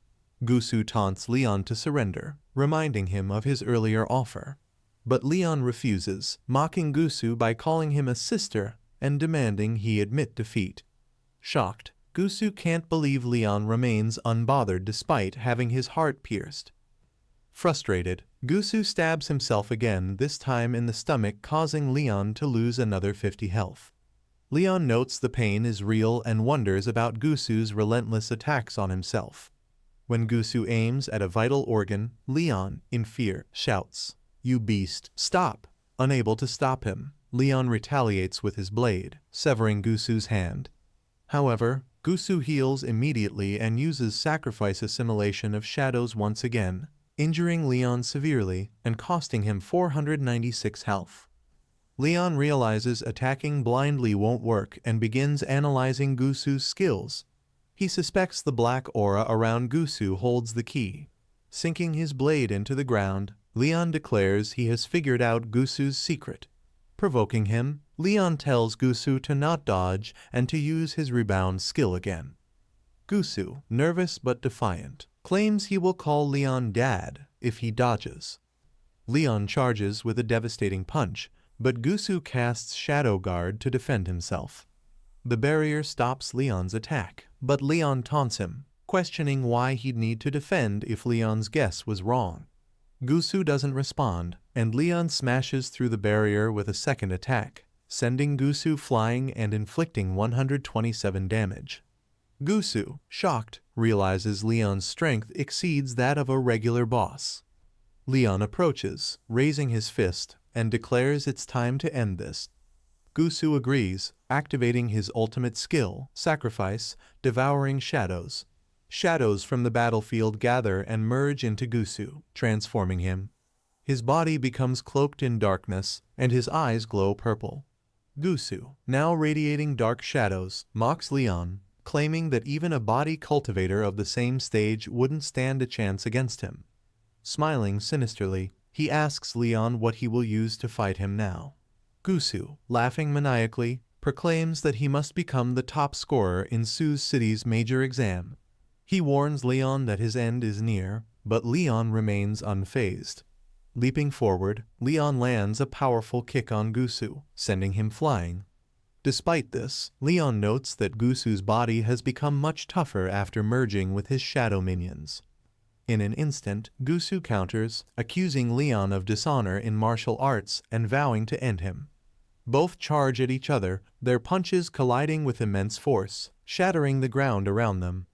Gusu taunts Leon to surrender, reminding him of his earlier offer. But Leon refuses, mocking Gusu by calling him a sister and demanding he admit defeat. Shocked, Gusu can't believe Leon remains unbothered despite having his heart pierced. Frustrated, Gusu stabs himself again, this time in the stomach, causing Leon to lose another 50 health. Leon notes the pain is real and wonders about Gusu's relentless attacks on himself. When Gusu aims at a vital organ, Leon, in fear, shouts, "You beast, stop!" Unable to stop him, Leon retaliates with his blade, severing Gusu's hand. However, Gusu heals immediately and uses sacrifice assimilation of shadows once again, injuring Leon severely and costing him 496 health. Leon realizes attacking blindly won't work and begins analyzing Gusu's skills. He suspects the black aura around Gusu holds the key. Sinking his blade into the ground, Leon declares he has figured out Gusu's secret. Provoking him, Leon tells Gusu to not dodge and to use his rebound skill again. Gusu, nervous but defiant, claims he will call Leon Dad if he dodges. Leon charges with a devastating punch, but Gusu casts Shadow Guard to defend himself. The barrier stops Leon's attack, but Leon taunts him, questioning why he'd need to defend if Leon's guess was wrong. Gusu doesn't respond, and Leon smashes through the barrier with a second attack, sending Gusu flying and inflicting 127 damage. Gusu, shocked, realizes Leon's strength exceeds that of a regular boss. Leon approaches, raising his fist, and declares it's time to end this. Gusu agrees, activating his ultimate skill, Sacrifice, devouring shadows. Shadows from the battlefield gather and merge into Gusu, transforming him. His body becomes cloaked in darkness, and his eyes glow purple. Gusu, now radiating dark shadows, mocks Leon, claiming that even a body cultivator of the same stage wouldn't stand a chance against him. Smiling sinisterly, he asks Leon what he will use to fight him now. Gusu, laughing maniacally, proclaims that he must become the top scorer in Su's city's major exam. He warns Leon that his end is near, but Leon remains unfazed. Leaping forward, Leon lands a powerful kick on Gusu, sending him flying. Despite this, Leon notes that Gusu's body has become much tougher after merging with his shadow minions. In an instant, Gusu counters, accusing Leon of dishonor in martial arts and vowing to end him. Both charge at each other, their punches colliding with immense force, shattering the ground around them.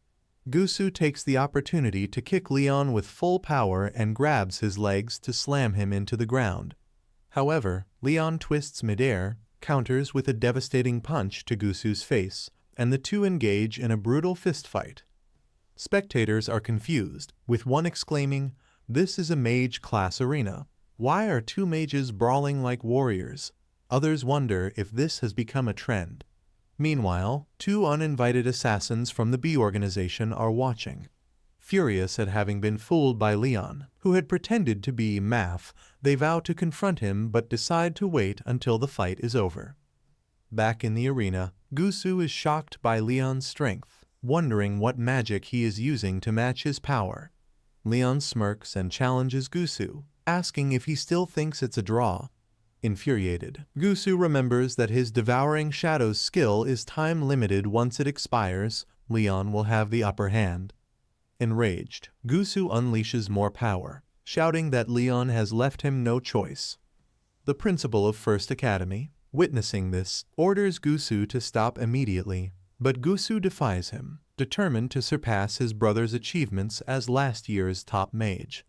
Gusu takes the opportunity to kick Leon with full power and grabs his legs to slam him into the ground. However, Leon twists midair, counters with a devastating punch to Gusu's face, and the two engage in a brutal fistfight. Spectators are confused, with one exclaiming, "This is a mage-class arena. Why are two mages brawling like warriors?" Others wonder if this has become a trend. Meanwhile, two uninvited assassins from the B organization are watching. Furious at having been fooled by Leon, who had pretended to be Math, they vow to confront him but decide to wait until the fight is over. Back in the arena, Gusu is shocked by Leon's strength, wondering what magic he is using to match his power. Leon smirks and challenges Gusu, asking if he still thinks it's a draw. Infuriated, Gusu remembers that his Devouring Shadows skill is time-limited. Once it expires, Leon will have the upper hand. Enraged, Gusu unleashes more power, shouting that Leon has left him no choice. The principal of First Academy, witnessing this, orders Gusu to stop immediately, but Gusu defies him, determined to surpass his brother's achievements as last year's top mage.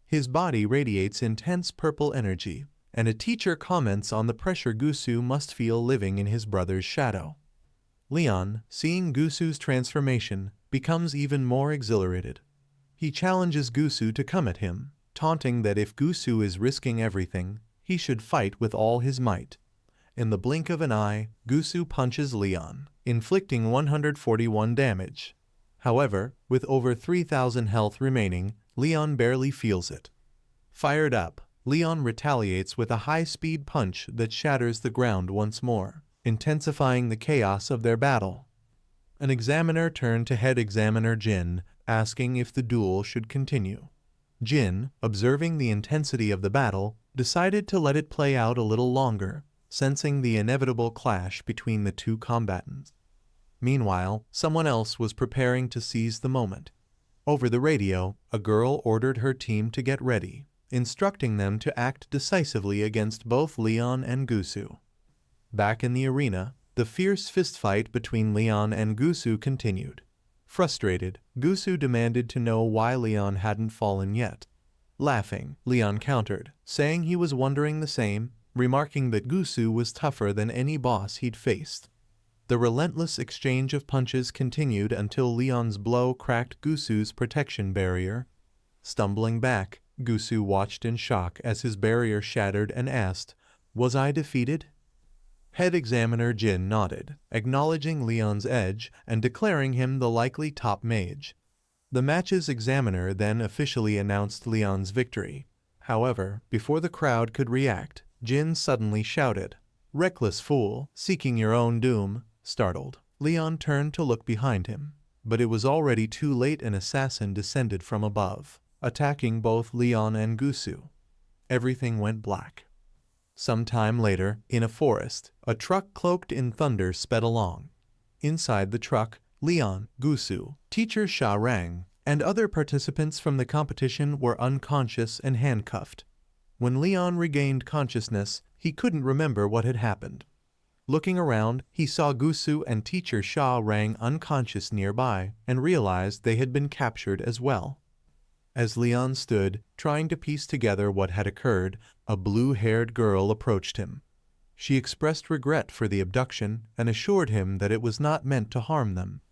His body radiates intense purple energy, and a teacher comments on the pressure Gusu must feel living in his brother's shadow. Leon, seeing Gusu's transformation, becomes even more exhilarated. He challenges Gusu to come at him, taunting that if Gusu is risking everything, he should fight with all his might. In the blink of an eye, Gusu punches Leon, inflicting 141 damage. However, with over 3,000 health remaining, Leon barely feels it. Fired up, Leon retaliates with a high-speed punch that shatters the ground once more, intensifying the chaos of their battle. An examiner turned to head examiner Jin, asking if the duel should continue. Jin, observing the intensity of the battle, decided to let it play out a little longer, sensing the inevitable clash between the two combatants. Meanwhile, someone else was preparing to seize the moment. Over the radio, a girl ordered her team to get ready, instructing them to act decisively against both Leon and Gusu. Back in the arena, the fierce fistfight between Leon and Gusu continued. Frustrated, Gusu demanded to know why Leon hadn't fallen yet. Laughing, Leon countered, saying he was wondering the same, remarking that Gusu was tougher than any boss he'd faced. The relentless exchange of punches continued until Leon's blow cracked Gusu's protection barrier. Stumbling back, Gusu watched in shock as his barrier shattered and asked, "Was I defeated?" Head examiner Jin nodded, acknowledging Leon's edge and declaring him the likely top mage. The match's examiner then officially announced Leon's victory. However, before the crowd could react, Jin suddenly shouted, "Reckless fool, seeking your own doom." Startled, Leon turned to look behind him, but it was already too late. An assassin descended from above, attacking both Leon and Gusu. Everything went black. Some time later, in a forest, a truck cloaked in thunder sped along. Inside the truck, Leon, Gusu, teacher Sha Rang, and other participants from the competition were unconscious and handcuffed. When Leon regained consciousness, he couldn't remember what had happened. Looking around, he saw Gusu and teacher Sha Rang unconscious nearby and realized they had been captured as well. As Leon stood, trying to piece together what had occurred, a blue-haired girl approached him. She expressed regret for the abduction and assured him that it was not meant to harm them.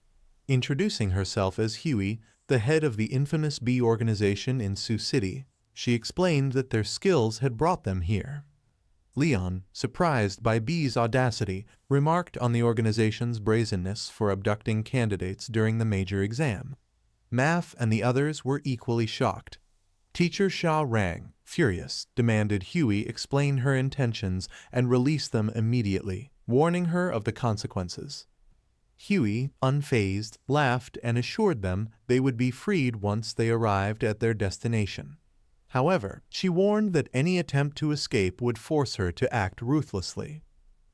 Introducing herself as Huey, the head of the infamous B organization in Sioux City, she explained that their skills had brought them here. Leon, surprised by B's audacity, remarked on the organization's brazenness for abducting candidates during the major exam. Math and the others were equally shocked. Teacher Sha Rang, furious, demanded Huey explain her intentions and release them immediately, warning her of the consequences. Huey, unfazed, laughed and assured them they would be freed once they arrived at their destination. However, she warned that any attempt to escape would force her to act ruthlessly.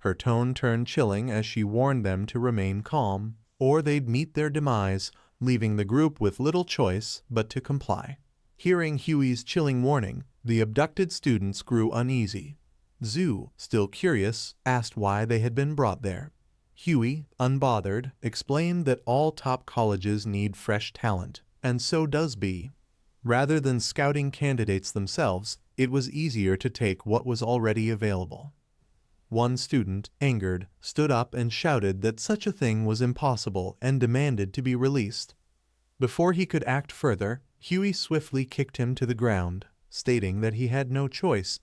Her tone turned chilling as she warned them to remain calm, or they'd meet their demise, leaving the group with little choice but to comply. Hearing Huey's chilling warning, the abducted students grew uneasy. Zhu, still curious, asked why they had been brought there. Huey, unbothered, explained that all top colleges need fresh talent, and so does B. Rather than scouting candidates themselves, it was easier to take what was already available. One student, angered, stood up and shouted that such a thing was impossible and demanded to be released. Before he could act further, Huey swiftly kicked him to the ground, stating that he had no choice.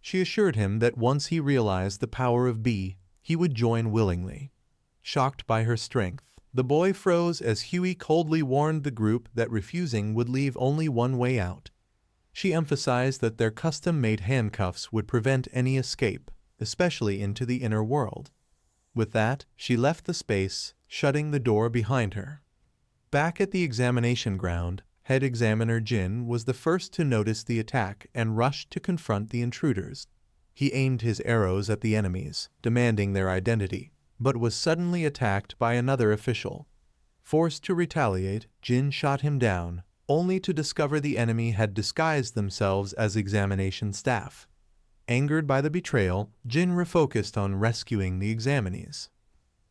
She assured him that once he realized the power of B, he would join willingly. Shocked by her strength, the boy froze as Huey coldly warned the group that refusing would leave only one way out. She emphasized that their custom-made handcuffs would prevent any escape, especially into the inner world. With that, she left the space, shutting the door behind her. Back at the examination ground, head examiner Jin was the first to notice the attack and rushed to confront the intruders. He aimed his arrows at the enemies, demanding their identity, but was suddenly attacked by another official. Forced to retaliate, Jin shot him down, only to discover the enemy had disguised themselves as examination staff. Angered by the betrayal, Jin refocused on rescuing the examinees.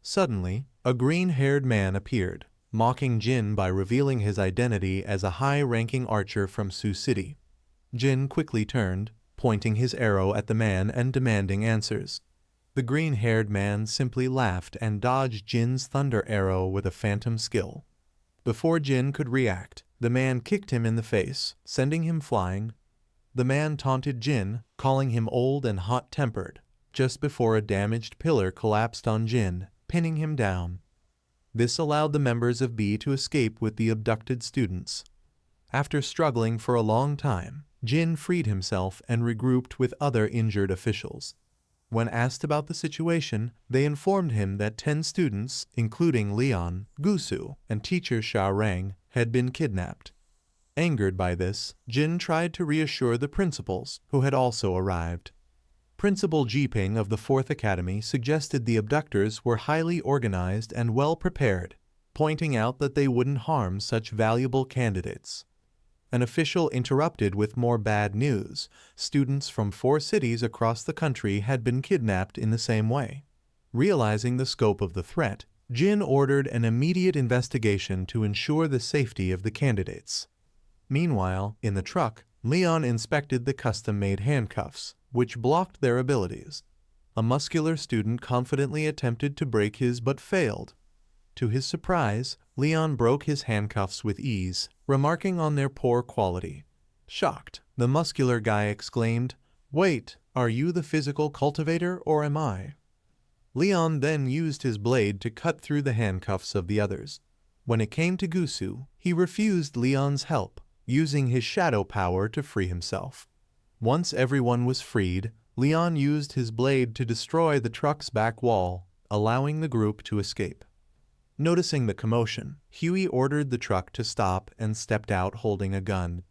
Suddenly, a green-haired man appeared, mocking Jin by revealing his identity as a high-ranking archer from Sioux City. Jin quickly turned, pointing his arrow at the man and demanding answers. The green-haired man simply laughed and dodged Jin's thunder arrow with a phantom skill. Before Jin could react, the man kicked him in the face, sending him flying. The man taunted Jin, calling him old and hot-tempered, just before a damaged pillar collapsed on Jin, pinning him down. This allowed the members of B to escape with the abducted students. After struggling for a long time, Jin freed himself and regrouped with other injured officials. When asked about the situation, they informed him that 10 students, including Leon, Gusu, and teacher Xiaorang, had been kidnapped. Angered by this, Jin tried to reassure the principals, who had also arrived. Principal Jiping of the 4th Academy suggested the abductors were highly organized and well prepared, pointing out that they wouldn't harm such valuable candidates. An official interrupted with more bad news. Students from 4 cities across the country had been kidnapped in the same way. Realizing the scope of the threat, Jin ordered an immediate investigation to ensure the safety of the candidates. Meanwhile, in the truck, Leon inspected the custom-made handcuffs, which blocked their abilities. A muscular student confidently attempted to break his but failed. To his surprise, Leon broke his handcuffs with ease, remarking on their poor quality. Shocked, the muscular guy exclaimed, "Wait, are you the physical cultivator or am I?" Leon then used his blade to cut through the handcuffs of the others. When it came to Gusu, he refused Leon's help, using his shadow power to free himself. Once everyone was freed, Leon used his blade to destroy the truck's back wall, allowing the group to escape. Noticing the commotion, Huey ordered the truck to stop and stepped out holding a gun.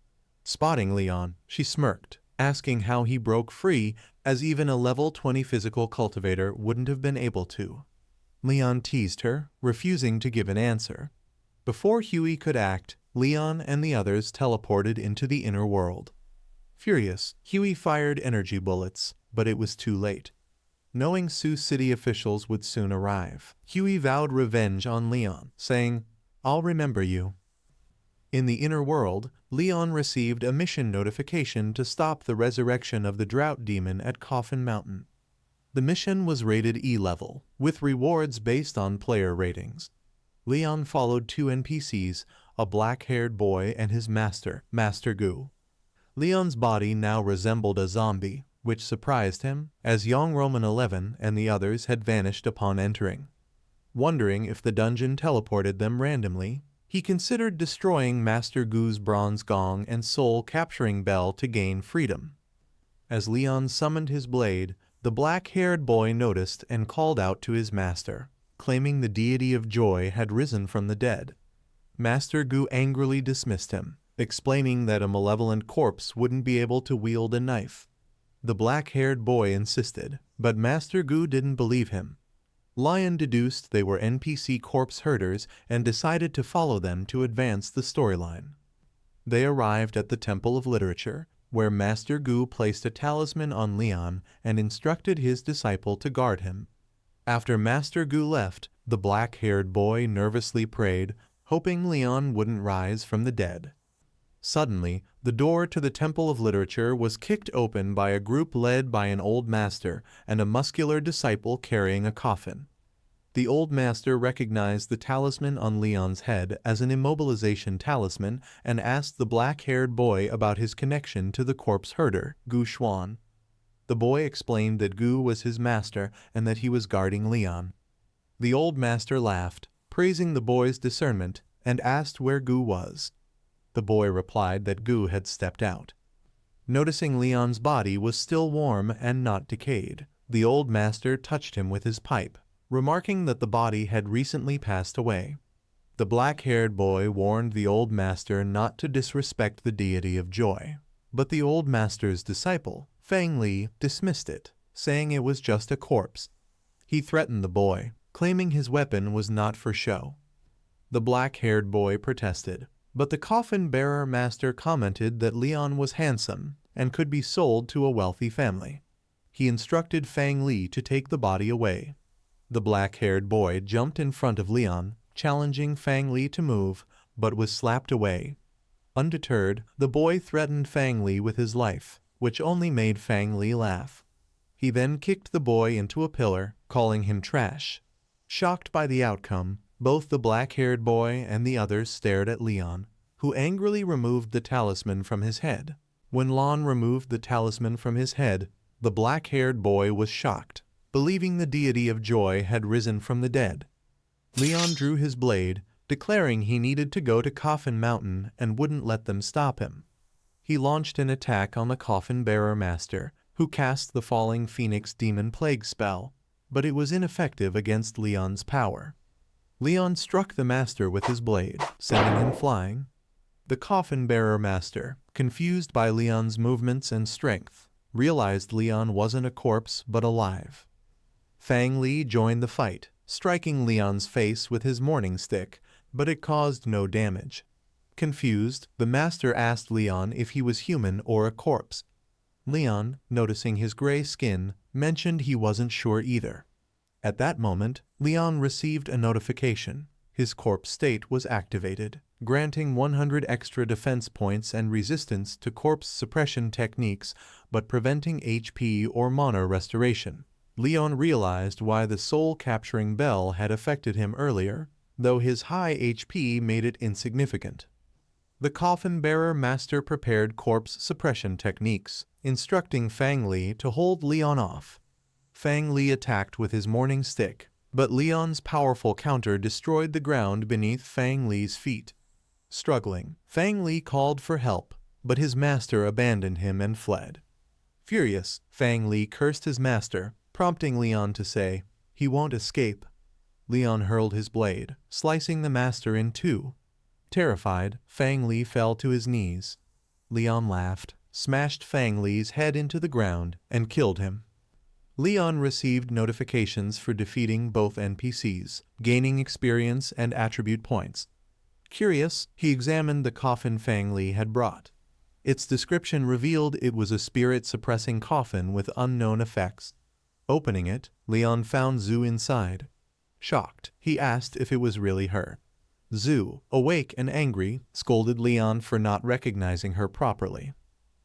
Spotting Leon, she smirked, asking how he broke free, as even a level 20 physical cultivator wouldn't have been able to. Leon teased her, refusing to give an answer. Before Huey could act, Leon and the others teleported into the inner world. Furious, Huey fired energy bullets, but it was too late. Knowing Sioux City officials would soon arrive, Huey vowed revenge on Leon, saying, "I'll remember you." In the inner world, Leon received a mission notification to stop the resurrection of the drought demon at Coffin Mountain. The mission was rated E-level, with rewards based on player ratings. Leon followed 2 NPCs, a black-haired boy and his master, Master Gu. Leon's body now resembled a zombie, which surprised him, as Young Roman 11 and the others had vanished upon entering. Wondering if the dungeon teleported them randomly, he considered destroying Master Gu's bronze gong and soul-capturing bell to gain freedom. As Leon summoned his blade, The black-haired boy noticed and called out to his master, claiming the deity of joy had risen from the dead. Master Gu angrily dismissed him, explaining that a malevolent corpse wouldn't be able to wield a knife. The black-haired boy insisted, but Master Gu didn't believe him. Lion deduced they were NPC corpse herders and decided to follow them to advance the storyline. They arrived at the Temple of Literature, where Master Gu placed a talisman on Leon and instructed his disciple to guard him. After Master Gu left, the black-haired boy nervously prayed, hoping Leon wouldn't rise from the dead. Suddenly, the door to the Temple of Literature was kicked open by a group led by an old master and a muscular disciple carrying a coffin. The old master recognized the talisman on Leon's head as an immobilization talisman and asked the black-haired boy about his connection to the corpse herder, Gu Xuan. The boy explained that Gu was his master and that he was guarding Leon. The old master laughed, praising the boy's discernment, and asked where Gu was. The boy replied that Gu had stepped out. Noticing Leon's body was still warm and not decayed, the old master touched him with his pipe, remarking that the body had recently passed away. The black-haired boy warned the old master not to disrespect the deity of joy, but the old master's disciple, Fang Li, dismissed it, saying it was just a corpse. He threatened the boy, claiming his weapon was not for show. The black-haired boy protested, but the coffin-bearer master commented that Leon was handsome and could be sold to a wealthy family. He instructed Fang Li to take the body away. The black-haired boy jumped in front of Leon, challenging Fang Li to move, but was slapped away. Undeterred, the boy threatened Fang Li with his life, which only made Fang Li laugh. He then kicked the boy into a pillar, calling him trash. Shocked by the outcome, both the black-haired boy and the others stared at Leon, who angrily removed the talisman from his head. When Lon removed the talisman from his head, the black-haired boy was shocked, believing the deity of joy had risen from the dead. Leon drew his blade, declaring he needed to go to Coffin Mountain and wouldn't let them stop him. He launched an attack on the coffin-bearer master, who cast the Falling Phoenix Demon Plague spell, but it was ineffective against Leon's power. Leon struck the master with his blade, sending him flying. The coffin-bearer master, confused by Leon's movements and strength, realized Leon wasn't a corpse but alive. Fang Li joined the fight, striking Leon's face with his morning stick, but it caused no damage. Confused, the master asked Leon if he was human or a corpse. Leon, noticing his gray skin, mentioned he wasn't sure either. At that moment, Leon received a notification. His corpse state was activated, granting 100 extra defense points and resistance to corpse suppression techniques, but preventing HP or mana restoration. Leon realized why the soul-capturing bell had affected him earlier, though his high HP made it insignificant. The coffin-bearer master prepared corpse suppression techniques, instructing Fang Li to hold Leon off. Fang Li attacked with his morning stick, but Leon's powerful counter destroyed the ground beneath Fang Li's feet. Struggling, Fang Li called for help, but his master abandoned him and fled. Furious, Fang Li cursed his master, prompting Leon to say, "He won't escape." Leon hurled his blade, slicing the master in two. Terrified, Fang Li fell to his knees. Leon laughed, smashed Fang Li's head into the ground, and killed him. Leon received notifications for defeating both NPCs, gaining experience and attribute points. Curious, he examined the coffin Fang Li had brought. Its description revealed it was a spirit-suppressing coffin with unknown effects. Opening it, Leon found Zhu inside. Shocked, he asked if it was really her. Zhu, awake and angry, scolded Leon for not recognizing her properly.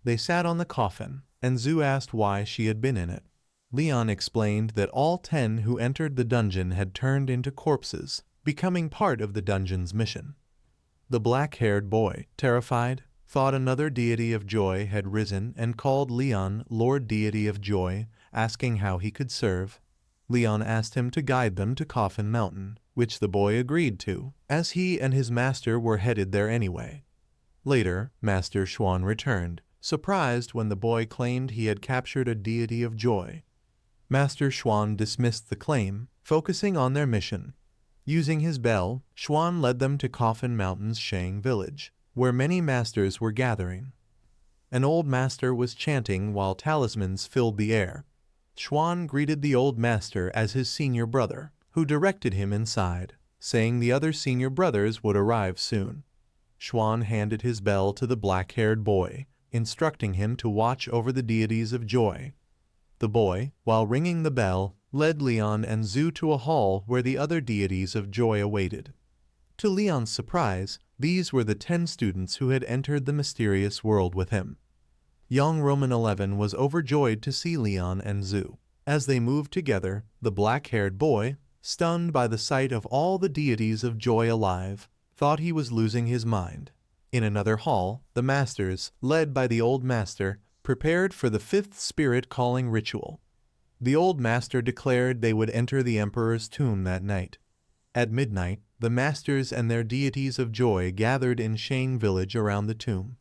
They sat on the coffin, and Zhu asked why she had been in it. Leon explained that all 10 who entered the dungeon had turned into corpses, becoming part of the dungeon's mission. The black-haired boy, terrified, thought another deity of joy had risen and called Leon Lord Deity of Joy, asking how he could serve. Leon asked him to guide them to Coffin Mountain, which the boy agreed to, as he and his master were headed there anyway. Later, Master Xuan returned, surprised when the boy claimed he had captured a deity of joy. Master Xuan dismissed the claim, focusing on their mission. Using his bell, Xuan led them to Coffin Mountain's Shang village, where many masters were gathering. An old master was chanting while talismans filled the air. Xuan greeted the old master as his senior brother, who directed him inside, saying the other senior brothers would arrive soon. Xuan handed his bell to the black-haired boy, instructing him to watch over the deities of joy. The boy, while ringing the bell, led Leon and Zhu to a hall where the other deities of joy awaited. To Leon's surprise, these were the 10 students who had entered the mysterious world with him. Young Roman 11 was overjoyed to see Leon and Zhu. As they moved together, the black-haired boy, stunned by the sight of all the deities of joy alive, thought he was losing his mind. In another hall, the masters, led by the old master, prepared for the 5th spirit calling ritual. The old master declared they would enter the emperor's tomb that night. At midnight, the masters and their deities of joy gathered in Shang village around the tomb.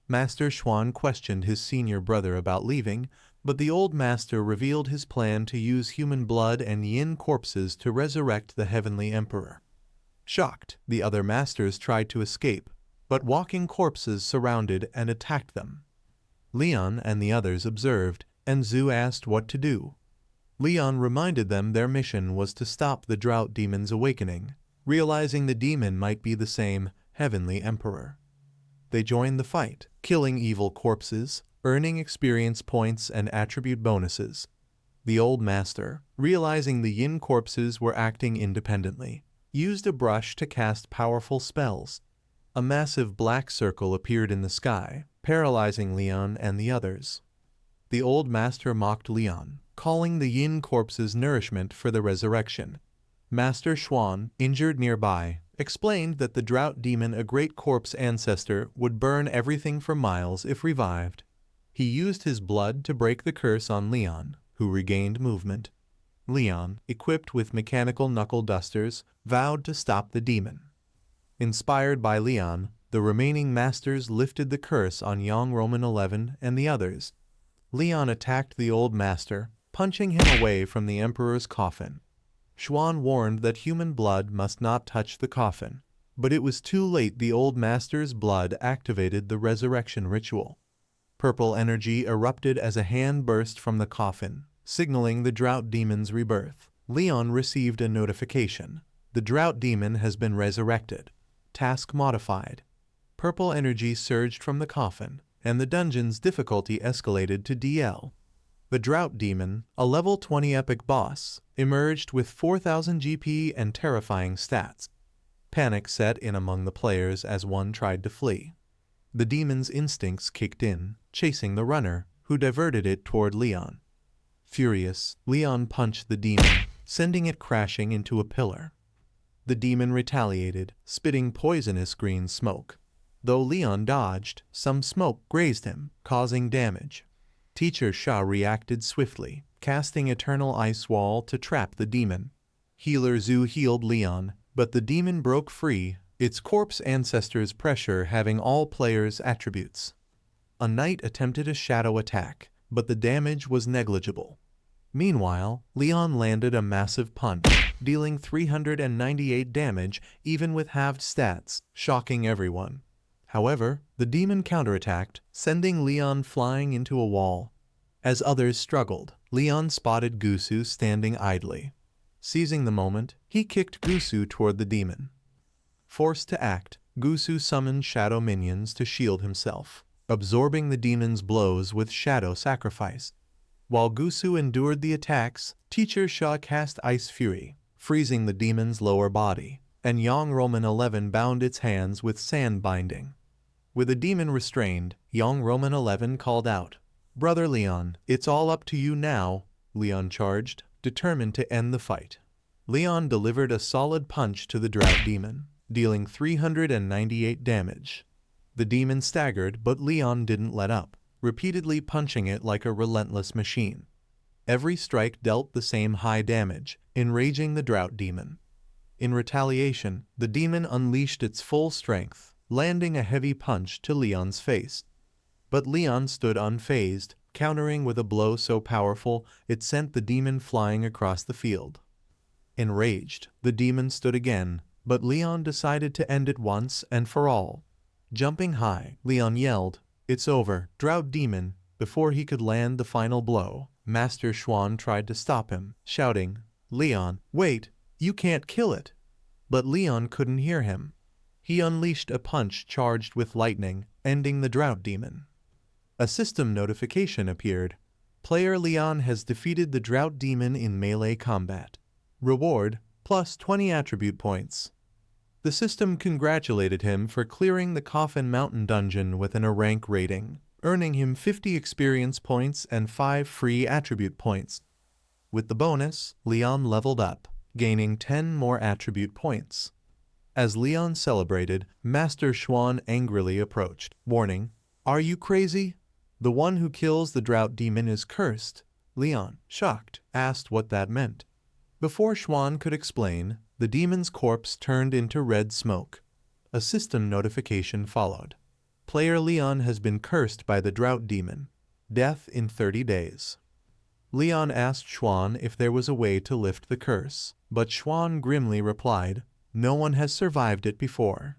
Master Xuan questioned his senior brother about leaving, but the old master revealed his plan to use human blood and yin corpses to resurrect the heavenly emperor. Shocked, the other masters tried to escape, but walking corpses surrounded and attacked them. Leon and the others observed, and Zhu asked what to do. Leon reminded them their mission was to stop the drought demon's awakening, realizing the demon might be the same heavenly emperor. They joined the fight, killing evil corpses, earning experience points and attribute bonuses. The old master, realizing the yin corpses were acting independently, used a brush to cast powerful spells. A massive black circle appeared in the sky, paralyzing Leon and the others. The old master mocked Leon, calling the yin corpses nourishment for the resurrection. Master Xuan, injured nearby, explained that the drought demon, a great corpse ancestor, would burn everything for miles if revived. He used his blood to break the curse on Leon, who regained movement. Leon, equipped with mechanical knuckle dusters, vowed to stop the demon. Inspired by Leon, the remaining masters lifted the curse on young Roman 11 and the others. Leon attacked the old master, punching him away from the emperor's coffin. Xuan warned that human blood must not touch the coffin, but it was too late. The old master's blood activated the resurrection ritual. Purple energy erupted as a hand burst from the coffin, signaling the drought demon's rebirth. Leon received a notification. The drought demon has been resurrected. Task modified. Purple energy surged from the coffin, and the dungeon's difficulty escalated to DL. The drought demon, a level 20 epic boss, emerged with 4000 GP and terrifying stats. Panic set in among the players as one tried to flee. The demon's instincts kicked in, chasing the runner, who diverted it toward Leon. Furious, Leon punched the demon, sending it crashing into a pillar. The demon retaliated, spitting poisonous green smoke. Though Leon dodged, some smoke grazed him, causing damage. Teacher Sha reacted swiftly, casting Eternal Ice Wall to trap the demon. Healer Zhu healed Leon, but the demon broke free, its corpse ancestor's pressure having all players' attributes. A knight attempted a shadow attack, but the damage was negligible. Meanwhile, Leon landed a massive punch, dealing 398 damage even with halved stats, shocking everyone. However, the demon counterattacked, sending Leon flying into a wall. As others struggled, Leon spotted Gusu standing idly. Seizing the moment, he kicked Gusu toward the demon. Forced to act, Gusu summoned shadow minions to shield himself, absorbing the demon's blows with shadow sacrifice. While Gusu endured the attacks, Teacher Sha cast Ice Fury, freezing the demon's lower body, and Yang Roman 11 bound its hands with sand binding. With the demon restrained, Yang Roman 11 called out, "Brother Leon, it's all up to you now." Leon charged, determined to end the fight. Leon delivered a solid punch to the drought demon, dealing 398 damage. The demon staggered, but Leon didn't let up, repeatedly punching it like a relentless machine. Every strike dealt the same high damage, enraging the drought demon. In retaliation, the demon unleashed its full strength, landing a heavy punch to Leon's face. But Leon stood unfazed, countering with a blow so powerful it sent the demon flying across the field. Enraged, the demon stood again, but Leon decided to end it once and for all. Jumping high, Leon yelled, "It's over, drought demon!" Before he could land the final blow, Master Xuan tried to stop him, shouting, "Leon, wait, you can't kill it!" But Leon couldn't hear him. He unleashed a punch charged with lightning, ending the drought demon. A system notification appeared. Player Leon has defeated the drought demon in melee combat. Reward, plus 20 attribute points. The system congratulated him for clearing the Coffin Mountain dungeon with an A rank rating, earning him 50 experience points and 5 free attribute points. With the bonus, Leon leveled up, gaining 10 more attribute points. As Leon celebrated, Master Xuan angrily approached, warning, "Are you crazy? The one who kills the drought demon is cursed." Leon, shocked, asked what that meant. Before Xuan could explain, the demon's corpse turned into red smoke. A system notification followed. Player Leon has been cursed by the drought demon. Death in 30 days. Leon asked Xuan if there was a way to lift the curse, but Xuan grimly replied, "No one has survived it before."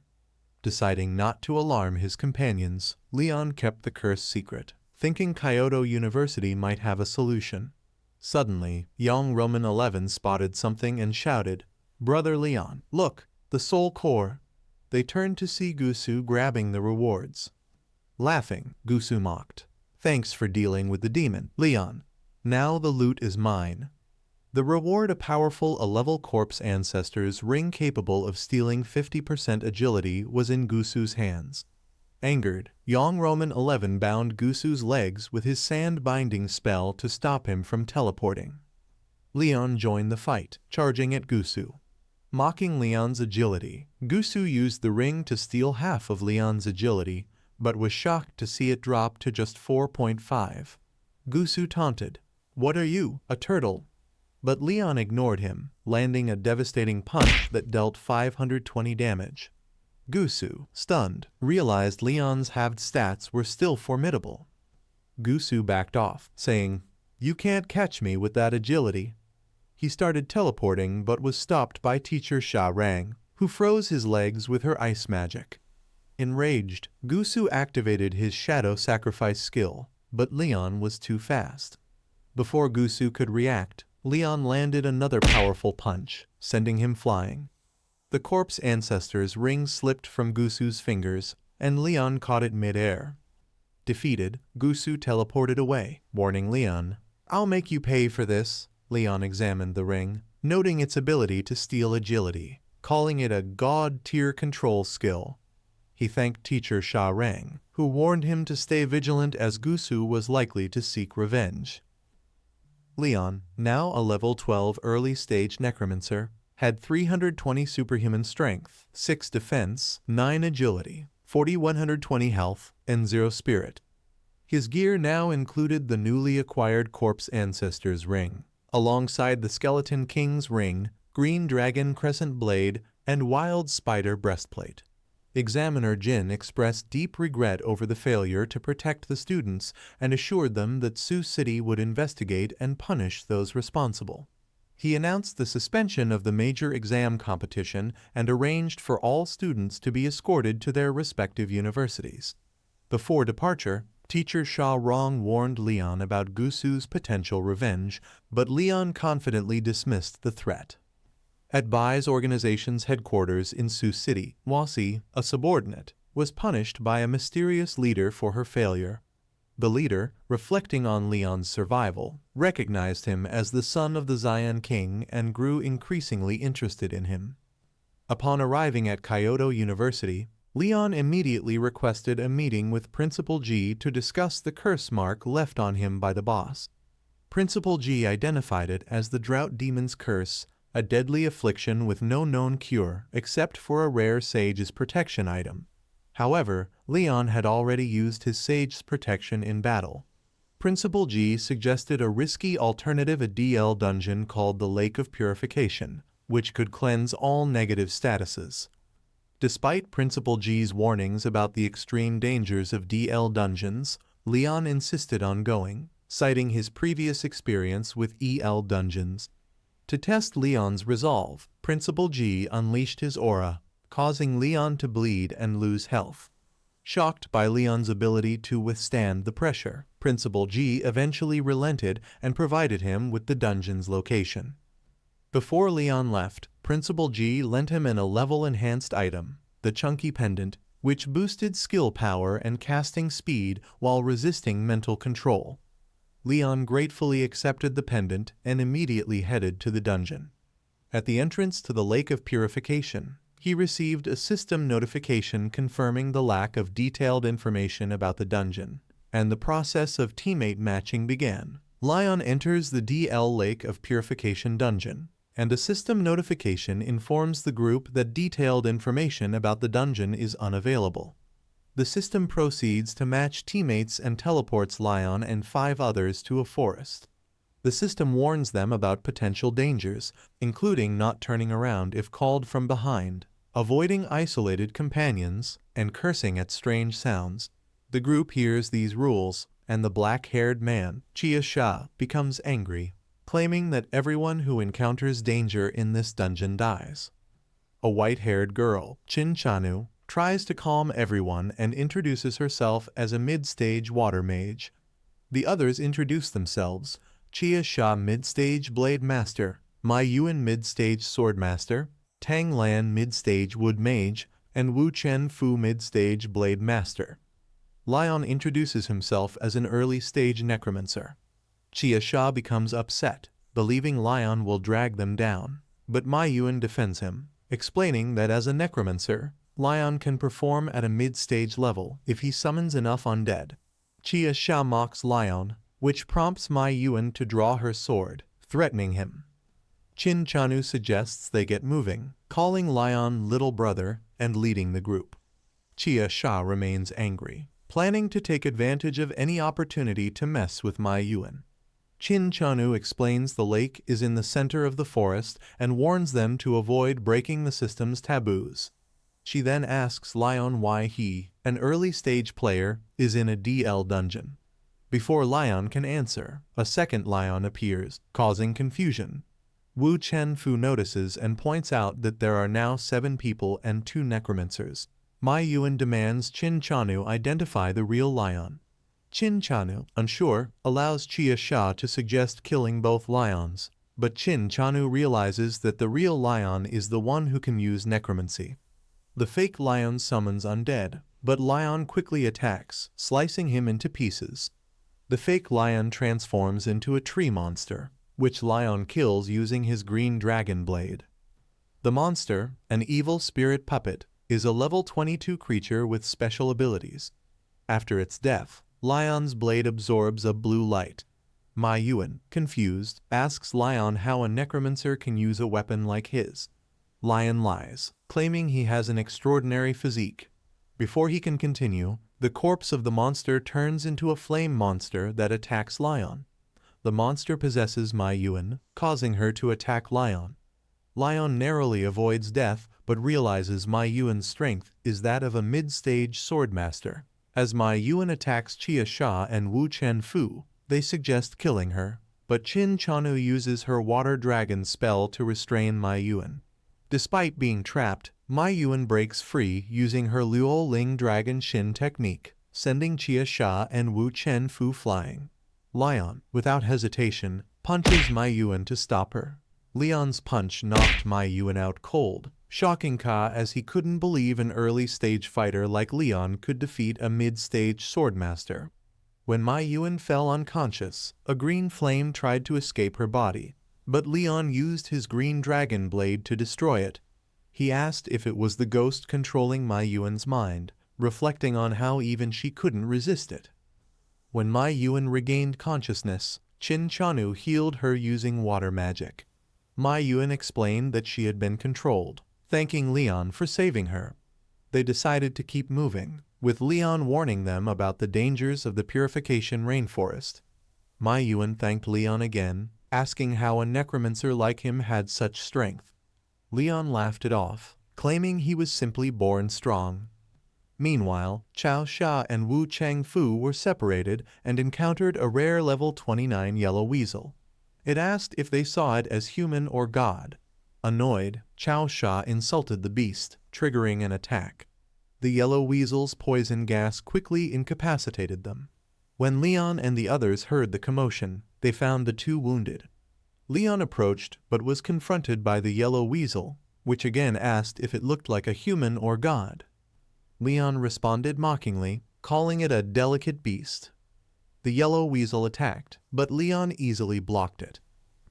Deciding not to alarm his companions, Leon kept the curse secret, thinking Qiao Yu University might have a solution. Suddenly, young Roman 11 spotted something and shouted, "Brother Leon, look, the soul core!" They turned to see Gusu grabbing the rewards. Laughing, Gusu mocked, "Thanks for dealing with the demon, Leon. Now the loot is mine." The reward, a powerful A-level corpse ancestor's ring capable of stealing 50% agility, was in Gusu's hands. Angered, young Roman 11 bound Gusu's legs with his sand binding spell to stop him from teleporting. Leon joined the fight, charging at Gusu. Mocking Leon's agility, Gusu used the ring to steal half of Leon's agility, but was shocked to see it drop to just 4.5. Gusu taunted, "What are you, a turtle?" But Leon ignored him, landing a devastating punch that dealt 520 damage. Gusu, stunned, realized Leon's halved stats were still formidable. Gusu backed off, saying, "You can't catch me with that agility." He started teleporting but was stopped by teacher Sha Rang, who froze his legs with her ice magic. Enraged, Gusu activated his shadow sacrifice skill, but Leon was too fast. Before Gusu could react, Leon landed another powerful punch, sending him flying. The corpse ancestor's ring slipped from Gusu's fingers, and Leon caught it mid-air. Defeated, Gusu teleported away, warning Leon, "I'll make you pay for this." Leon examined the ring, noting its ability to steal agility, calling it a god-tier control skill. He thanked teacher Sha Rang, who warned him to stay vigilant as Gusu was likely to seek revenge. Leon, now a level 12 early-stage Necromancer, had 320 superhuman strength, 6 defense, 9 agility, 4,120 health, and 0 spirit. His gear now included the newly acquired Corpse Ancestor's Ring, alongside the Skeleton King's Ring, Green Dragon Crescent Blade, and Wild Spider Breastplate. Examiner Jin expressed deep regret over the failure to protect the students and assured them that Sioux City would investigate and punish those responsible. He announced the suspension of the major exam competition and arranged for all students to be escorted to their respective universities. Before departure, teacher Sha Rong warned Leon about Gusu's potential revenge, but Leon confidently dismissed the threat. At Bai's organization's headquarters in Sioux City, Wasi, a subordinate, was punished by a mysterious leader for her failure. The leader, reflecting on Leon's survival, recognized him as the son of the Xian King and grew increasingly interested in him. Upon arriving at Qiao Yu University, Leon immediately requested a meeting with Principal G to discuss the curse mark left on him by the boss. Principal G identified it as the Drought Demon's Curse, a deadly affliction with no known cure except for a rare Sage's Protection item. However, Leon had already used his Sage's Protection in battle. Principal G suggested a risky alternative, a DL dungeon called the Lake of Purification, which could cleanse all negative statuses. Despite Principal G's warnings about the extreme dangers of DL dungeons, Leon insisted on going, citing his previous experience with EL dungeons. To test Leon's resolve, Principal G unleashed his aura, causing Leon to bleed and lose health. Shocked by Leon's ability to withstand the pressure, Principal G eventually relented and provided him with the dungeon's location. Before Leon left, Principal G lent him a level-enhanced item, the Chunky Pendant, which boosted skill power and casting speed while resisting mental control. Leon gratefully accepted the pendant and immediately headed to the dungeon. At the entrance to the Lake of Purification, he received a system notification confirming the lack of detailed information about the dungeon, and the process of teammate matching began. Leon enters the DL Lake of Purification dungeon, and a system notification informs the group that detailed information about the dungeon is unavailable. The system proceeds to match teammates and teleports Leon and 5 others to a forest. The system warns them about potential dangers, including not turning around if called from behind, avoiding isolated companions, and cursing at strange sounds. The group hears these rules, and the black-haired man, Qiao Yu, becomes angry, claiming that everyone who encounters danger in this dungeon dies. A white-haired girl, Qin, tries to calm everyone and introduces herself as a mid-stage water mage. The others introduce themselves: Qiao Yu mid-stage blade master, Mai Yuan mid-stage sword master, Tang Lan mid-stage wood mage, and Wu Chen Fu mid-stage blade master. Leon introduces himself as an early-stage necromancer. Qiao Yu becomes upset, believing Leon will drag them down, but Mai Yuan defends him, explaining that as a necromancer, Leon can perform at a mid-stage level if he summons enough undead. Qiao Yu mocks Leon, which prompts Mai Yuan to draw her sword, threatening him. Qin suggests they get moving, calling Leon little brother and leading the group. Qiao Yu remains angry, planning to take advantage of any opportunity to mess with Mai Yuan. Qin explains the lake is in the center of the forest and warns them to avoid breaking the system's taboos. She then asks Leon why he, an early-stage player, is in a DL dungeon. Before Leon can answer, a second Leon appears, causing confusion. Wu Chen Fu notices and points out that there are now 7 people and 2 necromancers. Mai Yuan demands Qin identify the real Leon. Qin, unsure, allows Qiao Yu to suggest killing both Leons, but Qin realizes that the real Leon is the one who can use necromancy. The fake Leon summons undead, but Leon quickly attacks, slicing him into pieces. The fake Leon transforms into a tree monster, which Leon kills using his green dragon blade. The monster, an evil spirit puppet, is a level 22 creature with special abilities. After its death, Leon's blade absorbs a blue light. Mai Yuan, confused, asks Leon how a necromancer can use a weapon like his. Leon lies, claiming he has an extraordinary physique. Before he can continue, the corpse of the monster turns into a flame monster that attacks Leon. The monster possesses Mai Yuan, causing her to attack Leon. Leon narrowly avoids death but realizes Mai Yuan's strength is that of a mid-stage swordmaster. As Mai Yuan attacks Qiao Yu and Wu Chen Fu, they suggest killing her, but Qin uses her water dragon spell to restrain Mai Yuan. Despite being trapped, Mai Yuan breaks free using her Luo Ling Dragon Shin technique, sending Qiao Yu and Wu Chen Fu flying. Leon, without hesitation, punches Mai Yuan to stop her. Leon's punch knocked Mai Yuan out cold, shocking Ka as he couldn't believe an early-stage fighter like Leon could defeat a mid-stage swordmaster. When Mai Yuan fell unconscious, a green flame tried to escape her body, but Leon used his green dragon blade to destroy it. He asked if it was the ghost controlling Mai Yuan's mind, reflecting on how even she couldn't resist it. When Mai Yuan regained consciousness, Qin healed her using water magic. Mai Yuan explained that she had been controlled, thanking Leon for saving her. They decided to keep moving, with Leon warning them about the dangers of the Purification Rainforest. Mai Yuan thanked Leon again, asking how a necromancer like him had such strength. Leon laughed it off, claiming he was simply born strong. Meanwhile, Qiao Sha and Wu Changfu were separated and encountered a rare level 29 yellow weasel. It asked if they saw it as human or god. Annoyed, Qiao Sha insulted the beast, triggering an attack. The yellow weasel's poison gas quickly incapacitated them. When Leon and the others heard the commotion, they found the two wounded. Leon approached but was confronted by the yellow weasel, which again asked if it looked like a human or god. Leon responded mockingly, calling it a delicate beast. The yellow weasel attacked, but Leon easily blocked it.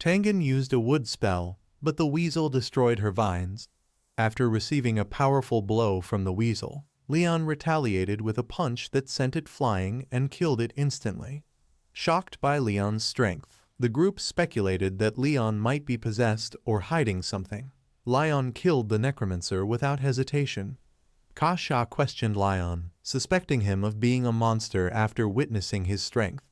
Tengen used a wood spell, but the weasel destroyed her vines. After receiving a powerful blow from the weasel, Leon retaliated with a punch that sent it flying and killed it instantly. Shocked by Leon's strength, the group speculated that Leon might be possessed or hiding something. Leon killed the Necromancer without hesitation. Kasha questioned Leon, suspecting him of being a monster after witnessing his strength.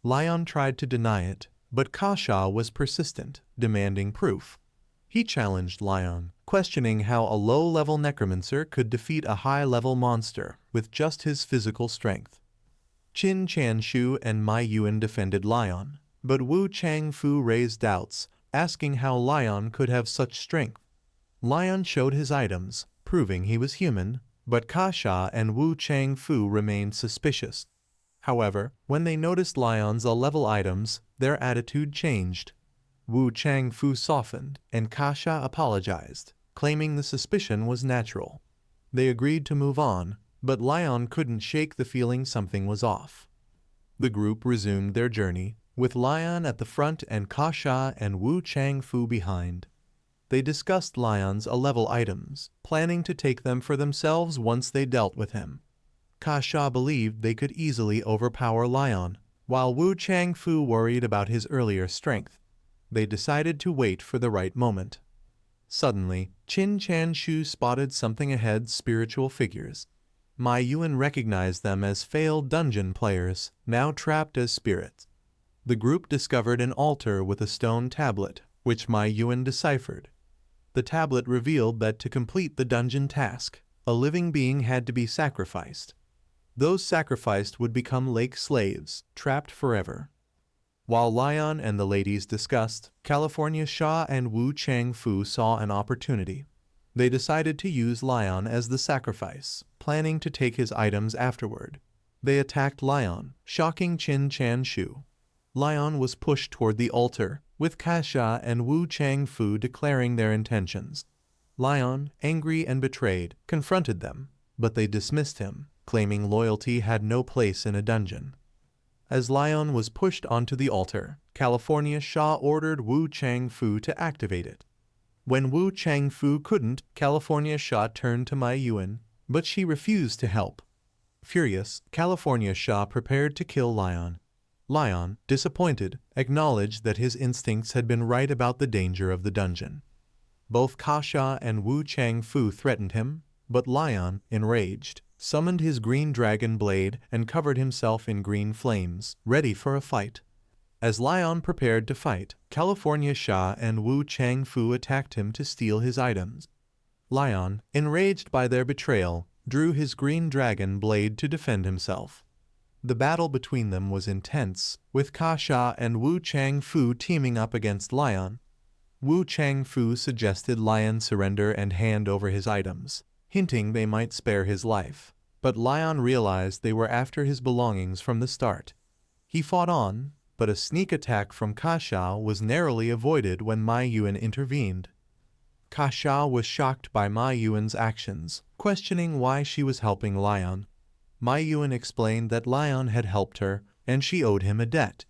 Leon tried to deny it, but Kasha was persistent, demanding proof. He challenged Leon, questioning how a low-level necromancer could defeat a high-level monster with just his physical strength. Qin Chanshu and Mai Yuan defended Leon, but Wu Changfu raised doubts, asking how Leon could have such strength. Leon showed his items, proving he was human, but Kasha and Wu Changfu remained suspicious. However, when they noticed Leon's level items, their attitude changed. Wu Changfu softened, and Kasha apologized, claiming the suspicion was natural. They agreed to move on, but Leon couldn't shake the feeling something was off. The group resumed their journey, with Leon at the front and Kasha and Wu Changfu behind. They discussed Leon's level items, planning to take them for themselves once they dealt with him. Kasha believed they could easily overpower Leon, while Wu Changfu worried about his earlier strength. They decided to wait for the right moment. Suddenly, Qin Chanshu spotted something ahead: spiritual figures. Mai Yuan recognized them as failed dungeon players, now trapped as spirits. The group discovered an altar with a stone tablet, which Mai Yuan deciphered. The tablet revealed that to complete the dungeon task, a living being had to be sacrificed. Those sacrificed would become lake slaves, trapped forever. While Leon and the ladies discussed, California Sha and Wu Changfu saw an opportunity. They decided to use Leon as the sacrifice, planning to take his items afterward. They attacked Leon, shocking Qin Chanshu. Leon was pushed toward the altar, with Kasha and Wu Changfu declaring their intentions. Leon, angry and betrayed, confronted them, but they dismissed him, claiming loyalty had no place in a dungeon. As Leon was pushed onto the altar, California Sha ordered Wu Changfu to activate it. When Wu Changfu couldn't, California Sha turned to Mai Yuan, but she refused to help. Furious, California Sha prepared to kill Leon. Leon, disappointed, acknowledged that his instincts had been right about the danger of the dungeon. Both Kasha and Wu Changfu threatened him, but Leon, enraged, summoned his green dragon blade and covered himself in green flames, ready for a fight. As Leon prepared to fight, California Sha and Wu Changfu attacked him to steal his items. Leon, enraged by their betrayal, drew his green dragon blade to defend himself. The battle between them was intense, with Kasha and Wu Changfu teaming up against Leon. Wu Changfu suggested Leon surrender and hand over his items, hinting they might spare his life, but Leon realized they were after his belongings from the start. He fought on, but a sneak attack from Kasha was narrowly avoided when Mai Yuan intervened. Kasha was shocked by Mai Yuan's actions, questioning why she was helping Leon. Mai Yuan explained that Leon had helped her, and she owed him a debt.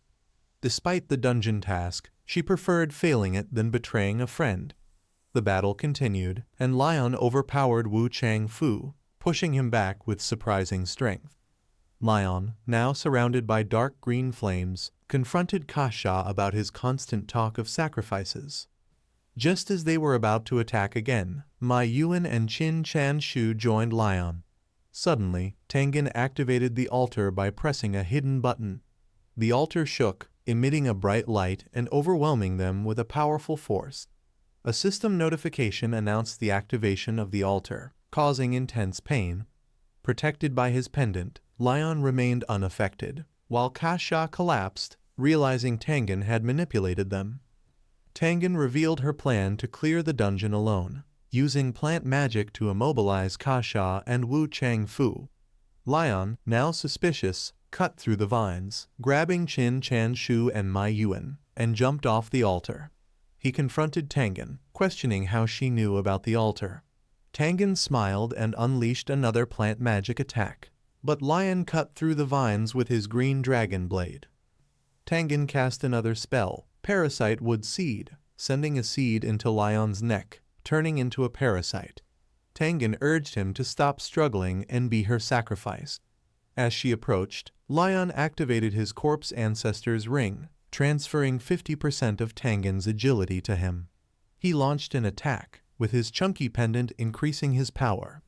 Despite the dungeon task, she preferred failing it than betraying a friend. The battle continued, and Leon overpowered Wu Changfu, pushing him back with surprising strength. Leon, now surrounded by dark green flames, confronted Kasha about his constant talk of sacrifices. Just as they were about to attack again, Mai Yuan and Qin Chanshu joined Leon. Suddenly, Tengen activated the altar by pressing a hidden button. The altar shook, emitting a bright light and overwhelming them with a powerful force. A system notification announced the activation of the altar, causing intense pain. Protected by his pendant, Lion remained unaffected, while Kasha collapsed, realizing Tengen had manipulated them. Tengen revealed her plan to clear the dungeon alone, using plant magic to immobilize Kasha and Wu Changfu. Lion, now suspicious, cut through the vines, grabbing Qin Chanshu and Mai Yuan, and jumped off the altar. He confronted Tengen, questioning how she knew about the altar. Tengen smiled and unleashed another plant magic attack, but Lion cut through the vines with his green dragon blade. Tengen cast another spell, Parasite Wood Seed, sending a seed into Lion's neck, turning into a parasite. Tengen urged him to stop struggling and be her sacrifice. As she approached, Lion activated his corpse ancestor's ring, transferring 50% of Tengen's agility to him. He launched an attack, with his chunky pendant increasing his power.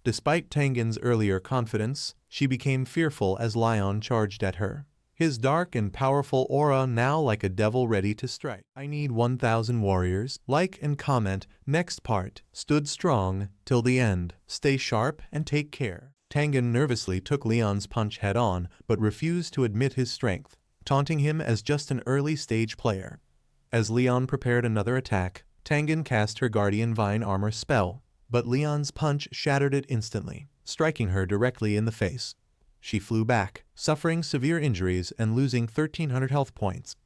Despite Tengen's earlier confidence, she became fearful as Lion charged at her, his dark and powerful aura now like a devil ready to strike. I need 1,000 warriors. Like and comment. Next part. Stood strong till the end. Stay sharp and take care. Tengen nervously took Leon's punch head-on, but refused to admit his strength, taunting him as just an early-stage player. As Leon prepared another attack, Tengen cast her Guardian Vine Armor spell, but Leon's punch shattered it instantly, striking her directly in the face. She flew back, suffering severe injuries and losing 1,300 health points.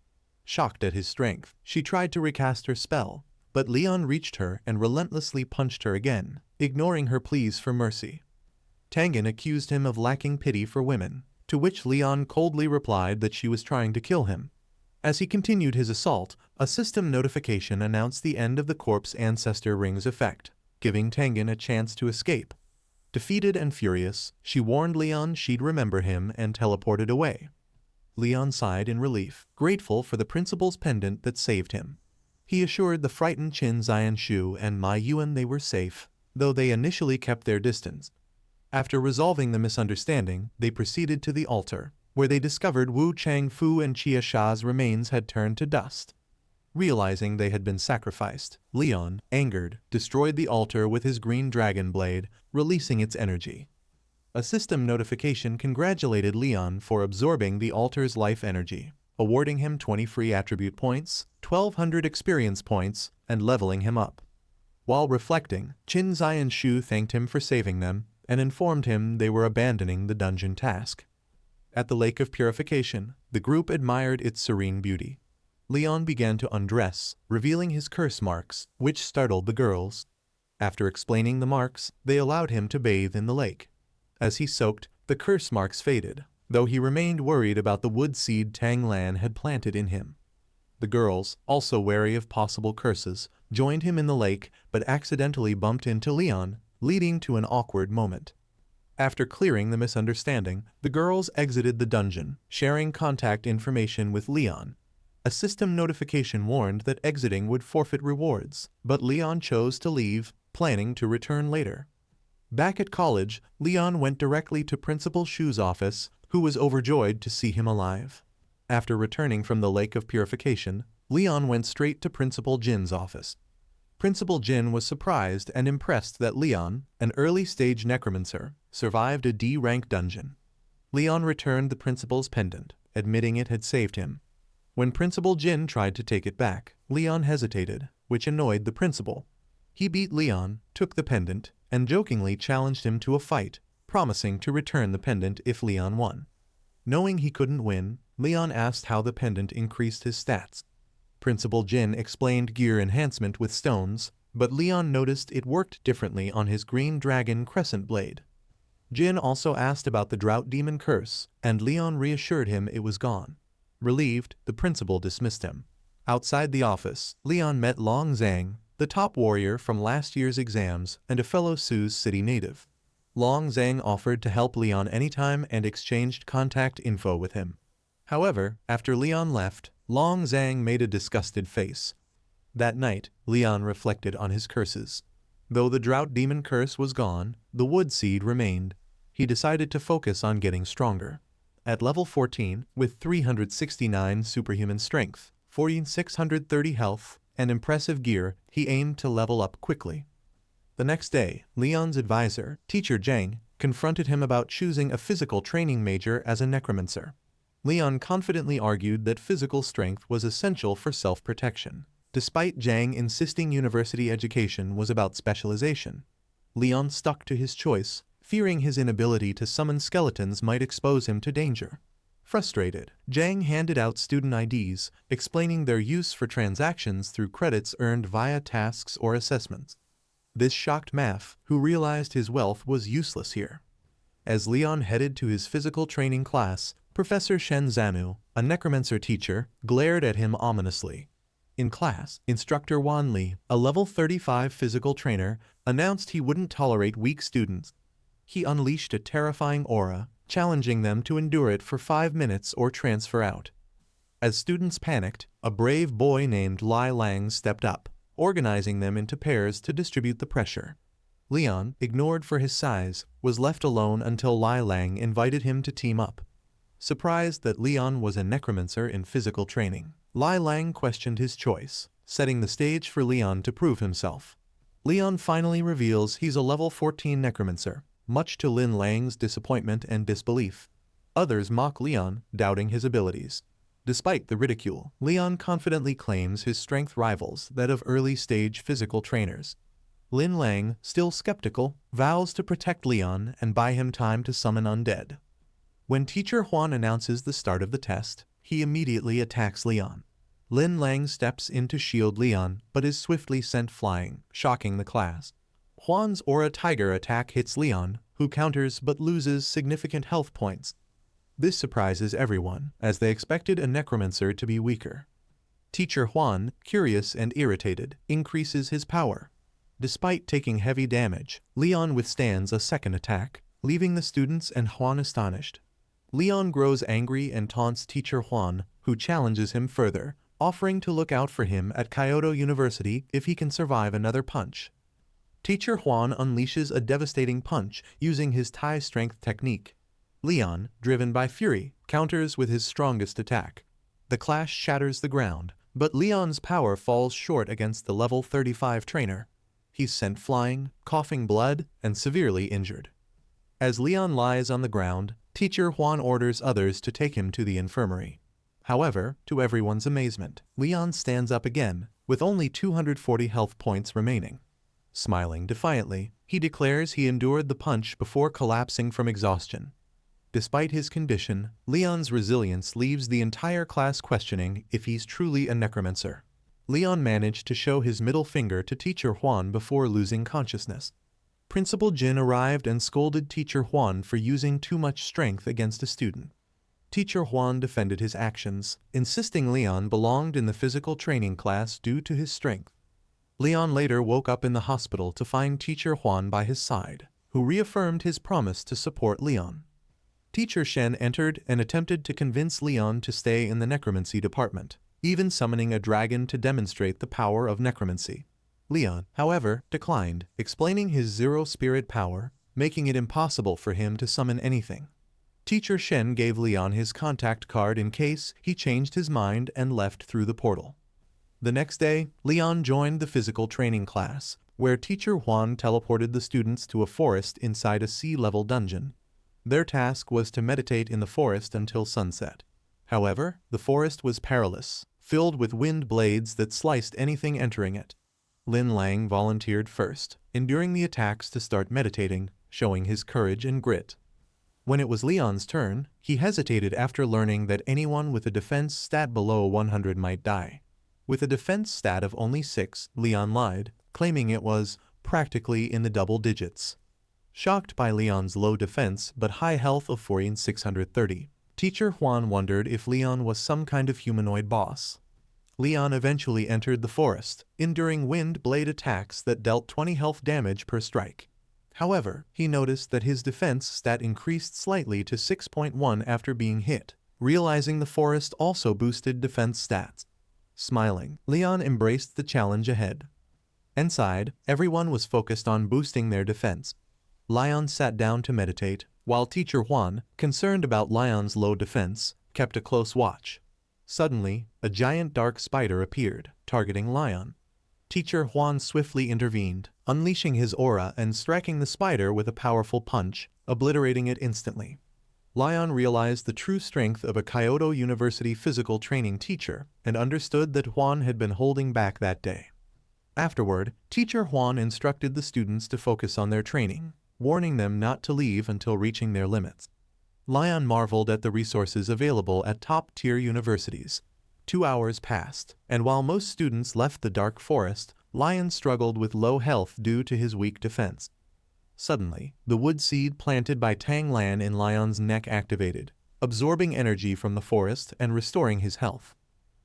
Shocked at his strength, she tried to recast her spell, but Leon reached her and relentlessly punched her again, ignoring her pleas for mercy. Tengen accused him of lacking pity for women, to which Leon coldly replied that she was trying to kill him. As he continued his assault, a system notification announced the end of the Corpse Ancestor Ring's effect, giving Tengen a chance to escape. Defeated and furious, she warned Leon she'd remember him and teleported away. Leon sighed in relief, grateful for the principal's pendant that saved him. He assured the frightened Qin Xianshu and Mai Yuan they were safe, though they initially kept their distance. After resolving the misunderstanding, they proceeded to the altar, where they discovered Wu Changfu and Chia Sha's remains had turned to dust. Realizing they had been sacrificed, Leon, angered, destroyed the altar with his green dragon blade, releasing its energy. A system notification congratulated Leon for absorbing the altar's life energy, awarding him 20 free attribute points, 1,200 experience points, and leveling him up. While reflecting, Qin Xianshu thanked him for saving them and informed him they were abandoning the dungeon task. At the Lake of Purification, the group admired its serene beauty. Leon began to undress, revealing his curse marks, which startled the girls. After explaining the marks, they allowed him to bathe in the lake. As he soaked, the curse marks faded, though he remained worried about the wood seed Tang Lan had planted in him. The girls, also wary of possible curses, joined him in the lake but accidentally bumped into Leon, leading to an awkward moment. After clearing the misunderstanding, the girls exited the dungeon, sharing contact information with Leon. A system notification warned that exiting would forfeit rewards, but Leon chose to leave, planning to return later. Back at college, Leon went directly to Principal Shu's office, who was overjoyed to see him alive. After returning from the Lake of Purification, Leon went straight to Principal Jin's office. Principal Jin was surprised and impressed that Leon, an early-stage necromancer, survived a D-rank dungeon. Leon returned the principal's pendant, admitting it had saved him. When Principal Jin tried to take it back, Leon hesitated, which annoyed the principal. He beat Leon, took the pendant, and jokingly challenged him to a fight, promising to return the pendant if Leon won. Knowing he couldn't win, Leon asked how the pendant increased his stats. Principal Jin explained gear enhancement with stones, but Leon noticed it worked differently on his green dragon crescent blade. Jin also asked about the drought demon curse, and Leon reassured him it was gone. Relieved, the principal dismissed him. Outside the office, Leon met Long Zhang, the top warrior from last year's exams and a fellow Su's city native. Long Zhang offered to help Leon anytime and exchanged contact info with him. However, after Leon left, Long Zhang made a disgusted face. That night, Leon reflected on his curses. Though the drought demon curse was gone, the wood seed remained. He decided to focus on getting stronger. At level 14, with 369 superhuman strength, 4,630 health, and impressive gear, he aimed to level up quickly. The next day, Leon's advisor, Teacher Zhang, confronted him about choosing a physical training major as a necromancer. Leon confidently argued that physical strength was essential for self-protection. Despite Zhang insisting university education was about specialization, Leon stuck to his choice, fearing his inability to summon skeletons might expose him to danger. Frustrated, Zhang handed out student IDs, explaining their use for transactions through credits earned via tasks or assessments. This shocked Maf, who realized his wealth was useless here. As Leon headed to his physical training class, Professor Shen Zanu, a necromancer teacher, glared at him ominously. In class, Instructor Wan Li, a level 35 physical trainer, announced he wouldn't tolerate weak students. He unleashed a terrifying aura, challenging them to endure it for 5 minutes or transfer out. As students panicked, a brave boy named Lai Lang stepped up, organizing them into pairs to distribute the pressure. Leon, ignored for his size, was left alone until Lai Lang invited him to team up. Surprised that Leon was a necromancer in physical training, Lai Lang questioned his choice, setting the stage for Leon to prove himself. Leon finally reveals he's a level 14 necromancer, much to Lin Lang's disappointment and disbelief. Others mock Leon, doubting his abilities. Despite the ridicule, Leon confidently claims his strength rivals that of early-stage physical trainers. Lin Lang, still skeptical, vows to protect Leon and buy him time to summon undead. When Teacher Huan announces the start of the test, he immediately attacks Leon. Lin Lang steps in to shield Leon, but is swiftly sent flying, shocking the class. Huan's Aura Tiger attack hits Leon, who counters but loses significant health points. This surprises everyone, as they expected a necromancer to be weaker. Teacher Huan, curious and irritated, increases his power. Despite taking heavy damage, Leon withstands a second attack, leaving the students and Huan astonished. Leon grows angry and taunts Teacher Huan, who challenges him further, offering to look out for him at Kyoto University if he can survive another punch. Teacher Huan unleashes a devastating punch using his Tai strength technique. Leon, driven by fury, counters with his strongest attack. The clash shatters the ground, but Leon's power falls short against the level 35 trainer. He's sent flying, coughing blood, and severely injured. As Leon lies on the ground, Teacher Huan orders others to take him to the infirmary. However, to everyone's amazement, Leon stands up again, with only 240 health points remaining. Smiling defiantly, he declares he endured the punch before collapsing from exhaustion. Despite his condition, Leon's resilience leaves the entire class questioning if he's truly a necromancer. Leon managed to show his middle finger to Teacher Huan before losing consciousness. Principal Jin arrived and scolded Teacher Huan for using too much strength against a student. Teacher Huan defended his actions, insisting Leon belonged in the physical training class due to his strength. Leon later woke up in the hospital to find Teacher Huan by his side, who reaffirmed his promise to support Leon. Teacher Shen entered and attempted to convince Leon to stay in the necromancy department, even summoning a dragon to demonstrate the power of necromancy. Leon, however, declined, explaining his zero spirit power, making it impossible for him to summon anything. Teacher Shen gave Leon his contact card in case he changed his mind and left through the portal. The next day, Leon joined the physical training class, where Teacher Huan teleported the students to a forest inside a sea-level dungeon. Their task was to meditate in the forest until sunset. However, the forest was perilous, filled with wind blades that sliced anything entering it. Lin Lang volunteered first, enduring the attacks to start meditating, showing his courage and grit. When it was Leon's turn, he hesitated after learning that anyone with a defense stat below 100 might die. With a defense stat of only 6, Leon lied, claiming it was practically in the double digits. Shocked by Leon's low defense but high health of 4,630, Teacher Huan wondered if Leon was some kind of humanoid boss. Leon eventually entered the forest, enduring wind blade attacks that dealt 20 health damage per strike. However, he noticed that his defense stat increased slightly to 6.1 after being hit, realizing the forest also boosted defense stats. Smiling, Leon embraced the challenge ahead. Inside, everyone was focused on boosting their defense. Leon sat down to meditate, while Teacher Huan, concerned about Leon's low defense, kept a close watch. Suddenly, a giant dark spider appeared, targeting Leon. Teacher Huan swiftly intervened, unleashing his aura and striking the spider with a powerful punch, obliterating it instantly. Lion realized the true strength of a Kyoto University physical training teacher and understood that Huan had been holding back that day. Afterward, Teacher Huan instructed the students to focus on their training, warning them not to leave until reaching their limits. Lion marveled at the resources available at top-tier universities. 2 hours passed, and while most students left the dark forest, Lion struggled with low health due to his weak defense. Suddenly, the wood seed planted by Tang Lan in Lion's neck activated, absorbing energy from the forest and restoring his health.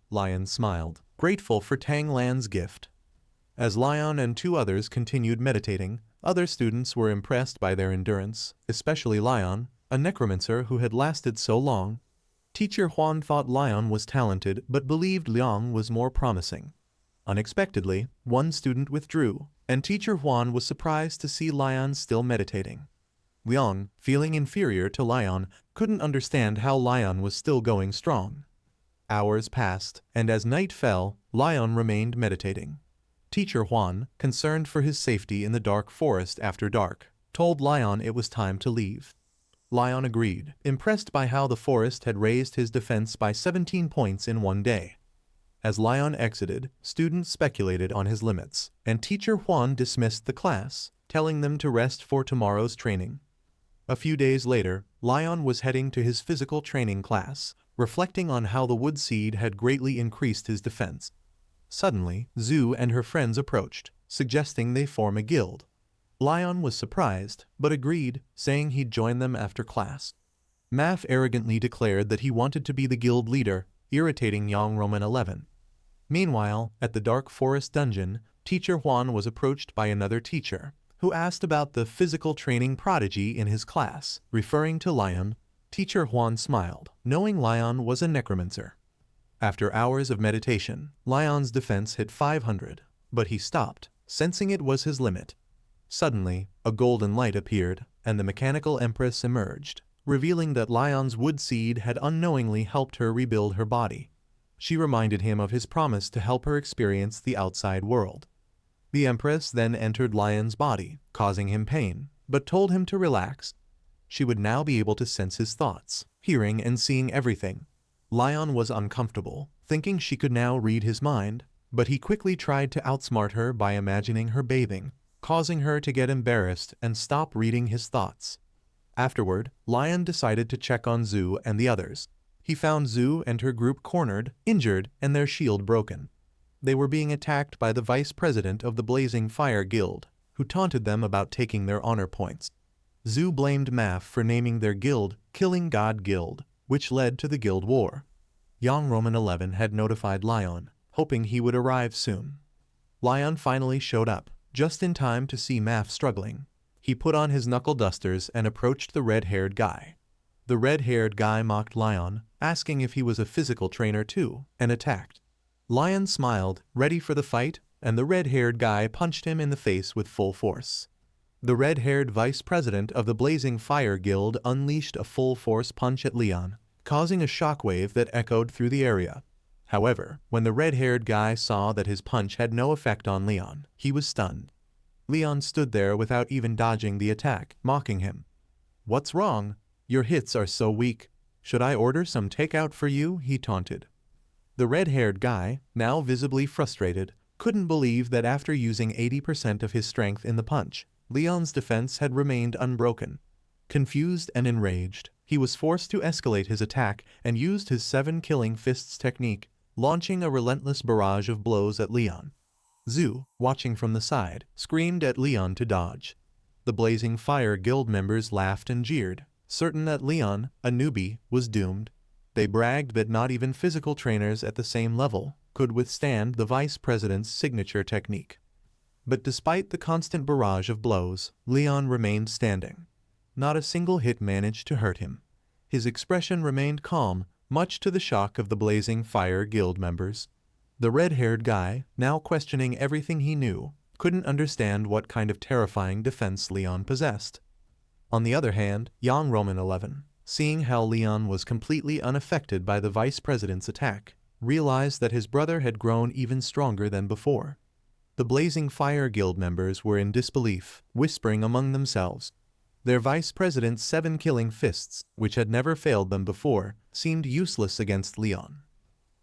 Lion smiled, grateful for Tang Lan's gift. As Lion and 2 others continued meditating, other students were impressed by their endurance, especially Lion, a necromancer who had lasted so long. Teacher Huan thought Lion was talented but believed Liang was more promising. Unexpectedly, one student withdrew, and Teacher Huan was surprised to see Lion still meditating. Liang, feeling inferior to Lion, couldn't understand how Lion was still going strong. Hours passed, and as night fell, Lion remained meditating. Teacher Huan, concerned for his safety in the dark forest after dark, told Lion it was time to leave. Lion agreed, impressed by how the forest had raised his defense by 17 points in one day. As Lion exited, students speculated on his limits, and Teacher Huan dismissed the class, telling them to rest for tomorrow's training. A few days later, Lion was heading to his physical training class, reflecting on how the wood seed had greatly increased his defense. Suddenly, Zhu and her friends approached, suggesting they form a guild. Lion was surprised, but agreed, saying he'd join them after class. Maf arrogantly declared that he wanted to be the guild leader, irritating Yang Roman 11. Meanwhile, at the dark forest dungeon, Teacher Huan was approached by another teacher, who asked about the physical training prodigy in his class, referring to Lion. Teacher Huan smiled, knowing Lion was a necromancer. After hours of meditation, Lion's defense hit 500, but he stopped, sensing it was his limit. Suddenly, a golden light appeared, and the mechanical empress emerged, revealing that Lion's wood seed had unknowingly helped her rebuild her body. She reminded him of his promise to help her experience the outside world. The empress then entered Lion's body, causing him pain, but told him to relax. She would now be able to sense his thoughts, hearing and seeing everything. Lion was uncomfortable, thinking she could now read his mind, but he quickly tried to outsmart her by imagining her bathing, causing her to get embarrassed and stop reading his thoughts. Afterward, Lion decided to check on Zhu and the others. He found Zhu and her group cornered, injured, and their shield broken. They were being attacked by the vice president of the Blazing Fire Guild, who taunted them about taking their honor points. Zhu blamed Maf for naming their guild Killing God Guild, which led to the guild war. Yang Roman 11 had notified Lion, hoping he would arrive soon. Lion finally showed up, just in time to see Maf struggling. He put on his knuckle dusters and approached the red-haired guy. The red-haired guy mocked Lion, asking if he was a physical trainer too, and attacked. Lion smiled, ready for the fight, and the red-haired guy punched him in the face with full force. The red-haired vice president of the Blazing Fire Guild unleashed a full-force punch at Leon, causing a shockwave that echoed through the area. However, when the red-haired guy saw that his punch had no effect on Leon, he was stunned. Leon stood there without even dodging the attack, mocking him. "What's wrong? Your hits are so weak. Should I order some takeout for you?" he taunted. The red-haired guy, now visibly frustrated, couldn't believe that after using 80% of his strength in the punch, Leon's defense had remained unbroken. Confused and enraged, he was forced to escalate his attack and used his 7 killing fists technique, launching a relentless barrage of blows at Leon. Zhu, watching from the side, screamed at Leon to dodge. The Blazing Fire Guild members laughed and jeered, certain that Leon, a newbie, was doomed. They bragged that not even physical trainers at the same level could withstand the vice president's signature technique. But despite the constant barrage of blows, Leon remained standing. Not a single hit managed to hurt him. His expression remained calm, much to the shock of the Blazing Fire Guild members. The red-haired guy, now questioning everything he knew, couldn't understand what kind of terrifying defense Leon possessed. On the other hand, Yang Roman 11, seeing how Leon was completely unaffected by the vice president's attack, realized that his brother had grown even stronger than before. The Blazing Fire Guild members were in disbelief, whispering among themselves. Their vice president's 7 killing fists, which had never failed them before, seemed useless against Leon.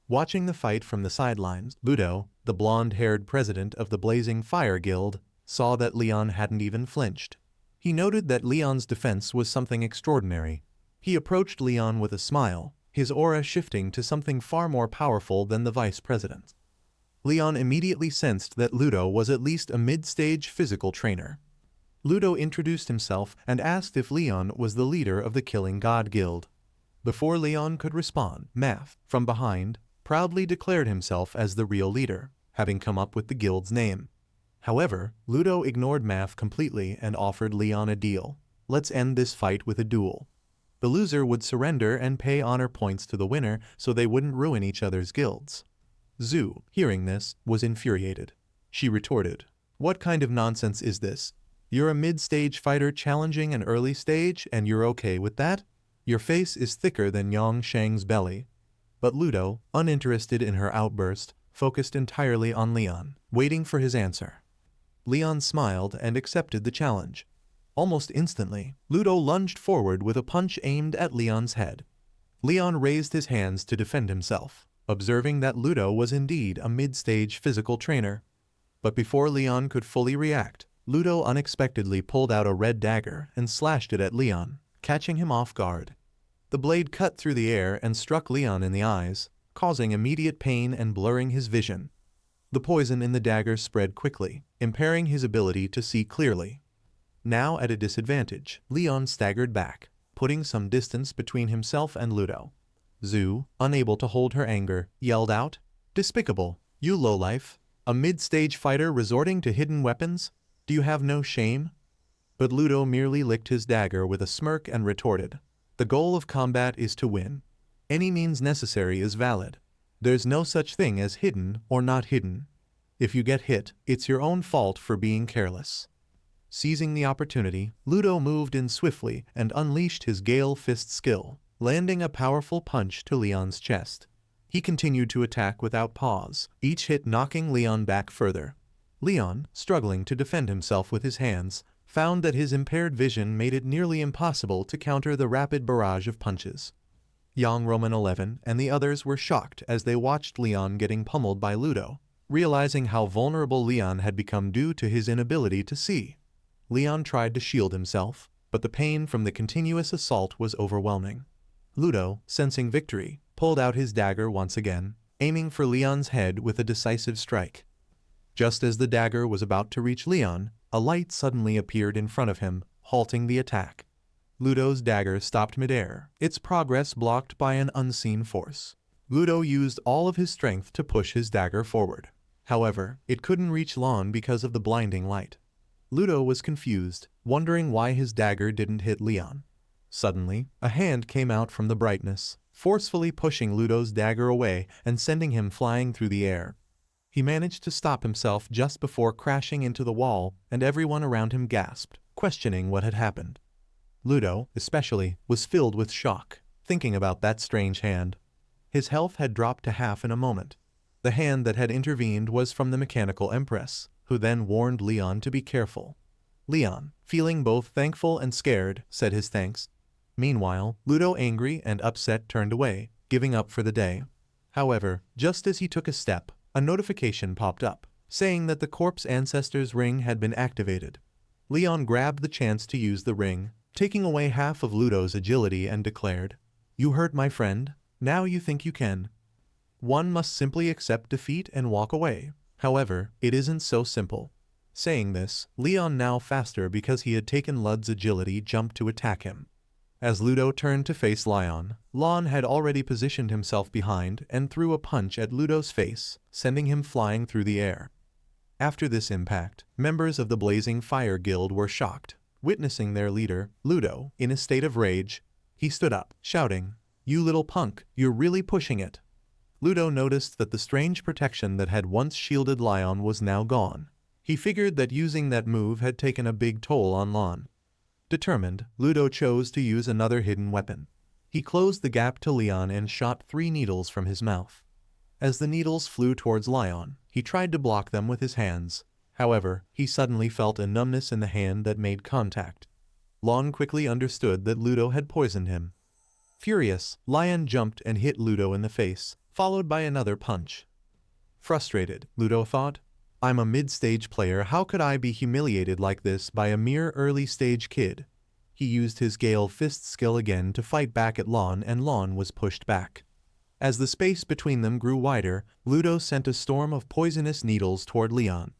Watching the fight from the sidelines, Ludo, the blonde-haired president of the Blazing Fire Guild, saw that Leon hadn't even flinched. He noted that Leon's defense was something extraordinary. He approached Leon with a smile, his aura shifting to something far more powerful than the vice president. Leon immediately sensed that Ludo was at least a mid-stage physical trainer. Ludo introduced himself and asked if Leon was the leader of the Killing God Guild. Before Leon could respond, Math, from behind, proudly declared himself as the real leader, having come up with the guild's name. However, Ludo ignored Math completely and offered Leon a deal. Let's end this fight with a duel. The loser would surrender and pay honor points to the winner so they wouldn't ruin each other's guilds. Zhu, hearing this, was infuriated. She retorted, "What kind of nonsense is this? You're a mid-stage fighter challenging an early stage and you're okay with that? Your face is thicker than Yang Shang's belly." But Ludo, uninterested in her outburst, focused entirely on Leon, waiting for his answer. Leon smiled and accepted the challenge. Almost instantly, Ludo lunged forward with a punch aimed at Leon's head. Leon raised his hands to defend himself, observing that Ludo was indeed a mid-stage physical trainer. But before Leon could fully react, Ludo unexpectedly pulled out a red dagger and slashed it at Leon, catching him off guard. The blade cut through the air and struck Leon in the eyes, causing immediate pain and blurring his vision. The poison in the dagger spread quickly, impairing his ability to see clearly. Now at a disadvantage, Leon staggered back, putting some distance between himself and Ludo. Zhu, unable to hold her anger, yelled out, "Despicable, you lowlife! A mid-stage fighter resorting to hidden weapons? Do you have no shame?" But Ludo merely licked his dagger with a smirk and retorted, "The goal of combat is to win. Any means necessary is valid. There's no such thing as hidden or not hidden. If you get hit, it's your own fault for being careless." Seizing the opportunity, Ludo moved in swiftly and unleashed his Gale Fist skill, landing a powerful punch to Leon's chest. He continued to attack without pause, each hit knocking Leon back further. Leon, struggling to defend himself with his hands, found that his impaired vision made it nearly impossible to counter the rapid barrage of punches. Young Roman 11 and the others were shocked as they watched Leon getting pummeled by Ludo, realizing how vulnerable Leon had become due to his inability to see. Leon tried to shield himself, but the pain from the continuous assault was overwhelming. Ludo, sensing victory, pulled out his dagger once again, aiming for Leon's head with a decisive strike. Just as the dagger was about to reach Leon, a light suddenly appeared in front of him, halting the attack. Ludo's dagger stopped midair, its progress blocked by an unseen force. Ludo used all of his strength to push his dagger forward. However, it couldn't reach Lon because of the blinding light. Ludo was confused, wondering why his dagger didn't hit Leon. Suddenly, a hand came out from the brightness, forcefully pushing Ludo's dagger away and sending him flying through the air. He managed to stop himself just before crashing into the wall, and everyone around him gasped, questioning what had happened. Ludo, especially, was filled with shock, thinking about that strange hand. His health had dropped to half in a moment. The hand that had intervened was from the mechanical empress, who then warned Leon to be careful. Leon, feeling both thankful and scared, said his thanks. Meanwhile, Ludo, angry and upset, turned away, giving up for the day. However, just as he took a step, a notification popped up, saying that the corpse ancestor's ring had been activated. Leon grabbed the chance to use the ring, taking away half of Ludo's agility, and declared, "You hurt my friend, now you think you can." One must simply accept defeat and walk away. However, it isn't so simple. Saying this, Leon, now faster because he had taken Lud's agility, jumped to attack him. As Ludo turned to face Leon, Lon had already positioned himself behind and threw a punch at Ludo's face, sending him flying through the air. After this impact, members of the Blazing Fire Guild were shocked, witnessing their leader, Ludo, in a state of rage. He stood up, shouting, "You little punk, you're really pushing it." Ludo noticed that the strange protection that had once shielded Leon was now gone. He figured that using that move had taken a big toll on Lon. Determined, Ludo chose to use another hidden weapon. He closed the gap to Leon and shot 3 needles from his mouth. As the needles flew towards Lion, he tried to block them with his hands. However, he suddenly felt a numbness in the hand that made contact. Lon quickly understood that Ludo had poisoned him. Furious, Lion jumped and hit Ludo in the face, followed by another punch. Frustrated, Ludo thought, I'm a mid-stage player, how could I be humiliated like this by a mere early-stage kid? He used his Gale Fist skill again to fight back at Lon, and Lon was pushed back. As the space between them grew wider, Ludo sent a storm of poisonous needles toward Leon.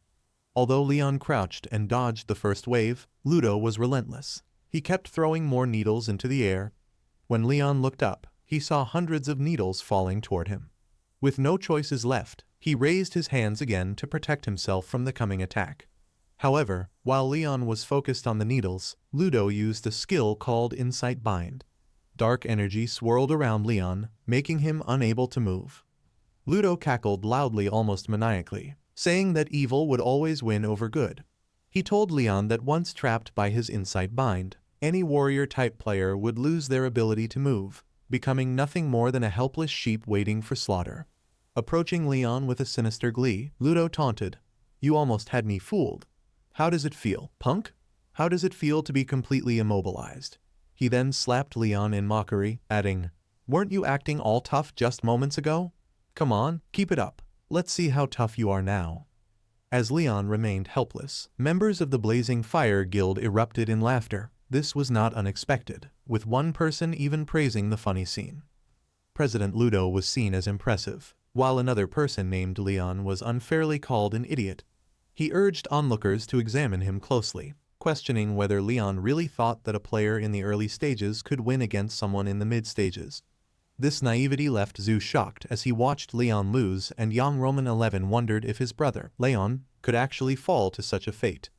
Although Leon crouched and dodged the first wave, Ludo was relentless. He kept throwing more needles into the air. When Leon looked up, he saw hundreds of needles falling toward him. With no choices left, he raised his hands again to protect himself from the coming attack. However, while Leon was focused on the needles, Ludo used a skill called Insight Bind. Dark energy swirled around Leon, making him unable to move. Ludo cackled loudly, almost maniacally, saying that evil would always win over good. He told Leon that once trapped by his Insight Bind, any warrior-type player would lose their ability to move, becoming nothing more than a helpless sheep waiting for slaughter. Approaching Leon with a sinister glee, Ludo taunted, "You almost had me fooled. How does it feel, punk? How does it feel to be completely immobilized?" He then slapped Leon in mockery, adding, "Weren't you acting all tough just moments ago? Come on, keep it up. Let's see how tough you are now." As Leon remained helpless, members of the Blazing Fire Guild erupted in laughter. This was not unexpected, with one person even praising the funny scene. President Ludo was seen as impressive, while another person named Leon was unfairly called an idiot. He urged onlookers to examine him closely, questioning whether Leon really thought that a player in the early stages could win against someone in the mid-stages. This naivety left Zhu shocked as he watched Leon lose, and young Roman 11 wondered if his brother, Leon, could actually fall to such a fate.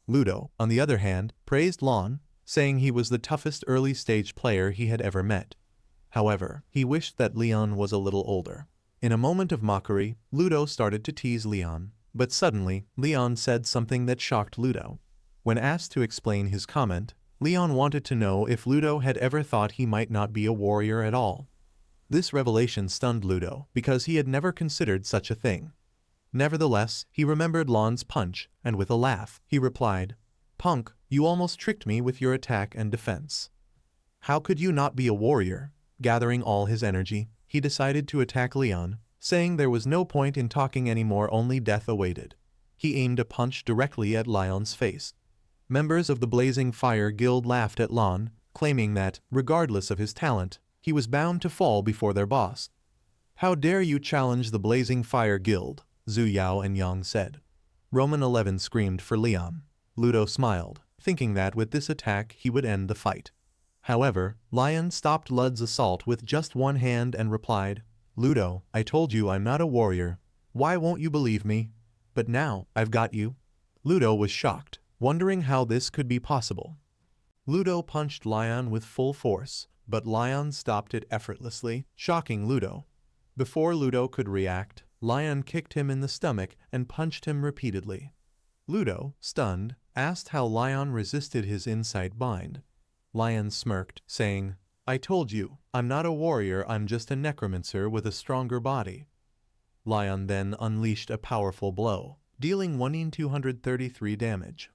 Ludo, on the other hand, praised Lon, saying he was the toughest early-stage player he had ever met. However, he wished that Leon was a little older. In a moment of mockery, Ludo started to tease Leon, but suddenly, Leon said something that shocked Ludo. When asked to explain his comment, Leon wanted to know if Ludo had ever thought he might not be a warrior at all. This revelation stunned Ludo, because he had never considered such a thing. Nevertheless, he remembered Lon's punch, and with a laugh, he replied, "Punk, you almost tricked me with your attack and defense. How could you not be a warrior?" Gathering all his energy, he decided to attack Leon, saying there was no point in talking anymore, only death awaited. He aimed a punch directly at Leon's face. Members of the Blazing Fire Guild laughed at Lon, claiming that, regardless of his talent, he was bound to fall before their boss. "How dare you challenge the Blazing Fire Guild?" Zhu Yao and Yang said. Roman 11 screamed for Leon. Ludo smiled, thinking that with this attack he would end the fight. However, Lion stopped Lud's assault with just one hand and replied, "Ludo, I told you I'm not a warrior. Why won't you believe me? But now, I've got you." Ludo was shocked, wondering how this could be possible. Ludo punched Lion with full force, but Lion stopped it effortlessly, shocking Ludo. Before Ludo could react, Lion kicked him in the stomach and punched him repeatedly. Ludo, stunned, asked how Lion resisted his Insight Bind. Lion smirked, saying, "I told you, I'm not a warrior, I'm just a necromancer with a stronger body." Lion then unleashed a powerful blow, dealing 1,233 damage.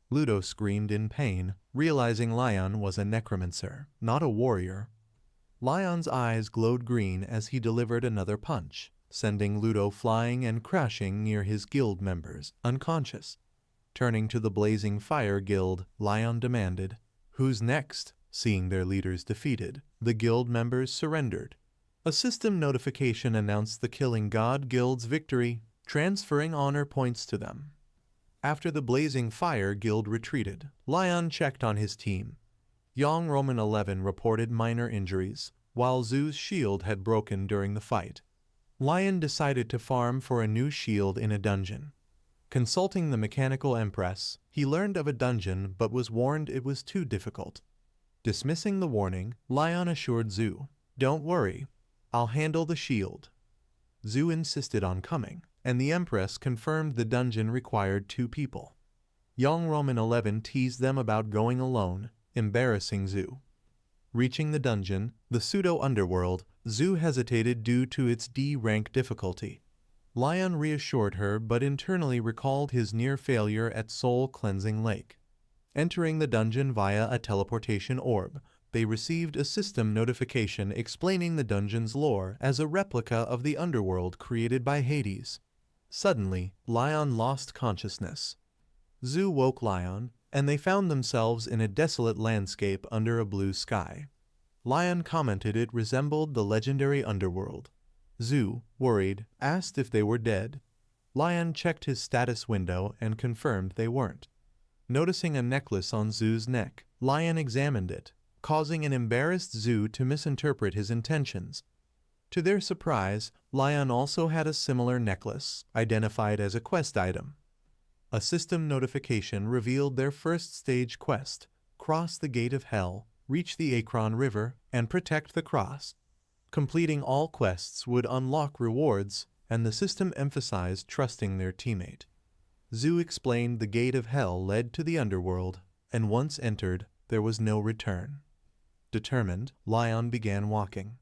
Ludo screamed in pain, realizing Lion was a necromancer, not a warrior. Lion's eyes glowed green as he delivered another punch, sending Ludo flying and crashing near his guild members, unconscious. Turning to the Blazing Fire Guild, Lion demanded, "Who's next?" Seeing their leaders defeated, the guild members surrendered. A system notification announced the Killing God Guild's victory, transferring honor points to them. After the Blazing Fire Guild retreated, Lion checked on his team. Young Roman 11 reported minor injuries, while Zhu's shield had broken during the fight. Lion decided to farm for a new shield in a dungeon. Consulting the Mechanical Empress, he learned of a dungeon but was warned it was too difficult. Dismissing the warning, Lion assured Zhu, "Don't worry, I'll handle the shield." Zhu insisted on coming, and the Empress confirmed the dungeon required 2 people. Young Roman 11 teased them about going alone, embarrassing Zhu. Reaching the dungeon, the pseudo-underworld, Zhu hesitated due to its D-rank difficulty. Lion reassured her but internally recalled his near failure at Soul Cleansing Lake. Entering the dungeon via a teleportation orb, they received a system notification explaining the dungeon's lore as a replica of the underworld created by Hades. Suddenly, Lion lost consciousness. Zhu woke Lion, and they found themselves in a desolate landscape under a blue sky. Lion commented it resembled the legendary underworld. Zhu, worried, asked if they were dead. Lion checked his status window and confirmed they weren't. Noticing a necklace on Zhu's neck, Lion examined it, causing an embarrassed Zhu to misinterpret his intentions. To their surprise, Lion also had a similar necklace, identified as a quest item. A system notification revealed their first stage quest: cross the Gate of Hell, reach the Akron River, and protect the cross. Completing all quests would unlock rewards, and the system emphasized trusting their teammate. Zhu explained the Gate of Hell led to the underworld, and once entered, there was no return. Determined, Lion began walking.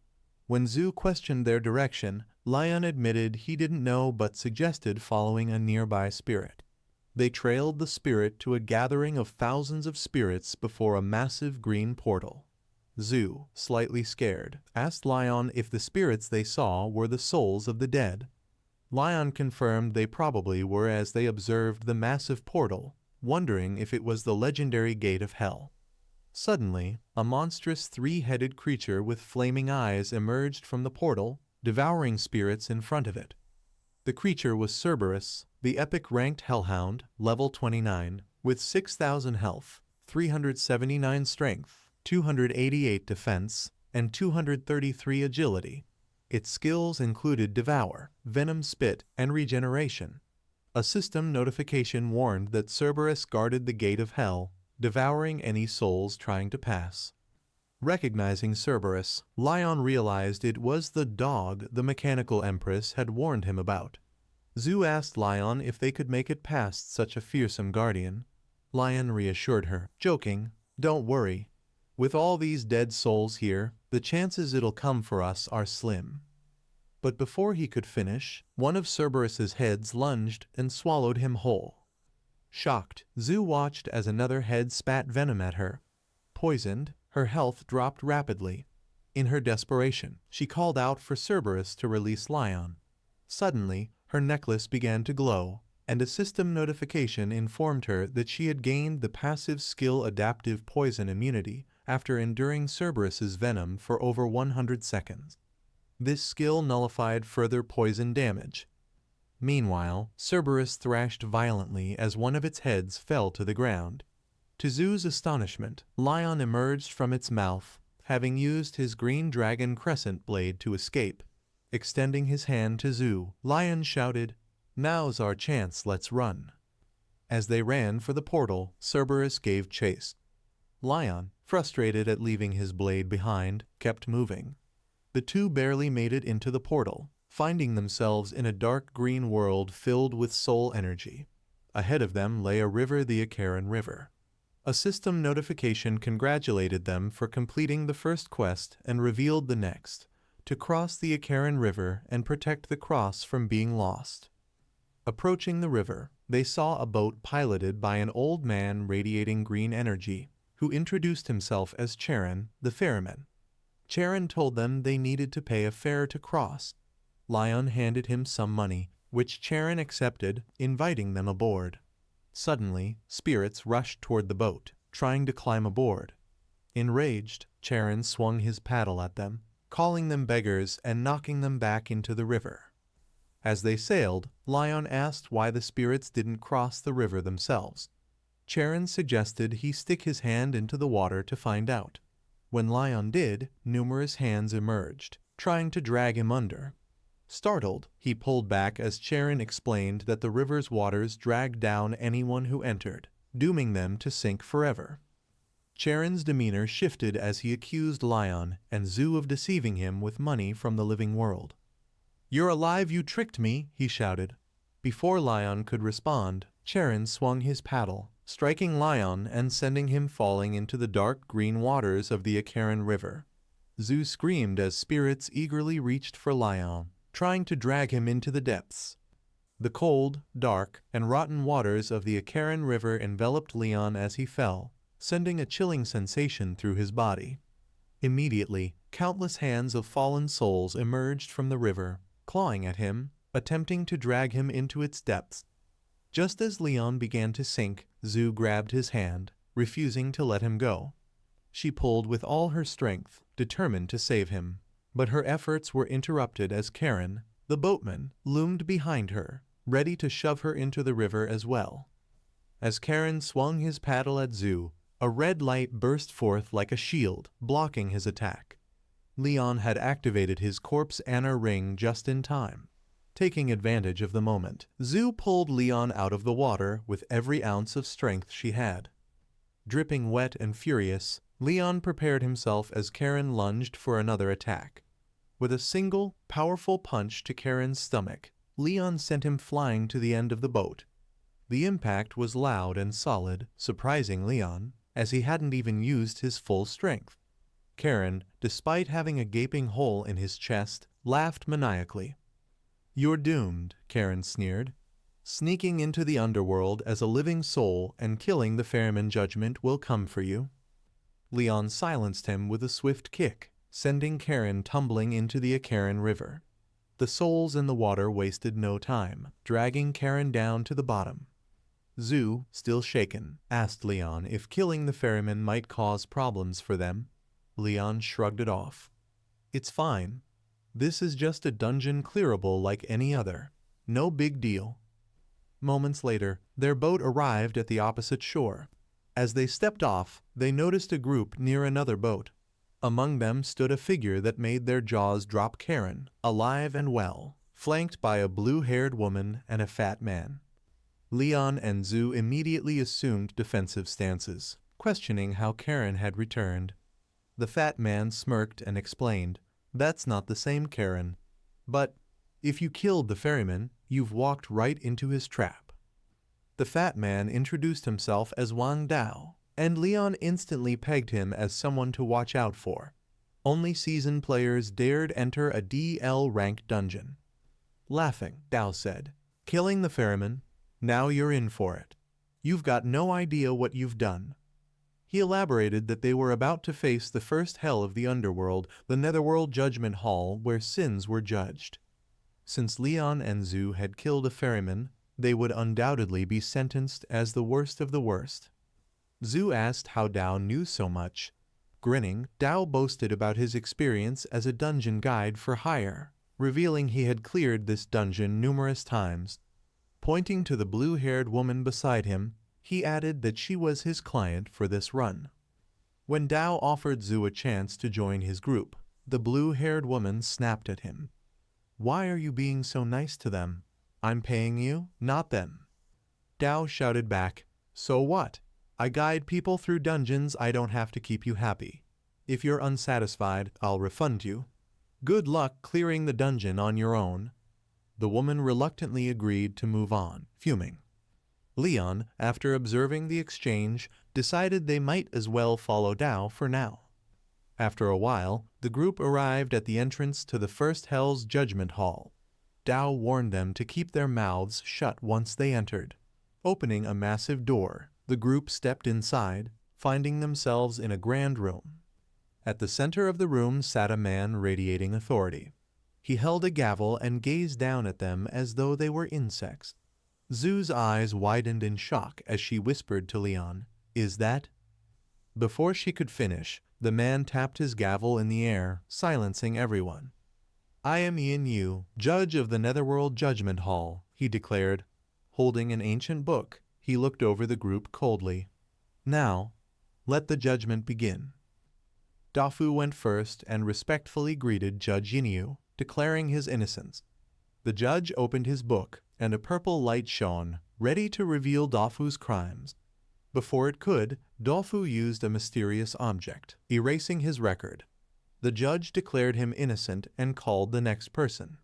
When Zhu questioned their direction, Lion admitted he didn't know but suggested following a nearby spirit. They trailed the spirit to a gathering of thousands of spirits before a massive green portal. Zhu, slightly scared, asked Lion if the spirits they saw were the souls of the dead. Lion confirmed they probably were as they observed the massive portal, wondering if it was the legendary Gate of Hell. Suddenly, a monstrous three-headed creature with flaming eyes emerged from the portal, devouring spirits in front of it. The creature was Cerberus, the epic-ranked hellhound, level 29, with 6,000 health, 379 strength, 288 defense, and 233 agility. Its skills included Devour, Venom Spit, and Regeneration. A system notification warned that Cerberus guarded the Gate of Hell, devouring any souls trying to pass. Recognizing Cerberus, Lion realized it was the dog the mechanical empress had warned him about. Zhu asked Lion if they could make it past such a fearsome guardian. Lion reassured her, joking, "Don't worry. With all these dead souls here, the chances it'll come for us are slim." But before he could finish, one of Cerberus's heads lunged and swallowed him whole. Shocked, Zhu watched as another head spat venom at her. Poisoned, her health dropped rapidly. In her desperation, she called out for Cerberus to release Lion. Suddenly, her necklace began to glow, and a system notification informed her that she had gained the passive skill Adaptive Poison Immunity after enduring Cerberus's venom for over 100 seconds. This skill nullified further poison damage. Meanwhile, Cerberus thrashed violently as one of its heads fell to the ground. To Zhu's astonishment, Lion emerged from its mouth, having used his green dragon crescent blade to escape. Extending his hand to Zhu, Lion shouted, "Now's our chance, let's run." As they ran for the portal, Cerberus gave chase. Lion, frustrated at leaving his blade behind, kept moving. The two barely made it into the portal, finding themselves in a dark green world filled with soul energy. Ahead of them lay a river, the Akron River. A system notification congratulated them for completing the first quest and revealed the next: to cross the Akron River and protect the cross from being lost. Approaching the river, they saw a boat piloted by an old man radiating green energy, who introduced himself as Charon, the ferryman. Charon told them they needed to pay a fare to cross. Lion handed him some money, which Charon accepted, inviting them aboard. Suddenly, spirits rushed toward the boat, trying to climb aboard. Enraged, Charon swung his paddle at them, calling them beggars and knocking them back into the river. As they sailed, Lion asked why the spirits didn't cross the river themselves. Charon suggested he stick his hand into the water to find out. When Lion did, numerous hands emerged, trying to drag him under. Startled, he pulled back as Charon explained that the river's waters dragged down anyone who entered, dooming them to sink forever. Charon's demeanor shifted as he accused Lion and Zhu of deceiving him with money from the living world. "You're alive, you tricked me," he shouted. Before Lion could respond, Charon swung his paddle, striking Lion and sending him falling into the dark green waters of the Akaran River. Zhu screamed as spirits eagerly reached for Lion, trying to drag him into the depths. The cold, dark, and rotten waters of the Akaran River enveloped Leon as he fell, sending a chilling sensation through his body. Immediately, countless hands of fallen souls emerged from the river, clawing at him, attempting to drag him into its depths. Just as Leon began to sink, Zhu grabbed his hand, refusing to let him go. She pulled with all her strength, determined to save him. But her efforts were interrupted as Karen, the boatman, loomed behind her, ready to shove her into the river as well. As Karen swung his paddle at Zhu, a red light burst forth like a shield, blocking his attack. Leon had activated his corpse Anna ring just in time. Taking advantage of the moment, Zhu pulled Leon out of the water with every ounce of strength she had. Dripping wet and furious, Leon prepared himself as Karen lunged for another attack. With a single, powerful punch to Karen's stomach, Leon sent him flying to the end of the boat. The impact was loud and solid, surprising Leon, as he hadn't even used his full strength. Karen, despite having a gaping hole in his chest, laughed maniacally. "You're doomed," Karen sneered. "Sneaking into the underworld as a living soul and killing the ferryman judgment will come for you." Leon silenced him with a swift kick, sending Karen tumbling into the Akaran River. The souls in the water wasted no time, dragging Karen down to the bottom. Zhu, still shaken, asked Leon if killing the ferryman might cause problems for them. Leon shrugged it off. "It's fine. This is just a dungeon clearable like any other. No big deal." Moments later, their boat arrived at the opposite shore. As they stepped off, they noticed a group near another boat. Among them stood a figure that made their jaws drop. Karen, alive and well, flanked by a blue-haired woman and a fat man. Leon and Zhu immediately assumed defensive stances, questioning how Karen had returned. The fat man smirked and explained, "That's not the same Karen. But if you killed the ferryman, you've walked right into his trap." The fat man introduced himself as Wang Dao, and Leon instantly pegged him as someone to watch out for. Only seasoned players dared enter a DL-ranked dungeon. Laughing, Dao said, "Killing the ferryman? Now you're in for it. You've got no idea what you've done." He elaborated that they were about to face the first hell of the underworld, the Netherworld Judgment Hall, where sins were judged. Since Leon and Zhu had killed a ferryman, they would undoubtedly be sentenced as the worst of the worst. Zhu asked how Dao knew so much. Grinning, Dao boasted about his experience as a dungeon guide for hire, revealing he had cleared this dungeon numerous times. Pointing to the blue-haired woman beside him, he added that she was his client for this run. When Dao offered Zhu a chance to join his group, the blue-haired woman snapped at him. "Why are you being so nice to them? I'm paying you, not them." Dao shouted back, "So what? I guide people through dungeons. I don't have to keep you happy. If you're unsatisfied, I'll refund you. Good luck clearing the dungeon on your own." The woman reluctantly agreed to move on, fuming. Leon, after observing the exchange, decided they might as well follow Dao for now. After a while, the group arrived at the entrance to the first Hell's Judgment Hall. Dao warned them to keep their mouths shut once they entered. Opening a massive door, the group stepped inside, finding themselves in a grand room. At the center of the room sat a man radiating authority. He held a gavel and gazed down at them as though they were insects. Zhu's eyes widened in shock as she whispered to Leon, "Is that?" Before she could finish, the man tapped his gavel in the air, silencing everyone. "I am Qiao Yu, judge of the Netherworld Judgment Hall," he declared. Holding an ancient book, he looked over the group coldly. "Now, let the judgment begin." Dafu went first and respectfully greeted Judge Qiao, declaring his innocence. The judge opened his book, and a purple light shone, ready to reveal Dafu's crimes. Before it could, Dafu used a mysterious object, erasing his record. The judge declared him innocent and called the next person.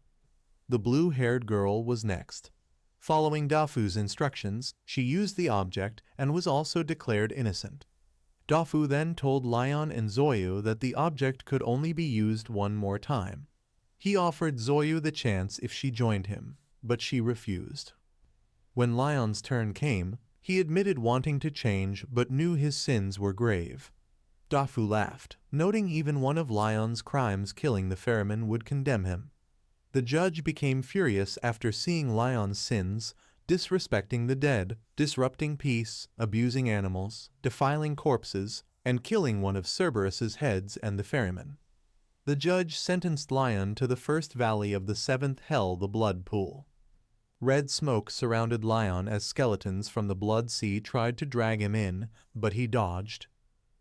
The blue-haired girl was next. Following Dafu's instructions, she used the object and was also declared innocent. Dafu then told Lion and Zoyu that the object could only be used one more time. He offered Zoyu the chance if she joined him, but she refused. When Lion's turn came, he admitted wanting to change but knew his sins were grave. Dafu laughed, noting even one of Lion's crimes, killing the ferryman, would condemn him. The judge became furious after seeing Lion's sins: disrespecting the dead, disrupting peace, abusing animals, defiling corpses, and killing one of Cerberus's heads and the ferryman. The judge sentenced Lion to the first valley of the seventh hell, the blood pool. Red smoke surrounded Lion as skeletons from the blood sea tried to drag him in, but he dodged.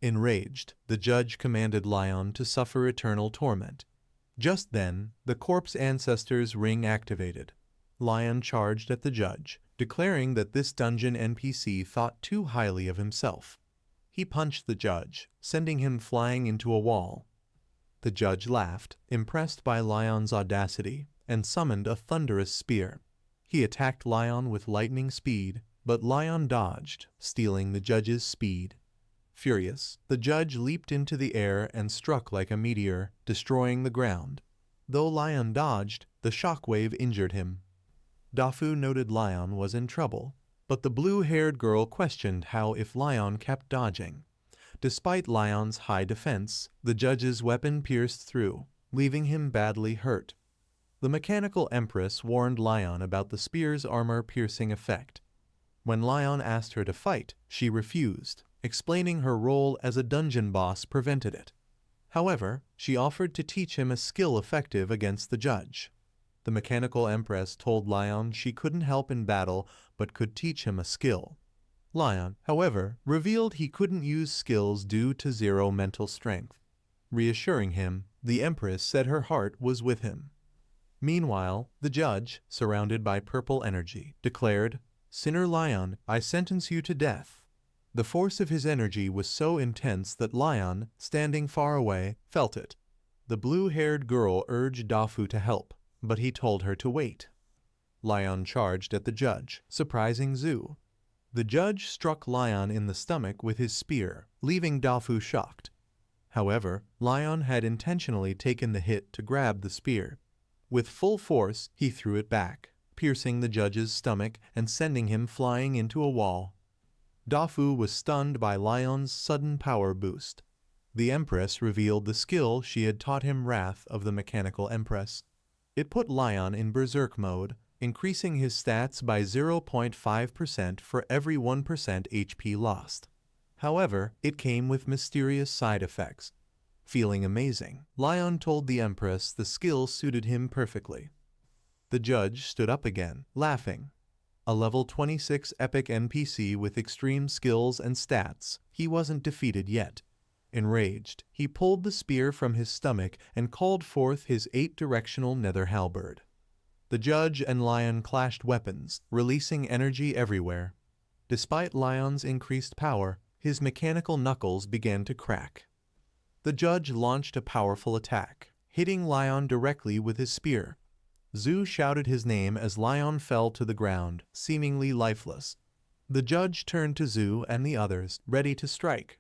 Enraged, the judge commanded Lion to suffer eternal torment. Just then, the corpse ancestor's ring activated. Lion charged at the judge, declaring that this dungeon NPC thought too highly of himself. He punched the judge, sending him flying into a wall. The judge laughed, impressed by Lion's audacity, and summoned a thunderous spear. He attacked Lion with lightning speed, but Lion dodged, stealing the judge's speed. Furious, the judge leaped into the air and struck like a meteor, destroying the ground. Though Lion dodged, the shockwave injured him. Dafu noted Lion was in trouble, but the blue-haired girl questioned how if Lion kept dodging. Despite Lion's high defense, the judge's weapon pierced through, leaving him badly hurt. The mechanical empress warned Lion about the spear's armor-piercing effect. When Lion asked her to fight, she refused, explaining her role as a dungeon boss prevented it. However, she offered to teach him a skill effective against the judge. The mechanical empress told Lion she couldn't help in battle but could teach him a skill. Lion, however, revealed he couldn't use skills due to zero mental strength. Reassuring him, the empress said her heart was with him. Meanwhile, the judge, surrounded by purple energy, declared, "Sinner Lion, I sentence you to death." The force of his energy was so intense that Lion, standing far away, felt it. The blue-haired girl urged Dafu to help, but he told her to wait. Lion charged at the judge, surprising Zhu. The judge struck Lion in the stomach with his spear, leaving Dafu shocked. However, Lion had intentionally taken the hit to grab the spear. With full force, he threw it back, piercing the judge's stomach and sending him flying into a wall. Dafu was stunned by Lion's sudden power boost. The Empress revealed the skill she had taught him, Wrath of the Mechanical Empress. It put Lion in berserk mode, increasing his stats by 0.5% for every 1% HP lost. However, it came with mysterious side effects. Feeling amazing, Lion told the Empress the skill suited him perfectly. The judge stood up again, laughing. A level 26 epic NPC with extreme skills and stats, he wasn't defeated yet. Enraged, he pulled the spear from his stomach and called forth his 8-directional nether halberd. The judge and Lion clashed weapons, releasing energy everywhere. Despite Lion's increased power, his mechanical knuckles began to crack. The judge launched a powerful attack, hitting Lion directly with his spear. Zhu shouted his name as Lion fell to the ground, seemingly lifeless. The judge turned to Zhu and the others, ready to strike.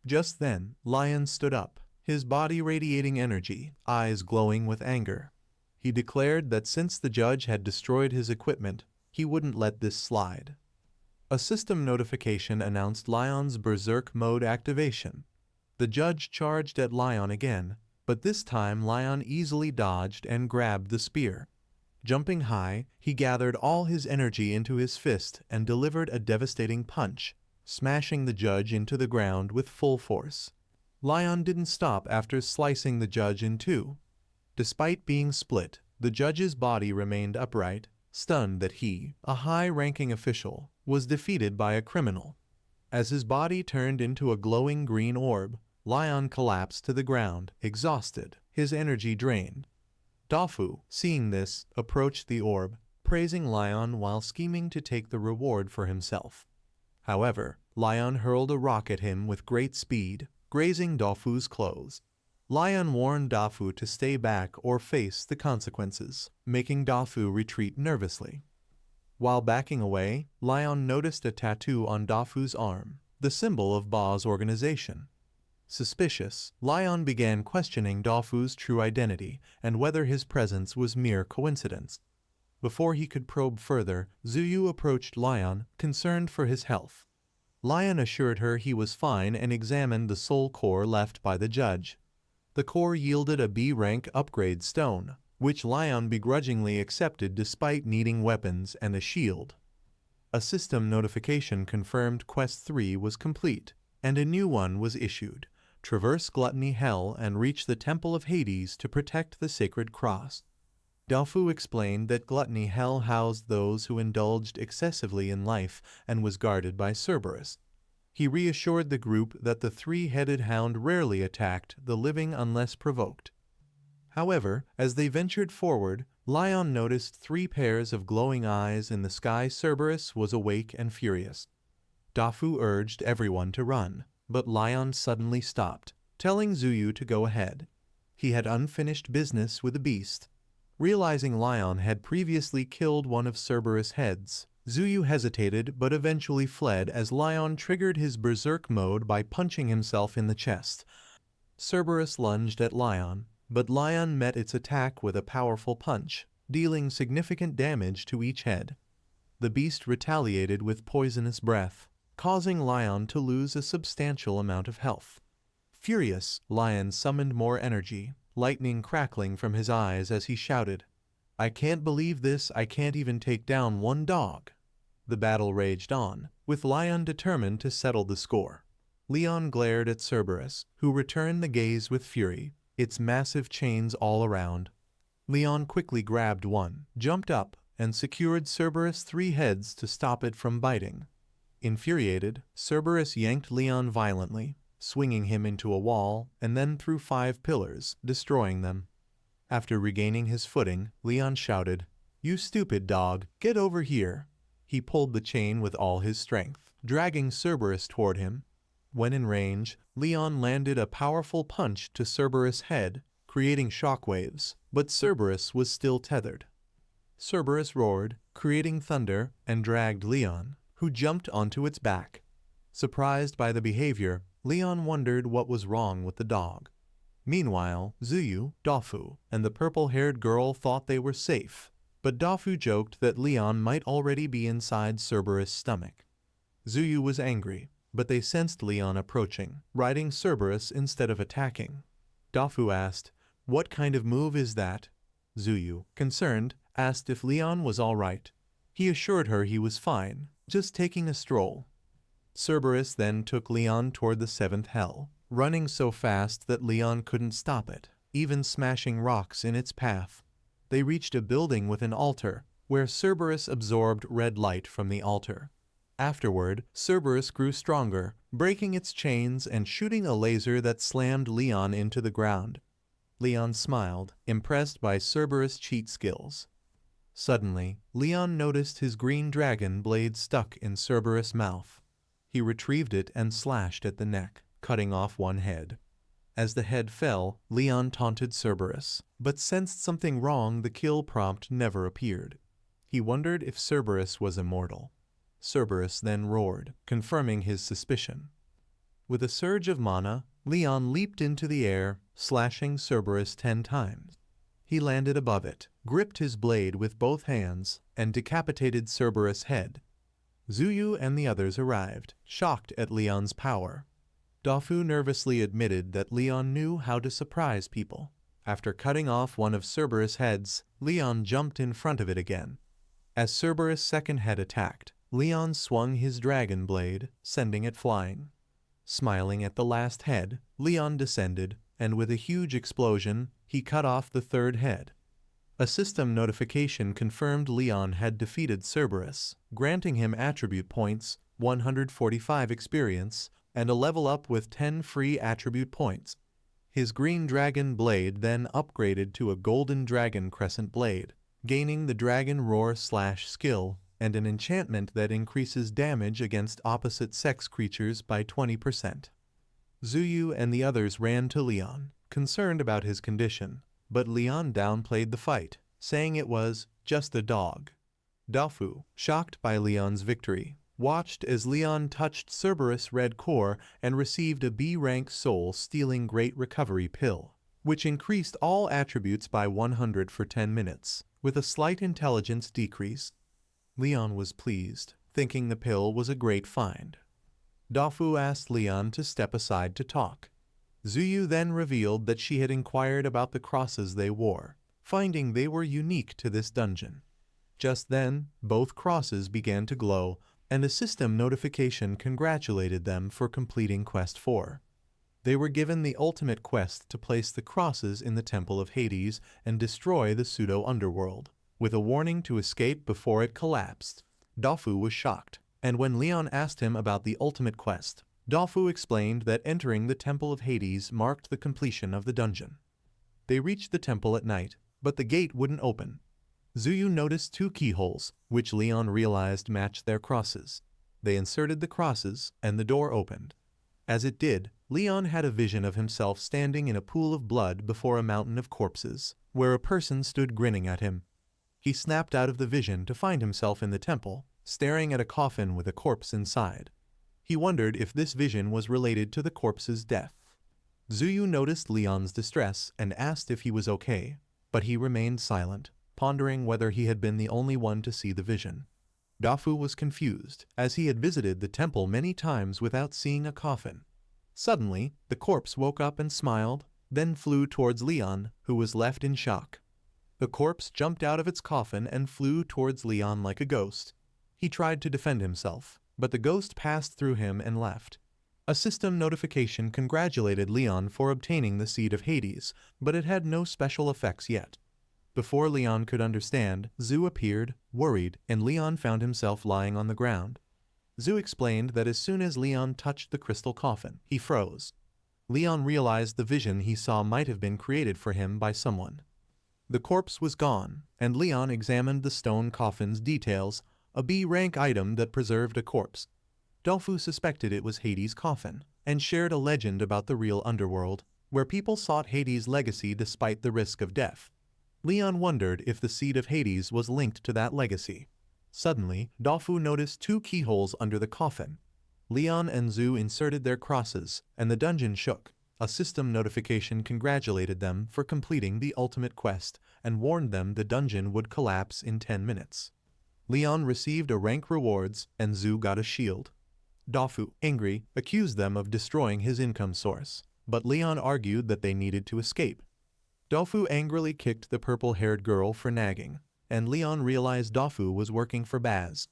Just then, Lion stood up, his body radiating energy, eyes glowing with anger. He declared that since the judge had destroyed his equipment, he wouldn't let this slide. A system notification announced Lion's berserk mode activation. The judge charged at Lion again, but this time Lion easily dodged and grabbed the spear. Jumping high, he gathered all his energy into his fist and delivered a devastating punch, smashing the judge into the ground with full force. Lion didn't stop after slicing the judge in two. Despite being split, the judge's body remained upright, stunned that he, a high-ranking official, was defeated by a criminal. As his body turned into a glowing green orb, Lion collapsed to the ground, exhausted, his energy drained. Dafu, seeing this, approached the orb, praising Lion while scheming to take the reward for himself. However, Lion hurled a rock at him with great speed, grazing Dafu's clothes. Lion warned Dafu to stay back or face the consequences, making Dafu retreat nervously. While backing away, Lion noticed a tattoo on Dafu's arm, the symbol of Ba's organization. Suspicious, Lion began questioning Dafu's true identity and whether his presence was mere coincidence. Before he could probe further, Zuyu approached Lion, concerned for his health. Lion assured her he was fine and examined the soul core left by the judge. The core yielded a B-rank upgrade stone, which Lion begrudgingly accepted despite needing weapons and a shield. A system notification confirmed Quest 3 was complete, and a new one was issued. Traverse Gluttony Hell and reach the Temple of Hades to protect the Sacred Cross. Dafu explained that Gluttony Hell housed those who indulged excessively in life and was guarded by Cerberus. He reassured the group that the three-headed hound rarely attacked the living unless provoked. However, as they ventured forward, Lion noticed 3 pairs of glowing eyes in the sky. Cerberus was awake and furious. Dafu urged everyone to run, but Lion suddenly stopped, telling Zuyu to go ahead. He had unfinished business with the beast. Realizing Lion had previously killed one of Cerberus' heads, Zuyu hesitated but eventually fled as Lion triggered his berserk mode by punching himself in the chest. Cerberus lunged at Lion, but Lion met its attack with a powerful punch, dealing significant damage to each head. The beast retaliated with poisonous breath, causing Lion to lose a substantial amount of health. Furious, Lion summoned more energy, lightning crackling from his eyes as he shouted, "I can't believe this, I can't even take down one dog." The battle raged on, with Lion determined to settle the score. Leon glared at Cerberus, who returned the gaze with fury, its massive chains all around. Leon quickly grabbed one, jumped up, and secured Cerberus' 3 heads to stop it from biting. Infuriated, Cerberus yanked Leon violently, swinging him into a wall and then through 5 pillars, destroying them. After regaining his footing, Leon shouted, "You stupid dog, get over here." He pulled the chain with all his strength, dragging Cerberus toward him. When in range, Leon landed a powerful punch to Cerberus' head, creating shockwaves, but Cerberus was still tethered. Cerberus roared, creating thunder, and dragged Leon, who jumped onto its back. Surprised by the behavior, Leon wondered what was wrong with the dog. Meanwhile, Zuyu, Dafu, and the purple-haired girl thought they were safe, but Dafu joked that Leon might already be inside Cerberus' stomach. Zuyu was angry, but they sensed Leon approaching, riding Cerberus instead of attacking. Dafu asked, "What kind of move is that?" Zuyu, concerned, asked if Leon was all right. He assured her he was fine, just taking a stroll. Cerberus then took Leon toward the 7th hell, running so fast that Leon couldn't stop it, even smashing rocks in its path. They reached a building with an altar, where Cerberus absorbed red light from the altar. Afterward, Cerberus grew stronger, breaking its chains and shooting a laser that slammed Leon into the ground. Leon smiled, impressed by Cerberus' cheat skills. Suddenly, Leon noticed his green dragon blade stuck in Cerberus' mouth. He retrieved it and slashed at the neck, cutting off one head. As the head fell, Leon taunted Cerberus, but sensed something wrong. The kill prompt never appeared. He wondered if Cerberus was immortal. Cerberus then roared, confirming his suspicion. With a surge of mana, Leon leaped into the air, slashing Cerberus 10 times. He landed above it, gripped his blade with both hands, and decapitated Cerberus' head. Zuyu and the others arrived, shocked at Leon's power. Dafu nervously admitted that Leon knew how to surprise people. After cutting off one of Cerberus' heads, Leon jumped in front of it again. As Cerberus' second head attacked, Leon swung his dragon blade, sending it flying. Smiling at the last head, Leon descended, and with a huge explosion, he cut off the 3rd head. A system notification confirmed Leon had defeated Cerberus, granting him attribute points, 145 experience, and a level up with 10 free attribute points. His green dragon blade then upgraded to a golden dragon crescent blade, gaining the dragon roar / skill, and an enchantment that increases damage against opposite-sex creatures by 20%. Zuyu and the others ran to Leon, concerned about his condition, but Leon downplayed the fight, saying it was just a dog. Dafu, shocked by Leon's victory, watched as Leon touched Cerberus' red core and received a B-rank soul-stealing Great Recovery pill, which increased all attributes by 100 for 10 minutes, with a slight intelligence decrease. Leon was pleased, thinking the pill was a great find. Dafu asked Leon to step aside to talk. Zuyu then revealed that she had inquired about the crosses they wore, finding they were unique to this dungeon. Just then, both crosses began to glow, and a system notification congratulated them for completing Quest 4. They were given the ultimate quest to place the crosses in the Temple of Hades and destroy the pseudo-underworld, with a warning to escape before it collapsed. Dafu was shocked, and when Leon asked him about the ultimate quest, Dafu explained that entering the Temple of Hades marked the completion of the dungeon. They reached the temple at night, but the gate wouldn't open. Zuyu noticed 2 keyholes, which Leon realized matched their crosses. They inserted the crosses, and the door opened. As it did, Leon had a vision of himself standing in a pool of blood before a mountain of corpses, where a person stood grinning at him. He snapped out of the vision to find himself in the temple, staring at a coffin with a corpse inside. He wondered if this vision was related to the corpse's death. Zuyu noticed Leon's distress and asked if he was okay, but he remained silent, pondering whether he had been the only one to see the vision. Dafu was confused, as he had visited the temple many times without seeing a coffin. Suddenly, the corpse woke up and smiled, then flew towards Leon, who was left in shock. The corpse jumped out of its coffin and flew towards Leon like a ghost. He tried to defend himself, but the ghost passed through him and left. A system notification congratulated Leon for obtaining the Seed of Hades, but it had no special effects yet. Before Leon could understand, Zu appeared, worried, and Leon found himself lying on the ground. Zu explained that as soon as Leon touched the crystal coffin, he froze. Leon realized the vision he saw might have been created for him by someone. The corpse was gone, and Leon examined the stone coffin's details, a B-rank item that preserved a corpse. Dafu suspected it was Hades' coffin, and shared a legend about the real underworld, where people sought Hades' legacy despite the risk of death. Leon wondered if the Seed of Hades was linked to that legacy. Suddenly, Dafu noticed 2 keyholes under the coffin. Leon and Zu inserted their crosses, and the dungeon shook. A system notification congratulated them for completing the ultimate quest and warned them the dungeon would collapse in 10 minutes. Leon received a rank rewards, and Zu got a shield. Dafu, angry, accused them of destroying his income source, but Leon argued that they needed to escape. Dafu angrily kicked the purple-haired girl for nagging, and Leon realized Dafu was working for Baz.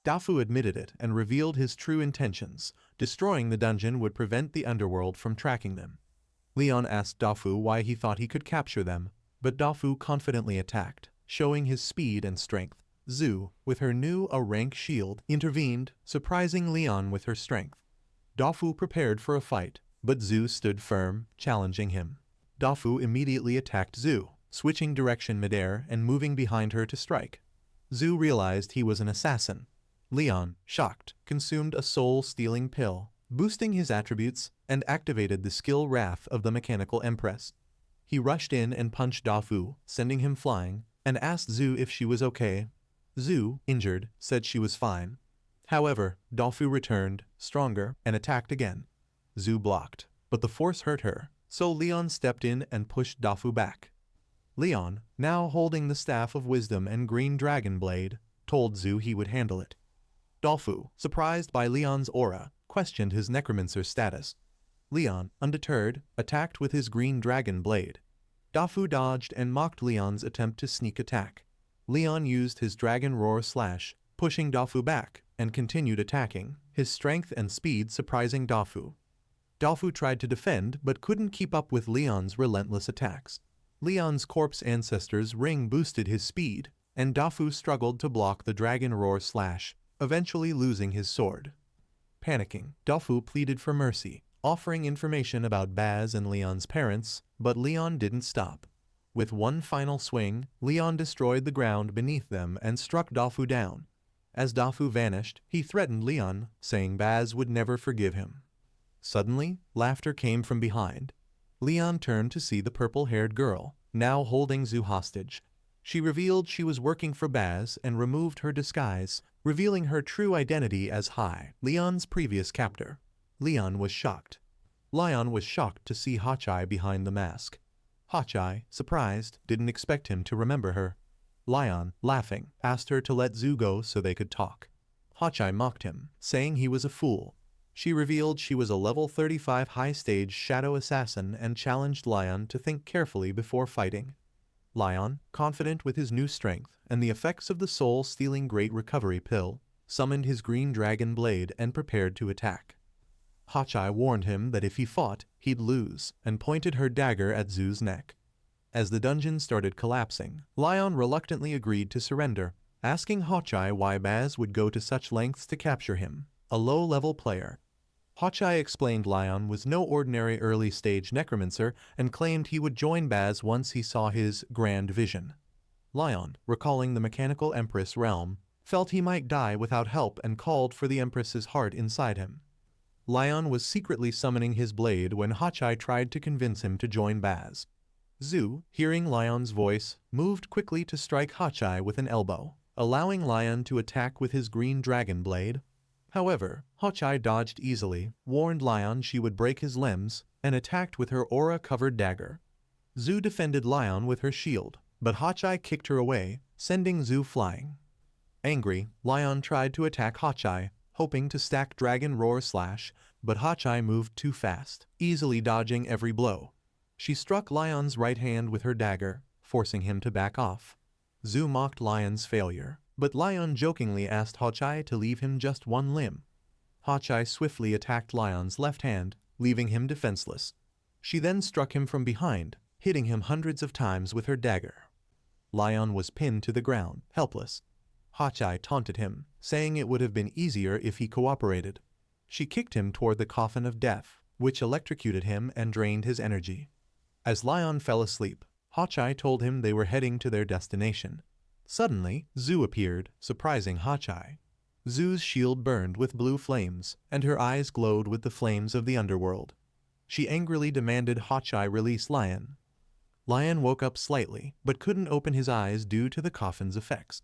Dafu admitted it and revealed his true intentions. Destroying the dungeon would prevent the underworld from tracking them. Leon asked Dafu why he thought he could capture them, but Dafu confidently attacked, showing his speed and strength. Zu, with her new A-rank shield, intervened, surprising Leon with her strength. Dafu prepared for a fight, but Zu stood firm, challenging him. Dafu immediately attacked Zu, switching direction midair and moving behind her to strike. Zu realized he was an assassin. Leon, shocked, consumed a soul-stealing pill, boosting his attributes, and activated the skill Wrath of the Mechanical Empress. He rushed in and punched Dafu, sending him flying, and asked Zu if she was okay. Zu, injured, said she was fine. However, Dafu returned, stronger, and attacked again. Zu blocked, but the force hurt her, so Leon stepped in and pushed Dafu back. Leon, now holding the Staff of Wisdom and Green Dragon Blade, told Zu he would handle it. Dafu, surprised by Leon's aura, questioned his Necromancer status. Leon, undeterred, attacked with his Green Dragon Blade. Dafu dodged and mocked Leon's attempt to sneak attack. Leon used his Dragon Roar slash, pushing Dafu back, and continued attacking, his strength and speed surprising Dafu. Dafu tried to defend but couldn't keep up with Leon's relentless attacks. Leon's corpse ancestor's ring boosted his speed, and Dafu struggled to block the Dragon Roar slash, eventually losing his sword. Panicking, Dafu pleaded for mercy, offering information about Baz and Leon's parents, but Leon didn't stop. With one final swing, Leon destroyed the ground beneath them and struck Dafu down. As Dafu vanished, he threatened Leon, saying Baz would never forgive him. Suddenly, laughter came from behind. Leon turned to see the purple-haired girl, now holding Zu hostage. She revealed she was working for Baz and removed her disguise, revealing her true identity as Leon's previous captor. Leon was shocked. Lion was shocked to see Hachai behind the mask. Hachai, surprised, didn't expect him to remember her. Lion, laughing, asked her to let Zhu go so they could talk. Hachai mocked him, saying he was a fool. She revealed she was a level 35 high-stage shadow assassin and challenged Lion to think carefully before fighting. Lion, confident with his new strength and the effects of the soul-stealing great recovery pill, summoned his green dragon blade and prepared to attack. Hachai warned him that if he fought, he'd lose, and pointed her dagger at Zhu's neck. As the dungeon started collapsing, Lion reluctantly agreed to surrender, asking Hachai why Baz would go to such lengths to capture him, a low-level player. Hachai explained Lion was no ordinary early-stage necromancer and claimed he would join Baz once he saw his grand vision. Lion, recalling the mechanical Empress realm, felt he might die without help and called for the Empress's heart inside him. Lion was secretly summoning his blade when Hachai tried to convince him to join Baz. Zhu, hearing Lion's voice, moved quickly to strike Hachai with an elbow, allowing Lion to attack with his green dragon blade. However, Hachai dodged easily, warned Lion she would break his limbs, and attacked with her aura-covered dagger. Zhu defended Lion with her shield, but Hachai kicked her away, sending Zhu flying. Angry, Lion tried to attack Hachai, hoping to stack Dragon Roar Slash, but Hachai moved too fast, easily dodging every blow. She struck Lion's right hand with her dagger, forcing him to back off. Zhu mocked Lion's failure, but Lion jokingly asked Hachai to leave him just one limb. Hachai swiftly attacked Lion's left hand, leaving him defenseless. She then struck him from behind, hitting him hundreds of times with her dagger. Lion was pinned to the ground, helpless. Hachai taunted him, saying it would have been easier if he cooperated. She kicked him toward the coffin of death, which electrocuted him and drained his energy. As Lion fell asleep, Hachai told him they were heading to their destination. Suddenly, Zhu appeared, surprising Hachai. Zhu's shield burned with blue flames, and her eyes glowed with the flames of the underworld. She angrily demanded Hachai release Lion. Lion woke up slightly, but couldn't open his eyes due to the coffin's effects.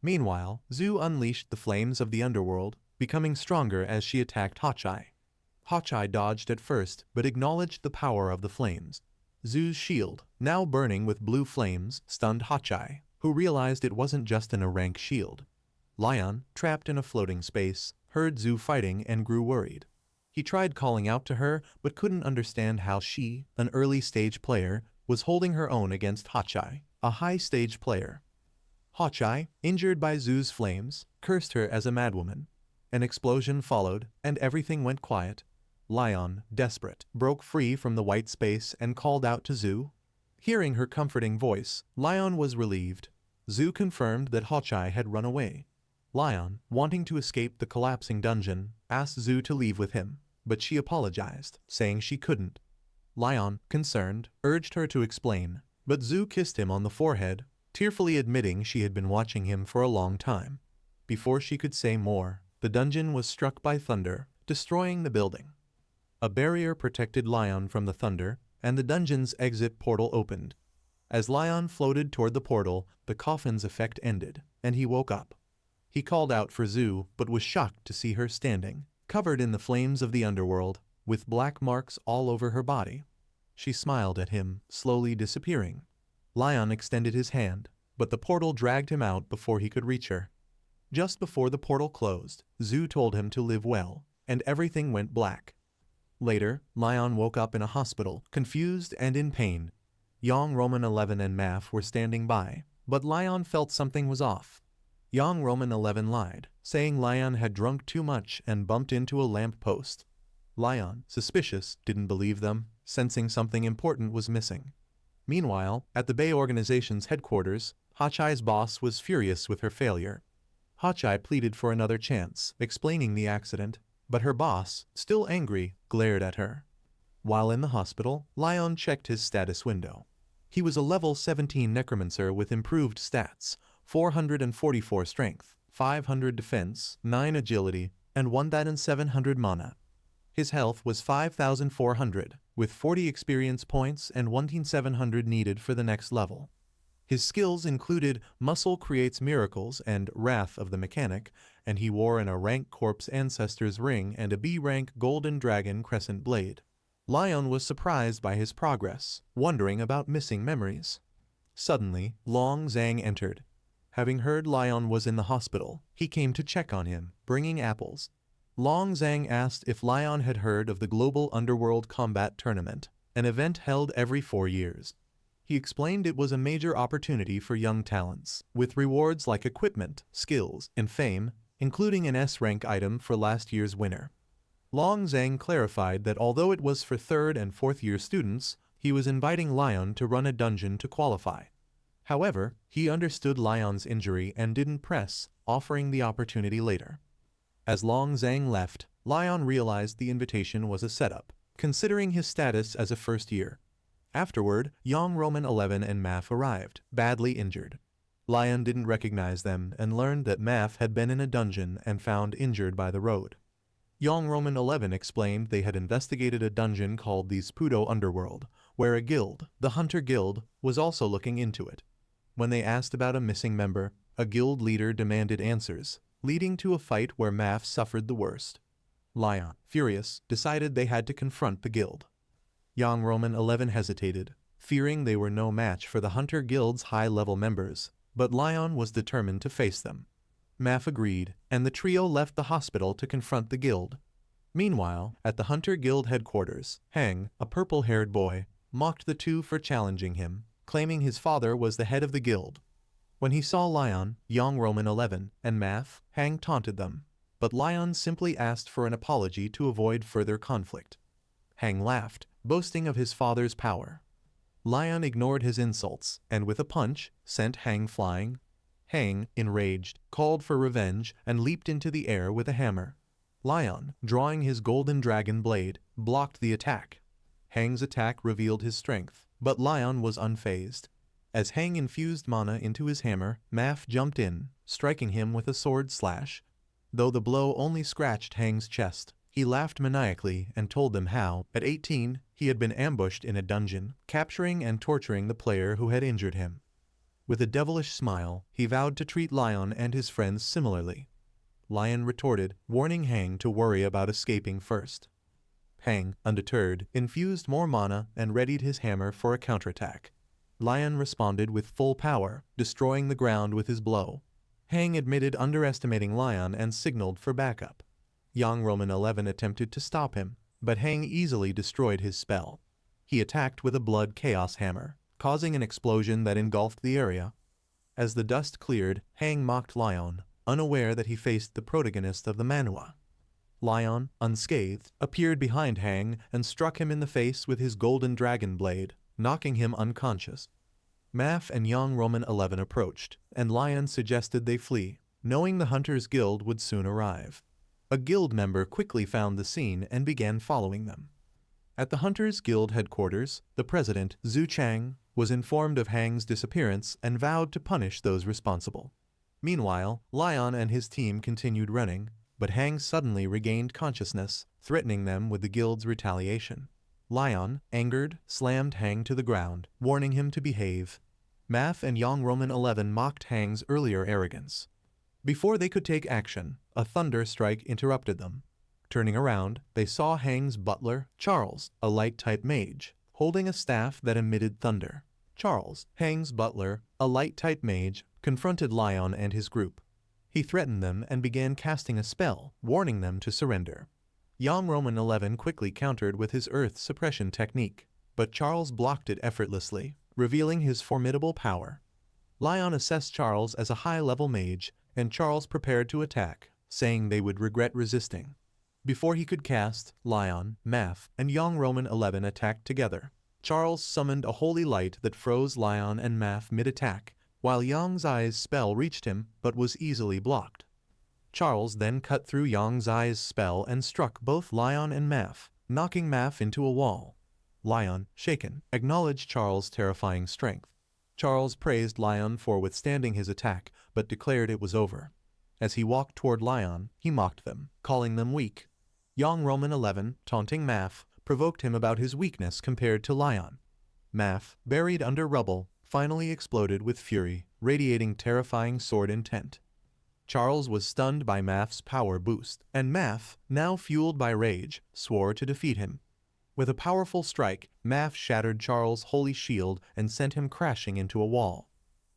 Meanwhile, Zhu unleashed the flames of the underworld, becoming stronger as she attacked Hachai. Hachai dodged at first, but acknowledged the power of the flames. Zhu's shield, now burning with blue flames, stunned Hachai, who realized it wasn't just an rank shield. Lion, trapped in a floating space, heard Zhu fighting and grew worried. He tried calling out to her, but couldn't understand how she, an early-stage player, was holding her own against Hachai, a high-stage player. Hachai, injured by Zhu's flames, cursed her as a madwoman. An explosion followed, and everything went quiet. Lion, desperate, broke free from the white space and called out to Zhu. Hearing her comforting voice, Lion was relieved. Zhu confirmed that Hachai had run away. Lion, wanting to escape the collapsing dungeon, asked Zhu to leave with him, but she apologized, saying she couldn't. Lion, concerned, urged her to explain, but Zhu kissed him on the forehead, tearfully admitting she had been watching him for a long time. Before she could say more, the dungeon was struck by thunder, destroying the building. A barrier protected Lion from the thunder, and the dungeon's exit portal opened. As Lion floated toward the portal, the coffin's effect ended, and he woke up. He called out for Zhu, but was shocked to see her standing, covered in the flames of the underworld, with black marks all over her body. She smiled at him, slowly disappearing. Lion extended his hand, but the portal dragged him out before he could reach her. Just before the portal closed, Zhu told him to live well, and everything went black. Later, Lion woke up in a hospital, confused and in pain. Young Roman 11 and Maf were standing by, but Lion felt something was off. Young Roman 11 lied, saying Lion had drunk too much and bumped into a lamp post. Lion, suspicious, didn't believe them, sensing something important was missing. Meanwhile, at the Bay Organization's headquarters, Hachai's boss was furious with her failure. Hachai pleaded for another chance, explaining the accident, but her boss, still angry, glared at her. While in the hospital, Lion checked his status window. He was a level 17 necromancer with improved stats, 444 strength, 500 defense, 9 agility, and 1,700 mana. His health was 5,400, with 40 experience points and 1,700 needed for the next level. His skills included Muscle Creates Miracles and Wrath of the Mechanic, and he wore an A-rank Corpse Ancestor's ring and a B-rank Golden Dragon Crescent Blade. Lion was surprised by his progress, wondering about missing memories. Suddenly, Long Zhang entered. Having heard Lion was in the hospital, he came to check on him, bringing apples. Long Zhang asked if Lion had heard of the Global Underworld Combat Tournament, an event held every 4 years. He explained it was a major opportunity for young talents, with rewards like equipment, skills, and fame, including an S-rank item for last year's winner. Long Zhang clarified that although it was for 3rd and 4th year students, he was inviting Lion to run a dungeon to qualify. However, he understood Lion's injury and didn't press, offering the opportunity later. As Long Zhang left, Lion realized the invitation was a setup, considering his status as a first year. Afterward, Young Roman 11 and Maf arrived, badly injured. Lion didn't recognize them and learned that Maf had been in a dungeon and found injured by the road. Young Roman 11 explained they had investigated a dungeon called the Spudo Underworld, where a guild, the Hunter Guild, was also looking into it. When they asked about a missing member, a guild leader demanded answers, leading to a fight where Maf suffered the worst. Lion, furious, decided they had to confront the guild. Young Roman 11 hesitated, fearing they were no match for the Hunter Guild's high-level members, but Lion was determined to face them. Maf agreed, and the trio left the hospital to confront the guild. Meanwhile, at the Hunter Guild headquarters, Hang, a purple-haired boy, mocked the two for challenging him, claiming his father was the head of the guild. When he saw Lion, Young Roman 11, and Maf, Hang taunted them, but Lion simply asked for an apology to avoid further conflict. Hang laughed, boasting of his father's power. Lion ignored his insults, and with a punch, sent Hang flying. Hang, enraged, called for revenge and leaped into the air with a hammer. Lion, drawing his golden dragon blade, blocked the attack. Hang's attack revealed his strength, but Lion was unfazed. As Hang infused mana into his hammer, Maf jumped in, striking him with a sword slash. Though the blow only scratched Hang's chest, he laughed maniacally and told them how, at 18, he had been ambushed in a dungeon, capturing and torturing the player who had injured him. With a devilish smile, he vowed to treat Lion and his friends similarly. Lion retorted, warning Hang to worry about escaping first. Hang, undeterred, infused more mana and readied his hammer for a counterattack. Lion responded with full power, destroying the ground with his blow. Hang admitted underestimating Lion and signaled for backup. Young Roman 11 attempted to stop him, but Hang easily destroyed his spell. He attacked with a blood chaos hammer, causing an explosion that engulfed the area. As the dust cleared, Hang mocked Lion, unaware that he faced the protagonist of the Manhwa. Lion, unscathed, appeared behind Hang and struck him in the face with his golden dragon blade, knocking him unconscious. Maf and Young Roman 11 approached, and Lion suggested they flee, knowing the Hunters Guild would soon arrive. A guild member quickly found the scene and began following them. At the Hunters Guild headquarters, the president, Zhu Chang, was informed of Hang's disappearance and vowed to punish those responsible. Meanwhile, Lion and his team continued running, but Hang suddenly regained consciousness, threatening them with the guild's retaliation. Lion, angered, slammed Hang to the ground, warning him to behave. Maf and Young Roman 11 mocked Hang's earlier arrogance. Before they could take action, a thunder strike interrupted them. Turning around, they saw Hang's butler, Charles, a light-type mage, holding a staff that emitted thunder. Charles, Hang's butler, a light-type mage, confronted Lion and his group. He threatened them and began casting a spell, warning them to surrender. Young Roman 11 quickly countered with his earth suppression technique, but Charles blocked it effortlessly, revealing his formidable power. Lion assessed Charles as a high-level mage, and Charles prepared to attack, saying they would regret resisting. Before he could cast, Lion, Maf, and Young Roman 11 attacked together. Charles summoned a holy light that froze Lion and Maf mid-attack, while Yang Zai's spell reached him but was easily blocked. Charles then cut through Yang Zai's spell and struck both Lion and Maf, knocking Maf into a wall. Lion, shaken, acknowledged Charles' terrifying strength. Charles praised Lion for withstanding his attack, but declared it was over. As he walked toward Lion, he mocked them, calling them weak. Young Roman 11, taunting Maf, provoked him about his weakness compared to Lion. Maf, buried under rubble, finally exploded with fury, radiating terrifying sword intent. Charles was stunned by Math's power boost, and Math, now fueled by rage, swore to defeat him. With a powerful strike, Math shattered Charles' holy shield and sent him crashing into a wall.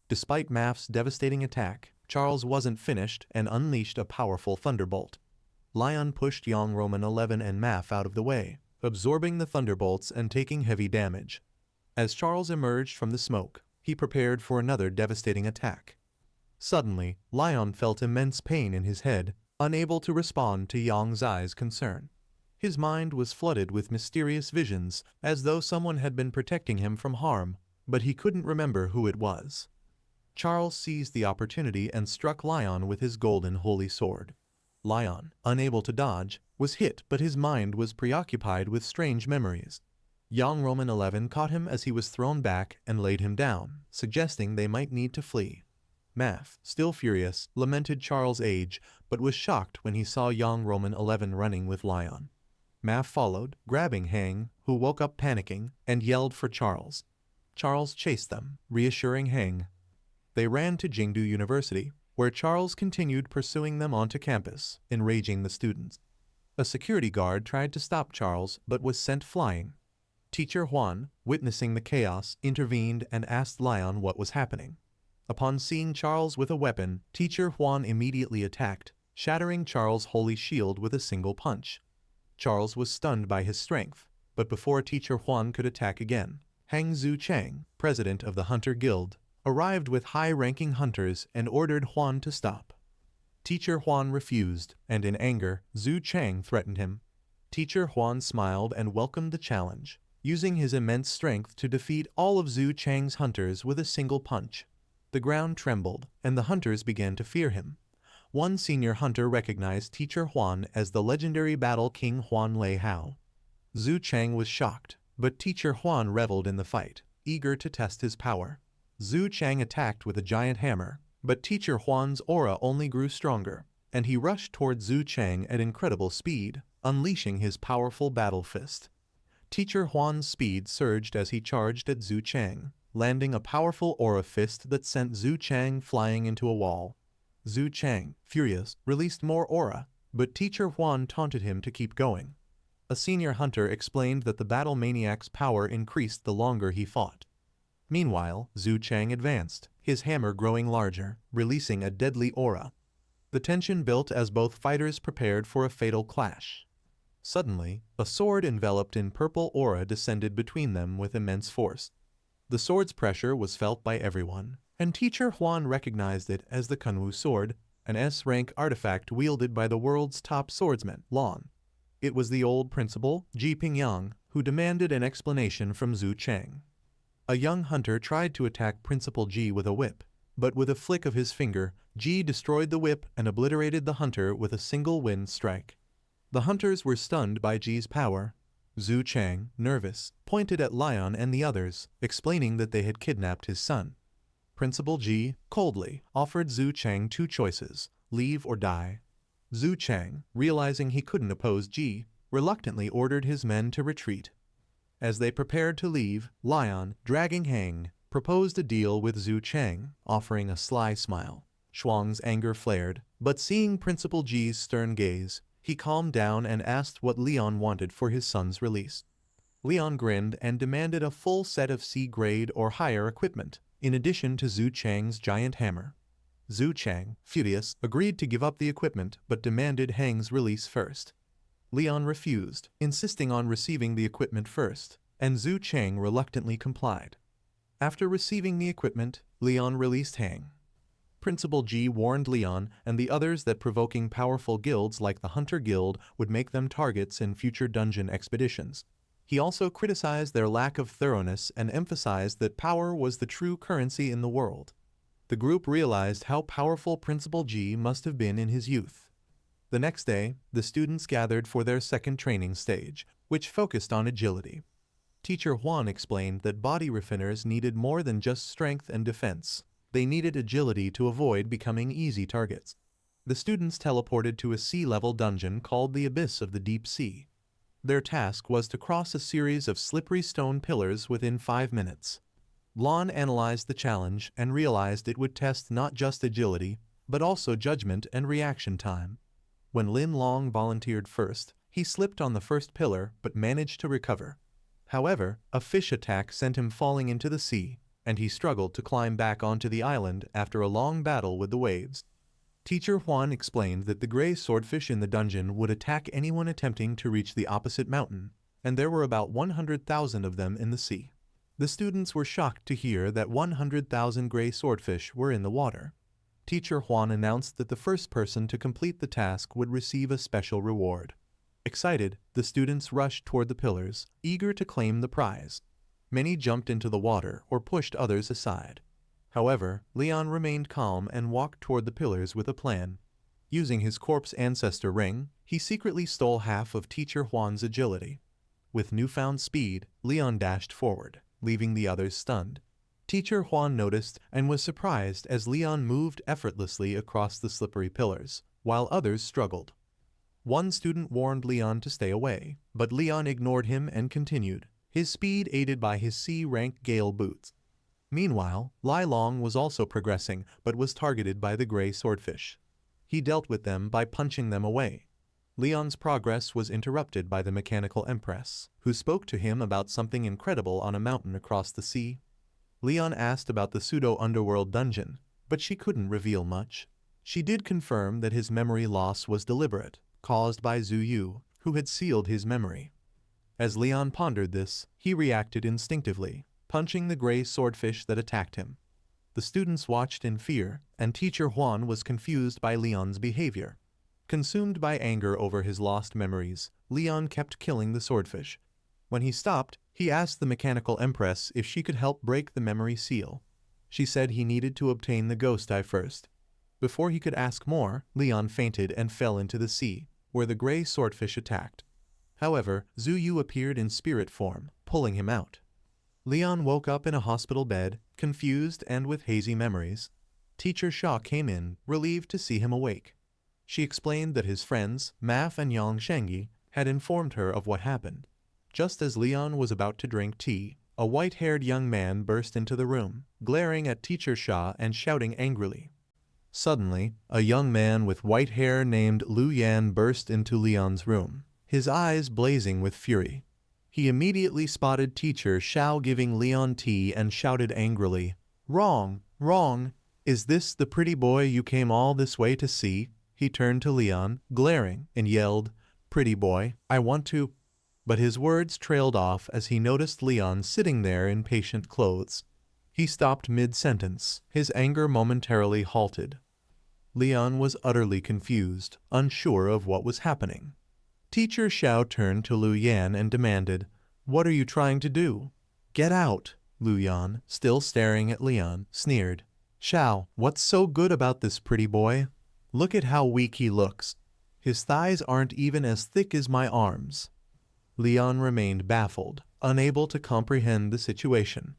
Despite Math's devastating attack, Charles wasn't finished and unleashed a powerful thunderbolt. Lion pushed young Roman 11 and Math out of the way, absorbing the thunderbolts and taking heavy damage. As Charles emerged from the smoke, he prepared for another devastating attack. Suddenly, Lion felt immense pain in his head, unable to respond to Yang Zai's concern. His mind was flooded with mysterious visions, as though someone had been protecting him from harm, but he couldn't remember who it was. Charles seized the opportunity and struck Lion with his golden holy sword. Lion, unable to dodge, was hit, but his mind was preoccupied with strange memories. Young Roman 11 caught him as he was thrown back and laid him down, suggesting they might need to flee. Math, still furious, lamented Charles' age, but was shocked when he saw young Roman 11 running with Lion. Math followed, grabbing Hang, who woke up panicking, and yelled for Charles. Charles chased them, reassuring Hang. They ran to Jingdu University, where Charles continued pursuing them onto campus, enraging the students. A security guard tried to stop Charles, but was sent flying. Teacher Huan, witnessing the chaos, intervened and asked Lion what was happening. Upon seeing Charles with a weapon, Teacher Huan immediately attacked, shattering Charles' holy shield with a single punch. Charles was stunned by his strength, but before Teacher Huan could attack again, Hang Zhu Chang, president of the Hunter Guild, arrived with high-ranking hunters and ordered Huan to stop. Teacher Huan refused, and in anger, Zhu Chang threatened him. Teacher Huan smiled and welcomed the challenge, using his immense strength to defeat all of Zhu Chang's hunters with a single punch. The ground trembled, and the hunters began to fear him. One senior hunter recognized Teacher Huan as the legendary battle king Huan Lei Hao. Zhu Chang was shocked, but Teacher Huan reveled in the fight, eager to test his power. Zhu Chang attacked with a giant hammer, but Teacher Huan's aura only grew stronger, and he rushed toward Zhu Chang at incredible speed, unleashing his powerful battle fist. Teacher Huan's speed surged as he charged at Zhu Chang, landing a powerful aura fist that sent Zhu Chang flying into a wall. Zhu Chang, furious, released more aura, but Teacher Huan taunted him to keep going. A senior hunter explained that the battle maniac's power increased the longer he fought. Meanwhile, Zhu Chang advanced, his hammer growing larger, releasing a deadly aura. The tension built as both fighters prepared for a fatal clash. Suddenly, a sword enveloped in purple aura descended between them with immense force. The sword's pressure was felt by everyone, and Teacher Huan recognized it as the Kunwu sword, an S-rank artifact wielded by the world's top swordsman, Lan. It was the old principal, Ji Pingyang, who demanded an explanation from Zhu Chang. A young hunter tried to attack Principal Ji with a whip, but with a flick of his finger, Ji destroyed the whip and obliterated the hunter with a single wind strike. The hunters were stunned by Ji's power. Zhu Chang, nervous, pointed at Lion and the others, explaining that they had kidnapped his son. Principal Ji, coldly, offered Zhu Chang two choices, leave or die. Zhu Chang, realizing he couldn't oppose Ji, reluctantly ordered his men to retreat. As they prepared to leave, Lion, dragging Hang, proposed a deal with Zhu Chang, offering a sly smile. Shuang's anger flared, but seeing Principal Ji's stern gaze, he calmed down and asked what Leon wanted for his son's release. Leon grinned and demanded a full set of C-grade or higher equipment, in addition to Zhu Chang's giant hammer. Zhu Chang, furious, agreed to give up the equipment but demanded Hang's release first. Leon refused, insisting on receiving the equipment first, and Zhu Chang reluctantly complied. After receiving the equipment, Leon released Hang. Principal Ji warned Leon and the others that provoking powerful guilds like the Hunter Guild would make them targets in future dungeon expeditions. He also criticized their lack of thoroughness and emphasized that power was the true currency in the world. The group realized how powerful Principal Ji must have been in his youth. The next day, the students gathered for their second training stage, which focused on agility. Teacher Huan explained that body refiners needed more than just strength and defense. They needed agility to avoid becoming easy targets. The students teleported to a sea-level dungeon called the Abyss of the Deep Sea. Their task was to cross a series of slippery stone pillars within 5 minutes. Lon analyzed the challenge and realized it would test not just agility, but also judgment and reaction time. When Lin Long volunteered first, he slipped on the first pillar but managed to recover. However, a fish attack sent him falling into the sea, and he struggled to climb back onto the island after a long battle with the waves. Teacher Huan explained that the gray swordfish in the dungeon would attack anyone attempting to reach the opposite mountain, and there were about 100,000 of them in the sea. The students were shocked to hear that 100,000 gray swordfish were in the water. Teacher Huan announced that the first person to complete the task would receive a special reward. Excited, the students rushed toward the pillars, eager to claim the prize. Many jumped into the water or pushed others aside. However, Leon remained calm and walked toward the pillars with a plan. Using his corpse ancestor ring, he secretly stole half of Teacher Huan's agility. With newfound speed, Leon dashed forward, leaving the others stunned. Teacher Huan noticed and was surprised as Leon moved effortlessly across the slippery pillars, while others struggled. One student warned Leon to stay away, but Leon ignored him and continued, his speed aided by his C-rank Gale boots. Meanwhile, Lai Long was also progressing, but was targeted by the gray swordfish. He dealt with them by punching them away. Leon's progress was interrupted by the mechanical empress, who spoke to him about something incredible on a mountain across the sea. Leon asked about the pseudo-underworld dungeon, but she couldn't reveal much. She did confirm that his memory loss was deliberate, caused by Zhu Yu, who had sealed his memory. As Leon pondered this, he reacted instinctively, punching the gray swordfish that attacked him. The students watched in fear, and Teacher Huan was confused by Leon's behavior. Consumed by anger over his lost memories, Leon kept killing the swordfish. When he stopped, he asked the mechanical empress if she could help break the memory seal. She said he needed to obtain the ghost eye first. Before he could ask more, Leon fainted and fell into the sea, where the gray swordfish attacked. However, Zhu Yu appeared in spirit form, pulling him out. Leon woke up in a hospital bed, confused and with hazy memories. Teacher Xia came in, relieved to see him awake. She explained that his friends, Maf and Yang Shengyi, had informed her of what happened. Just as Leon was about to drink tea, a white-haired young man burst into the room, glaring at Teacher Xia and shouting angrily. Suddenly, a young man with white hair named Lu Yan burst into Leon's room, his eyes blazing with fury. He immediately spotted Teacher Xiao giving Leon tea and shouted angrily, "Wrong, wrong! Is this the pretty boy you came all this way to see?" He turned to Leon, glaring, and yelled, "Pretty boy, I want to—" But his words trailed off as he noticed Leon sitting there in patient clothes. He stopped mid-sentence, his anger momentarily halted. Leon was utterly confused, unsure of what was happening. Teacher Xiao turned to Lu Yan and demanded, "What are you trying to do?" "Get out!" Lu Yan, still staring at Leon, sneered. "Xiao, what's so good about this pretty boy? Look at how weak he looks. His thighs aren't even as thick as my arms." Leon remained baffled, unable to comprehend the situation.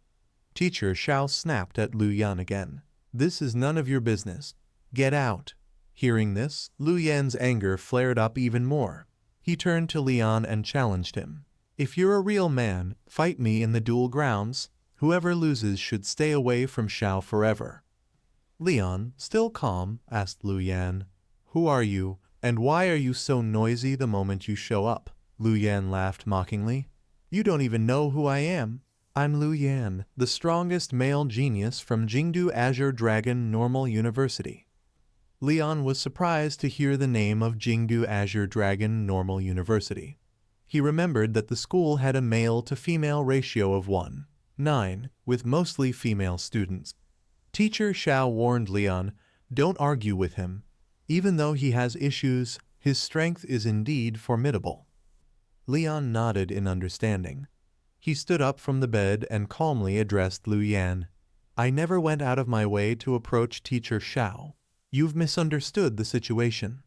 Teacher Xiao snapped at Lu Yan again. "This is none of your business. Get out." Hearing this, Lu Yan's anger flared up even more. He turned to Leon and challenged him. "If you're a real man, fight me in the duel grounds. Whoever loses should stay away from Xiao forever." Leon, still calm, asked Lu Yan, "Who are you, and why are you so noisy the moment you show up?" Lu Yan laughed mockingly. "You don't even know who I am. I'm Lu Yan, the strongest male genius from Jingdu Azure Dragon Normal University." Leon was surprised to hear the name of Jingdu Azure Dragon Normal University. He remembered that the school had a male-to-female ratio of 1:9, with mostly female students. Teacher Xiao warned Leon, "Don't argue with him. Even though he has issues, his strength is indeed formidable." Leon nodded in understanding. He stood up from the bed and calmly addressed Lu Yan. "I never went out of my way to approach Teacher Xiao. You've misunderstood the situation."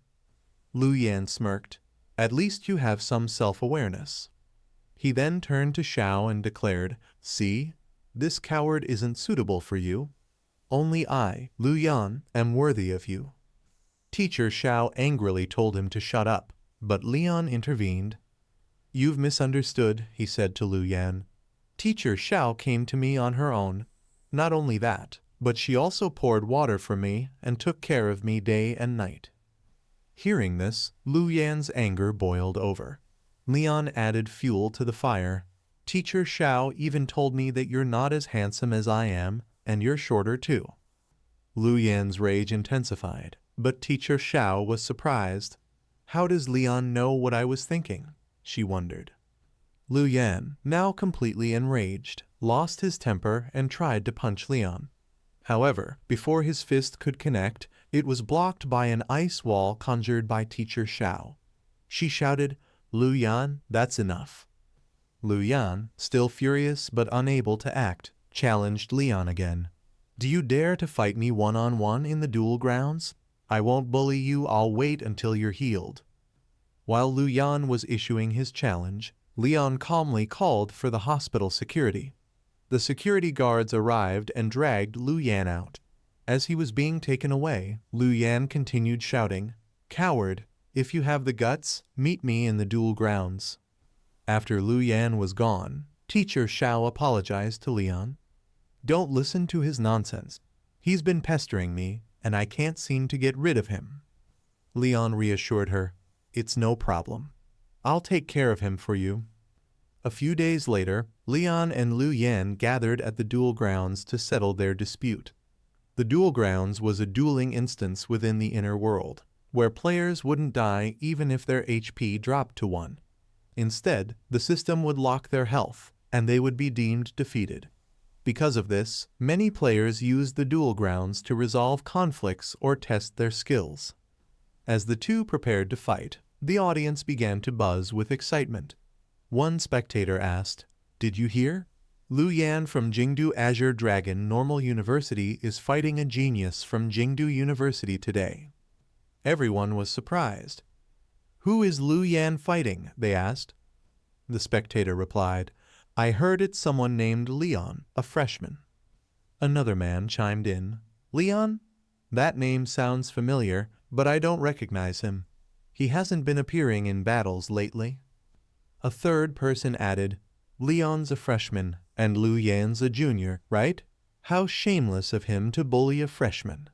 Lu Yan smirked. "At least you have some self-awareness." He then turned to Xiao and declared, "See, this coward isn't suitable for you. Only I, Lu Yan, am worthy of you." Teacher Xiao angrily told him to shut up, but Leon intervened. "You've misunderstood," he said to Lu Yan. "Teacher Xiao came to me on her own. Not only that, but she also poured water for me and took care of me day and night. Hearing this, Lu Yan's anger boiled over. Leon added fuel to the fire. Teacher Qiao even told me that you're not as handsome as I am, and you're shorter too. Lu Yan's rage intensified, but Teacher Qiao was surprised. How does Leon know what I was thinking? She wondered. Lu Yan, now completely enraged, lost his temper and tried to punch Leon. However, before his fist could connect, it was blocked by an ice wall conjured by Teacher Qiao. She shouted, "Lu Yan, that's enough." Lu Yan, still furious but unable to act, challenged Leon again. "Do you dare to fight me one-on-one in the duel grounds? I won't bully you, I'll wait until you're healed." While Lu Yan was issuing his challenge, Leon calmly called for the hospital security. The security guards arrived and dragged Lu Yan out. As he was being taken away, Lu Yan continued shouting, "Coward, if you have the guts, meet me in the duel grounds." After Lu Yan was gone, Teacher Qiao apologized to Leon. "Don't listen to his nonsense. He's been pestering me, and I can't seem to get rid of him." Leon reassured her, "It's no problem. I'll take care of him for you." A few days later, Leon and Lu Yan gathered at the duel grounds to settle their dispute. The duel grounds was a dueling instance within the inner world, where players wouldn't die even if their HP dropped to 1. Instead, the system would lock their health, and they would be deemed defeated. Because of this, many players used the duel grounds to resolve conflicts or test their skills. As the two prepared to fight, the audience began to buzz with excitement. One spectator asked, "Did you hear? Lu Yan from Jingdu Azure Dragon Normal University is fighting a genius from Jingdu University today." Everyone was surprised. "Who is Lu Yan fighting?" they asked. The spectator replied, "I heard it's someone named Leon, a freshman." Another man chimed in, "Leon? That name sounds familiar, but I don't recognize him. He hasn't been appearing in battles lately." A third person added, "Leon's a freshman, and Lu Yan's a junior, right? How shameless of him to bully a freshman."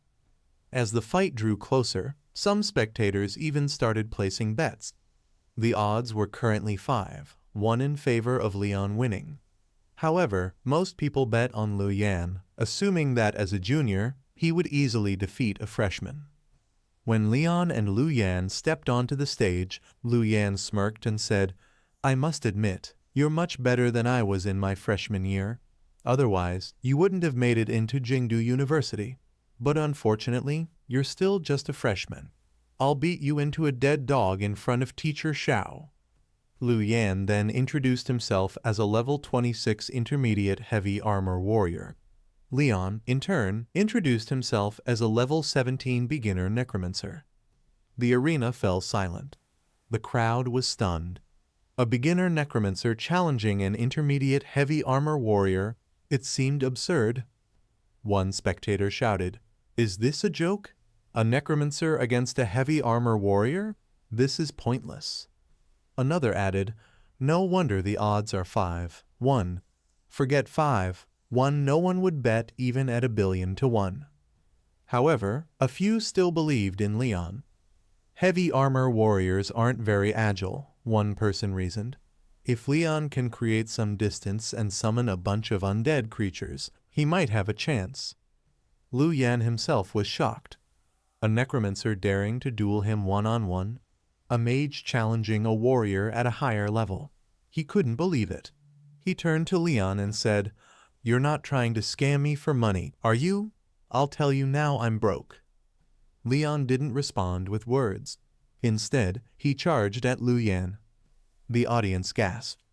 As the fight drew closer, some spectators even started placing bets. The odds were currently 5-1 in favor of Leon winning. However, most people bet on Lu Yan, assuming that as a junior, he would easily defeat a freshman. When Leon and Lu Yan stepped onto the stage, Lu Yan smirked and said, "I must admit, you're much better than I was in my freshman year. Otherwise, you wouldn't have made it into Jingdu University. But unfortunately, you're still just a freshman. I'll beat you into a dead dog in front of Teacher Qiao." Lu Yan then introduced himself as a level 26 intermediate heavy armor warrior. Leon, in turn, introduced himself as a level 17 beginner necromancer. The arena fell silent. The crowd was stunned. A beginner necromancer challenging an intermediate heavy armor warrior, it seemed absurd. One spectator shouted, "Is this a joke? A necromancer against a heavy armor warrior? This is pointless." Another added, "No wonder the odds are 5-1. Forget 5-1, no one would bet even at 1,000,000,000 to 1. However, a few still believed in Leon. "Heavy armor warriors aren't very agile," one person reasoned. "If Leon can create some distance and summon a bunch of undead creatures, he might have a chance." Lu Yan himself was shocked. A necromancer daring to duel him one-on-one? A mage challenging a warrior at a higher level? He couldn't believe it. He turned to Leon and said, "You're not trying to scam me for money, are you? I'll tell you now I'm broke." Leon didn't respond with words. Instead, he charged at Lu Yan. The audience gasped.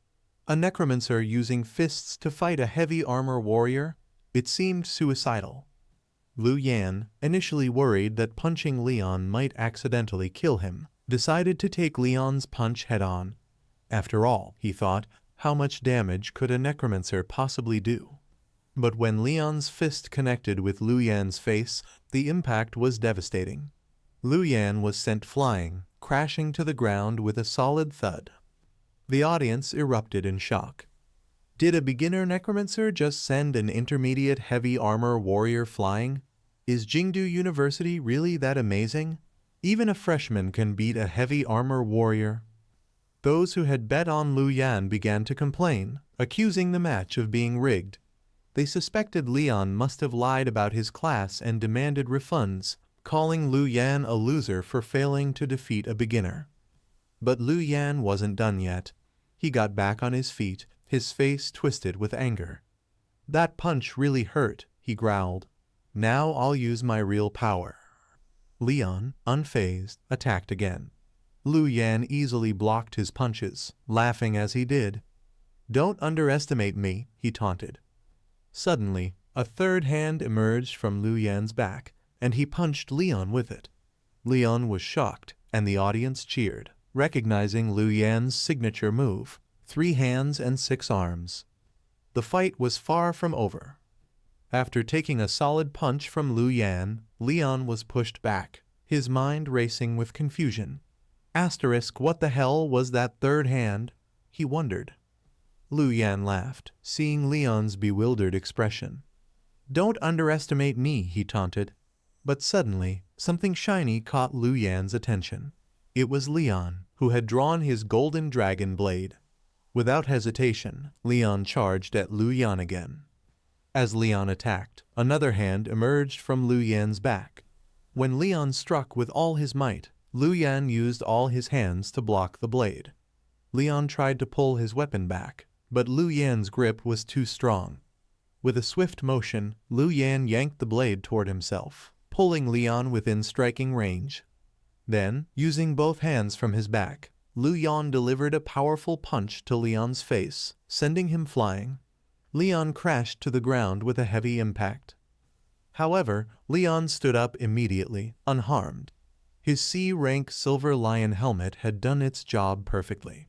A necromancer using fists to fight a heavy armor warrior? It seemed suicidal. Lu Yan, initially worried that punching Leon might accidentally kill him, decided to take Leon's punch head-on. After all, he thought, how much damage could a necromancer possibly do? But when Leon's fist connected with Lu Yan's face, the impact was devastating. Lu Yan was sent flying, crashing to the ground with a solid thud. The audience erupted in shock. Did a beginner Necromancer just send an intermediate heavy armor warrior flying? Is Jingdu University really that amazing? Even a freshman can beat a heavy armor warrior. Those who had bet on Lu Yan began to complain, accusing the match of being rigged. They suspected Leon must have lied about his class and demanded refunds, calling Lu Yan a loser for failing to defeat a beginner. But Lu Yan wasn't done yet. He got back on his feet, his face twisted with anger. "That punch really hurt," he growled. "Now I'll use my real power." Leon, unfazed, attacked again. Lu Yan easily blocked his punches, laughing as he did. "Don't underestimate me," he taunted. Suddenly, a third hand emerged from Lu Yan's back, and he punched Leon with it. Leon was shocked, and the audience cheered, recognizing Lu Yan's signature move, 3 hands and 6 arms. The fight was far from over. After taking a solid punch from Lu Yan, Leon was pushed back, his mind racing with confusion. What the hell was that third hand? He wondered. Lu Yan laughed, seeing Leon's bewildered expression. "Don't underestimate me," he taunted. But suddenly, something shiny caught Lu Yan's attention. It was Leon, who had drawn his golden dragon blade. Without hesitation, Leon charged at Lu Yan again. As Leon attacked, another hand emerged from Lu Yan's back. When Leon struck with all his might, Lu Yan used all his hands to block the blade. Leon tried to pull his weapon back, but Lu Yan's grip was too strong. With a swift motion, Lu Yan yanked the blade toward himself, pulling Leon within striking range. Then, using both hands from his back, Lu Yan delivered a powerful punch to Leon's face, sending him flying. Leon crashed to the ground with a heavy impact. However, Leon stood up immediately, unharmed. His C-rank Silver Lion helmet had done its job perfectly.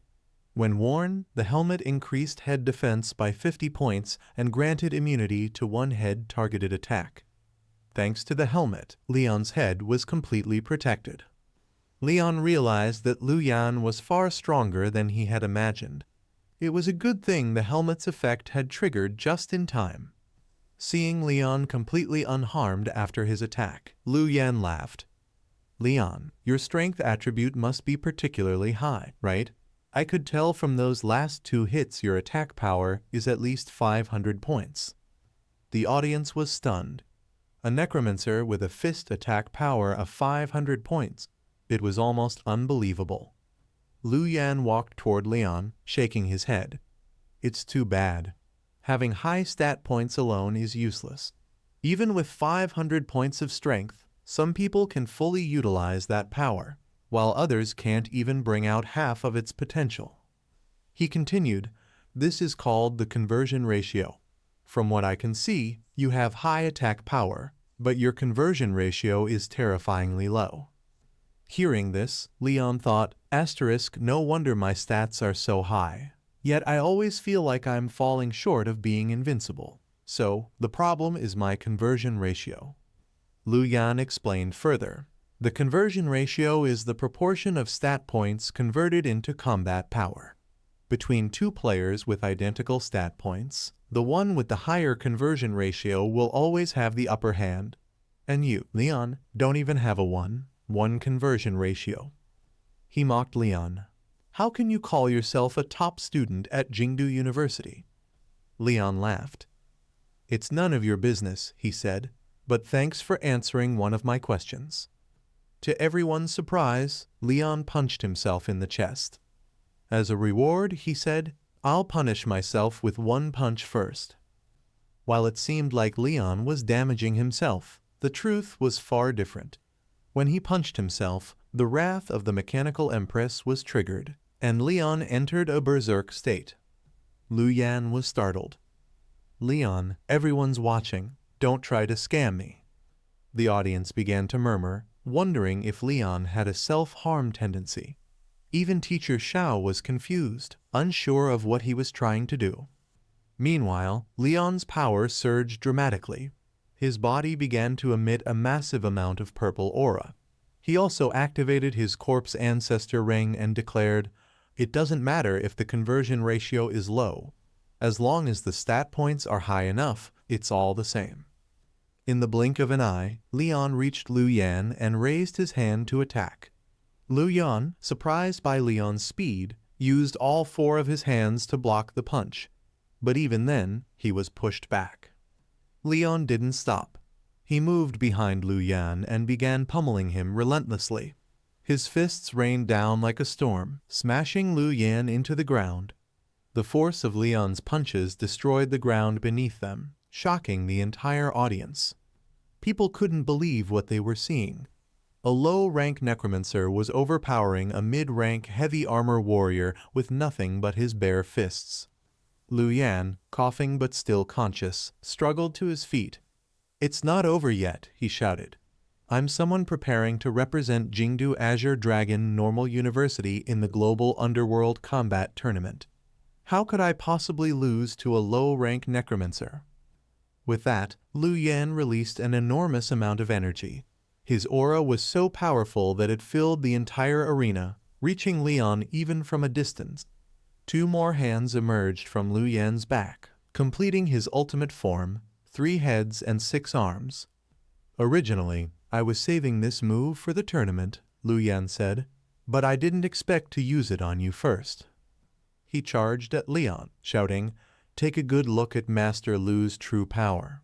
When worn, the helmet increased head defense by 50 points and granted immunity to one head-targeted attack. Thanks to the helmet, Leon's head was completely protected. Leon realized that Lu Yan was far stronger than he had imagined. It was a good thing the helmet's effect had triggered just in time. Seeing Leon completely unharmed after his attack, Lu Yan laughed. "Leon, your strength attribute must be particularly high, right? I could tell from those last 2 hits your attack power is at least 500 points. The audience was stunned. A necromancer with a fist attack power of 500 points. It was almost unbelievable. Lu Yan walked toward Leon, shaking his head. "It's too bad. Having high stat points alone is useless. Even with 500 points of strength, some people can fully utilize that power, while others can't even bring out half of its potential." He continued, "This is called the conversion ratio. From what I can see, you have high attack power, but your conversion ratio is terrifyingly low." Hearing this, Leon thought, "No wonder my stats are so high. Yet I always feel like I'm falling short of being invincible. So, the problem is my conversion ratio." Lu Yan explained further. The conversion ratio is the proportion of stat points converted into combat power. Between 2 players with identical stat points, the one with the higher conversion ratio will always have the upper hand. And you, Leon, don't even have a 1 conversion ratio. He mocked Leon. "How can you call yourself a top student at Jingdu University?" Leon laughed. "It's none of your business," he said, "but thanks for answering one of my questions." To everyone's surprise, Leon punched himself in the chest. "As a reward," he said, "I'll punish myself with 1 punch first." While it seemed like Leon was damaging himself, the truth was far different. When he punched himself, the wrath of the mechanical empress was triggered, and Leon entered a berserk state. Lu Yan was startled. "Leon, everyone's watching. Don't try to scam me." The audience began to murmur, wondering if Leon had a self-harm tendency. Even teacher Xiao was confused, unsure of what he was trying to do. Meanwhile, Leon's power surged dramatically. His body began to emit a massive amount of purple aura. He also activated his corpse ancestor ring and declared, "It doesn't matter if the conversion ratio is low. As long as the stat points are high enough, it's all the same. In the blink of an eye, Leon reached Lu Yan and raised his hand to attack. Lu Yan, surprised by Leon's speed, used all 4 of his hands to block the punch, but even then, he was pushed back. Leon didn't stop. He moved behind Lu Yan and began pummeling him relentlessly. His fists rained down like a storm, smashing Lu Yan into the ground. The force of Leon's punches destroyed the ground beneath them, shocking the entire audience. People couldn't believe what they were seeing. A low-rank necromancer was overpowering a mid-rank heavy armor warrior with nothing but his bare fists. Lu Yan, coughing but still conscious, struggled to his feet. "It's not over yet," he shouted. "I'm someone preparing to represent Jingdu Azure Dragon Normal University in the Global Underworld Combat Tournament. How could I possibly lose to a low-rank necromancer?" With that, Lu Yan released an enormous amount of energy. His aura was so powerful that it filled the entire arena, reaching Leon even from a distance. 2 more hands emerged from Lu Yan's back, completing his ultimate form, 3 heads and 6 arms. "Originally, I was saving this move for the tournament," Lu Yan said, "but I didn't expect to use it on you first." He charged at Leon, shouting, "Take a good look at Master Lu's true power."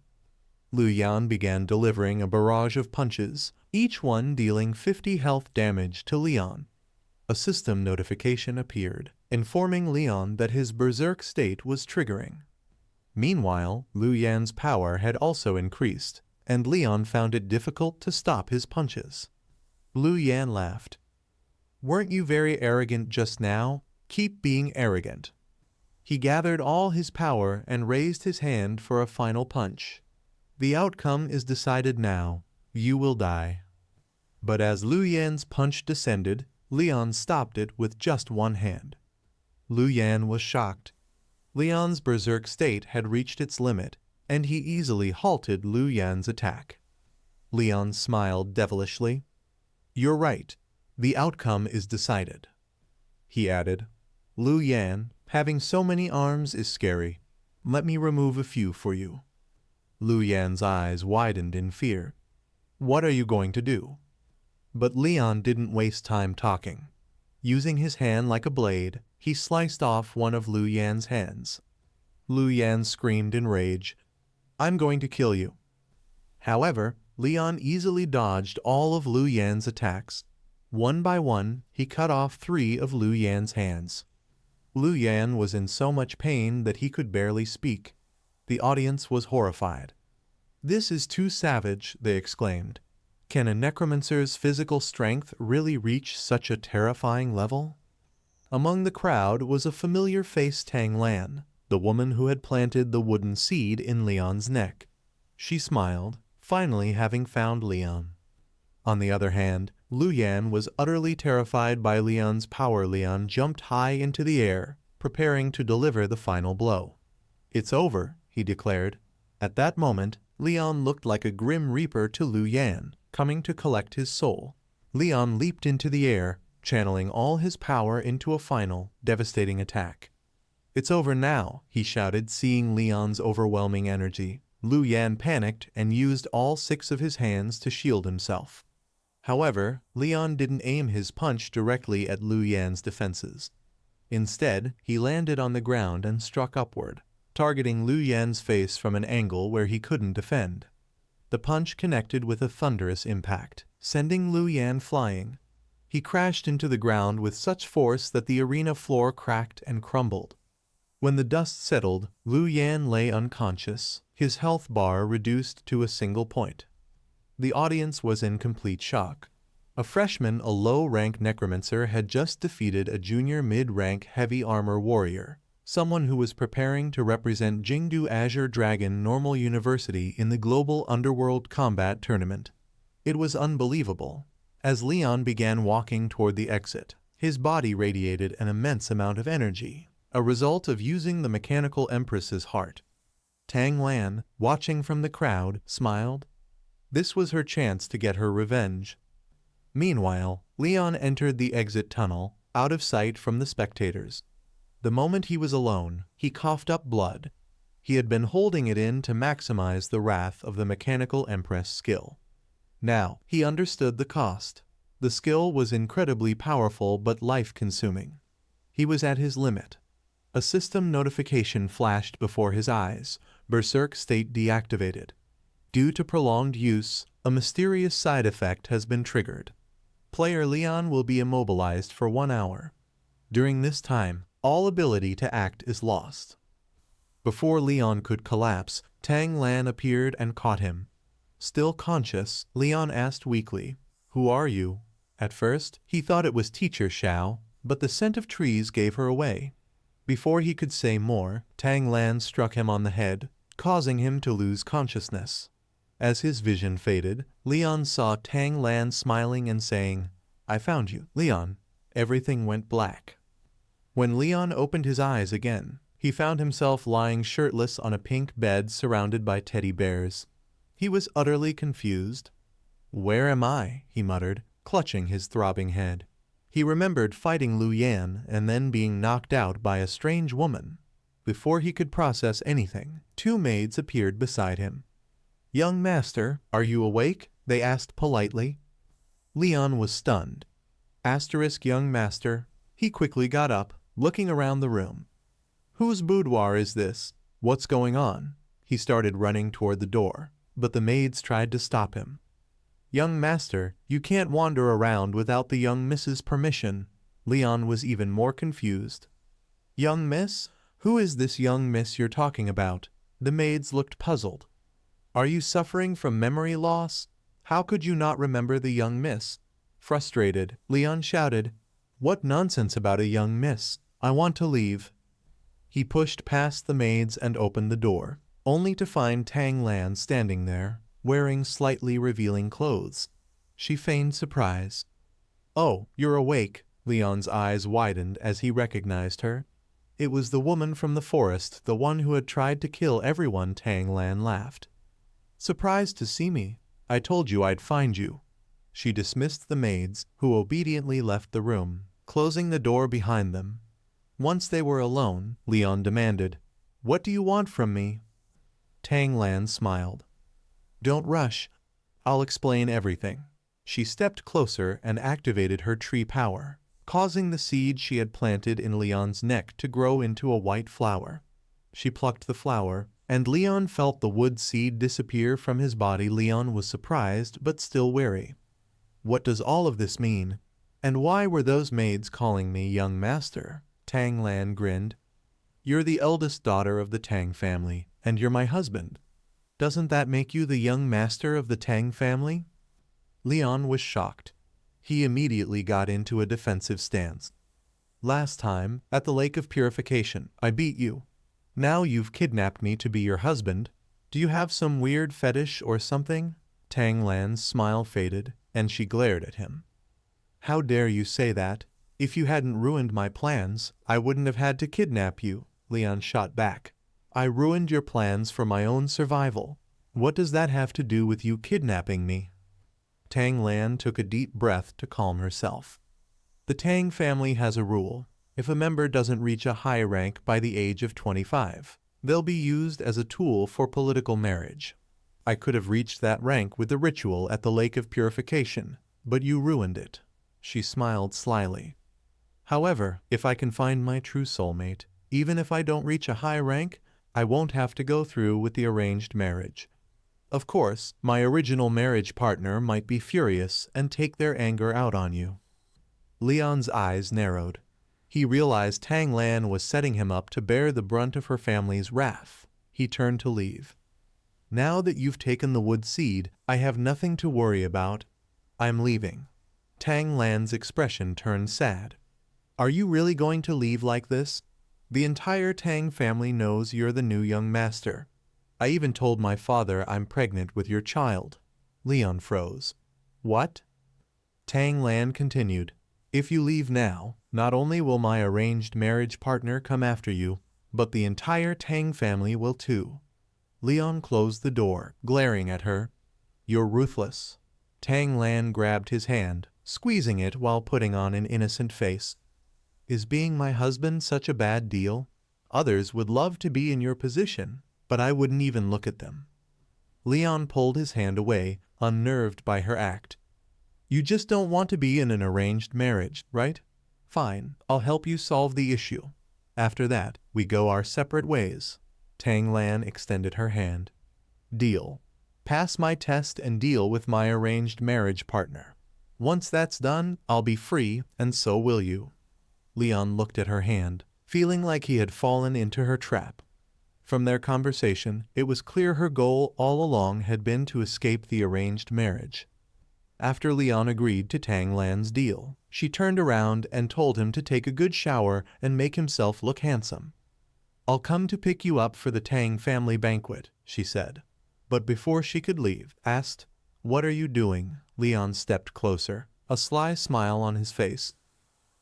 Lu Yan began delivering a barrage of punches, each one dealing 50 health damage to Leon. A system notification appeared, informing Leon that his berserk state was triggering. Meanwhile, Lu Yan's power had also increased, and Leon found it difficult to stop his punches. Lu Yan laughed. "Weren't you very arrogant just now? Keep being arrogant." He gathered all his power and raised his hand for a final punch. "The outcome is decided now. You will die." But as Lu Yan's punch descended, Leon stopped it with just 1 hand. Lu Yan was shocked. Leon's berserk state had reached its limit, and he easily halted Lu Yan's attack. Leon smiled devilishly. "You're right. The outcome is decided." He added, "Lu Yan, having so many arms is scary. Let me remove a few for you." Lu Yan's eyes widened in fear. "What are you going to do?" But Leon didn't waste time talking. Using his hand like a blade, he sliced off one of Lu Yan's hands. Lu Yan screamed in rage, "I'm going to kill you." However, Leon easily dodged all of Lu Yan's attacks. One by one, he cut off 3 of Lu Yan's hands. Lu Yan was in so much pain that he could barely speak. The audience was horrified. "This is too savage," they exclaimed. "Can a necromancer's physical strength really reach such a terrifying level?" Among the crowd was a familiar face Tang Lan, the woman who had planted the wooden seed in Leon's neck. She smiled, finally having found Leon. On the other hand, Lu Yan was utterly terrified by Leon's power. Leon jumped high into the air, preparing to deliver the final blow. "It's over," he declared. At that moment, Leon looked like a grim reaper to Lu Yan, coming to collect his soul. Leon leaped into the air, channeling all his power into a final, devastating attack. "It's over now," he shouted, seeing Leon's overwhelming energy. Lu Yan panicked and used all 6 of his hands to shield himself. However, Leon didn't aim his punch directly at Lu Yan's defenses. Instead, he landed on the ground and struck upward, targeting Lu Yan's face from an angle where he couldn't defend. The punch connected with a thunderous impact, sending Lu Yan flying. He crashed into the ground with such force that the arena floor cracked and crumbled. When the dust settled, Lu Yan lay unconscious, his health bar reduced to a single point. The audience was in complete shock. A freshman, a low-rank necromancer, had just defeated a junior mid-rank heavy armor warrior, someone who was preparing to represent Jingdu Azure Dragon Normal University in the Global Underworld Combat Tournament. It was unbelievable. As Leon began walking toward the exit, his body radiated an immense amount of energy, a result of using the mechanical empress's heart. Tang Lan, watching from the crowd, smiled. This was her chance to get her revenge. Meanwhile, Leon entered the exit tunnel, out of sight from the spectators. The moment he was alone, he coughed up blood. He had been holding it in to maximize the wrath of the mechanical empress skill. Now, he understood the cost. The skill was incredibly powerful but life-consuming. He was at his limit. A system notification flashed before his eyes. Berserk state deactivated. Due to prolonged use, a mysterious side effect has been triggered. Player Leon will be immobilized for 1 hour. During this time, all ability to act is lost. Before Leon could collapse, Tang Lan appeared and caught him. Still conscious, Leon asked weakly, "Who are you?" At first, he thought it was Teacher Xiao, but the scent of trees gave her away. Before he could say more, Tang Lan struck him on the head, causing him to lose consciousness. As his vision faded, Leon saw Tang Lan smiling and saying, "I found you, Leon." Everything went black. When Leon opened his eyes again, he found himself lying shirtless on a pink bed surrounded by teddy bears. He was utterly confused. "Where am I?" he muttered, clutching his throbbing head. He remembered fighting Lu Yan and then being knocked out by a strange woman. Before he could process anything, 2 maids appeared beside him. "Young master, are you awake?" they asked politely. Leon was stunned. Young master. He quickly got up, looking around the room. "Whose boudoir is this? What's going on?" He started running toward the door, but the maids tried to stop him. "Young master, you can't wander around without the young miss's permission." Leon was even more confused. "Young miss? Who is this young miss you're talking about?" The maids looked puzzled. "Are you suffering from memory loss? How could you not remember the young miss?" Frustrated, Leon shouted, "What nonsense about a young miss? I want to leave." He pushed past the maids and opened the door, only to find Tang Lan standing there, wearing slightly revealing clothes. She feigned surprise. "Oh, you're awake." Leon's eyes widened as he recognized her. It was the woman from the forest, the one who had tried to kill everyone. Tang Lan laughed. "Surprised to see me? I told you I'd find you." She dismissed the maids, who obediently left the room, closing the door behind them. Once they were alone, Leon demanded, "What do you want from me?" Tang Lan smiled. "Don't rush. I'll explain everything." She stepped closer and activated her tree power, causing the seed she had planted in Leon's neck to grow into a white flower. She plucked the flower, and Leon felt the wood seed disappear from his body. Leon was surprised but still wary. "What does all of this mean? And why were those maids calling me young master?" Tang Lan grinned. "You're the eldest daughter of the Tang family, and you're my husband. Doesn't that make you the young master of the Tang family?" Leon was shocked. He immediately got into a defensive stance. "Last time, at the Lake of Purification, I beat you. Now you've kidnapped me to be your husband. Do you have some weird fetish or something?" Tang Lan's smile faded, and she glared at him. "How dare you say that? If you hadn't ruined my plans, I wouldn't have had to kidnap you," Leon shot back. "I ruined your plans for my own survival. What does that have to do with you kidnapping me?" Tang Lan took a deep breath to calm herself. The Tang family has a rule. If a member doesn't reach a high rank by the age of 25, they'll be used as a tool for political marriage. I could have reached that rank with the ritual at the Lake of Purification, but you ruined it. She smiled slyly. "However, if I can find my true soulmate, even if I don't reach a high rank, I won't have to go through with the arranged marriage. Of course, my original marriage partner might be furious and take their anger out on you." Leon's eyes narrowed. He realized Tang Lan was setting him up to bear the brunt of her family's wrath. He turned to leave. "Now that you've taken the wood seed, I have nothing to worry about. I'm leaving." Tang Lan's expression turned sad. "Are you really going to leave like this? The entire Tang family knows you're the new young master. I even told my father I'm pregnant with your child." Leon froze. "What?" Tang Lan continued. "If you leave now, not only will my arranged marriage partner come after you, but the entire Tang family will too." Leon closed the door, glaring at her. "You're ruthless." Tang Lan grabbed his hand, squeezing it while putting on an innocent face. Is being my husband such a bad deal? Others would love to be in your position, but I wouldn't even look at them. Leon pulled his hand away, unnerved by her act. You just don't want to be in an arranged marriage, right? Fine, I'll help you solve the issue. After that, we go our separate ways. Tang Lan extended her hand. Deal. Pass my test and deal with my arranged marriage partner. Once that's done, I'll be free, and so will you. Leon looked at her hand, feeling like he had fallen into her trap. From their conversation, it was clear her goal all along had been to escape the arranged marriage. After Leon agreed to Tang Lan's deal, she turned around and told him to take a good shower and make himself look handsome. I'll come to pick you up for the Tang family banquet, she said. But before she could leave, asked, What are you doing? Leon stepped closer, a sly smile on his face.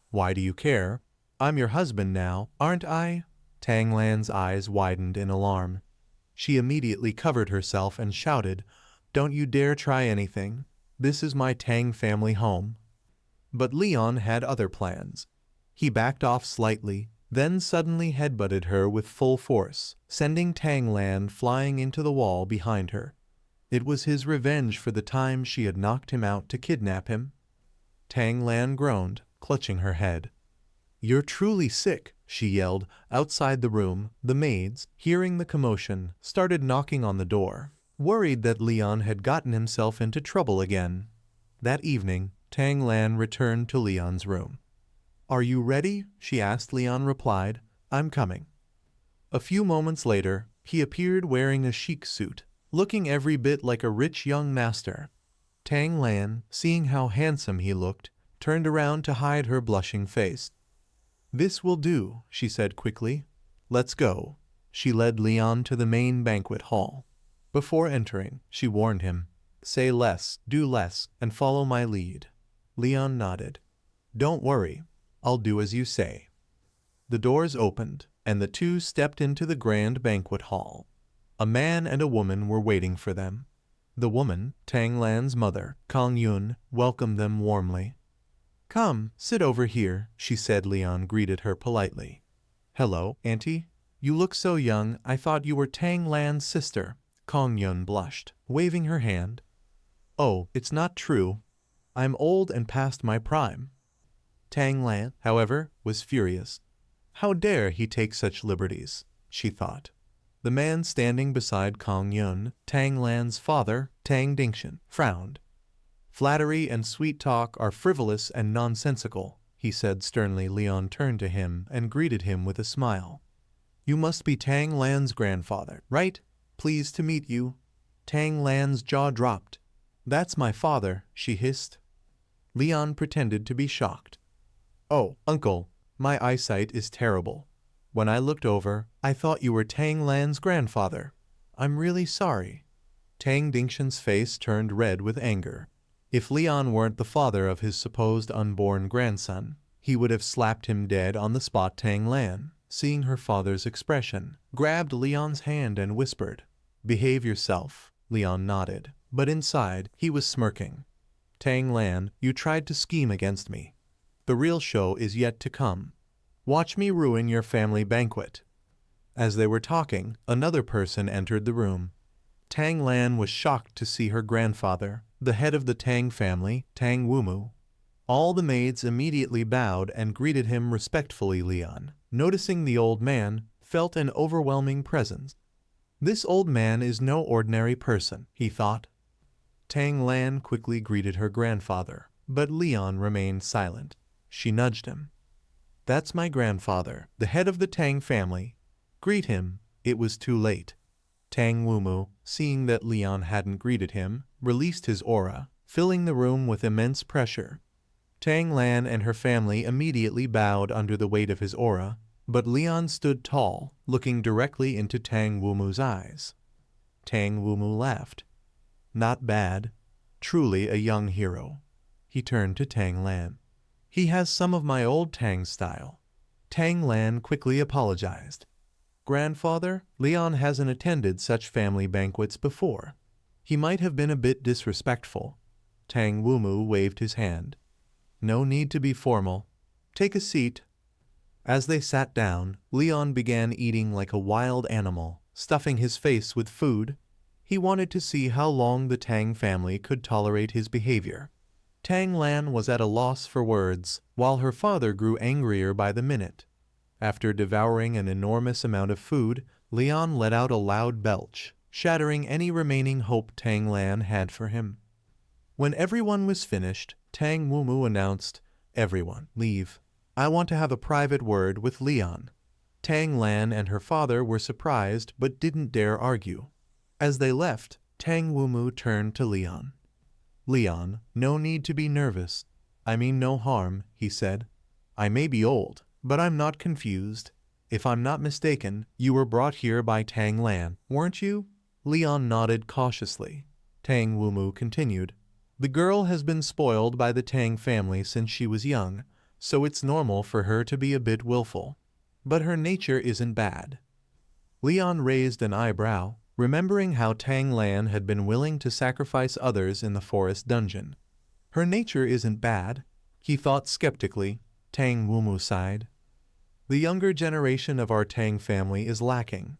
Why do you care? I'm your husband now, aren't I? Tang Lan's eyes widened in alarm. She immediately covered herself and shouted, Don't you dare try anything. This is my Tang family home. But Leon had other plans. He backed off slightly, then suddenly headbutted her with full force, sending Tang Lan flying into the wall behind her. It was his revenge for the time she had knocked him out to kidnap him. Tang Lan groaned, clutching her head. You're truly sick, she yelled. Outside the room, the maids, hearing the commotion, started knocking on the door, worried that Leon had gotten himself into trouble again. That evening, Tang Lan returned to Leon's room. Are you ready? She asked. Leon replied, I'm coming. A few moments later, he appeared wearing a chic suit, looking every bit like a rich young master. Tang Lan, seeing how handsome he looked, turned around to hide her blushing face. This will do, she said quickly. Let's go. She led Leon to the main banquet hall. Before entering, she warned him, Say less, do less, and follow my lead. Leon nodded. Don't worry, I'll do as you say. The doors opened, and the two stepped into the grand banquet hall. A man and a woman were waiting for them. The woman, Tang Lan's mother, Kang Yun, welcomed them warmly. Come, sit over here, she said. Leon greeted her politely. Hello, Auntie. You look so young, I thought you were Tang Lan's sister. Kang Yun blushed, waving her hand. Oh, it's not true. I'm old and past my prime. Tang Lan, however, was furious. How dare he take such liberties, she thought. The man standing beside Kang Yun, Tang Lan's father, Tang Dingshan, frowned. Flattery and sweet talk are frivolous and nonsensical, he said sternly. Leon turned to him and greeted him with a smile. You must be Tang Lan's grandfather, right? Pleased to meet you. Tang Lan's jaw dropped. That's my father, she hissed. Leon pretended to be shocked. Oh, uncle, my eyesight is terrible. When I looked over, I thought you were Tang Lan's grandfather. I'm really sorry. Tang Dingshan's face turned red with anger. If Leon weren't the father of his supposed unborn grandson, he would have slapped him dead on the spot. Tang Lan, seeing her father's expression, grabbed Leon's hand and whispered, Behave yourself. Leon nodded, but inside he was smirking. Tang Lan, you tried to scheme against me. The real show is yet to come. Watch me ruin your family banquet. As they were talking, another person entered the room. Tang Lan was shocked to see her grandfather, the head of the Tang family, Tang Wumu. All the maids immediately bowed and greeted him respectfully. Leon, noticing the old man, felt an overwhelming presence. This old man is no ordinary person, he thought. Tang Lan quickly greeted her grandfather, but Leon remained silent. She nudged him. That's my grandfather, the head of the Tang family. Greet him. It was too late. Tang Wumu, seeing that Leon hadn't greeted him, released his aura, filling the room with immense pressure. Tang Lan and her family immediately bowed under the weight of his aura, but Leon stood tall, looking directly into Tang Wumu's eyes. Tang Wumu laughed. Not bad. Truly a young hero. He turned to Tang Lan. He has some of my old Tang style. Tang Lan quickly apologized. Grandfather, Leon hasn't attended such family banquets before. He might have been a bit disrespectful. Tang Wumu waved his hand. No need to be formal. Take a seat. As they sat down, Leon began eating like a wild animal, stuffing his face with food. He wanted to see how long the Tang family could tolerate his behavior. Tang Lan was at a loss for words, while her father grew angrier by the minute. After devouring an enormous amount of food, Leon let out a loud belch, shattering any remaining hope Tang Lan had for him. When everyone was finished, Tang Wumu announced, "Everyone, leave. I want to have a private word with Leon." Tang Lan and her father were surprised but didn't dare argue. As they left, Tang Wumu turned to Leon. "Leon, no need to be nervous. I mean no harm," he said. "I may be old, but I'm not confused. If I'm not mistaken, you were brought here by Tang Lan, weren't you?" Leon nodded cautiously. Tang Wumu continued, "The girl has been spoiled by the Tang family since she was young, so it's normal for her to be a bit willful. But her nature isn't bad." Leon raised an eyebrow, remembering how Tang Lan had been willing to sacrifice others in the forest dungeon. "Her nature isn't bad," he thought skeptically. Tang Wumu sighed. "The younger generation of our Tang family is lacking.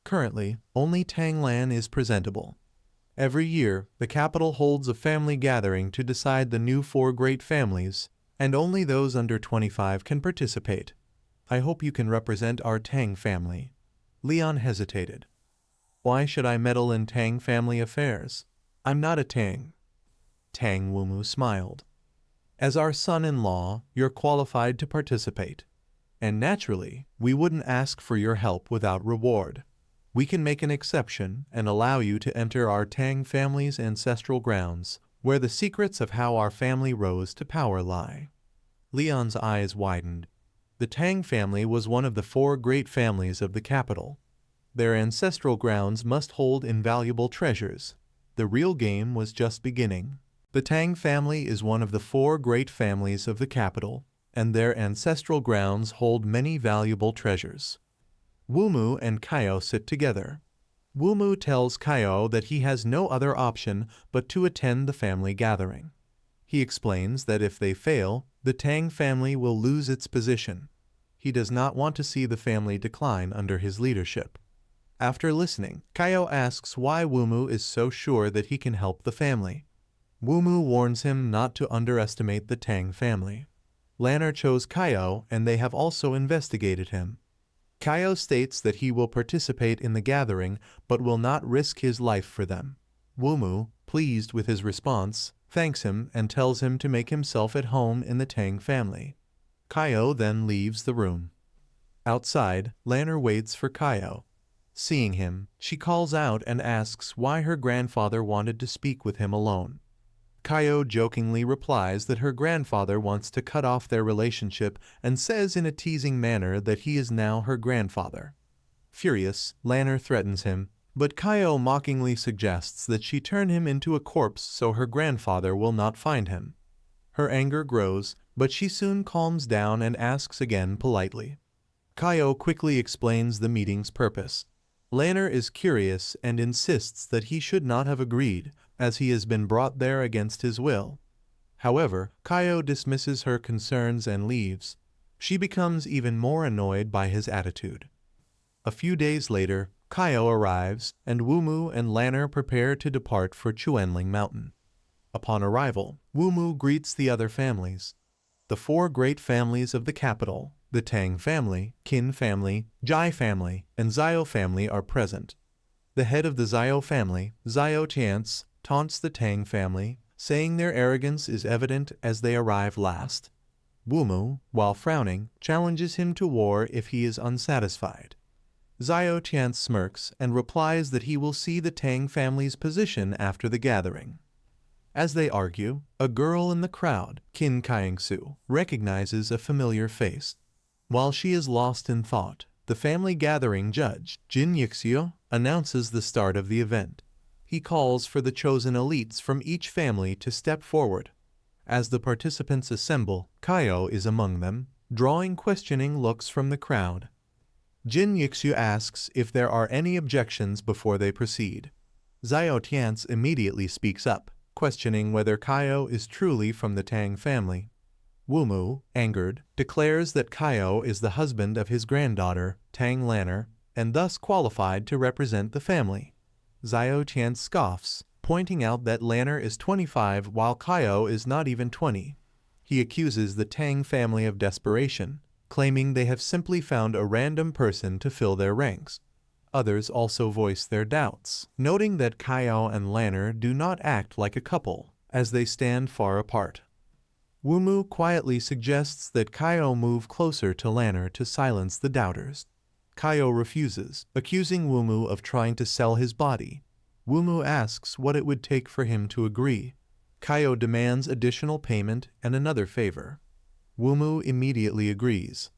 Currently, only Tang Lan is presentable. Every year, the capital holds a family gathering to decide the new 4 great families, and only those under 25 can participate. I hope you can represent our Tang family." Leon hesitated. "Why should I meddle in Tang family affairs? I'm not a Tang." Tang Wumu smiled. "As our son-in-law, you're qualified to participate. And naturally, we wouldn't ask for your help without reward. We can make an exception and allow you to enter our Tang family's ancestral grounds, where the secrets of how our family rose to power lie." Leon's eyes widened. The Tang family was one of the 4 great families of the capital. Their ancestral grounds must hold invaluable treasures. The real game was just beginning. The Tang family is one of the 4 great families of the capital, and their ancestral grounds hold many valuable treasures. Wumu and Qiao sit together. Wumu tells Qiao that he has no other option but to attend the family gathering. He explains that if they fail, the Tang family will lose its position. He does not want to see the family decline under his leadership. After listening, Qiao asks why Wumu is so sure that he can help the family. Wumu warns him not to underestimate the Tang family. Lanner chose Qiao, and they have also investigated him. Qiao states that he will participate in the gathering but will not risk his life for them. Wumu, pleased with his response, thanks him and tells him to make himself at home in the Tang family. Qiao then leaves the room. Outside, Lanner waits for Qiao. Seeing him, she calls out and asks why her grandfather wanted to speak with him alone. Qiao jokingly replies that her grandfather wants to cut off their relationship and says in a teasing manner that he is now her grandfather. Furious, Lanner threatens him, but Qiao mockingly suggests that she turn him into a corpse so her grandfather will not find him. Her anger grows, but she soon calms down and asks again politely. Qiao quickly explains the meeting's purpose. Lanner is curious and insists that he should not have agreed, as he has been brought there against his will. However, Qiao dismisses her concerns and leaves. She becomes even more annoyed by his attitude. A few days later, Qiao arrives, and Wumu and Lanner prepare to depart for Chuanling Mountain. Upon arrival, Wumu greets the other families. The 4 great families of the capital, the Tang family, Qin family, Jai family, and Xiao family are present. The head of the Xiao family, Xiao Tianci, taunts the Tang family, saying their arrogance is evident as they arrive last. Wumu, while frowning, challenges him to war if he is unsatisfied. Xiao Tianci smirks and replies that he will see the Tang family's position after the gathering. As they argue, a girl in the crowd, Qin Kaiyingsu, recognizes a familiar face. While she is lost in thought, the family gathering judge, Jin Yixio, announces the start of the event. He calls for the chosen elites from each family to step forward. As the participants assemble, Qiao is among them, drawing questioning looks from the crowd. Jin Yixu asks if there are any objections before they proceed. Xiao Tianci immediately speaks up, questioning whether Qiao is truly from the Tang family. Wumu, angered, declares that Qiao is the husband of his granddaughter, Tang Lanner, and thus qualified to represent the family. Xiao Tian scoffs, pointing out that Lanner is 25 while Qiao is not even 20. He accuses the Tang family of desperation, claiming they have simply found a random person to fill their ranks. Others also voice their doubts, noting that Qiao and Lanner do not act like a couple, as they stand far apart. Wumu quietly suggests that Qiao move closer to Lanner to silence the doubters. Qiao refuses, accusing Wumu of trying to sell his body. Wumu asks what it would take for him to agree. Qiao demands additional payment and another favor. Wumu immediately agrees.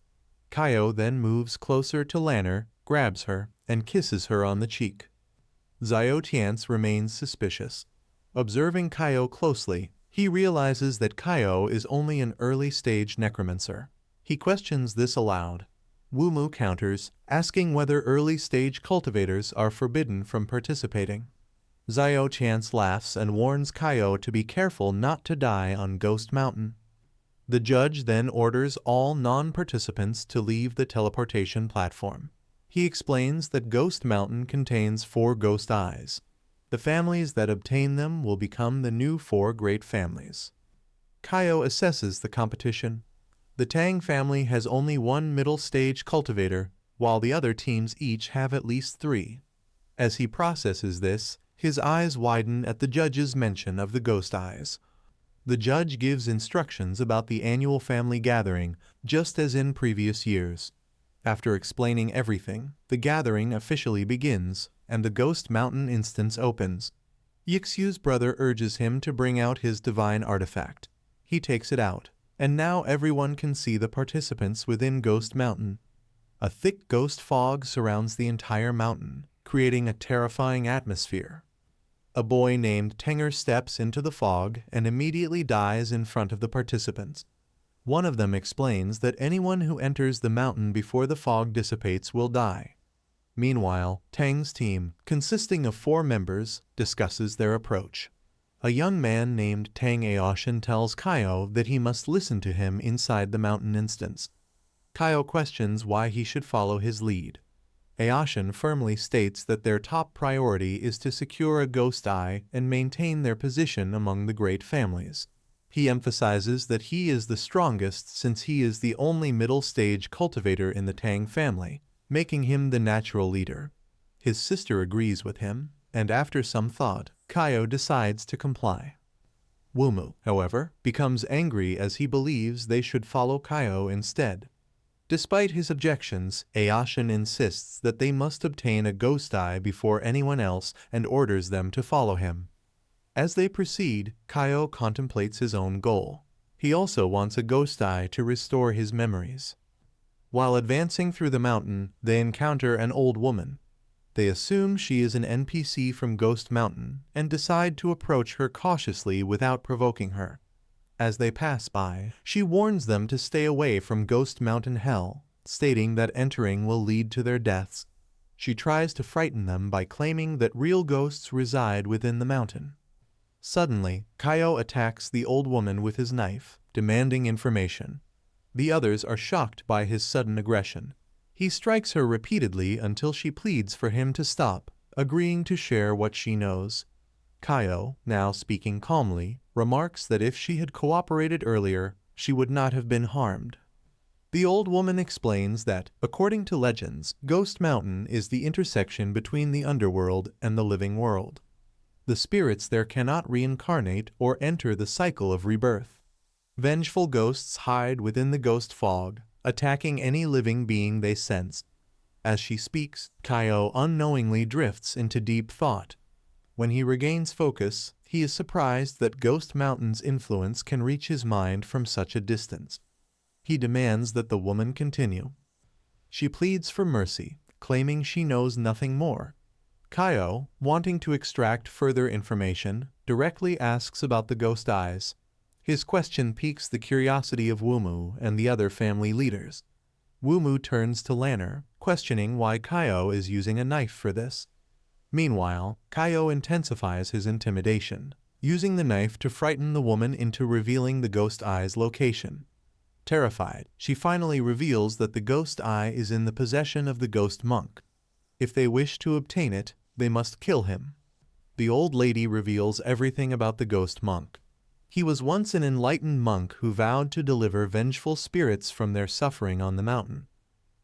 Qiao then moves closer to Lanner, grabs her, and kisses her on the cheek. Xiao Tian remains suspicious. Observing Qiao closely, he realizes that Qiao is only an early-stage necromancer. He questions this aloud. Wumu counters, asking whether early-stage cultivators are forbidden from participating. Xiao Tian laughs and warns Qiao to be careful not to die on Ghost Mountain. The judge then orders all non-participants to leave the teleportation platform. He explains that Ghost Mountain contains 4 ghost eyes. The families that obtain them will become the new 4 great families. Qiao assesses the competition. The Tang family has only 1 middle-stage cultivator, while the other teams each have at least 3. As he processes this, his eyes widen at the judge's mention of the ghost eyes. The judge gives instructions about the annual family gathering, just as in previous years. After explaining everything, the gathering officially begins, and the Ghost Mountain instance opens. Yixu's brother urges him to bring out his divine artifact. He takes it out, and now everyone can see the participants within Ghost Mountain. A thick ghost fog surrounds the entire mountain, creating a terrifying atmosphere. A boy named Tenger steps into the fog and immediately dies in front of the participants. One of them explains that anyone who enters the mountain before the fog dissipates will die. Meanwhile, Tang's team, consisting of 4 members, discusses their approach. A young man named Tang Aoshin tells Qiao that he must listen to him inside the mountain instance. Qiao questions why he should follow his lead. Aoshin firmly states that their top priority is to secure a ghost eye and maintain their position among the great families. He emphasizes that he is the strongest since he is the only middle-stage cultivator in the Tang family, making him the natural leader. His sister agrees with him, and after some thought, Qiao decides to comply. Wumu, however, becomes angry as he believes they should follow Qiao instead. Despite his objections, Aoshin insists that they must obtain a ghost eye before anyone else and orders them to follow him. As they proceed, Qiao contemplates his own goal. He also wants a ghost eye to restore his memories. While advancing through the mountain, they encounter an old woman. They assume she is an NPC from Ghost Mountain and decide to approach her cautiously without provoking her. As they pass by, she warns them to stay away from Ghost Mountain Hell, stating that entering will lead to their deaths. She tries to frighten them by claiming that real ghosts reside within the mountain. Suddenly, Qiao attacks the old woman with his knife, demanding information. The others are shocked by his sudden aggression. He strikes her repeatedly until she pleads for him to stop, agreeing to share what she knows. Qiao, now speaking calmly, remarks that if she had cooperated earlier, she would not have been harmed. The old woman explains that, according to legends, Ghost Mountain is the intersection between the underworld and the living world. The spirits there cannot reincarnate or enter the cycle of rebirth. Vengeful ghosts hide within the ghost fog, attacking any living being they sense. As she speaks, Qiao unknowingly drifts into deep thought. When he regains focus, he is surprised that Ghost Mountain's influence can reach his mind from such a distance. He demands that the woman continue. She pleads for mercy, claiming she knows nothing more. Qiao, wanting to extract further information, directly asks about the ghost eyes. His question piques the curiosity of Wumu and the other family leaders. Wumu turns to Lanner, questioning why Qiao is using a knife for this. Meanwhile, Qiao intensifies his intimidation, using the knife to frighten the woman into revealing the ghost eye's location. Terrified, she finally reveals that the ghost eye is in the possession of the ghost monk. If they wish to obtain it, they must kill him. The old lady reveals everything about the ghost monk. He was once an enlightened monk who vowed to deliver vengeful spirits from their suffering on the mountain.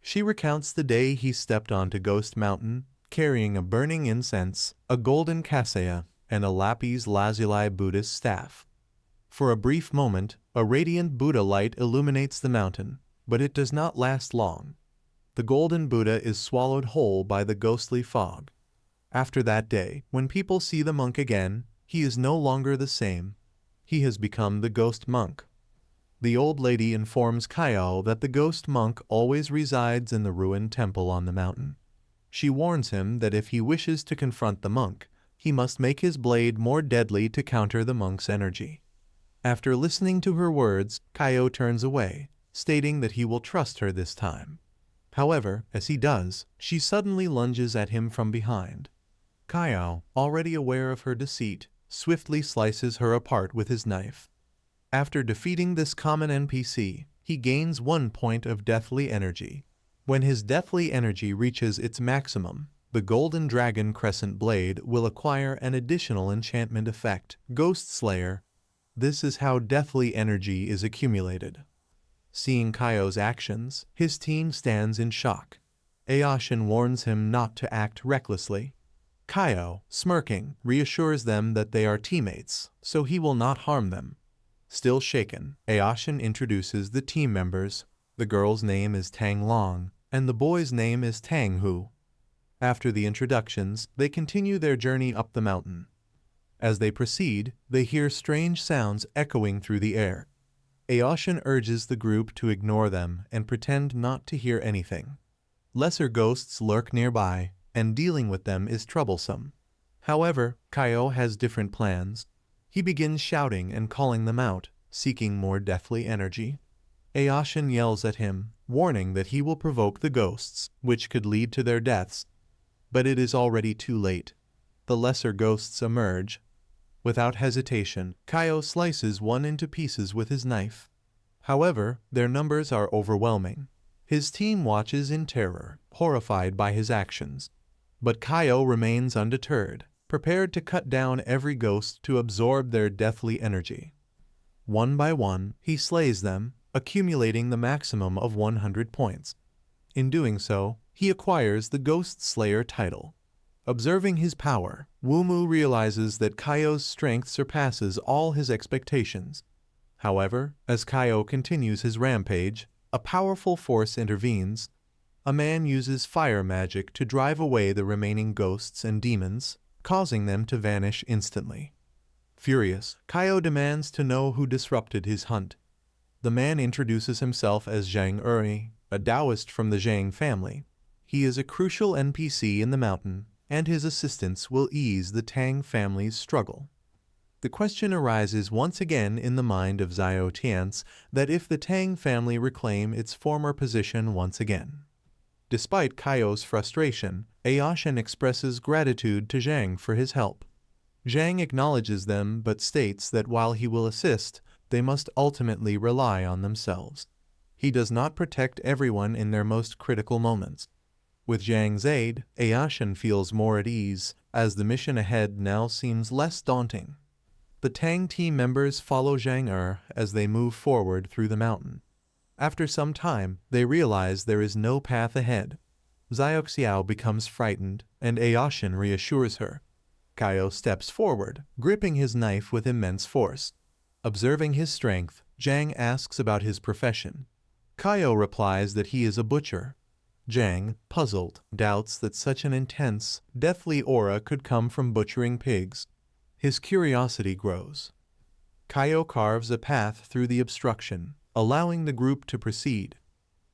She recounts the day he stepped onto Ghost Mountain, carrying a burning incense, a golden cassia, and a lapis lazuli Buddhist staff. For a brief moment, a radiant Buddha light illuminates the mountain, but it does not last long. The golden Buddha is swallowed whole by the ghostly fog. After that day, when people see the monk again, he is no longer the same. He has become the ghost monk. The old lady informs Qiao that the ghost monk always resides in the ruined temple on the mountain. She warns him that if he wishes to confront the monk, he must make his blade more deadly to counter the monk's energy. After listening to her words, Qiao turns away, stating that he will trust her this time. However, as he does, she suddenly lunges at him from behind. Qiao, already aware of her deceit, swiftly slices her apart with his knife. After defeating this common NPC, he gains 1 point of deathly energy. When his deathly energy reaches its maximum, the Golden Dragon Crescent Blade will acquire an additional enchantment effect, Ghost Slayer. This is how deathly energy is accumulated. Seeing Qiao's actions, his team stands in shock. Aoshin warns him not to act recklessly. Qiao, smirking, reassures them that they are teammates, so he will not harm them. Still shaken, Aoshin introduces the team members. The girl's name is Tang Long, and the boy's name is Tang Hu. After the introductions, they continue their journey up the mountain. As they proceed, they hear strange sounds echoing through the air. Aoshin urges the group to ignore them and pretend not to hear anything. Lesser ghosts lurk nearby, and dealing with them is troublesome. However, Qiao has different plans. He begins shouting and calling them out, seeking more deathly energy. Aoshin yells at him, warning that he will provoke the ghosts, which could lead to their deaths. But it is already too late. The lesser ghosts emerge. Without hesitation, Qiao slices one into pieces with his knife. However, their numbers are overwhelming. His team watches in terror, horrified by his actions. But Qiao remains undeterred, prepared to cut down every ghost to absorb their deathly energy. One by one, he slays them, accumulating the maximum of 100 points. In doing so, he acquires the Ghost Slayer title. Observing his power, Wumu realizes that Qiao's strength surpasses all his expectations. However, as Qiao continues his rampage, a powerful force intervenes. A man uses fire magic to drive away the remaining ghosts and demons, causing them to vanish instantly. Furious, Qiao demands to know who disrupted his hunt. The man introduces himself as Zhang Eri, a Taoist from the Zhang family. He is a crucial NPC in the mountain, and his assistance will ease the Tang family's struggle. The question arises once again in the mind of Xiao Tian's that if the Tang family reclaim its former position once again. Despite Qiao's frustration, Aoshin expresses gratitude to Zhang for his help. Zhang acknowledges them but states that while he will assist, they must ultimately rely on themselves. He does not protect everyone in their most critical moments. With Zhang's aid, Aoshin feels more at ease, as the mission ahead now seems less daunting. The Tang team members follow Zhang as they move forward through the mountain. After some time, they realize there is no path ahead. Xiao becomes frightened, and Aoshin reassures her. Qiao steps forward, gripping his knife with immense force. Observing his strength, Zhang asks about his profession. Qiao replies that he is a butcher. Zhang, puzzled, doubts that such an intense, deathly aura could come from butchering pigs. His curiosity grows. Qiao carves a path through the obstruction, allowing the group to proceed.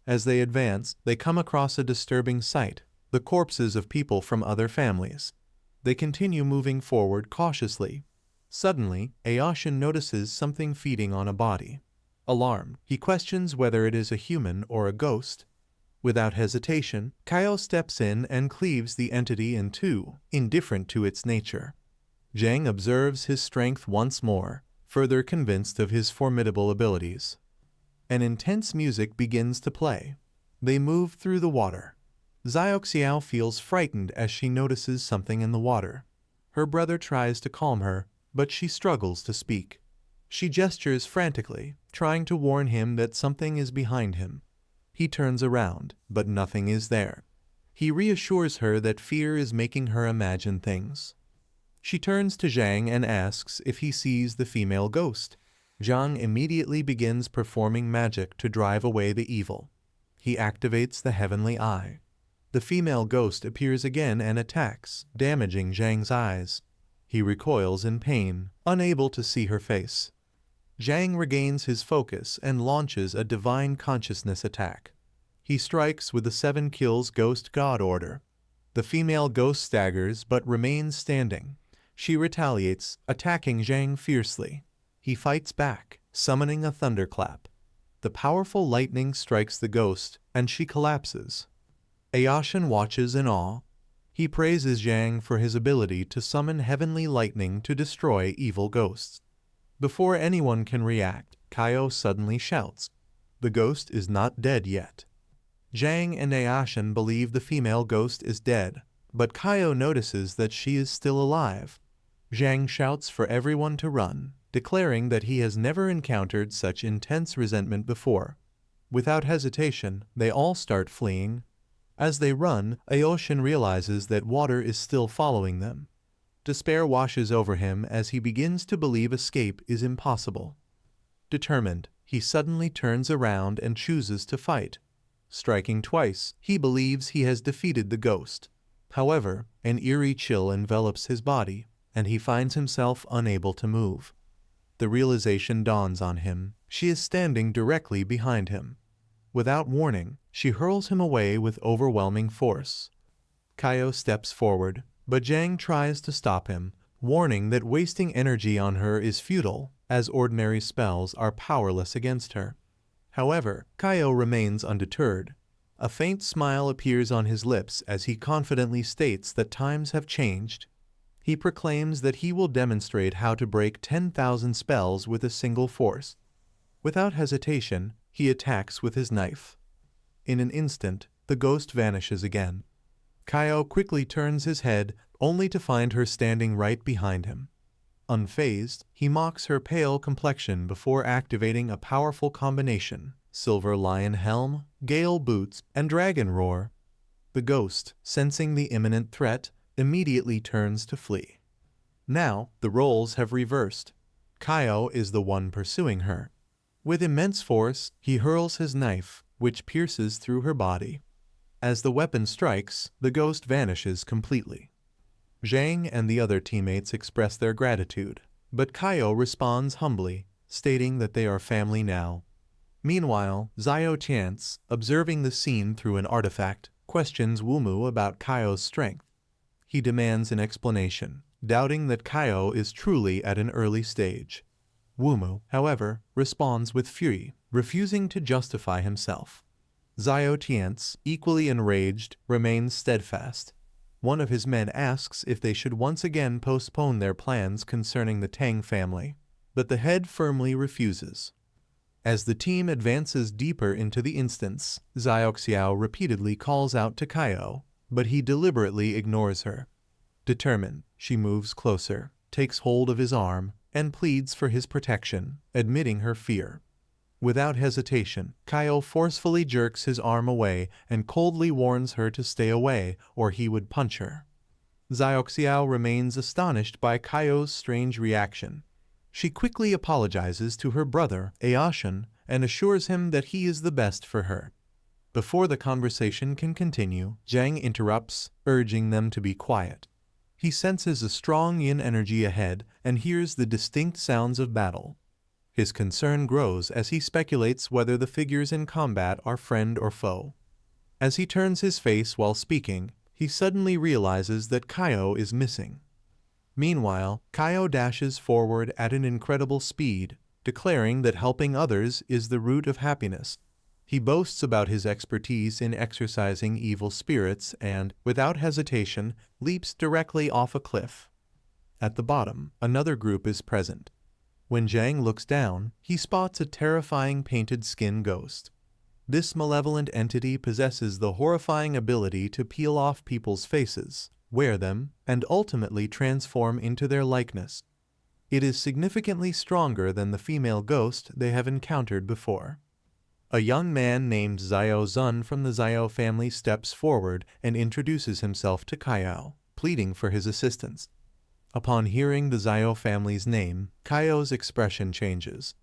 As they advance, they come across a disturbing sight, the corpses of people from other families. They continue moving forward cautiously. Suddenly, Aoshin notices something feeding on a body. Alarmed, he questions whether it is a human or a ghost. Without hesitation, Qiao steps in and cleaves the entity in two, indifferent to its nature. Zhang observes his strength once more, further convinced of his formidable abilities. An intense music begins to play. They move through the water. Xiao feels frightened as she notices something in the water. Her brother tries to calm her, but she struggles to speak. She gestures frantically, trying to warn him that something is behind him. He turns around, but nothing is there. He reassures her that fear is making her imagine things. She turns to Zhang and asks if he sees the female ghost. Zhang immediately begins performing magic to drive away the evil. He activates the heavenly eye. The female ghost appears again and attacks, damaging Zhang's eyes. He recoils in pain, unable to see her face. Zhang regains his focus and launches a divine consciousness attack. He strikes with the 7 kills ghost god order. The female ghost staggers but remains standing. She retaliates, attacking Zhang fiercely. He fights back, summoning a thunderclap. The powerful lightning strikes the ghost, and she collapses. Ayashin watches in awe. He praises Zhang for his ability to summon heavenly lightning to destroy evil ghosts. Before anyone can react, Qiao suddenly shouts, "The ghost is not dead yet." Zhang and Ayashin believe the female ghost is dead, but Qiao notices that she is still alive. Zhang shouts for everyone to run, declaring that he has never encountered such intense resentment before. Without hesitation, they all start fleeing. As they run, Ayashin realizes that water is still following them. Despair washes over him as he begins to believe escape is impossible. Determined, he suddenly turns around and chooses to fight. Striking twice, he believes he has defeated the ghost. However, an eerie chill envelops his body, and he finds himself unable to move. The realization dawns on him. She is standing directly behind him. Without warning, she hurls him away with overwhelming force. Qiao steps forward, but Zhang tries to stop him, warning that wasting energy on her is futile, as ordinary spells are powerless against her. However, Qiao remains undeterred. A faint smile appears on his lips as he confidently states that times have changed. He proclaims that he will demonstrate how to break 10,000 spells with a single force. Without hesitation, he attacks with his knife. In an instant, the ghost vanishes again. Qiao quickly turns his head, only to find her standing right behind him. Unfazed, he mocks her pale complexion before activating a powerful combination: Silver Lion Helm, Gale Boots, and Dragon Roar. The ghost, sensing the imminent threat, immediately turns to flee. Now, the roles have reversed. Qiao is the one pursuing her. With immense force, he hurls his knife, which pierces through her body. As the weapon strikes, the ghost vanishes completely. Zhang and the other teammates express their gratitude, but Qiao responds humbly, stating that they are family now. Meanwhile, Xiao, observing the scene through an artifact, questions Wumu about Qiao's strength. He demands an explanation, doubting that Qiao is truly at an early stage. Wumu, however, responds with fury, refusing to justify himself. Xiao, equally enraged, remains steadfast. One of his men asks if they should once again postpone their plans concerning the Tang family, but the head firmly refuses. As the team advances deeper into the instance, Xiao repeatedly calls out to Qiao, but he deliberately ignores her. Determined, she moves closer, takes hold of his arm, and pleads for his protection, admitting her fear. Without hesitation, Qiao forcefully jerks his arm away and coldly warns her to stay away or he would punch her. Xiao remains astonished by Qiao's strange reaction. She quickly apologizes to her brother, Ayashin, and assures him that he is the best for her. Before the conversation can continue, Zhang interrupts, urging them to be quiet. He senses a strong yin energy ahead and hears the distinct sounds of battle. His concern grows as he speculates whether the figures in combat are friend or foe. As he turns his face while speaking, he suddenly realizes that Qiao is missing. Meanwhile, Qiao dashes forward at an incredible speed, declaring that helping others is the root of happiness. He boasts about his expertise in exorcising evil spirits and, without hesitation, leaps directly off a cliff. At the bottom, another group is present. When Zhang looks down, he spots a terrifying painted skin ghost. This malevolent entity possesses the horrifying ability to peel off people's faces, wear them, and ultimately transform into their likeness. It is significantly stronger than the female ghost they have encountered before. A young man named Xiao Zun from the Xiao family steps forward and introduces himself to Qiao, pleading for his assistance. Upon hearing the Xiao family's name, Qiao's expression changes.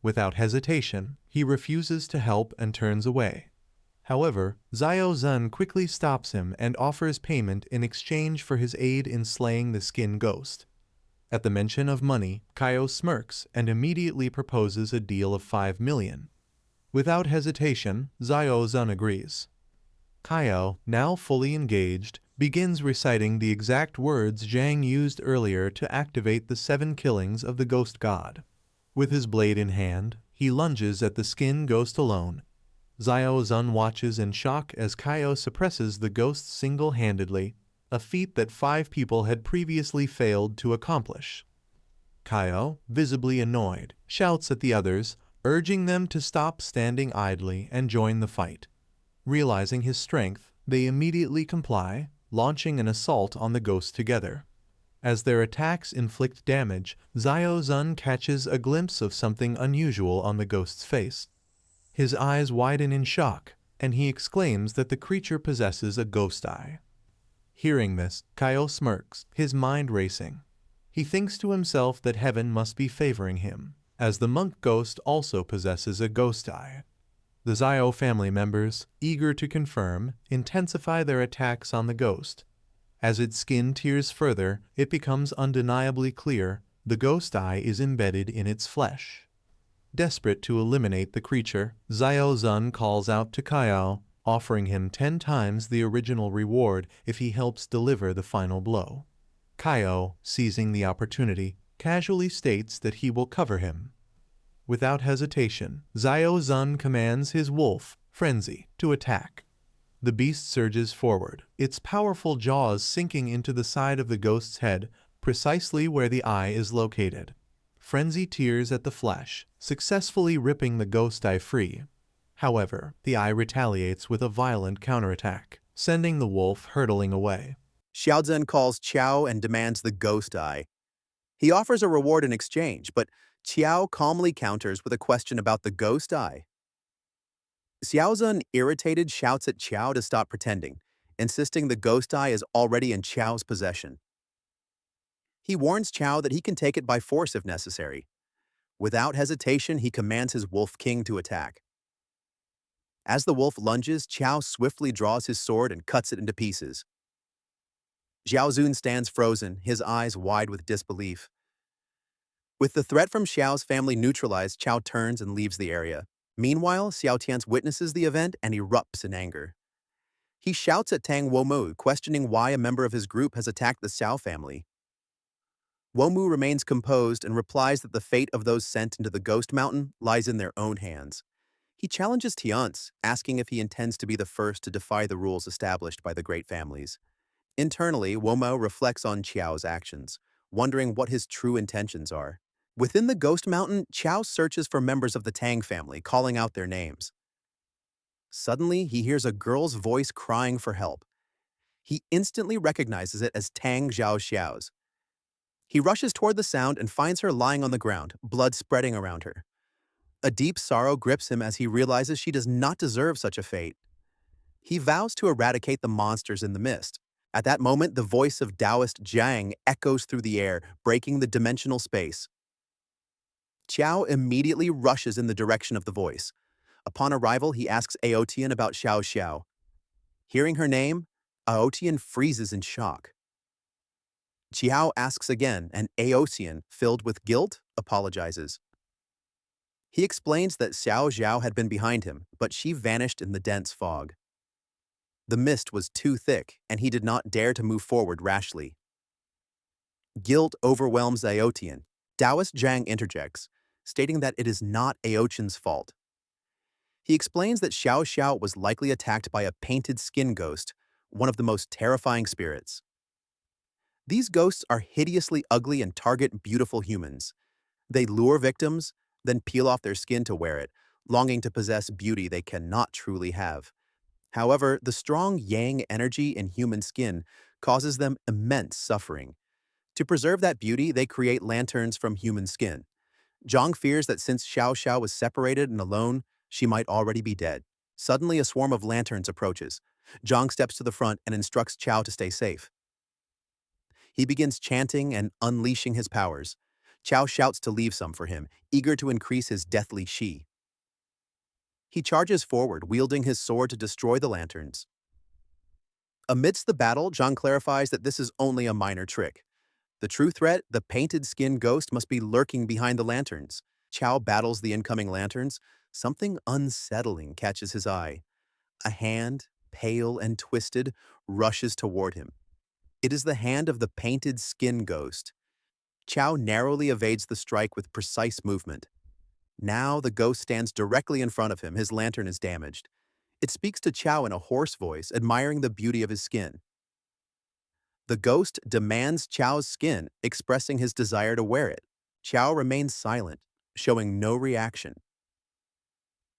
Without hesitation, he refuses to help and turns away. However, Xiao Zun quickly stops him and offers payment in exchange for his aid in slaying the skin ghost. At the mention of money, Qiao smirks and immediately proposes a deal of 5 million. Without hesitation, Xiao Zun agrees. Qiao, now fully engaged, begins reciting the exact words Zhang used earlier to activate the 7 killings of the ghost god. With his blade in hand, he lunges at the skin ghost alone. Xiao Zun watches in shock as Qiao suppresses the ghost single-handedly, a feat that 5 people had previously failed to accomplish. Qiao, visibly annoyed, shouts at the others, urging them to stop standing idly and join the fight. Realizing his strength, they immediately comply, launching an assault on the ghost together. As their attacks inflict damage, Xiao Zun catches a glimpse of something unusual on the ghost's face. His eyes widen in shock, and he exclaims that the creature possesses a ghost eye. Hearing this, Qiao smirks, his mind racing. He thinks to himself that heaven must be favoring him, as the monk ghost also possesses a ghost eye. The Xiao family members, eager to confirm, intensify their attacks on the ghost. As its skin tears further, it becomes undeniably clear the ghost eye is embedded in its flesh. Desperate to eliminate the creature, Xiao Zun calls out to Qiao, offering him 10 times the original reward if he helps deliver the final blow. Qiao, seizing the opportunity, casually states that he will cover him. Without hesitation, Xiao Zun commands his wolf, Frenzy, to attack. The beast surges forward, its powerful jaws sinking into the side of the ghost's head, precisely where the eye is located. Frenzy tears at the flesh, successfully ripping the ghost eye free. However, the eye retaliates with a violent counterattack, sending the wolf hurtling away. Xiaozhen calls Qiao and demands the ghost eye. He offers a reward in exchange, but Qiao calmly counters with a question about the ghost eye. Xiaozhen, irritated, shouts at Qiao to stop pretending, insisting the ghost eye is already in Qiao's possession. He warns Qiao that he can take it by force if necessary. Without hesitation, he commands his wolf king to attack. As the wolf lunges, Qiao swiftly draws his sword and cuts it into pieces. Xiaozun stands frozen, his eyes wide with disbelief. With the threat from Xiao's family neutralized, Qiao turns and leaves the area. Meanwhile, Xiao Tian's witnesses the event and erupts in anger. He shouts at Tang Womu, questioning why a member of his group has attacked the Xiao family. Womu remains composed and replies that the fate of those sent into the Ghost Mountain lies in their own hands. He challenges Tian's, asking if he intends to be the first to defy the rules established by the great families. Internally, Womo reflects on Qiao's actions, wondering what his true intentions are. Within the Ghost Mountain, Qiao searches for members of the Tang family, calling out their names. Suddenly, he hears a girl's voice crying for help. He instantly recognizes it as Tang Xiao's. He rushes toward the sound and finds her lying on the ground, blood spreading around her. A deep sorrow grips him as he realizes she does not deserve such a fate. He vows to eradicate the monsters in the mist. At that moment, the voice of Taoist Jiang echoes through the air, breaking the dimensional space. Qiao immediately rushes in the direction of the voice. Upon arrival, he asks Aotian about Xiao Xiao. Hearing her name, Aotian freezes in shock. Qiao asks again, and Aotian, filled with guilt, apologizes. He explains that Xiao Xiao had been behind him, but she vanished in the dense fog. The mist was too thick, and he did not dare to move forward rashly. Guilt overwhelms Aotian. Taoist Jiang interjects, stating that it is not Aotian's fault. He explains that Xiao Xiao was likely attacked by a painted skin ghost, one of the most terrifying spirits. These ghosts are hideously ugly and target beautiful humans. They lure victims, then peel off their skin to wear it, longing to possess beauty they cannot truly have. However, the strong yang energy in human skin causes them immense suffering. To preserve that beauty, they create lanterns from human skin. Zhang fears that since Xiao Xiao was separated and alone, she might already be dead. Suddenly, a swarm of lanterns approaches. Zhang steps to the front and instructs Qiao to stay safe. He begins chanting and unleashing his powers. Qiao shouts to leave some for him, eager to increase his deathly chi. He charges forward, wielding his sword to destroy the lanterns. Amidst the battle, Zhang clarifies that this is only a minor trick. The true threat, the painted skin ghost, must be lurking behind the lanterns. Qiao battles the incoming lanterns. Something unsettling catches his eye. A hand, pale and twisted, rushes toward him. It is the hand of the painted skin ghost. Qiao narrowly evades the strike with precise movement. Now the ghost stands directly in front of him. His lantern is damaged. It speaks to Qiao in a hoarse voice, admiring the beauty of his skin. The ghost demands Qiao's skin, expressing his desire to wear it. Qiao remains silent, showing no reaction.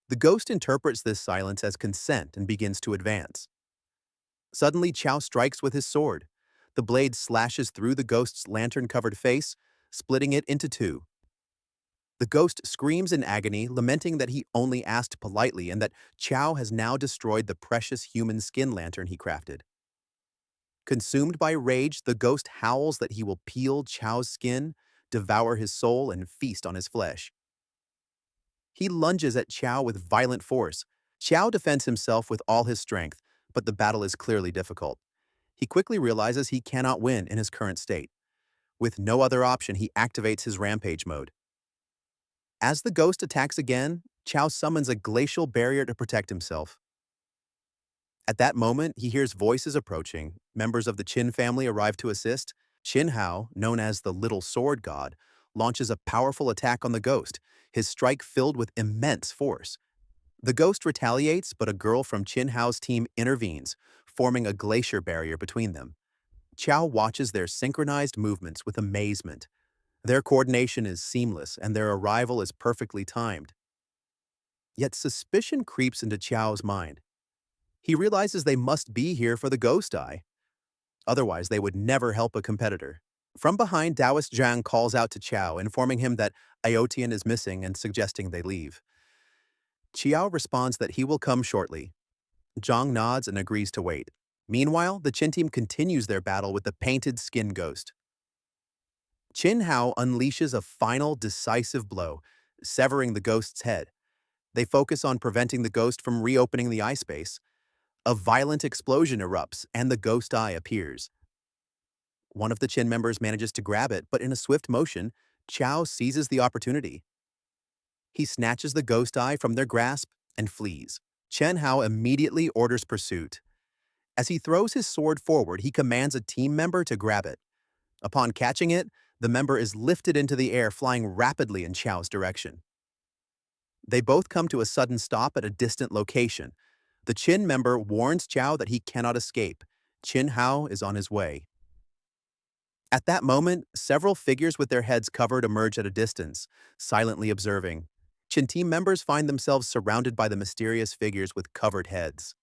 The ghost interprets this silence as consent and begins to advance. Suddenly, Qiao strikes with his sword. The blade slashes through the ghost's lantern-covered face, splitting it into two. The ghost screams in agony, lamenting that he only asked politely and that Qiao has now destroyed the precious human skin lantern he crafted. Consumed by rage, the ghost howls that he will peel Qiao's skin, devour his soul, and feast on his flesh. He lunges at Qiao with violent force. Qiao defends himself with all his strength, but the battle is clearly difficult. He quickly realizes he cannot win in his current state. With no other option, he activates his rampage mode. As the ghost attacks again, Qiao summons a glacial barrier to protect himself. At that moment, he hears voices approaching. Members of the Qin family arrive to assist. Qin Hao, known as the Little Sword God, launches a powerful attack on the ghost, his strike filled with immense force. The ghost retaliates, but a girl from Qin Hao's team intervenes, forming a glacier barrier between them. Qiao watches their synchronized movements with amazement. Their coordination is seamless, and their arrival is perfectly timed. Yet suspicion creeps into Qiao's mind. He realizes they must be here for the ghost eye. Otherwise, they would never help a competitor. From behind, Taoist Zhang calls out to Qiao, informing him that Iotian is missing and suggesting they leave. Qiao responds that he will come shortly. Zhang nods and agrees to wait. Meanwhile, the Qin team continues their battle with the painted skin ghost. Qin Hao unleashes a final decisive blow, severing the ghost's head. They focus on preventing the ghost from reopening the eye space. A violent explosion erupts, and the ghost eye appears. One of the Qin members manages to grab it, but in a swift motion, Qiao seizes the opportunity. He snatches the ghost eye from their grasp and flees. Chen Hao immediately orders pursuit. As he throws his sword forward, he commands a team member to grab it. Upon catching it, the member is lifted into the air, flying rapidly in Qiao's direction. They both come to a sudden stop at a distant location. The Qin member warns Qiao that he cannot escape. Qin Hao is on his way. At that moment, several figures with their heads covered emerge at a distance, silently observing. Qin team members find themselves surrounded by the mysterious figures with covered heads.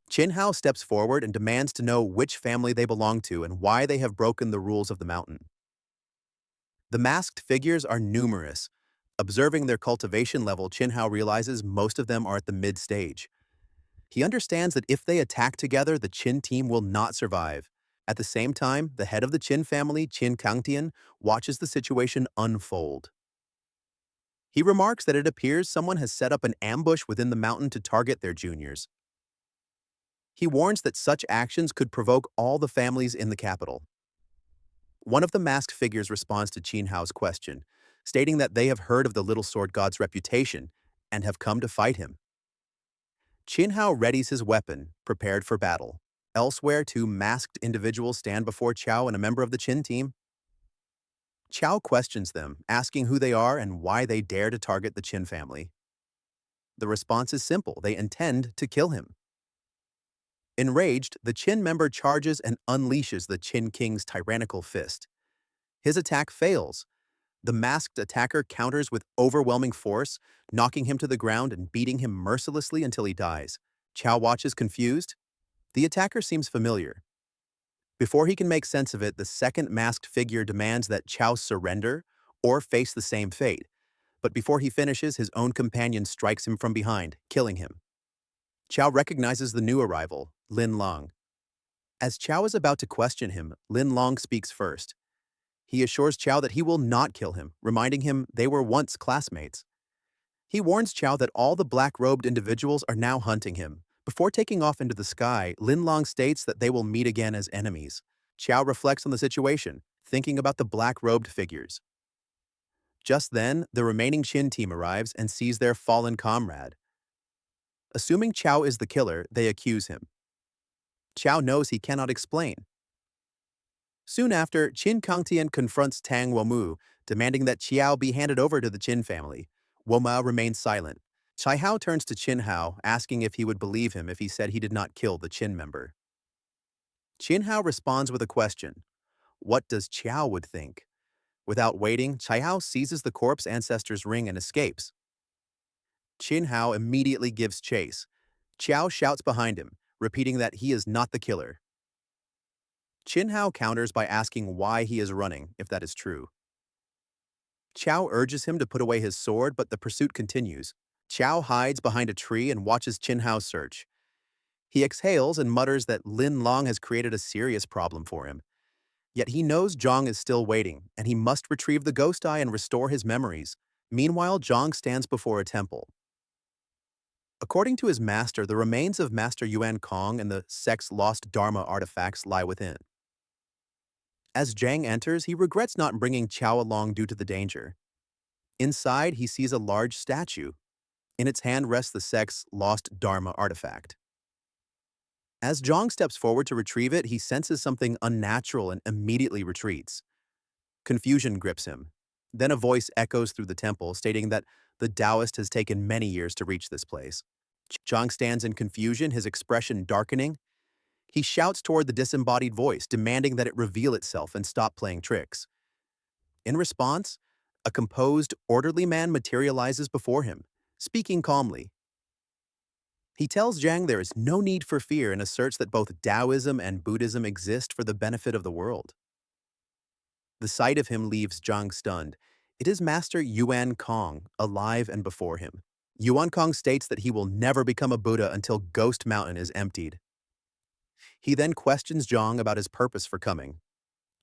Qin Hao steps forward and demands to know which family they belong to and why they have broken the rules of the mountain. The masked figures are numerous. Observing their cultivation level, Qin Hao realizes most of them are at the mid-stage. He understands that if they attack together, the Qin team will not survive. At the same time, the head of the Qin family, Qin Kangtian, watches the situation unfold. He remarks that it appears someone has set up an ambush within the mountain to target their juniors. He warns that such actions could provoke all the families in the capital. One of the masked figures responds to Qin Hao's question, stating that they have heard of the Little Sword God's reputation and have come to fight him. Qin Hao readies his weapon, prepared for battle. Elsewhere, two masked individuals stand before Qiao and a member of the Qin team. Qiao questions them, asking who they are and why they dare to target the Qin family. The response is simple: they intend to kill him. Enraged, the Qin member charges and unleashes the Qin king's tyrannical fist. His attack fails. The masked attacker counters with overwhelming force, knocking him to the ground and beating him mercilessly until he dies. Qiao watches confused. The attacker seems familiar. Before he can make sense of it, the second masked figure demands that Qiao surrender or face the same fate. But before he finishes, his own companion strikes him from behind, killing him. Qiao recognizes the new arrival, Lin Long. As Qiao is about to question him, Lin Long speaks first. He assures Qiao that he will not kill him, reminding him they were once classmates. He warns Qiao that all the black-robed individuals are now hunting him. Before taking off into the sky, Lin Long states that they will meet again as enemies. Qiao reflects on the situation, thinking about the black-robed figures. Just then, the remaining Qin team arrives and sees their fallen comrade. Assuming Qiao is the killer, they accuse him. Qiao knows he cannot explain. Soon after, Qin Kangtian confronts Tang Womu, demanding that Qiao be handed over to the Qin family. Woma remains silent. Chai Hao turns to Qin Hao, asking if he would believe him if he said he did not kill the Qin member. Qin Hao responds with a question. What does Qiao would think? Without waiting, Chai Hao seizes the corpse ancestor's ring and escapes. Qin Hao immediately gives chase. Qiao shouts behind him, repeating that he is not the killer. Qin Hao counters by asking why he is running, if that is true. Qiao urges him to put away his sword, but the pursuit continues. Qiao hides behind a tree and watches Qin Hao's search. He exhales and mutters that Lin Long has created a serious problem for him. Yet he knows Zhang is still waiting, and he must retrieve the ghost eye and restore his memories. Meanwhile, Zhang stands before a temple. According to his master, the remains of Master Yuan Kong and the sect's lost Dharma artifacts lie within. As Zhang enters, he regrets not bringing Qiao along due to the danger. Inside, he sees a large statue. In its hand rests the sect's lost Dharma artifact. As Zhang steps forward to retrieve it, he senses something unnatural and immediately retreats. Confusion grips him. Then a voice echoes through the temple, stating that the Taoist has taken many years to reach this place. Zhang stands in confusion, his expression darkening. He shouts toward the disembodied voice, demanding that it reveal itself and stop playing tricks. In response, a composed, orderly man materializes before him, speaking calmly. He tells Zhang there is no need for fear and asserts that both Taoism and Buddhism exist for the benefit of the world. The sight of him leaves Zhang stunned. It is Master Yuan Kong, alive and before him. Yuan Kong states that he will never become a Buddha until Ghost Mountain is emptied. He then questions Zhang about his purpose for coming.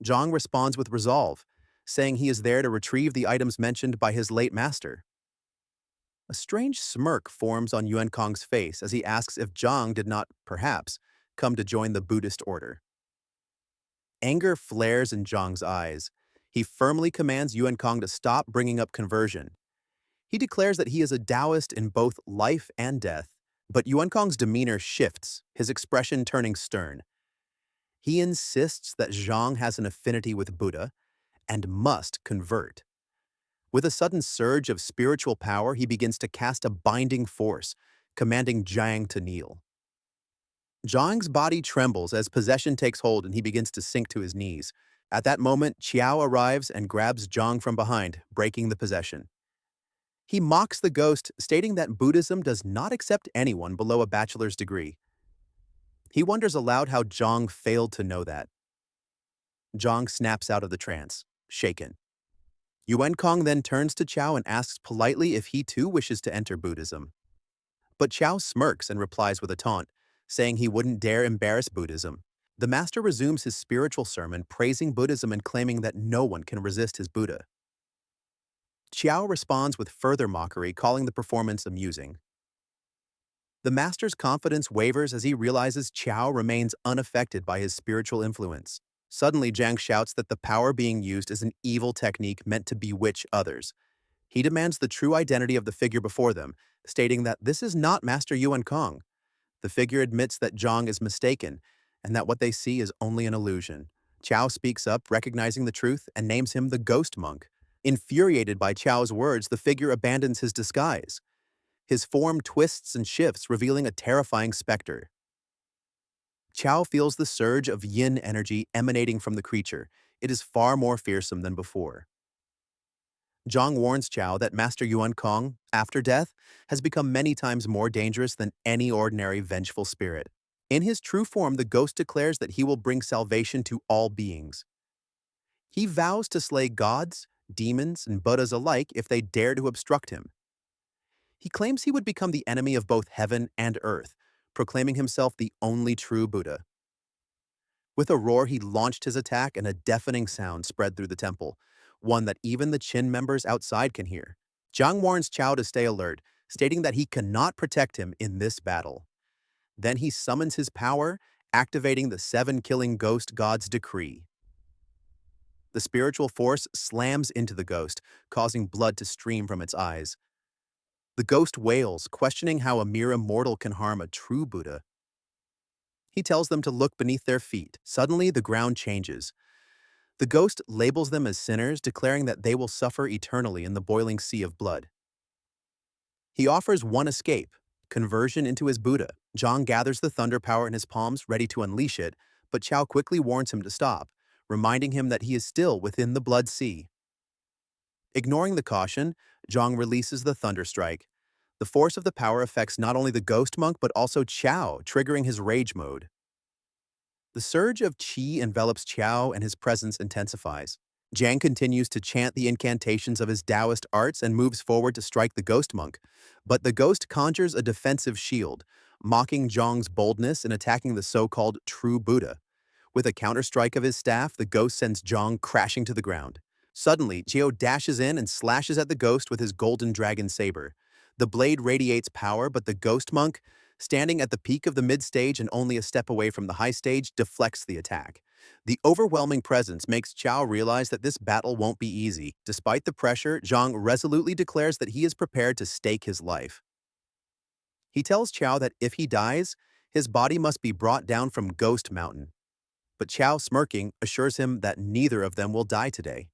Zhang responds with resolve, saying he is there to retrieve the items mentioned by his late master. A strange smirk forms on Yuan Kong's face as he asks if Zhang did not, perhaps, come to join the Buddhist order. Anger flares in Zhang's eyes. He firmly commands Yuan Kong to stop bringing up conversion. He declares that he is a Taoist in both life and death, but Yuan Kong's demeanor shifts, his expression turning stern. He insists that Zhang has an affinity with Buddha and must convert. With a sudden surge of spiritual power, he begins to cast a binding force, commanding Zhang to kneel. Zhang's body trembles as possession takes hold and he begins to sink to his knees. At that moment, Qiao arrives and grabs Zhang from behind, breaking the possession. He mocks the ghost, stating that Buddhism does not accept anyone below a bachelor's degree. He wonders aloud how Zhang failed to know that. Zhang snaps out of the trance, shaken. Yuan Kong then turns to Qiao and asks politely if he too wishes to enter Buddhism. But Qiao smirks and replies with a taunt, saying he wouldn't dare embarrass Buddhism. The master resumes his spiritual sermon, praising Buddhism and claiming that no one can resist his Buddha. Qiao responds with further mockery, calling the performance amusing. The master's confidence wavers as he realizes Qiao remains unaffected by his spiritual influence. Suddenly, Zhang shouts that the power being used is an evil technique meant to bewitch others. He demands the true identity of the figure before them, stating that this is not Master Yuan Kong. The figure admits that Zhang is mistaken, and that what they see is only an illusion. Qiao speaks up, recognizing the truth, and names him the Ghost Monk. Infuriated by Qiao's words, the figure abandons his disguise. His form twists and shifts, revealing a terrifying specter. Qiao feels the surge of yin energy emanating from the creature. It is far more fearsome than before. Zhang warns Qiao that Master Yuan Kong, after death, has become many times more dangerous than any ordinary vengeful spirit. In his true form, the ghost declares that he will bring salvation to all beings. He vows to slay gods, demons, and Buddhas alike if they dare to obstruct him. He claims he would become the enemy of both heaven and earth, proclaiming himself the only true Buddha. With a roar, he launched his attack, and a deafening sound spread through the temple, one that even the Qin members outside can hear. Zhang warns Qiao to stay alert, stating that he cannot protect him in this battle. Then he summons his power, activating the seven-killing ghost god's decree. The spiritual force slams into the ghost, causing blood to stream from its eyes. The ghost wails, questioning how a mere immortal can harm a true Buddha. He tells them to look beneath their feet. Suddenly, the ground changes. The ghost labels them as sinners, declaring that they will suffer eternally in the boiling sea of blood. He offers one escape, conversion into his Buddha. Zhang gathers the thunder power in his palms, ready to unleash it, but Qiao quickly warns him to stop, reminding him that he is still within the blood sea. Ignoring the caution, Zhang releases the thunder strike. The force of the power affects not only the ghost monk but also Qiao, triggering his rage mode. The surge of qi envelops Qiao and his presence intensifies. Zhang continues to chant the incantations of his Taoist arts and moves forward to strike the ghost monk, but the ghost conjures a defensive shield, mocking Zhang's boldness in attacking the so-called true Buddha. With a counterstrike of his staff, the ghost sends Zhang crashing to the ground. Suddenly, Qiao dashes in and slashes at the ghost with his golden dragon saber. The blade radiates power, but the ghost monk, standing at the peak of the mid-stage and only a step away from the high stage, deflects the attack. The overwhelming presence makes Qiao realize that this battle won't be easy. Despite the pressure, Zhang resolutely declares that he is prepared to stake his life. He tells Qiao that if he dies, his body must be brought down from Ghost Mountain. But Qiao, smirking, assures him that neither of them will die today.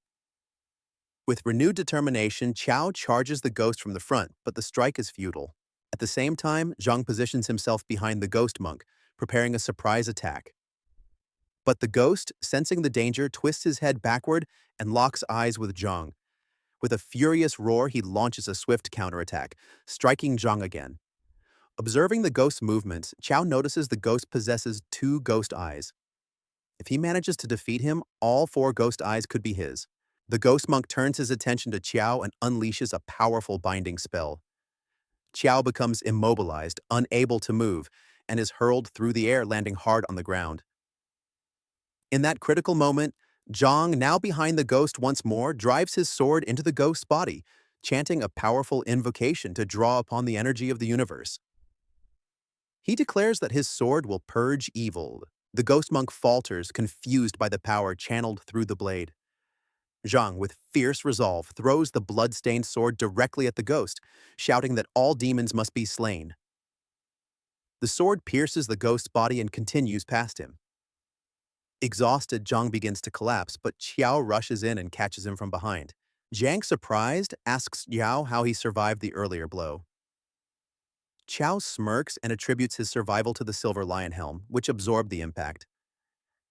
With renewed determination, Qiao charges the ghost from the front, but the strike is futile. At the same time, Zhang positions himself behind the ghost monk, preparing a surprise attack. But the ghost, sensing the danger, twists his head backward and locks eyes with Zhang. With a furious roar, he launches a swift counterattack, striking Zhang again. Observing the ghost's movements, Qiao notices the ghost possesses two ghost eyes. If he manages to defeat him, all four ghost eyes could be his. The ghost monk turns his attention to Qiao and unleashes a powerful binding spell. Qiao becomes immobilized, unable to move, and is hurled through the air, landing hard on the ground. In that critical moment, Zhang, now behind the ghost once more, drives his sword into the ghost's body, chanting a powerful invocation to draw upon the energy of the universe. He declares that his sword will purge evil. The ghost monk falters, confused by the power channeled through the blade. Zhang, with fierce resolve, throws the blood-stained sword directly at the ghost, shouting that all demons must be slain. The sword pierces the ghost's body and continues past him. Exhausted, Zhang begins to collapse, but Qiao rushes in and catches him from behind. Zhang, surprised, asks Qiao how he survived the earlier blow. Qiao smirks and attributes his survival to the silver lion helm, which absorbed the impact.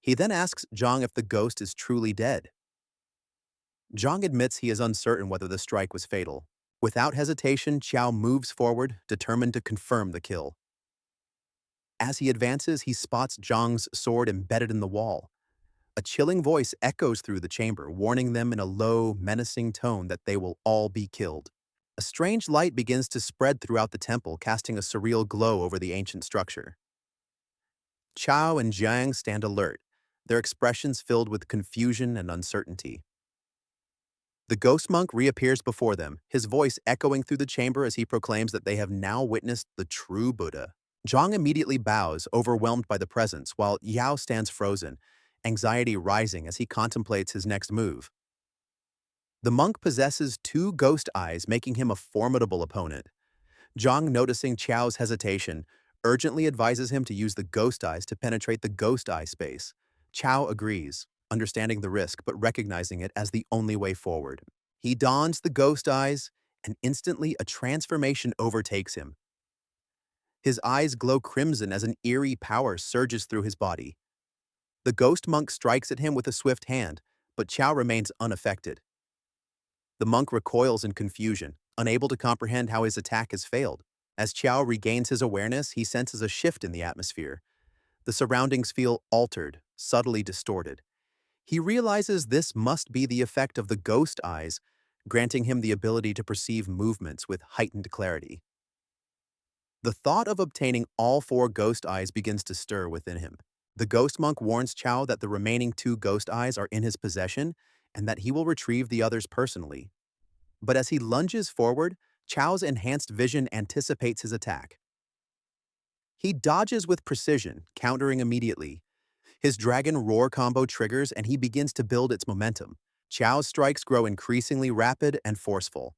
He then asks Zhang if the ghost is truly dead. Zhang admits he is uncertain whether the strike was fatal. Without hesitation, Qiao moves forward, determined to confirm the kill. As he advances, he spots Zhang's sword embedded in the wall. A chilling voice echoes through the chamber, warning them in a low, menacing tone that they will all be killed. A strange light begins to spread throughout the temple, casting a surreal glow over the ancient structure. Qiao and Zhang stand alert, their expressions filled with confusion and uncertainty. The ghost monk reappears before them, his voice echoing through the chamber as he proclaims that they have now witnessed the true Buddha. Zhang immediately bows, overwhelmed by the presence, while Yao stands frozen, anxiety rising as he contemplates his next move. The monk possesses two ghost eyes, making him a formidable opponent. Zhang, noticing Qiao's hesitation, urgently advises him to use the ghost eyes to penetrate the ghost eye space. Qiao agrees, understanding the risk but recognizing it as the only way forward. He dons the ghost eyes, and instantly a transformation overtakes him. His eyes glow crimson as an eerie power surges through his body. The ghost monk strikes at him with a swift hand, but Qiao remains unaffected. The monk recoils in confusion, unable to comprehend how his attack has failed. As Qiao regains his awareness, he senses a shift in the atmosphere. The surroundings feel altered, subtly distorted. He realizes this must be the effect of the ghost eyes, granting him the ability to perceive movements with heightened clarity. The thought of obtaining all four ghost eyes begins to stir within him. The ghost monk warns Qiao that the remaining two ghost eyes are in his possession and that he will retrieve the others personally. But as he lunges forward, Qiao's enhanced vision anticipates his attack. He dodges with precision, countering immediately. His Dragon Roar combo triggers and he begins to build its momentum. Qiao's strikes grow increasingly rapid and forceful.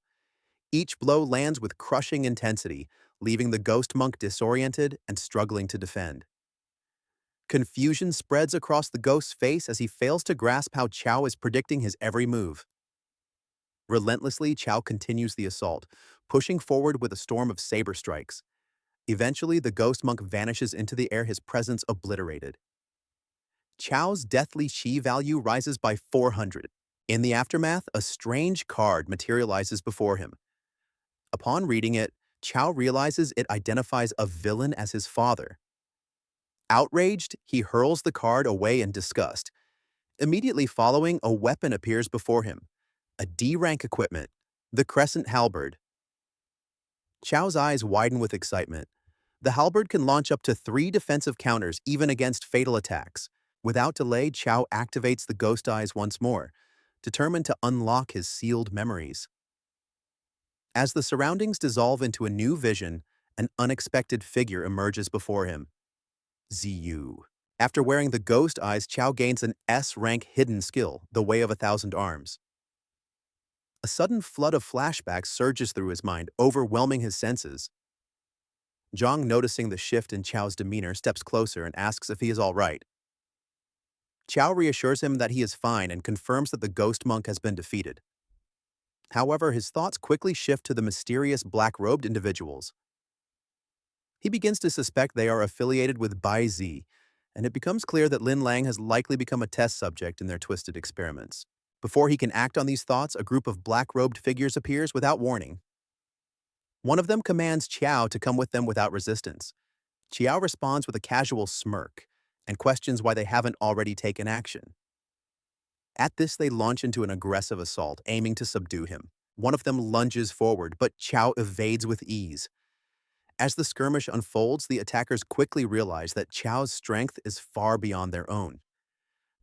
Each blow lands with crushing intensity, leaving the ghost monk disoriented and struggling to defend. Confusion spreads across the ghost's face as he fails to grasp how Qiao is predicting his every move. Relentlessly, Qiao continues the assault, pushing forward with a storm of saber strikes. Eventually, the ghost monk vanishes into the air, his presence obliterated. Qiao's deathly chi value rises by 400. In the aftermath, a strange card materializes before him. Upon reading it, Qiao realizes it identifies a villain as his father. Outraged, he hurls the card away in disgust. Immediately following, a weapon appears before him. A D-rank equipment, the Crescent Halberd. Qiao's eyes widen with excitement. The halberd can launch up to 3 defensive counters even against fatal attacks. Without delay, Qiao activates the ghost eyes once more, determined to unlock his sealed memories. As the surroundings dissolve into a new vision, an unexpected figure emerges before him. Ziyu. After wearing the ghost eyes, Qiao gains an S-rank hidden skill, the Way of 1,000 Arms. A sudden flood of flashbacks surges through his mind, overwhelming his senses. Zhang, noticing the shift in Qiao's demeanor, steps closer and asks if he is all right. Qiao reassures him that he is fine and confirms that the ghost monk has been defeated. However, his thoughts quickly shift to the mysterious black-robed individuals. He begins to suspect they are affiliated with Bai Zi, and it becomes clear that Lin Lang has likely become a test subject in their twisted experiments. Before he can act on these thoughts, a group of black-robed figures appears without warning. One of them commands Qiao to come with them without resistance. Qiao responds with a casual smirk and questions why they haven't already taken action. At this, they launch into an aggressive assault, aiming to subdue him. One of them lunges forward, but Qiao evades with ease. As the skirmish unfolds, the attackers quickly realize that Qiao's strength is far beyond their own.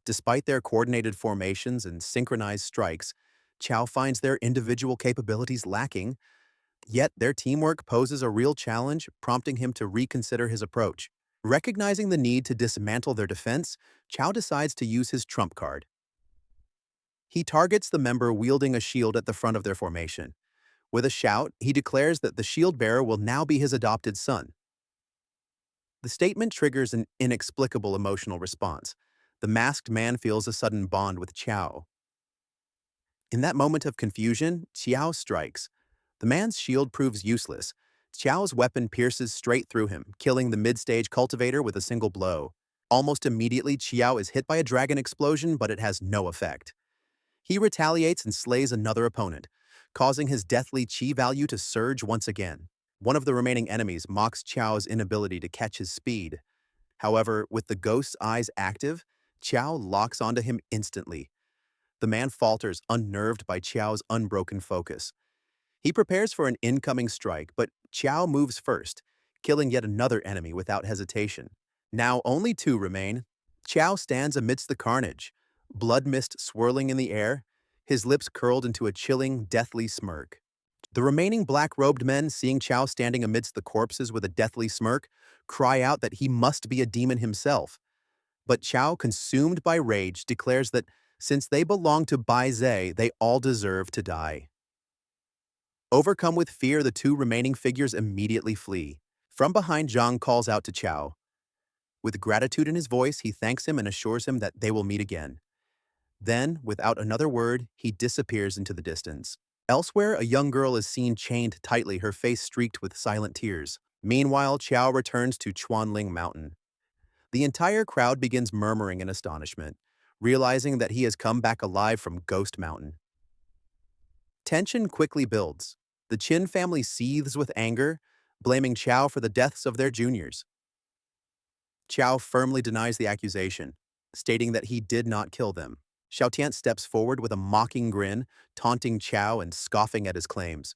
Despite their coordinated formations and synchronized strikes, Qiao finds their individual capabilities lacking, yet their teamwork poses a real challenge, prompting him to reconsider his approach. Recognizing the need to dismantle their defense, Qiao decides to use his trump card. He targets the member wielding a shield at the front of their formation. With a shout, he declares that the shield bearer will now be his adopted son. The statement triggers an inexplicable emotional response. The masked man feels a sudden bond with Qiao. In that moment of confusion, Qiao strikes. The man's shield proves useless. Qiao's weapon pierces straight through him, killing the mid-stage cultivator with a single blow. Almost immediately, Qiao is hit by a dragon explosion, but it has no effect. He retaliates and slays another opponent, causing his deathly chi value to surge once again. One of the remaining enemies mocks Qiao's inability to catch his speed. However, with the ghost's eyes active, Qiao locks onto him instantly. The man falters, unnerved by Qiao's unbroken focus. He prepares for an incoming strike, but Qiao moves first, killing yet another enemy without hesitation. Now only 2 remain. Qiao stands amidst the carnage, blood mist swirling in the air, his lips curled into a chilling, deathly smirk. The remaining black-robed men, seeing Qiao standing amidst the corpses with a deathly smirk, cry out that he must be a demon himself. But Qiao, consumed by rage, declares that since they belong to Bai Zi, they all deserve to die. Overcome with fear, the 2 remaining figures immediately flee. From behind, Zhang calls out to Qiao. With gratitude in his voice, he thanks him and assures him that they will meet again. Then, without another word, he disappears into the distance. Elsewhere, a young girl is seen chained tightly, her face streaked with silent tears. Meanwhile, Qiao returns to Chuanling Mountain. The entire crowd begins murmuring in astonishment, realizing that he has come back alive from Ghost Mountain. Tension quickly builds. The Qin family seethes with anger, blaming Qiao for the deaths of their juniors. Qiao firmly denies the accusation, stating that he did not kill them. Xiaotian steps forward with a mocking grin, taunting Qiao and scoffing at his claims.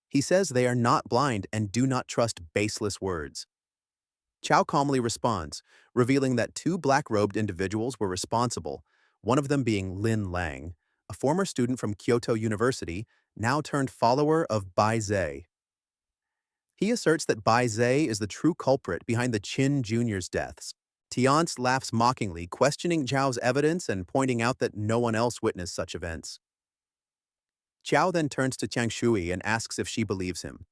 He says they are not blind and do not trust baseless words. Qiao calmly responds, revealing that two black-robed individuals were responsible, one of them being Lin Lang, a former student from Kyoto University, now turned follower of Bai Zhe. He asserts that Bai Zhe is the true culprit behind the Qin Junior's deaths. Tiance laughs mockingly, questioning Zhao's evidence and pointing out that no one else witnessed such events. Qiao then turns to Chang Shui and asks if she believes him.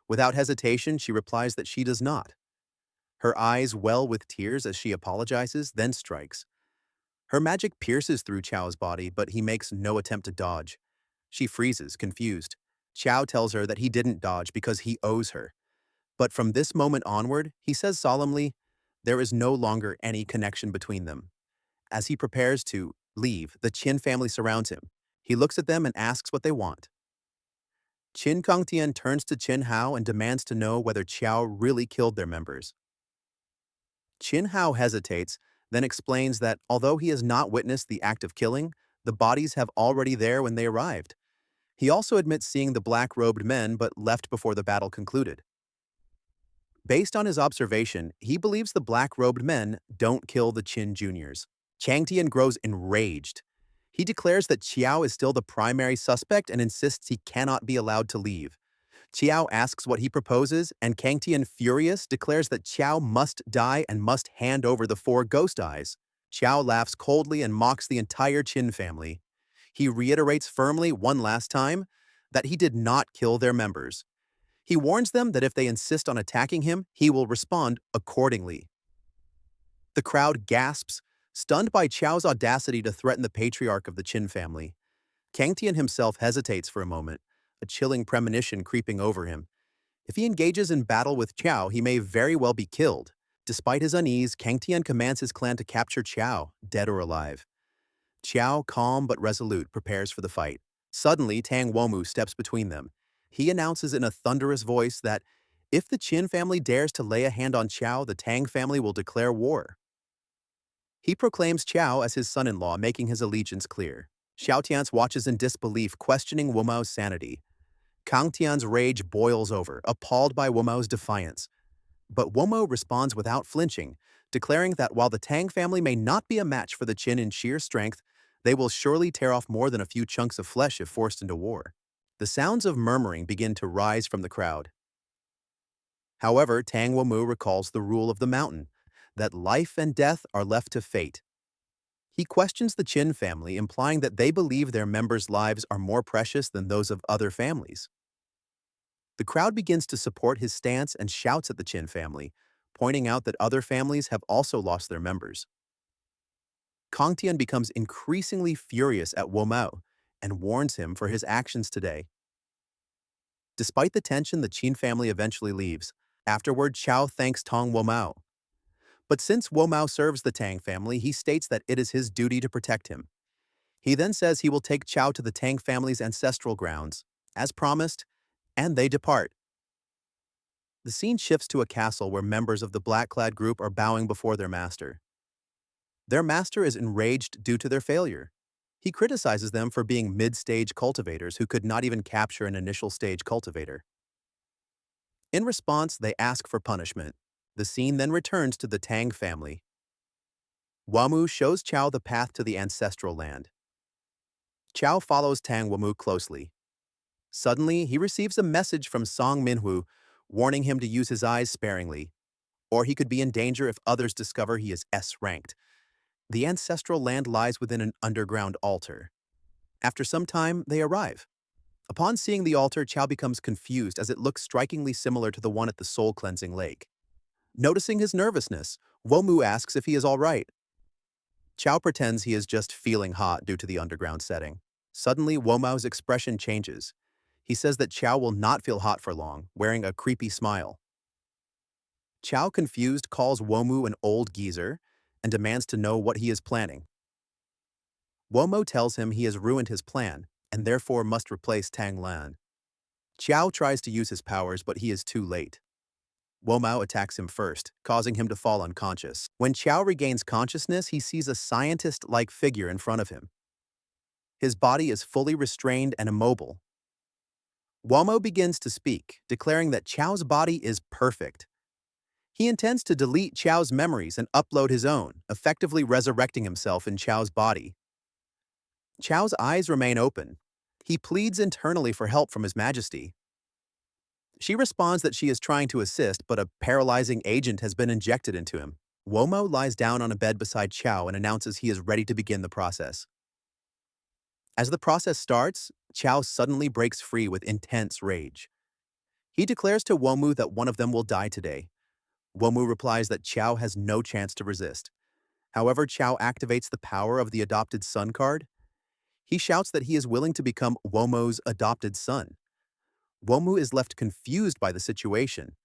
Without hesitation, she replies that she does not. Her eyes well with tears as she apologizes, then strikes. Her magic pierces through Qiao's body, but he makes no attempt to dodge. She freezes, confused. Qiao tells her that he didn't dodge because he owes her. But from this moment onward, he says solemnly, there is no longer any connection between them. As he prepares to leave, the Qin family surrounds him. He looks at them and asks what they want. Qin Kangtian turns to Qin Hao and demands to know whether Qiao really killed their members. Qin Hao hesitates, then explains that although he has not witnessed the act of killing, the bodies have already there when they arrived. He also admits seeing the black-robed men but left before the battle concluded. Based on his observation, he believes the black-robed men don't kill the Qin juniors. Changtian grows enraged. He declares that Qiao is still the primary suspect and insists he cannot be allowed to leave. Qiao asks what he proposes, and Kangtian, furious, declares that Qiao must die and must hand over the 4 ghost eyes. Qiao laughs coldly and mocks the entire Qin family. He reiterates firmly one last time that he did not kill their members. He warns them that if they insist on attacking him, he will respond accordingly. The crowd gasps, stunned by Qiao's audacity to threaten the patriarch of the Qin family. Kangtian himself hesitates for a moment, a chilling premonition creeping over him. If he engages in battle with Qiao, he may very well be killed. Despite his unease, Kangtian commands his clan to capture Qiao, dead or alive. Qiao, calm but resolute, prepares for the fight. Suddenly, Tang Womu steps between them. He announces in a thunderous voice that if the Qin family dares to lay a hand on Qiao, the Tang family will declare war. He proclaims Qiao as his son-in-law, making his allegiance clear. Xiaotian watches in disbelief, questioning Womao's sanity. Kangtian's rage boils over, appalled by Womao's defiance. But Womo responds without flinching, declaring that while the Tang family may not be a match for the Qin in sheer strength, they will surely tear off more than a few chunks of flesh if forced into war. The sounds of murmuring begin to rise from the crowd. However, Tang Womu recalls the rule of the mountain, that life and death are left to fate. He questions the Qin family, implying that they believe their members' lives are more precious than those of other families. The crowd begins to support his stance and shouts at the Qin family, pointing out that other families have also lost their members. Kangtian becomes increasingly furious at Womao and warns him for his actions today. Despite the tension, the Qin family eventually leaves. Afterward, Qiao thanks Tang Womao. But since Womao serves the Tang family, he states that it is his duty to protect him. He then says he will take Qiao to the Tang family's ancestral grounds, as promised, and they depart. The scene shifts to a castle where members of the black-clad group are bowing before their master. Their master is enraged due to their failure. He criticizes them for being mid-stage cultivators who could not even capture an initial stage cultivator. In response, they ask for punishment. The scene then returns to the Tang family. Wamu shows Qiao the path to the ancestral land. Qiao follows Tang Wamu closely. Suddenly, he receives a message from Song Minhu, warning him to use his eyes sparingly, or he could be in danger if others discover he is S-ranked. The ancestral land lies within an underground altar. After some time, they arrive. Upon seeing the altar, Qiao becomes confused as it looks strikingly similar to the one at the soul-cleansing lake. Noticing his nervousness, Womu asks if he is all right. Qiao pretends he is just feeling hot due to the underground setting. Suddenly, Womao's expression changes. He says that Qiao will not feel hot for long, wearing a creepy smile. Qiao, confused, calls Womu an old geezer and demands to know what he is planning. Womo tells him he has ruined his plan and therefore must replace Tang Lan. Qiao tries to use his powers, but he is too late. Womao attacks him first, causing him to fall unconscious. When Qiao regains consciousness, he sees a scientist-like figure in front of him. His body is fully restrained and immobile. Womao begins to speak, declaring that Qiao's body is perfect. He intends to delete Qiao's memories and upload his own, effectively resurrecting himself in Qiao's body. Qiao's eyes remain open. He pleads internally for help from His Majesty. She responds that she is trying to assist, but a paralyzing agent has been injected into him. Womao lies down on a bed beside Qiao and announces he is ready to begin the process. As the process starts, Qiao suddenly breaks free with intense rage. He declares to Womu that one of them will die today. Womu replies that Qiao has no chance to resist. However, Qiao activates the power of the adopted son card. He shouts that he is willing to become Womo's adopted son. Womu is left confused by the situation.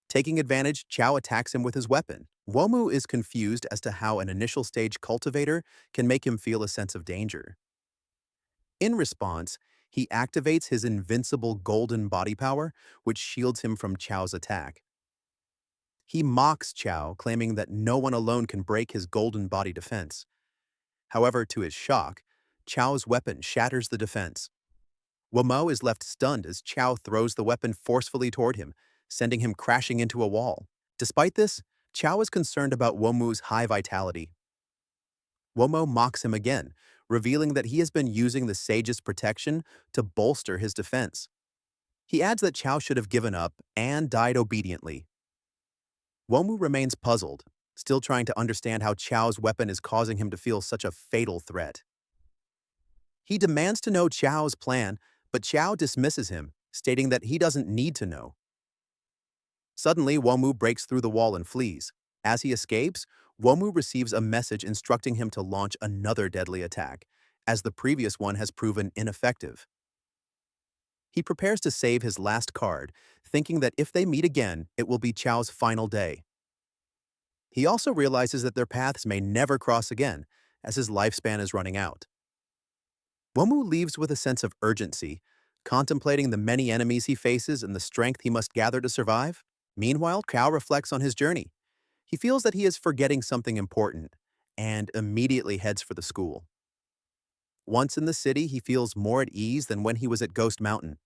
Taking advantage, Qiao attacks him with his weapon. Womu is confused as to how an initial stage cultivator can make him feel a sense of danger. In response, he activates his invincible golden body power, which shields him from Qiao's attack. He mocks Qiao, claiming that no one alone can break his golden body defense. However, to his shock, Qiao's weapon shatters the defense. Womao is left stunned as Qiao throws the weapon forcefully toward him, sending him crashing into a wall. Despite this, Qiao is concerned about Womu's high vitality. Womao mocks him again, revealing that he has been using the sage's protection to bolster his defense. He adds that Qiao should have given up and died obediently. Womu remains puzzled, still trying to understand how Qiao's weapon is causing him to feel such a fatal threat. He demands to know Qiao's plan, but Qiao dismisses him, stating that he doesn't need to know. Suddenly, Womu breaks through the wall and flees. As he escapes, Womu receives a message instructing him to launch another deadly attack, as the previous one has proven ineffective. He prepares to save his last card, thinking that if they meet again, it will be Qiao's final day. He also realizes that their paths may never cross again, as his lifespan is running out. Womu leaves with a sense of urgency, contemplating the many enemies he faces and the strength he must gather to survive. Meanwhile, Qiao reflects on his journey. He feels that he is forgetting something important, and immediately heads for the school. Once in the city, he feels more at ease than when he was at Ghost Mountain.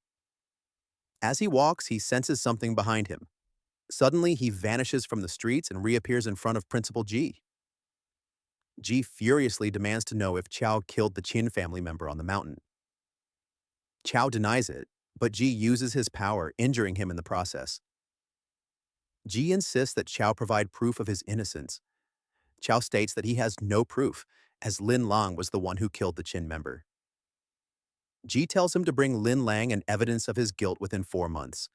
As he walks, he senses something behind him. Suddenly, he vanishes from the streets and reappears in front of Principal Ji. Ji furiously demands to know if Qiao killed the Qin family member on the mountain. Qiao denies it, but Ji uses his power, injuring him in the process. Ji insists that Qiao provide proof of his innocence. Qiao states that he has no proof, as Lin Lang was the one who killed the Qin member. Ji tells him to bring Lin Lang and evidence of his guilt within 4 months.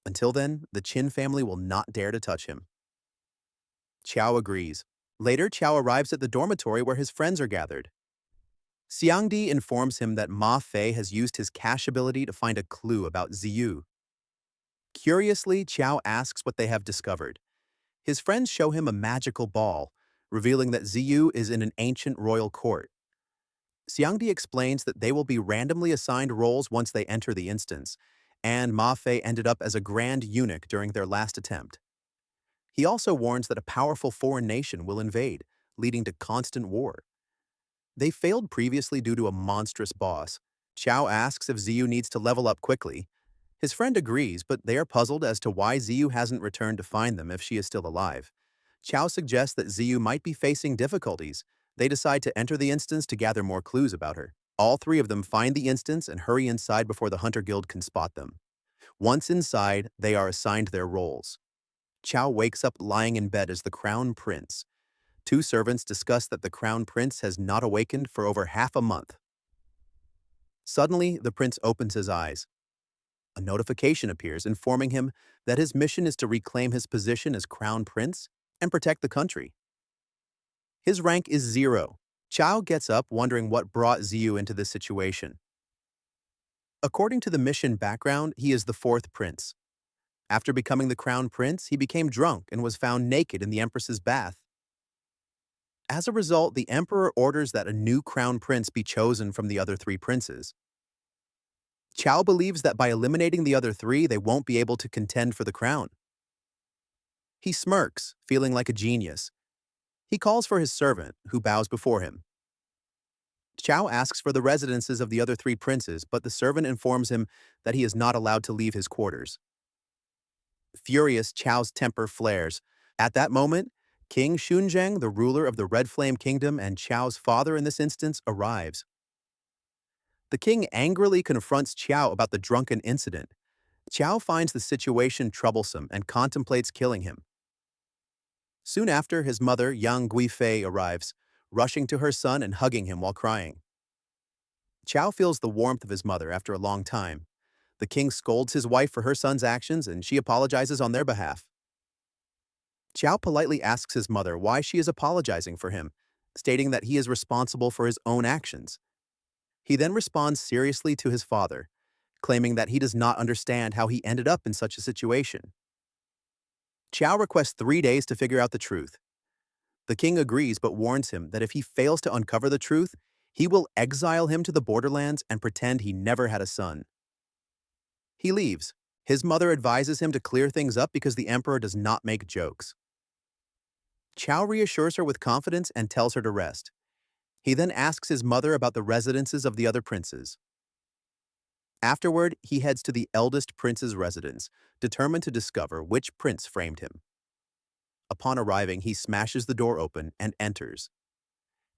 Until then, the Qin family will not dare to touch him. Qiao agrees. Later, Qiao arrives at the dormitory where his friends are gathered. Xiangdi informs him that Ma Fei has used his cash ability to find a clue about Ziyu. Curiously, Qiao asks what they have discovered. His friends show him a magical ball, revealing that Ziyu is in an ancient royal court. Xiangdi explains that they will be randomly assigned roles once they enter the instance, and Ma Fei ended up as a grand eunuch during their last attempt. He also warns that a powerful foreign nation will invade, leading to constant war. They failed previously due to a monstrous boss. Qiao asks if Ziyu needs to level up quickly. His friend agrees, but they are puzzled as to why Ziyu hasn't returned to find them if she is still alive. Qiao suggests that Ziyu might be facing difficulties. They decide to enter the instance to gather more clues about her. All 3 of them find the instance and hurry inside before the Hunter Guild can spot them. Once inside, they are assigned their roles. Qiao wakes up lying in bed as the Crown Prince. 2 servants discuss that the Crown Prince has not awakened for over half a month. Suddenly, the prince opens his eyes. A notification appears informing him that his mission is to reclaim his position as Crown Prince and protect the country. His rank is 0. Qiao gets up wondering what brought Ziyu into this situation. According to the mission background, he is the 4th prince. After becoming the Crown Prince, he became drunk and was found naked in the Empress's bath. As a result, the Emperor orders that a new Crown Prince be chosen from the other 3 princes. Qiao believes that by eliminating the other three, they won't be able to contend for the crown. He smirks, feeling like a genius. He calls for his servant, who bows before him. Qiao asks for the residences of the other three princes, but the servant informs him that he is not allowed to leave his quarters. Furious, Qiao's temper flares. At that moment, King Xunzheng, the ruler of the Red Flame Kingdom and Qiao's father in this instance, arrives. The king angrily confronts Qiao about the drunken incident. Qiao finds the situation troublesome and contemplates killing him. Soon after, his mother, Yang Guifei, arrives, rushing to her son and hugging him while crying. Qiao feels the warmth of his mother after a long time. The king scolds his wife for her son's actions, and she apologizes on their behalf. Qiao politely asks his mother why she is apologizing for him, stating that he is responsible for his own actions. He then responds seriously to his father, claiming that he does not understand how he ended up in such a situation. Qiao requests 3 days to figure out the truth. The king agrees but warns him that if he fails to uncover the truth, he will exile him to the borderlands and pretend he never had a son. He leaves. His mother advises him to clear things up because the emperor does not make jokes. Qiao reassures her with confidence and tells her to rest. He then asks his mother about the residences of the other princes. Afterward, he heads to the eldest prince's residence, determined to discover which prince framed him. Upon arriving, he smashes the door open and enters.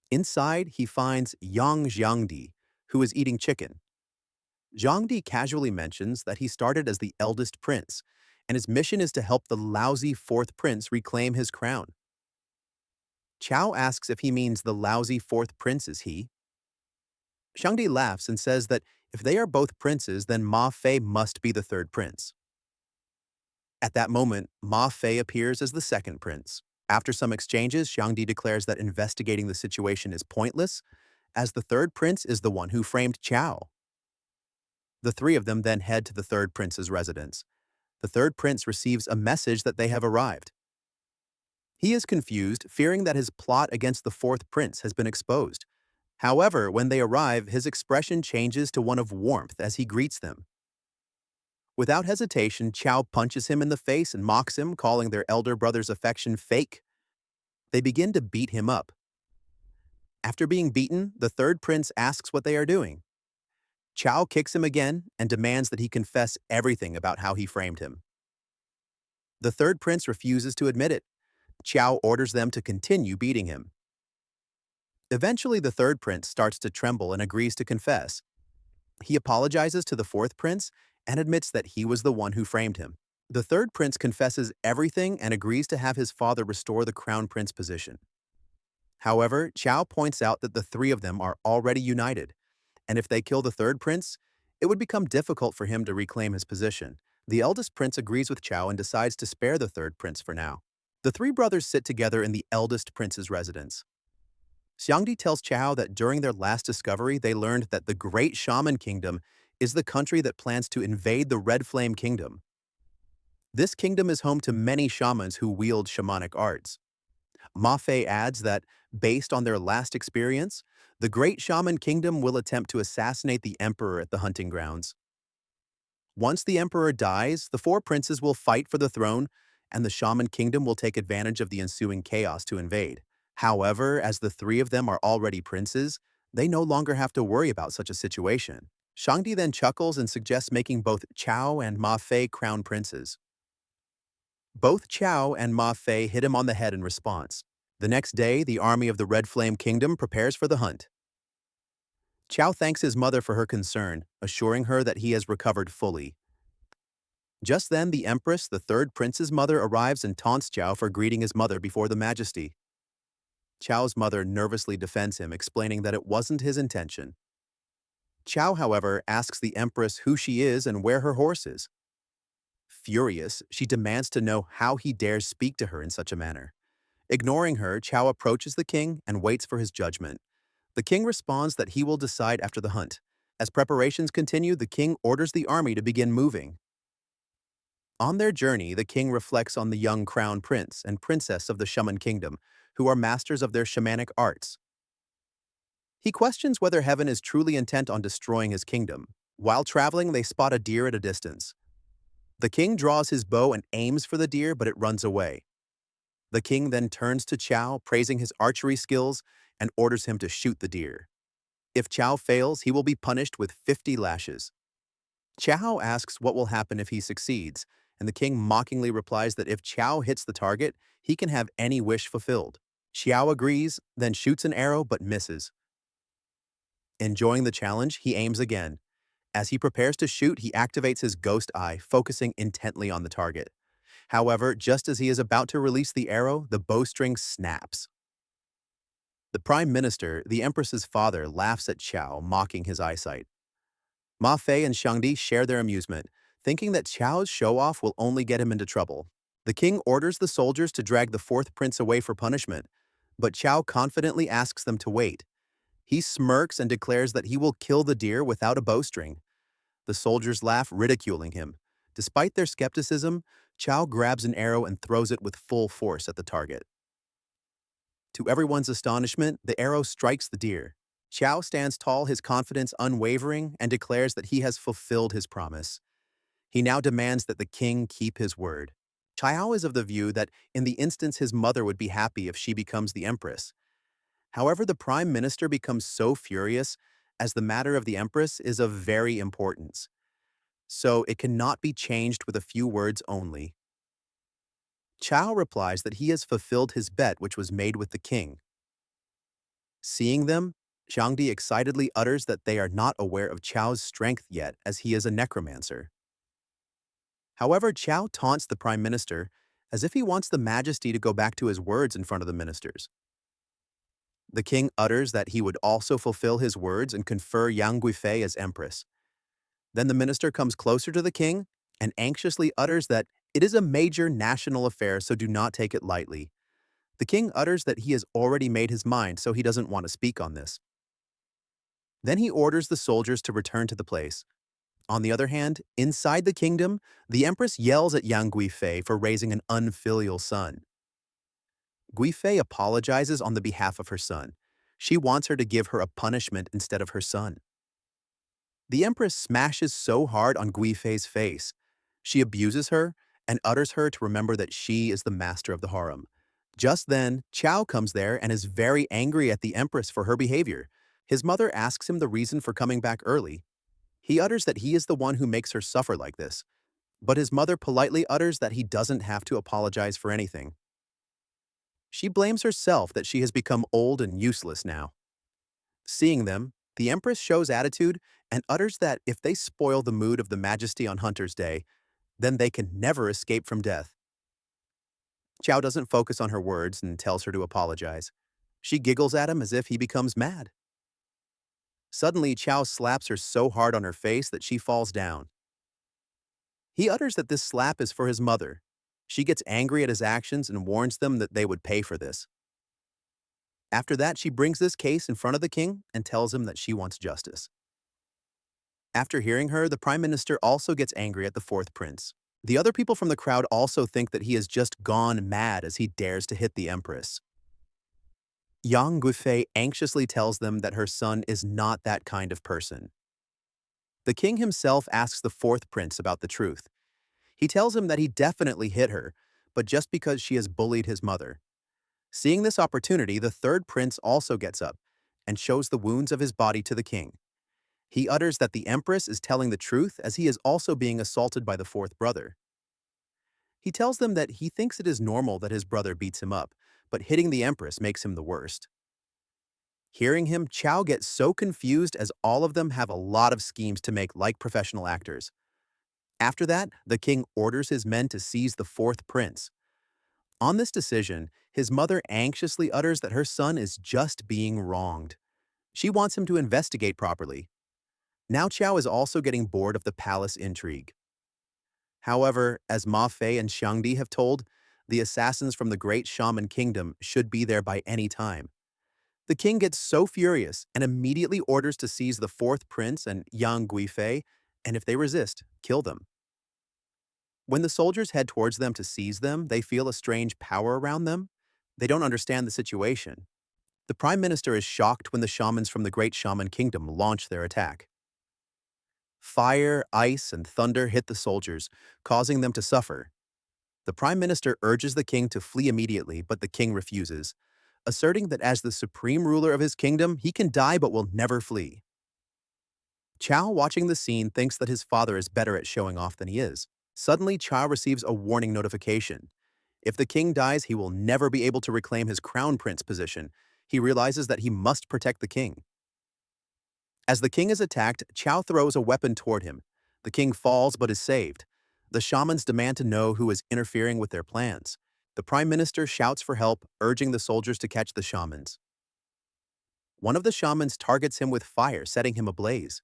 Inside, he finds Yang Jiangdi, who is eating chicken. Jiangdi casually mentions that he started as the eldest prince, and his mission is to help the lousy fourth prince reclaim his crown. Qiao asks if he means the lousy fourth prince is he. Jiangdi laughs and says that if they are both princes, then Ma Fei must be the third prince. At that moment, Ma Fei appears as the second prince. After some exchanges, Jiangdi declares that investigating the situation is pointless, as the third prince is the one who framed Qiao. The three of them then head to the third prince's residence. The third prince receives a message that they have arrived. He is confused, fearing that his plot against the fourth prince has been exposed. However, when they arrive, his expression changes to one of warmth as he greets them. Without hesitation, Qiao punches him in the face and mocks him, calling their elder brother's affection fake. They begin to beat him up. After being beaten, the third prince asks what they are doing. Qiao kicks him again and demands that he confess everything about how he framed him. The third prince refuses to admit it. Qiao orders them to continue beating him. Eventually, the third prince starts to tremble and agrees to confess. He apologizes to the fourth prince and admits that he was the one who framed him. The third prince confesses everything and agrees to have his father restore the crown prince position. However, Qiao points out that the three of them are already united, and if they kill the third prince, it would become difficult for him to reclaim his position. The eldest prince agrees with Qiao and decides to spare the third prince for now. The three brothers sit together in the eldest prince's residence. Xiangdi tells Qiao that during their last discovery, they learned that the Great Shaman Kingdom is the country that plans to invade the Red Flame Kingdom. This kingdom is home to many shamans who wield shamanic arts. Ma Fei adds that, based on their last experience, the Great Shaman Kingdom will attempt to assassinate the emperor at the hunting grounds. Once the emperor dies, the four princes will fight for the throne, and the Shaman Kingdom will take advantage of the ensuing chaos to invade. However, as the three of them are already princes, they no longer have to worry about such a situation. Xiangdi then chuckles and suggests making both Qiao and Ma Fei crown princes. Both Qiao and Ma Fei hit him on the head in response. The next day, the army of the Red Flame Kingdom prepares for the hunt. Qiao thanks his mother for her concern, assuring her that he has recovered fully. Just then, the Empress, the third prince's mother, arrives and taunts Qiao for greeting his mother before the Majesty. Qiao's mother nervously defends him, explaining that it wasn't his intention. Qiao, however, asks the Empress who she is and where her horse is. Furious, she demands to know how he dares speak to her in such a manner. Ignoring her, Qiao approaches the king and waits for his judgment. The king responds that he will decide after the hunt. As preparations continue, the king orders the army to begin moving. On their journey, the king reflects on the young crown prince and princess of the Shaman Kingdom, who are masters of their shamanic arts. He questions whether heaven is truly intent on destroying his kingdom. While traveling, they spot a deer at a distance. The king draws his bow and aims for the deer, but it runs away. The king then turns to Qiao, praising his archery skills, and orders him to shoot the deer. If Qiao fails, he will be punished with 50 lashes. Qiao asks what will happen if he succeeds, and the king mockingly replies that if Qiao hits the target, he can have any wish fulfilled. Qiao agrees, then shoots an arrow but misses. Enjoying the challenge, he aims again. As he prepares to shoot, he activates his ghost eye, focusing intently on the target. However, just as he is about to release the arrow, the bowstring snaps. The Prime Minister, the Empress's father, laughs at Qiao, mocking his eyesight. Ma Fei and Shangdi share their amusement, thinking that Qiao's show-off will only get him into trouble. The king orders the soldiers to drag the fourth prince away for punishment, but Qiao confidently asks them to wait. He smirks and declares that he will kill the deer without a bowstring. The soldiers laugh, ridiculing him. Despite their skepticism, Qiao grabs an arrow and throws it with full force at the target. To everyone's astonishment, the arrow strikes the deer. Qiao stands tall, his confidence unwavering, and declares that he has fulfilled his promise. He now demands that the king keep his word. Qiao is of the view that in the instance his mother would be happy if she becomes the empress. However, the prime minister becomes so furious as the matter of the empress is of very importance. So it cannot be changed with a few words only. Qiao replies that he has fulfilled his bet which was made with the king. Seeing them, Shangdi excitedly utters that they are not aware of Qiao's strength yet as he is a necromancer. However, Qiao taunts the prime minister as if he wants the majesty to go back to his words in front of the ministers. The king utters that he would also fulfill his words and confer Yang Guifei as empress. Then the minister comes closer to the king and anxiously utters that it is a major national affair, so do not take it lightly. The king utters that he has already made his mind, so he doesn't want to speak on this. Then he orders the soldiers to return to the place. On the other hand, inside the kingdom, the empress yells at Yang Guifei for raising an unfilial son. Guifei apologizes on the behalf of her son. She wants her to give her a punishment instead of her son. The empress smashes so hard on Guifei's face. She abuses her and utters her to remember that she is the master of the harem. Just then, Qiao comes there and is very angry at the empress for her behavior. His mother asks him the reason for coming back early. He utters that he is the one who makes her suffer like this, but his mother politely utters that he doesn't have to apologize for anything. She blames herself that she has become old and useless now. Seeing them, the empress shows attitude and utters that if they spoil the mood of the majesty on Hunter's Day, then they can never escape from death. Qiao doesn't focus on her words and tells her to apologize. She giggles at him as if he becomes mad. Suddenly, Qiao slaps her so hard on her face that she falls down. He utters that this slap is for his mother. She gets angry at his actions and warns them that they would pay for this. After that, she brings this case in front of the king and tells him that she wants justice. After hearing her, the prime minister also gets angry at the fourth prince. The other people from the crowd also think that he has just gone mad as he dares to hit the empress. Yang Guifei anxiously tells them that her son is not that kind of person. The king himself asks the fourth prince about the truth. He tells him that he definitely hit her, but just because she has bullied his mother. Seeing this opportunity, the third prince also gets up and shows the wounds of his body to the king. He utters that the empress is telling the truth as he is also being assaulted by the fourth brother. He tells them that he thinks it is normal that his brother beats him up, but hitting the empress makes him the worst. Hearing him, Qiao gets so confused as all of them have a lot of schemes to make like professional actors. After that, the king orders his men to seize the fourth prince. On this decision, his mother anxiously utters that her son is just being wronged. She wants him to investigate properly. Now Qiao is also getting bored of the palace intrigue. However, as Ma Fei and Shangdi have told, the assassins from the Great Shaman Kingdom should be there by any time. The king gets so furious and immediately orders to seize the fourth prince and Yang Guifei, and if they resist, kill them. When the soldiers head towards them to seize them, they feel a strange power around them. They don't understand the situation. The prime minister is shocked when the shamans from the Great Shaman Kingdom launch their attack. Fire, ice, and thunder hit the soldiers, causing them to suffer. The prime minister urges the king to flee immediately, but the king refuses, asserting that as the supreme ruler of his kingdom, he can die but will never flee. Qiao, watching the scene, thinks that his father is better at showing off than he is. Suddenly, Qiao receives a warning notification. If the king dies, he will never be able to reclaim his crown prince position. He realizes that he must protect the king. As the king is attacked, Qiao throws a weapon toward him. The king falls but is saved. The shamans demand to know who is interfering with their plans. The prime minister shouts for help, urging the soldiers to catch the shamans. One of the shamans targets him with fire, setting him ablaze.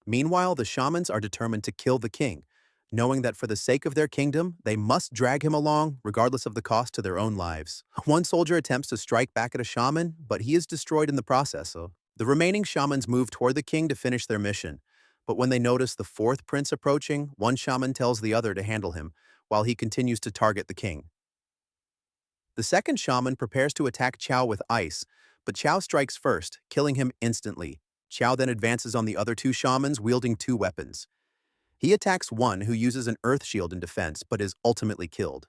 Meanwhile, the shamans are determined to kill the king, knowing that for the sake of their kingdom, they must drag him along, regardless of the cost to their own lives. One soldier attempts to strike back at a shaman, but he is destroyed in the process. The remaining shamans move toward the king to finish their mission, but when they notice the fourth prince approaching, one shaman tells the other to handle him, while he continues to target the king. The second shaman prepares to attack Qiao with ice, but Qiao strikes first, killing him instantly. Qiao then advances on the other two shamans, wielding two weapons. He attacks one who uses an earth shield in defense, but is ultimately killed.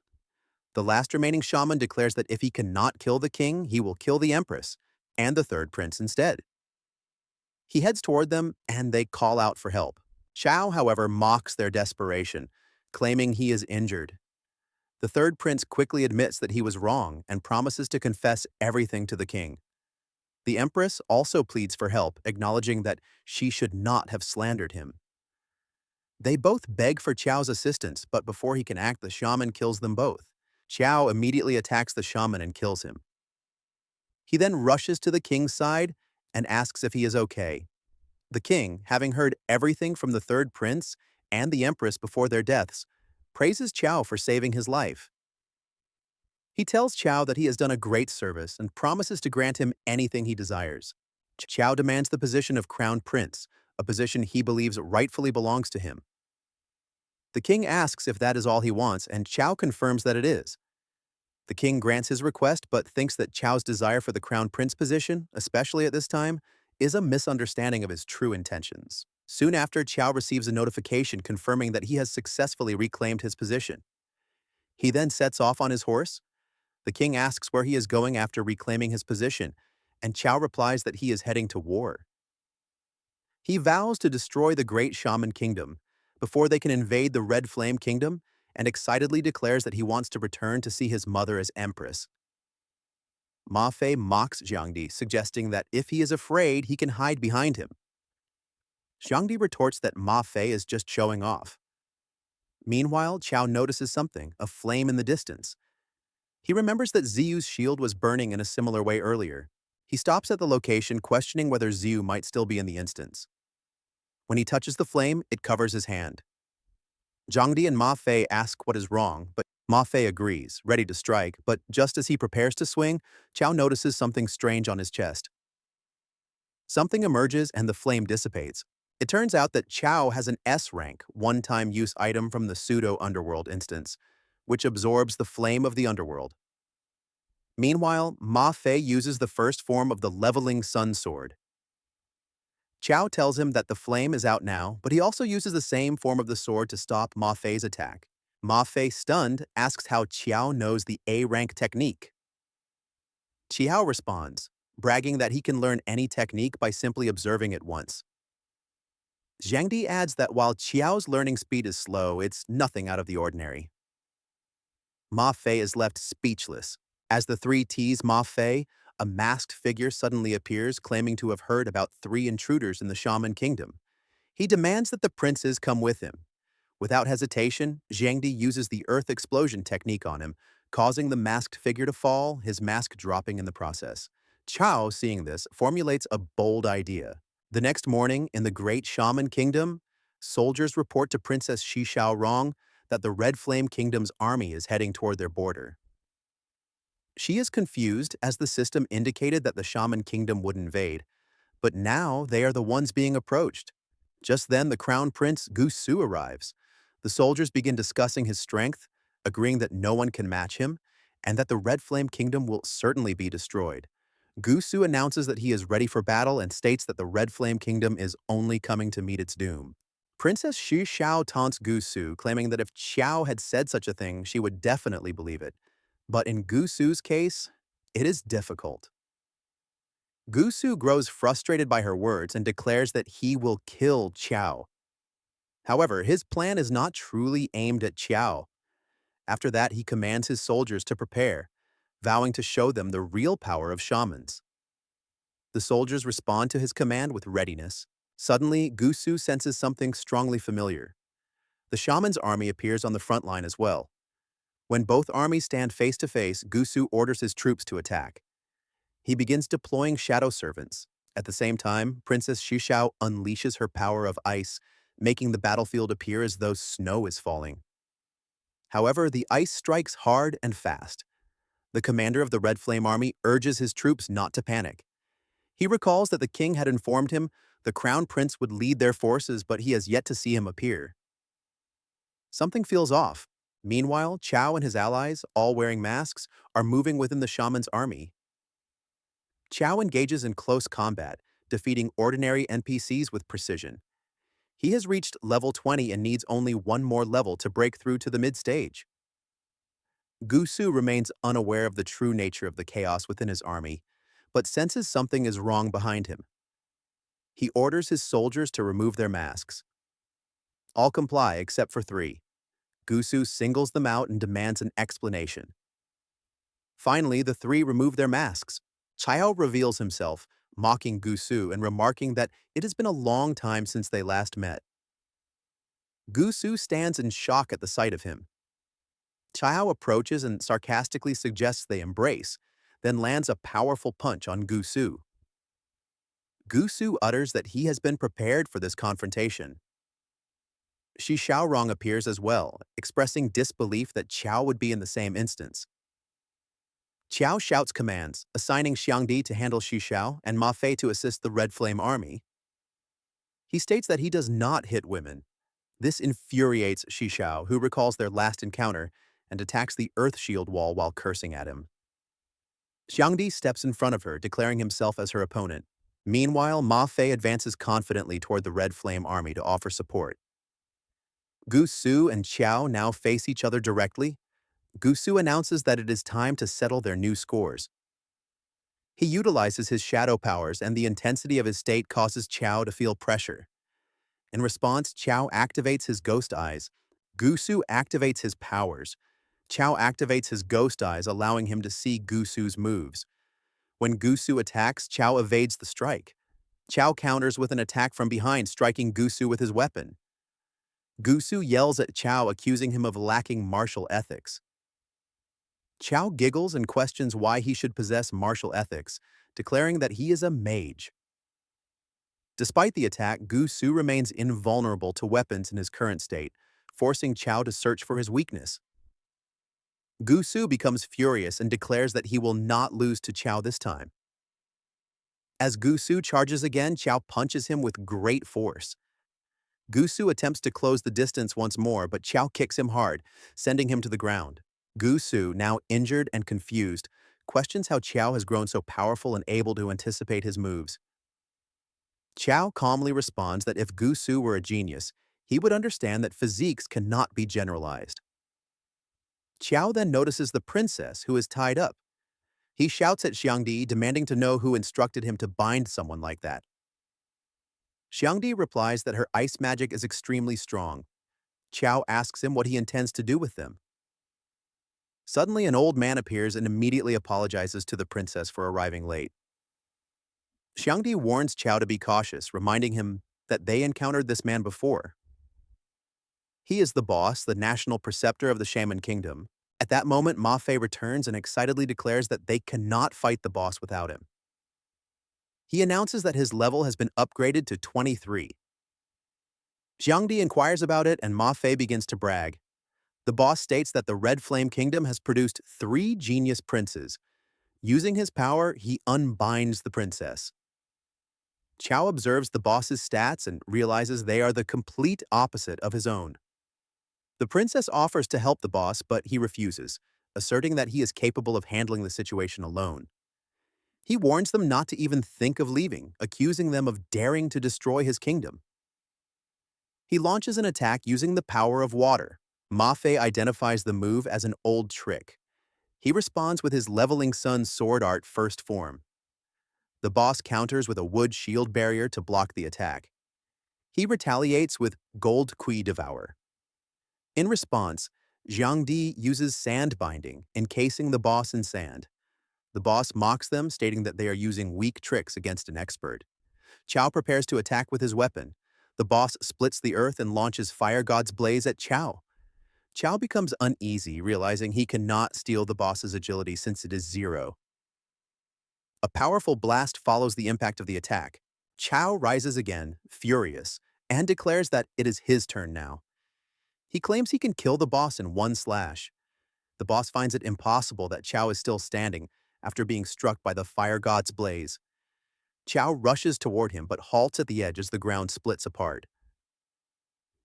The last remaining shaman declares that if he cannot kill the king, he will kill the empress and the third prince instead. He heads toward them, and they call out for help. Qiao, however, mocks their desperation, claiming he is injured. The third prince quickly admits that he was wrong and promises to confess everything to the king. The empress also pleads for help, acknowledging that she should not have slandered him. They both beg for Qiao's assistance, but before he can act, the shaman kills them both. Qiao immediately attacks the shaman and kills him. He then rushes to the king's side and asks if he is okay. The king, having heard everything from the third prince and the empress before their deaths, praises Qiao for saving his life. He tells Qiao that he has done a great service and promises to grant him anything he desires. Qiao demands the position of crown prince, a position he believes rightfully belongs to him. The king asks if that is all he wants, and Qiao confirms that it is. The king grants his request, but thinks that Qiao's desire for the crown prince position, especially at this time, is a misunderstanding of his true intentions. Soon after, Qiao receives a notification confirming that he has successfully reclaimed his position. He then sets off on his horse. The king asks where he is going after reclaiming his position, and Qiao replies that he is heading to war. He vows to destroy the great shaman kingdom before they can invade the Red Flame Kingdom, and excitedly declares that he wants to return to see his mother as empress. Ma Fei mocks Xiangdi, suggesting that if he is afraid, he can hide behind him. Xiangdi retorts that Ma Fei is just showing off. Meanwhile, Qiao notices something, a flame in the distance. He remembers that Ziyu's shield was burning in a similar way earlier. He stops at the location, questioning whether Ziyu might still be in the instance. When he touches the flame, it covers his hand. Zhangdi and Ma Fei ask what is wrong, but Ma Fei agrees, ready to strike, but just as he prepares to swing, Qiao notices something strange on his chest. Something emerges and the flame dissipates. It turns out that Qiao has an S-rank, one-time use item from the pseudo-underworld instance, which absorbs the flame of the underworld. Meanwhile, Ma Fei uses the first form of the leveling sun sword. Qiao tells him that the flame is out now, but he also uses the same form of the sword to stop Ma Fei's attack. Ma Fei, stunned, asks how Qiao knows the A-rank technique. Qiao responds, bragging that he can learn any technique by simply observing it once. Zhangdi adds that while Qiao's learning speed is slow, it's nothing out of the ordinary. Ma Fei is left speechless. As the three tease Ma Fei, a masked figure suddenly appears, claiming to have heard about 3 intruders in the shaman kingdom. He demands that the princes come with him. Without hesitation, Zhangdi uses the earth explosion technique on him, causing the masked figure to fall, his mask dropping in the process. Qiao, seeing this, formulates a bold idea. The next morning, in the great shaman kingdom, soldiers report to Princess Xiaorong that the Red Flame Kingdom's army is heading toward their border. She is confused, as the system indicated that the shaman kingdom would invade, but now they are the ones being approached. Just then, the crown prince, Gu Su, arrives. The soldiers begin discussing his strength, agreeing that no one can match him, and that the Red Flame Kingdom will certainly be destroyed. Gusu announces that he is ready for battle and states that the Red Flame Kingdom is only coming to meet its doom. Princess Xu Xiao taunts Gusu, claiming that if Qiao had said such a thing, she would definitely believe it. But in Gusu's case, it is difficult. Gusu grows frustrated by her words and declares that he will kill Qiao. However, his plan is not truly aimed at Qiao. After that, he commands his soldiers to prepare, vowing to show them the real power of shamans. The soldiers respond to his command with readiness. Suddenly, Gusu senses something strongly familiar. The shaman's army appears on the front line as well. When both armies stand face to face, Gusu orders his troops to attack. He begins deploying shadow servants. At the same time, Princess Shishao unleashes her power of ice, making the battlefield appear as though snow is falling. However, the ice strikes hard and fast. The commander of the Red Flame Army urges his troops not to panic. He recalls that the king had informed him the crown prince would lead their forces, but he has yet to see him appear. Something feels off. Meanwhile, Qiao and his allies, all wearing masks, are moving within the shaman's army. Qiao engages in close combat, defeating ordinary NPCs with precision. He has reached level 20 and needs only one more level to break through to the mid-stage. Gusu remains unaware of the true nature of the chaos within his army, but senses something is wrong behind him. He orders his soldiers to remove their masks. All comply except for 3. Gusu singles them out and demands an explanation. Finally, the 3 remove their masks. Qiao reveals himself, mocking Gusu and remarking that it has been a long time since they last met. Gusu stands in shock at the sight of him. Qiao approaches and sarcastically suggests they embrace, then lands a powerful punch on Gusu. Gusu utters that he has been prepared for this confrontation. Shi Xiaorong appears as well, expressing disbelief that Qiao would be in the same instance. Qiao shouts commands, assigning Xiangdi to handle Shi Xiao and Ma Fei to assist the Red Flame Army. He states that he does not hit women. This infuriates Shi Xiao, who recalls their last encounter and attacks the Earth Shield wall while cursing at him. Xiangdi steps in front of her, declaring himself as her opponent. Meanwhile, Ma Fei advances confidently toward the Red Flame Army to offer support. Gusu and Qiao now face each other directly. Gusu announces that it is time to settle their new scores. He utilizes his shadow powers, and the intensity of his state causes Qiao to feel pressure. In response, Qiao activates his ghost eyes. Gusu activates his powers. Qiao activates his ghost eyes, allowing him to see Gusu's moves. When Gusu attacks, Qiao evades the strike. Qiao counters with an attack from behind, striking Gusu with his weapon. Gusu yells at Qiao, accusing him of lacking martial ethics. Qiao giggles and questions why he should possess martial ethics, declaring that he is a mage. Despite the attack, Gusu remains invulnerable to weapons in his current state, forcing Qiao to search for his weakness. Gusu becomes furious and declares that he will not lose to Qiao this time. As Gusu charges again, Qiao punches him with great force. Gusu attempts to close the distance once more, but Qiao kicks him hard, sending him to the ground. Gusu, now injured and confused, questions how Qiao has grown so powerful and able to anticipate his moves. Qiao calmly responds that if Gusu were a genius, he would understand that physiques cannot be generalized. Qiao then notices the princess, who is tied up. He shouts at Xiangdi, demanding to know who instructed him to bind someone like that. Xiangdi replies that her ice magic is extremely strong. Qiao asks him what he intends to do with them. Suddenly, an old man appears and immediately apologizes to the princess for arriving late. Xiangdi warns Qiao to be cautious, reminding him that they encountered this man before. He is the boss, the national preceptor of the Shaman Kingdom. At that moment, Ma Fei returns and excitedly declares that they cannot fight the boss without him. He announces that his level has been upgraded to 23. Xiangdi inquires about it, and Ma Fei begins to brag. The boss states that the Red Flame Kingdom has produced 3 genius princes. Using his power, he unbinds the princess. Qiao observes the boss's stats and realizes they are the complete opposite of his own. The princess offers to help the boss, but he refuses, asserting that he is capable of handling the situation alone. He warns them not to even think of leaving, accusing them of daring to destroy his kingdom. He launches an attack using the power of water. Ma Fei identifies the move as an old trick. He responds with his leveling sun's sword art first form. The boss counters with a wood shield barrier to block the attack. He retaliates with Gold Kui Devour. In response, Jiangdi uses sand binding, encasing the boss in sand. The boss mocks them, stating that they are using weak tricks against an expert. Qiao prepares to attack with his weapon. The boss splits the earth and launches Fire God's Blaze at Qiao. Qiao becomes uneasy, realizing he cannot steal the boss's agility since it is 0. A powerful blast follows the impact of the attack. Qiao rises again, furious, and declares that it is his turn now. He claims he can kill the boss in one slash. The boss finds it impossible that Qiao is still standing after being struck by the Fire God's Blaze. Qiao rushes toward him but halts at the edge as the ground splits apart.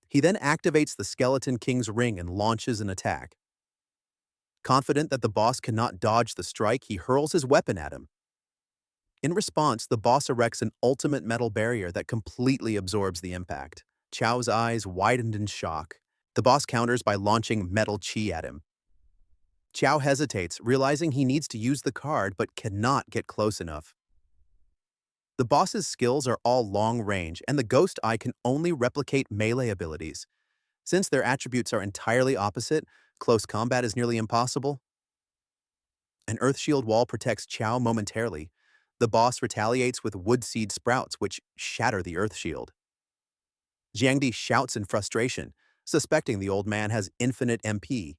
He then activates the Skeleton King's ring and launches an attack. Confident that the boss cannot dodge the strike, he hurls his weapon at him. In response, the boss erects an ultimate metal barrier that completely absorbs the impact. Qiao's eyes widened in shock. The boss counters by launching metal chi at him. Qiao hesitates, realizing he needs to use the card but cannot get close enough. The boss's skills are all long range, and the Ghost Eye can only replicate melee abilities. Since their attributes are entirely opposite, close combat is nearly impossible. An Earth Shield wall protects Qiao momentarily. The boss retaliates with Wood Seed sprouts, which shatter the Earth Shield. Jiangdi shouts in frustration, suspecting the old man has infinite MP.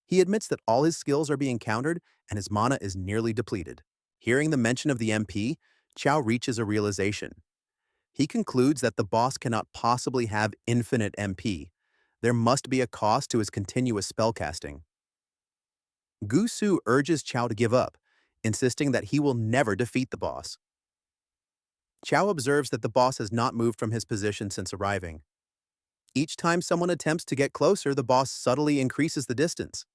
He admits that all his skills are being countered and his mana is nearly depleted. Hearing the mention of the MP, Qiao reaches a realization. He concludes that the boss cannot possibly have infinite MP. There must be a cost to his continuous spellcasting. Gu Su urges Qiao to give up, insisting that he will never defeat the boss. Qiao observes that the boss has not moved from his position since arriving. Each time someone attempts to get closer, the boss subtly increases the distance.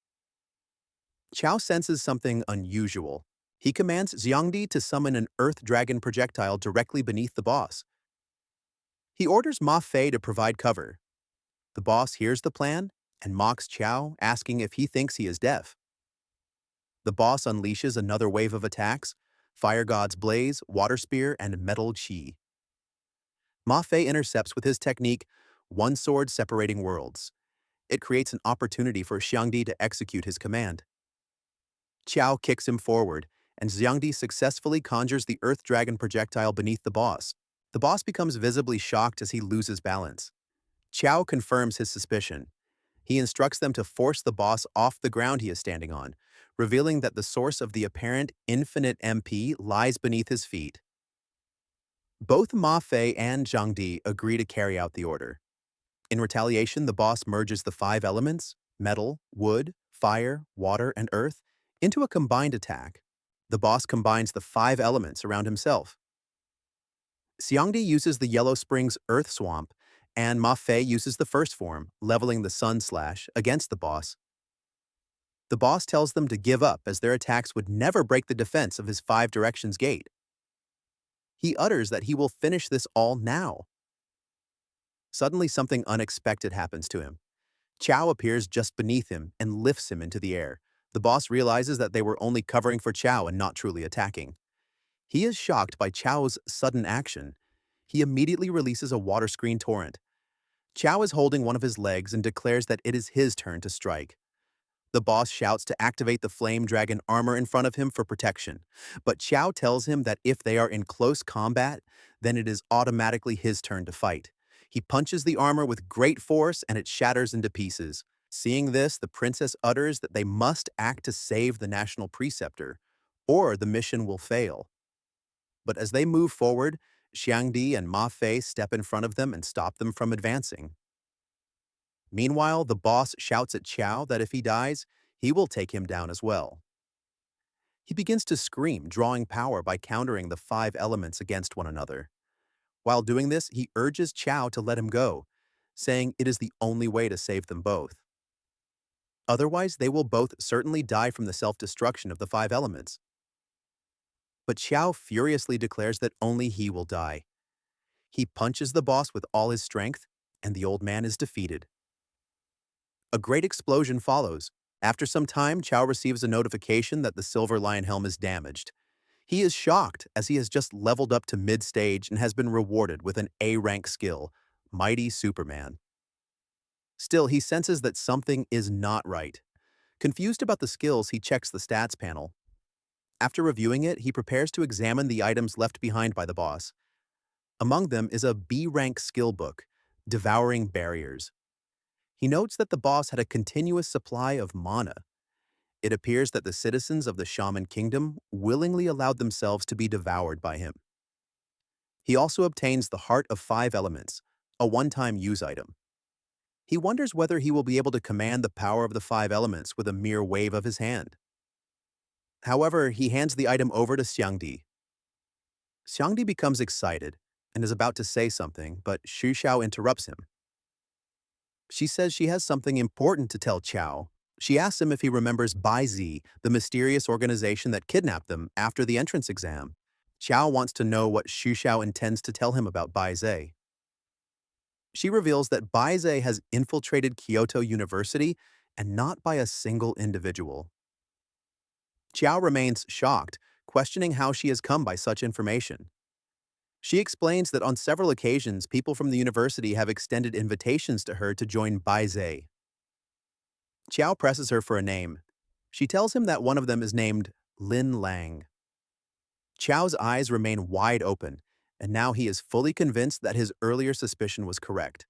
Qiao senses something unusual. He commands Xiangdi to summon an Earth Dragon projectile directly beneath the boss. He orders Ma Fei to provide cover. The boss hears the plan and mocks Qiao, asking if he thinks he is deaf. The boss unleashes another wave of attacks: Fire God's Blaze, Water Spear, and Metal Chi. Ma Fei intercepts with his technique, One Sword Separating Worlds. It creates an opportunity for Xiangdi to execute his command. Qiao kicks him forward, and Xiangdi successfully conjures the Earth Dragon projectile beneath the boss. The boss becomes visibly shocked as he loses balance. Qiao confirms his suspicion. He instructs them to force the boss off the ground he is standing on, revealing that the source of the apparent infinite MP lies beneath his feet. Both Ma Fei and Jiangdi agree to carry out the order. In retaliation, the boss merges the 5 elements, metal, wood, fire, water, and earth, into a combined attack. The boss combines the 5 elements around himself. Xiangdi uses the Yellow Spring's Earth Swamp, and Ma Fei uses the first form, leveling the Sun Slash, against the boss. The boss tells them to give up as their attacks would never break the defense of his 5 Directions Gate. He utters that he will finish this all now. Suddenly, something unexpected happens to him. Qiao appears just beneath him and lifts him into the air. The boss realizes that they were only covering for Qiao and not truly attacking. He is shocked by Qiao's sudden action. He immediately releases a water screen torrent. Qiao is holding one of his legs and declares that it is his turn to strike. The boss shouts to activate the Flame Dragon armor in front of him for protection, but Qiao tells him that if they are in close combat, then it is automatically his turn to fight. He punches the armor with great force and it shatters into pieces. Seeing this, the princess utters that they must act to save the national preceptor, or the mission will fail. But as they move forward, Xiangdi and Ma Fei step in front of them and stop them from advancing. Meanwhile, the boss shouts at Qiao that if he dies, he will take him down as well. He begins to scream, drawing power by countering the 5 elements against one another. While doing this, he urges Qiao to let him go, saying it is the only way to save them both. Otherwise, they will both certainly die from the self-destruction of the 5 elements. But Qiao furiously declares that only he will die. He punches the boss with all his strength, and the old man is defeated. A great explosion follows. After some time, Qiao receives a notification that the Silver Lion Helm is damaged. He is shocked as he has just leveled up to mid-stage and has been rewarded with an A-rank skill, Mighty Superman. Still, he senses that something is not right. Confused about the skills, he checks the stats panel. After reviewing it, he prepares to examine the items left behind by the boss. Among them is a B-rank skill book, Devouring Barriers. He notes that the boss had a continuous supply of mana. It appears that the citizens of the Shaman Kingdom willingly allowed themselves to be devoured by him. He also obtains the Heart of Five Elements, a one-time use item. He wonders whether he will be able to command the power of the five elements with a mere wave of his hand. However, he hands the item over to Xiangdi. Xiangdi becomes excited and is about to say something, but Xu Xiao interrupts him. She says she has something important to tell Qiao. She asks him if he remembers Bai Zi, the mysterious organization that kidnapped them after the entrance exam. Qiao wants to know what Xu Xiao intends to tell him about Bai Zi. She reveals that Bai Zi has infiltrated Kyoto University and not by a single individual. Qiao remains shocked, questioning how she has come by such information. She explains that on several occasions, people from the university have extended invitations to her to join Bai Zi. Qiao presses her for a name. She tells him that one of them is named Lin Lang. Qiao's eyes remain wide open, and now he is fully convinced that his earlier suspicion was correct.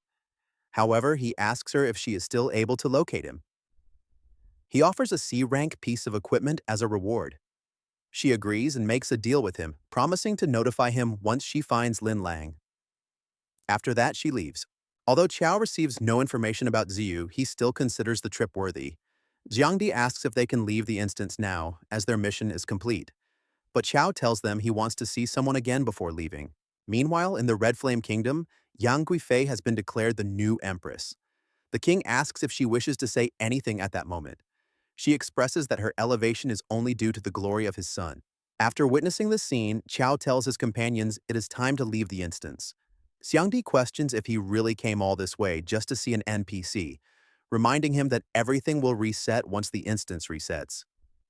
However, he asks her if she is still able to locate him. He offers a C-rank piece of equipment as a reward. She agrees and makes a deal with him, promising to notify him once she finds Lin Lang. After that, she leaves. Although Qiao receives no information about Ziyu, he still considers the trip worthy. Jiangdi asks if they can leave the instance now, as their mission is complete. But Qiao tells them he wants to see someone again before leaving. Meanwhile, in the Red Flame Kingdom, Yang Guifei has been declared the new empress. The king asks if she wishes to say anything at that moment. She expresses that her elevation is only due to the glory of his son. After witnessing the scene, Qiao tells his companions it is time to leave the instance. Xiangdi questions if he really came all this way just to see an NPC, reminding him that everything will reset once the instance resets.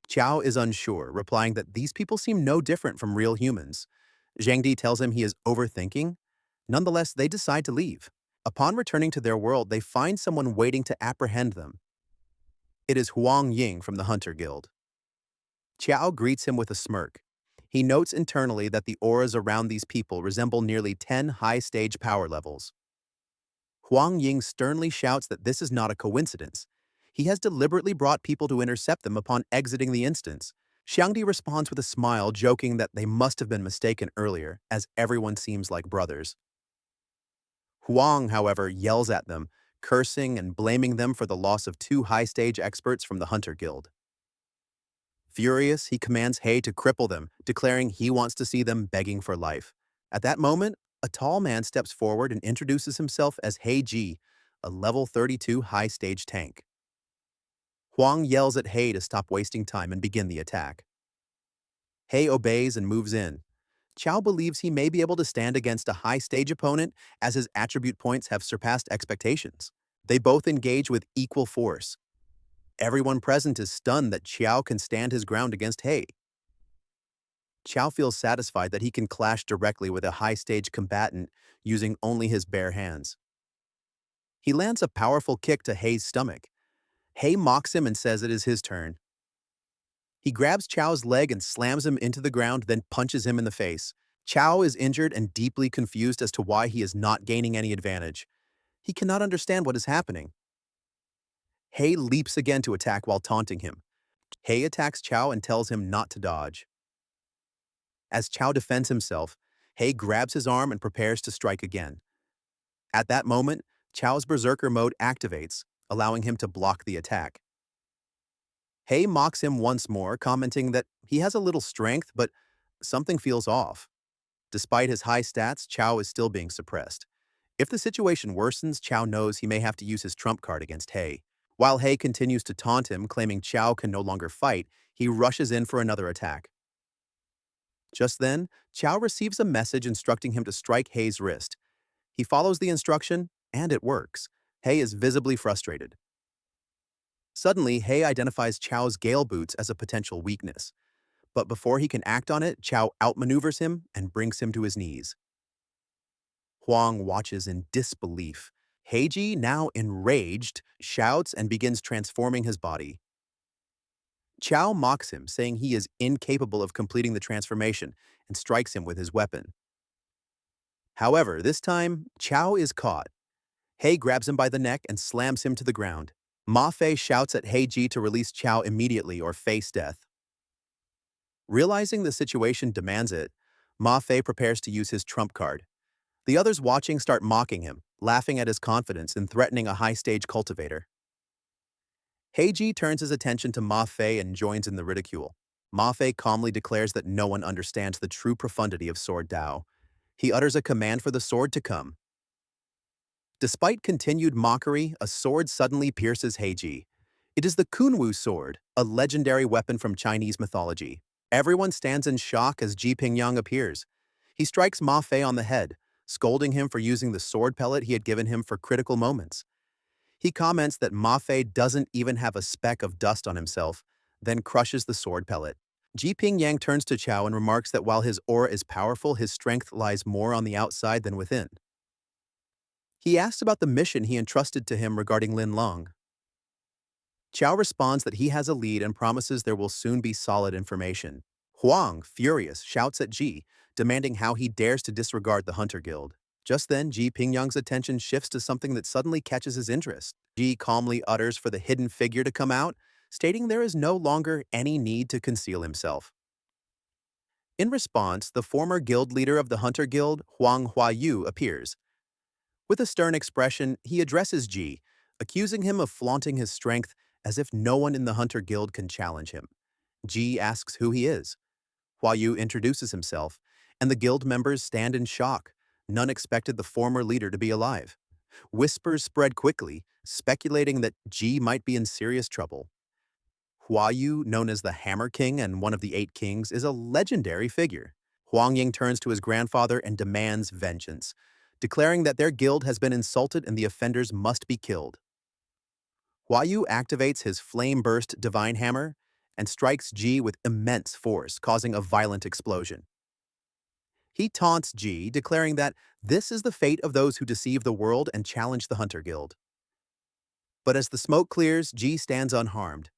Qiao is unsure, replying that these people seem no different from real humans. Zhangdi tells him he is overthinking. Nonetheless, they decide to leave. Upon returning to their world, they find someone waiting to apprehend them. It is Huang Ying from the Hunter Guild. Qiao greets him with a smirk. He notes internally that the auras around these people resemble nearly 10 high-stage power levels. Huang Ying sternly shouts that this is not a coincidence. He has deliberately brought people to intercept them upon exiting the instance. Xiangdi responds with a smile, joking that they must have been mistaken earlier, as everyone seems like brothers. Huang, however, yells at them, cursing and blaming them for the loss of 2 high-stage experts from the Hunter Guild. Furious, he commands He to cripple them, declaring he wants to see them begging for life. At that moment, a tall man steps forward and introduces himself as He Ji, a level 32 high-stage tank. Huang yells at He to stop wasting time and begin the attack. He obeys and moves in. Qiao believes he may be able to stand against a high-stage opponent as his attribute points have surpassed expectations. They both engage with equal force. Everyone present is stunned that Qiao can stand his ground against He. Qiao feels satisfied that he can clash directly with a high-stage combatant using only his bare hands. He lands a powerful kick to He's stomach. He mocks him and says it is his turn. He grabs Qiao's leg and slams him into the ground, then punches him in the face. Qiao is injured and deeply confused as to why he is not gaining any advantage. He cannot understand what is happening. He leaps again to attack while taunting him. He attacks Qiao and tells him not to dodge. As Qiao defends himself, He grabs his arm and prepares to strike again. At that moment, Qiao's berserker mode activates, allowing him to block the attack. He mocks him once more, commenting that he has a little strength, but something feels off. Despite his high stats, Qiao is still being suppressed. If the situation worsens, Qiao knows he may have to use his trump card against He. While He continues to taunt him, claiming Qiao can no longer fight, he rushes in for another attack. Just then, Qiao receives a message instructing him to strike Hei's wrist. He follows the instruction, and it works. Hei is visibly frustrated. Suddenly, Hei identifies Qiao's gale boots as a potential weakness. But before he can act on it, Qiao outmaneuvers him and brings him to his knees. Huang watches in disbelief. Heiji, now enraged, shouts and begins transforming his body. Qiao mocks him, saying he is incapable of completing the transformation, and strikes him with his weapon. However, this time, Qiao is caught. Hei grabs him by the neck and slams him to the ground. Ma Fei shouts at Heiji to release Qiao immediately or face death. Realizing the situation demands it, Ma Fei prepares to use his trump card. The others watching start mocking him, laughing at his confidence and threatening a high-stage cultivator. Heiji turns his attention to Ma Fei and joins in the ridicule. Ma Fei calmly declares that no one understands the true profundity of Sword Dao. He utters a command for the sword to come. Despite continued mockery, a sword suddenly pierces Heiji. It is the Kunwu sword, a legendary weapon from Chinese mythology. Everyone stands in shock as Ji Pingyang appears. He strikes Ma Fei on the head, scolding him for using the sword pellet he had given him for critical moments. He comments that Ma Fei doesn't even have a speck of dust on himself, then crushes the sword pellet. Ji Pingyang turns to Qiao and remarks that while his aura is powerful, his strength lies more on the outside than within. He asks about the mission he entrusted to him regarding Lin Long. Qiao responds that he has a lead and promises there will soon be solid information. Huang, furious, shouts at Ji, demanding how he dares to disregard the Hunter Guild. Just then, Ji Pingyang's attention shifts to something that suddenly catches his interest. Ji calmly utters for the hidden figure to come out, stating there is no longer any need to conceal himself. In response, the former guild leader of the Hunter Guild, Huang Yu, appears. With a stern expression, he addresses Ji, accusing him of flaunting his strength as if no one in the Hunter Guild can challenge him. Ji asks who he is. Yu introduces himself, and the guild members stand in shock. None expected the former leader to be alive. Whispers spread quickly, speculating that Ji might be in serious trouble. Yu, known as the Hammer King and one of the 8 kings, is a legendary figure. Huang Ying turns to his grandfather and demands vengeance, declaring that their guild has been insulted and the offenders must be killed. Yu activates his flame-burst divine hammer and strikes Ji with immense force, causing a violent explosion. He taunts Ji, declaring that this is the fate of those who deceive the world and challenge the Hunter Guild. But as the smoke clears, Ji stands unharmed.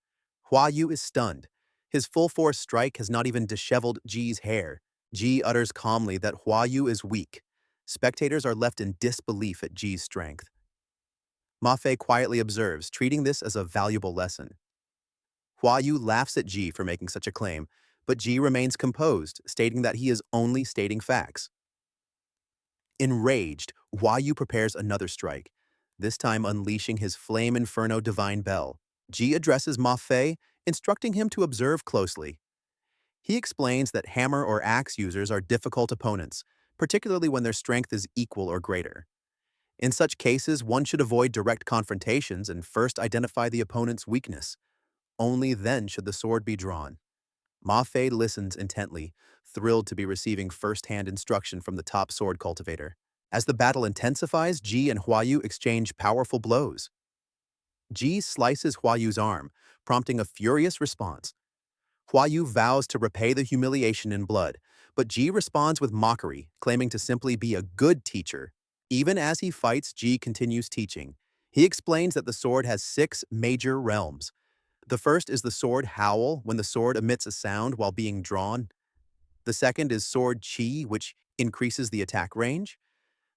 Yu is stunned. His full-force strike has not even disheveled Ji's hair. Ji utters calmly that Yu is weak. Spectators are left in disbelief at Ji's strength. Ma Fei quietly observes, treating this as a valuable lesson. Yu laughs at Ji for making such a claim, but Ji remains composed, stating that he is only stating facts. Enraged, Yu prepares another strike, this time unleashing his Flame Inferno Divine Bell. Ji addresses Ma Fei, instructing him to observe closely. He explains that hammer or axe users are difficult opponents, particularly when their strength is equal or greater. In such cases, one should avoid direct confrontations and first identify the opponent's weakness. Only then should the sword be drawn. Ma Fei listens intently, thrilled to be receiving first-hand instruction from the top sword cultivator. As the battle intensifies, Ji and Yu exchange powerful blows. Ji slices Yu's arm, prompting a furious response. Yu vows to repay the humiliation in blood, but Ji responds with mockery, claiming to simply be a good teacher. Even as he fights, Ji continues teaching. He explains that the sword has 6 major realms. The first is the sword howl, when the sword emits a sound while being drawn. The second is sword chi, which increases the attack range.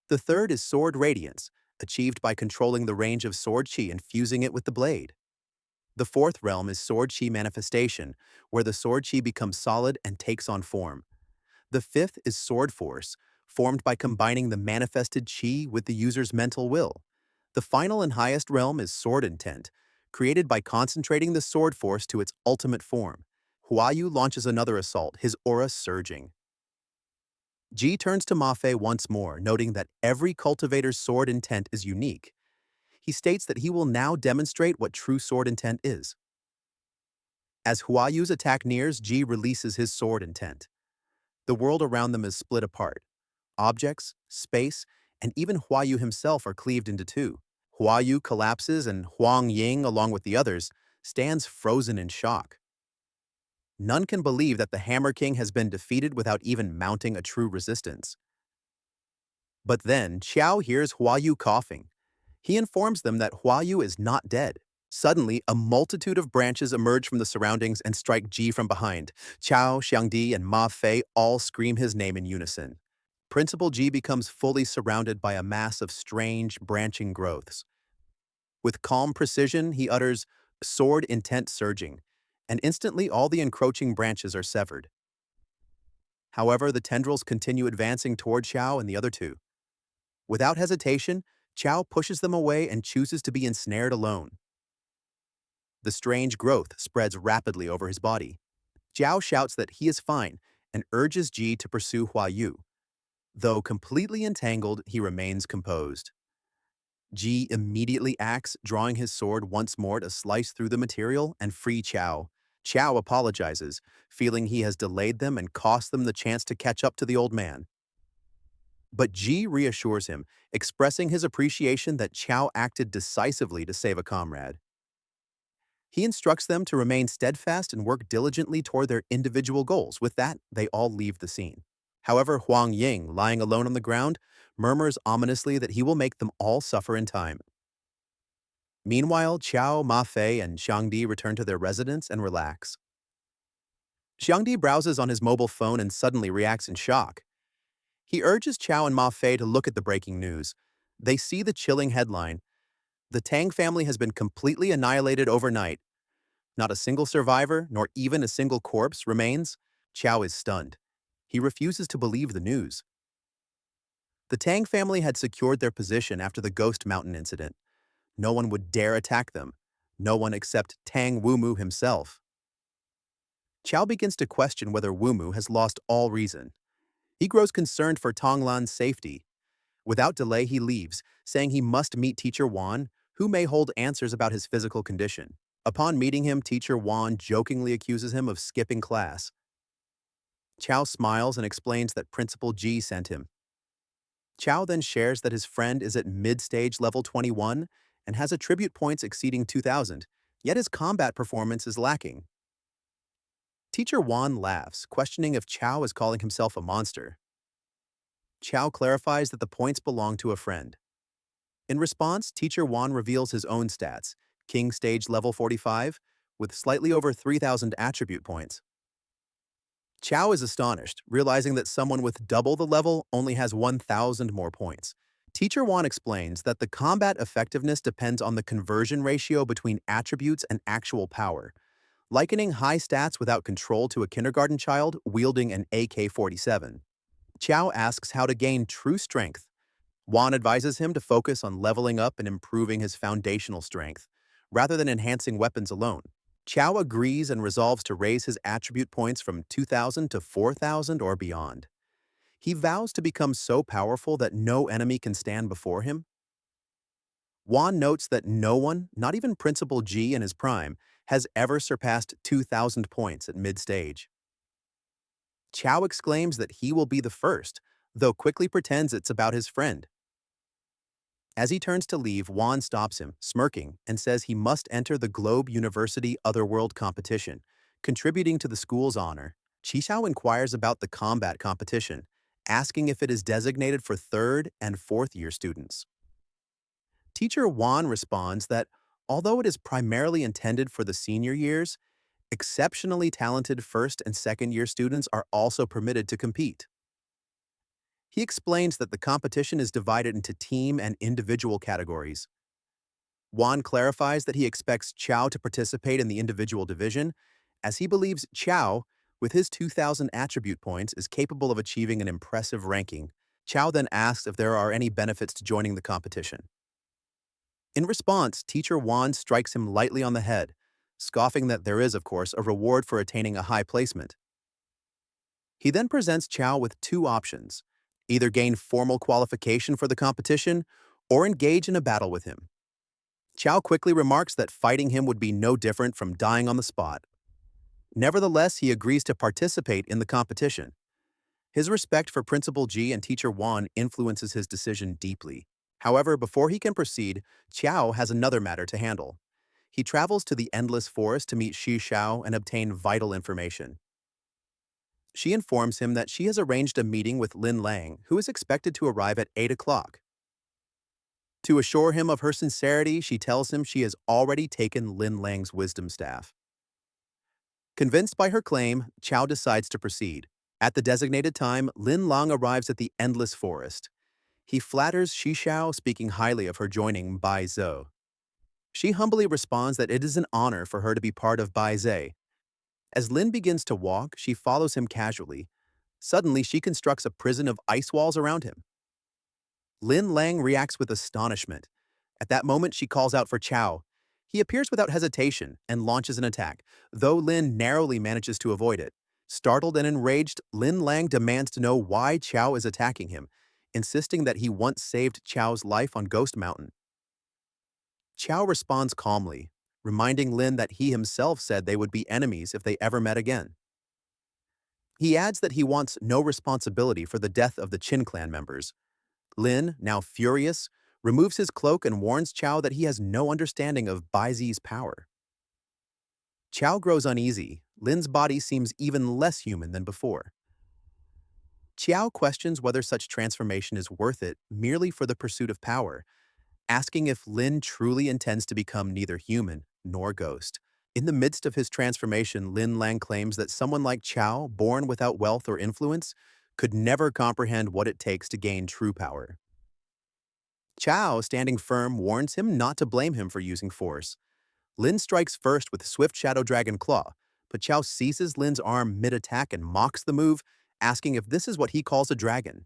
The third is sword radiance, achieved by controlling the range of sword chi and fusing it with the blade. The fourth realm is sword chi manifestation, where the sword chi becomes solid and takes on form. The fifth is sword force, formed by combining the manifested chi with the user's mental will. The final and highest realm is sword intent, created by concentrating the sword force to its ultimate form. Yu launches another assault, his aura surging. Ji turns to Ma Fei once more, noting that every cultivator's sword intent is unique. He states that he will now demonstrate what true sword intent is. As Yu's attack nears, Ji releases his sword intent. The world around them is split apart. Objects, space, and even Hua Yu himself are cleaved into two. Hua Yu collapses and Huang Ying, along with the others, stands frozen in shock. None can believe that the Hammer King has been defeated without even mounting a true resistance. But then, Qiao hears Hua Yu coughing. He informs them that Hua Yu is not dead. Suddenly, a multitude of branches emerge from the surroundings and strike Ji from behind. Qiao, Xiangdi, and Ma Fei all scream his name in unison. Principal Ji becomes fully surrounded by a mass of strange, branching growths. With calm precision, he utters, "Sword intent surging," and instantly all the encroaching branches are severed. However, the tendrils continue advancing toward Qiao and the other two. Without hesitation, Qiao pushes them away and chooses to be ensnared alone. The strange growth spreads rapidly over his body. Jiao shouts that he is fine and urges Ji to pursue Hua Yu. Though completely entangled, he remains composed. Ji immediately acts, drawing his sword once more to slice through the material and free Qiao. Qiao apologizes, feeling he has delayed them and cost them the chance to catch up to the old man. But Ji reassures him, expressing his appreciation that Qiao acted decisively to save a comrade. He instructs them to remain steadfast and work diligently toward their individual goals. With that, they all leave the scene. However, Huang Ying, lying alone on the ground, murmurs ominously that he will make them all suffer in time. Meanwhile, Qiao, Ma Fei, and Xiangdi return to their residence and relax. Xiangdi browses on his mobile phone and suddenly reacts in shock. He urges Qiao and Ma Fei to look at the breaking news. They see the chilling headline: "The Tang family has been completely annihilated overnight. Not a single survivor, nor even a single corpse, remains." Qiao is stunned. He refuses to believe the news. The Tang family had secured their position after the Ghost Mountain incident. No one would dare attack them. No one except Tang Wumu himself. Qiao begins to question whether Wumu has lost all reason. He grows concerned for Tonglan's safety. Without delay, he leaves, saying he must meet Teacher Wan, who may hold answers about his physical condition. Upon meeting him, Teacher Wan jokingly accuses him of skipping class. Qiao smiles and explains that Principal Ji sent him. Qiao then shares that his friend is at mid-stage level 21 and has attribute points exceeding 2,000, yet his combat performance is lacking. Teacher Wan laughs, questioning if Qiao is calling himself a monster. Qiao clarifies that the points belong to a friend. In response, Teacher Wan reveals his own stats: King Stage level 45, with slightly over 3,000 attribute points. Qiao is astonished, realizing that someone with double the level only has 1,000 more points. Teacher Wan explains that the combat effectiveness depends on the conversion ratio between attributes and actual power, likening high stats without control to a kindergarten child wielding an AK-47. Qiao asks how to gain true strength. Wan advises him to focus on leveling up and improving his foundational strength, rather than enhancing weapons alone. Qiao agrees and resolves to raise his attribute points from 2,000 to 4,000 or beyond. He vows to become so powerful that no enemy can stand before him. Wan notes that no one, not even Principal Ji in his prime, has ever surpassed 2,000 points at mid-stage. Qiao exclaims that he will be the first, though quickly pretends it's about his friend. As he turns to leave, Wan stops him, smirking, and says he must enter the Globe University Otherworld competition, contributing to the school's honor. Qishao inquires about the combat competition, asking if it is designated for third and fourth-year students. Teacher Wan responds that although it is primarily intended for the senior years, exceptionally talented first and second-year students are also permitted to compete. He explains that the competition is divided into team and individual categories. Wan clarifies that he expects Qiao to participate in the individual division, as he believes Qiao, with his 2,000 attribute points, is capable of achieving an impressive ranking. Qiao then asks if there are any benefits to joining the competition. In response, Teacher Wan strikes him lightly on the head, scoffing that there is, of course, a reward for attaining a high placement. He then presents Qiao with two options: either gain formal qualification for the competition or engage in a battle with him. Qiao quickly remarks that fighting him would be no different from dying on the spot. Nevertheless, he agrees to participate in the competition. His respect for Principal Ji and Teacher Wan influences his decision deeply. However, before he can proceed, Qiao has another matter to handle. He travels to the Endless Forest to meet Shi Xiao and obtain vital information. She informs him that she has arranged a meeting with Lin Lang, who is expected to arrive at 8 o'clock. To assure him of her sincerity, she tells him she has already taken Lin Lang's wisdom staff. Convinced by her claim, Qiao decides to proceed. At the designated time, Lin Lang arrives at the Endless Forest. He flatters Shi Xiao, speaking highly of her joining Bai Zhou. She humbly responds that it is an honor for her to be part of Bai Zhe. As Lin begins to walk, she follows him casually. Suddenly, she constructs a prison of ice walls around him. Lin Lang reacts with astonishment. At that moment, she calls out for Qiao. He appears without hesitation and launches an attack, though Lin narrowly manages to avoid it. Startled and enraged, Lin Lang demands to know why Qiao is attacking him, insisting that he once saved Qiao's life on Ghost Mountain. Qiao responds calmly, reminding Lin that he himself said they would be enemies if they ever met again. He adds that he wants no responsibility for the death of the Qin clan members. Lin, now furious, removes his cloak and warns Qiao that he has no understanding of Bai Zi's power. Qiao grows uneasy. Lin's body seems even less human than before. Qiao questions whether such transformation is worth it merely for the pursuit of power, asking if Lin truly intends to become neither human nor ghost. In the midst of his transformation, Lin Lang claims that someone like Qiao, born without wealth or influence, could never comprehend what it takes to gain true power. Qiao, standing firm, warns him not to blame him for using force. Lin strikes first with Swift Shadow Dragon Claw, but Qiao seizes Lin's arm mid-attack and mocks the move, asking if this is what he calls a dragon.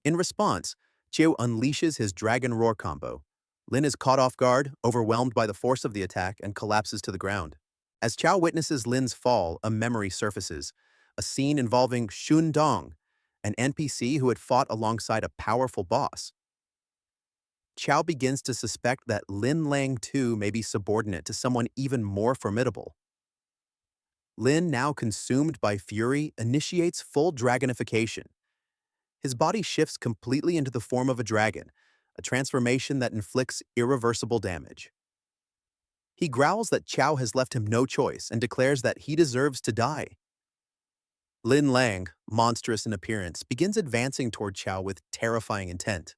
In response, Qiao unleashes his Dragon Roar combo. Lin is caught off guard, overwhelmed by the force of the attack, and collapses to the ground. As Qiao witnesses Lin's fall, a memory surfaces, a scene involving Xun Dong, an NPC who had fought alongside a powerful boss. Qiao begins to suspect that Lin Lang too may be subordinate to someone even more formidable. Lin, now consumed by fury, initiates full dragonification. His body shifts completely into the form of a dragon, a transformation that inflicts irreversible damage. He growls that Qiao has left him no choice and declares that he deserves to die. Lin Lang, monstrous in appearance, begins advancing toward Qiao with terrifying intent.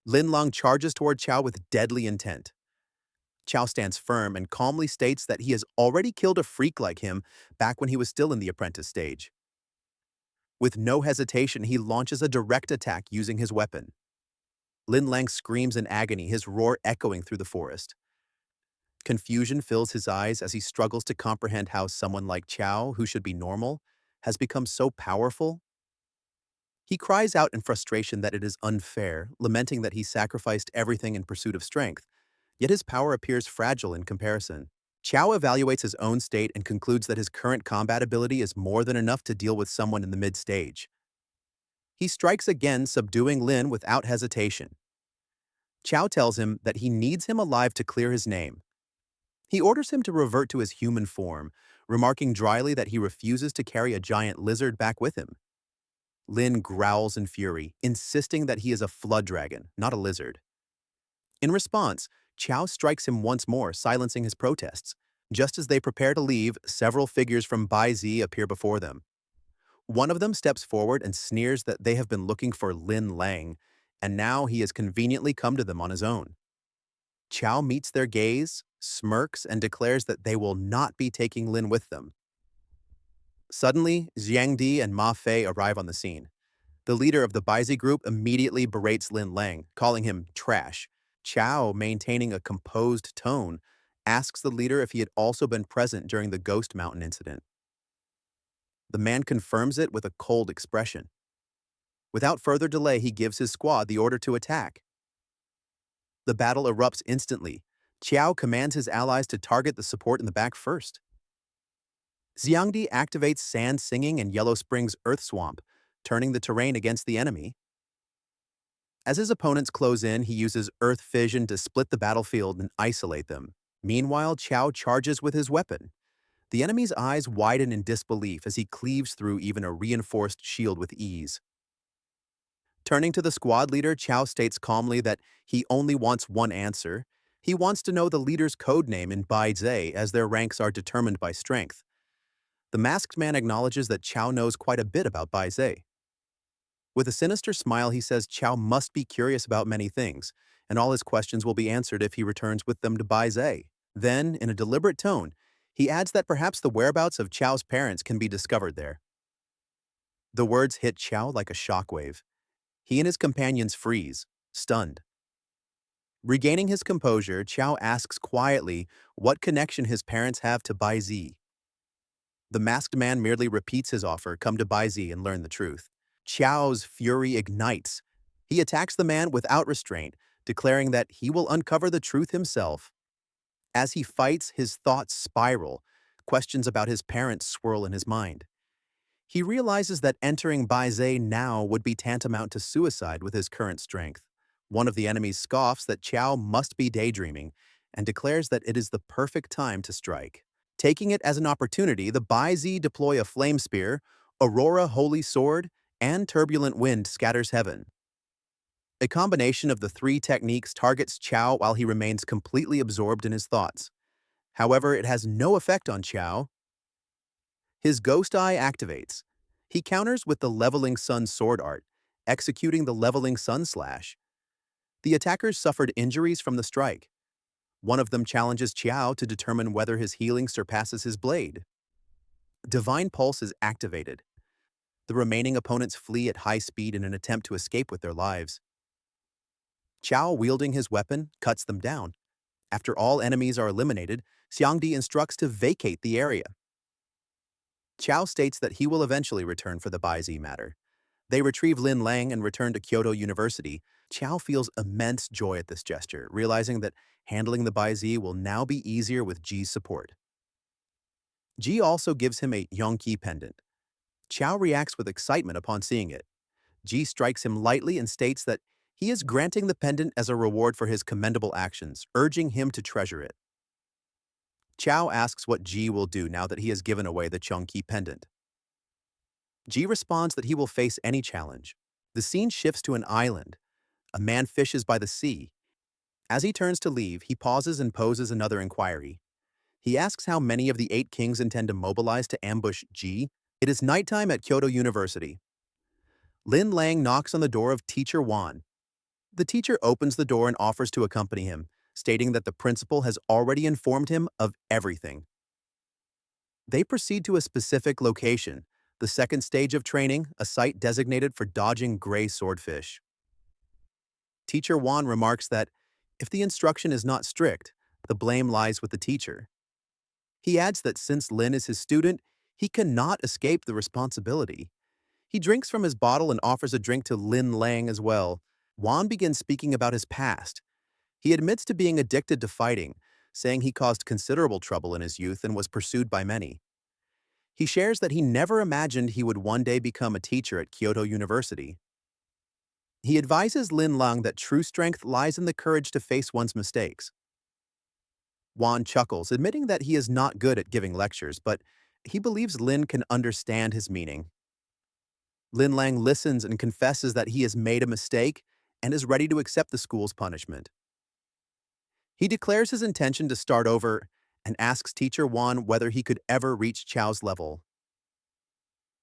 Lin Lang charges toward Qiao with deadly intent. Qiao stands firm and calmly states that he has already killed a freak like him back when he was still in the apprentice stage. With no hesitation, he launches a direct attack using his weapon. Lin Lang screams in agony, his roar echoing through the forest. Confusion fills his eyes as he struggles to comprehend how someone like Qiao, who should be normal, has become so powerful. He cries out in frustration that it is unfair, lamenting that he sacrificed everything in pursuit of strength, yet his power appears fragile in comparison. Qiao evaluates his own state and concludes that his current combat ability is more than enough to deal with someone in the mid-stage. He strikes again, subduing Lin without hesitation. Qiao tells him that he needs him alive to clear his name. He orders him to revert to his human form, remarking dryly that he refuses to carry a giant lizard back with him. Lin growls in fury, insisting that he is a flood dragon, not a lizard. In response, Qiao strikes him once more, silencing his protests. Just as they prepare to leave, several figures from Bai Zi appear before them. One of them steps forward and sneers that they have been looking for Lin Lang, and now he has conveniently come to them on his own. Qiao meets their gaze, smirks, and declares that they will not be taking Lin with them. Suddenly, Xiangdi and Ma Fei arrive on the scene. The leader of the Baizi group immediately berates Lin Lang, calling him trash. Qiao, maintaining a composed tone, asks the leader if he had also been present during the Ghost Mountain incident. The man confirms it with a cold expression. Without further delay, he gives his squad the order to attack. The battle erupts instantly. Qiao commands his allies to target the support in the back first. Xiangdi activates Sand Singing and Yellow Spring's Earth Swamp, turning the terrain against the enemy. As his opponents close in, he uses Earth Fission to split the battlefield and isolate them. Meanwhile, Qiao charges with his weapon. The enemy's eyes widen in disbelief as he cleaves through even a reinforced shield with ease. Turning to the squad leader, Qiao states calmly that he only wants one answer. He wants to know the leader's code name in Bai Zhe, as their ranks are determined by strength. The masked man acknowledges that Qiao knows quite a bit about Bai Zhe. With a sinister smile, he says Qiao must be curious about many things, and all his questions will be answered if he returns with them to Bai Zhe. Then, in a deliberate tone, he adds that perhaps the whereabouts of Qiao's parents can be discovered there. The words hit Qiao like a shockwave. He and his companions freeze, stunned. Regaining his composure, Qiao asks quietly what connection his parents have to Bai Zhe. The masked man merely repeats his offer, come to Bai Zhe and learn the truth. Qiao's fury ignites. He attacks the man without restraint, declaring that he will uncover the truth himself. As he fights, his thoughts spiral. Questions about his parents swirl in his mind. He realizes that entering Bai Zhe now would be tantamount to suicide with his current strength. One of the enemies scoffs that Qiao must be daydreaming and declares that it is the perfect time to strike. Taking it as an opportunity, the Bai Zhe deploy a flame spear, Aurora Holy Sword, and Turbulent Wind scatters heaven. A combination of the three techniques targets Qiao while he remains completely absorbed in his thoughts. However, it has no effect on Qiao. His Ghost Eye activates. He counters with the Leveling Sun sword art, executing the Leveling Sun slash. The attackers suffered injuries from the strike. One of them challenges Qiao to determine whether his healing surpasses his blade. Divine Pulse is activated. The remaining opponents flee at high speed in an attempt to escape with their lives. Qiao, wielding his weapon, cuts them down. After all enemies are eliminated, Xiangdi instructs to vacate the area. Qiao states that he will eventually return for the Bai Zhe matter. They retrieve Lin Lang and return to Kyoto University. Qiao feels immense joy at this gesture, realizing that handling the Bai Zhe will now be easier with Ji's support. Ji also gives him a Yongqi pendant. Qiao reacts with excitement upon seeing it. Ji strikes him lightly and states that he is granting the pendant as a reward for his commendable actions, urging him to treasure it. Qiao asks what Ji will do now that he has given away the Yongqi pendant. Ji responds that he will face any challenge. The scene shifts to an island. A man fishes by the sea. As he turns to leave, he pauses and poses another inquiry. He asks how many of the 8 kings intend to mobilize to ambush Ji. It is nighttime at Kyoto University. Lin Lang knocks on the door of Teacher Wan. The teacher opens the door and offers to accompany him, stating that the principal has already informed him of everything. They proceed to a specific location, the second stage of training, a site designated for dodging gray swordfish. Teacher Wan remarks that if the instruction is not strict, the blame lies with the teacher. He adds that since Lin is his student, he cannot escape the responsibility. He drinks from his bottle and offers a drink to Lin Lang as well. Wan begins speaking about his past. He admits to being addicted to fighting, saying he caused considerable trouble in his youth and was pursued by many. He shares that he never imagined he would one day become a teacher at Kyoto University. He advises Lin Lang that true strength lies in the courage to face one's mistakes. Wan chuckles, admitting that he is not good at giving lectures, but he believes Lin can understand his meaning. Lin Lang listens and confesses that he has made a mistake and is ready to accept the school's punishment. He declares his intention to start over and asks Teacher Wan whether he could ever reach Qiao's level.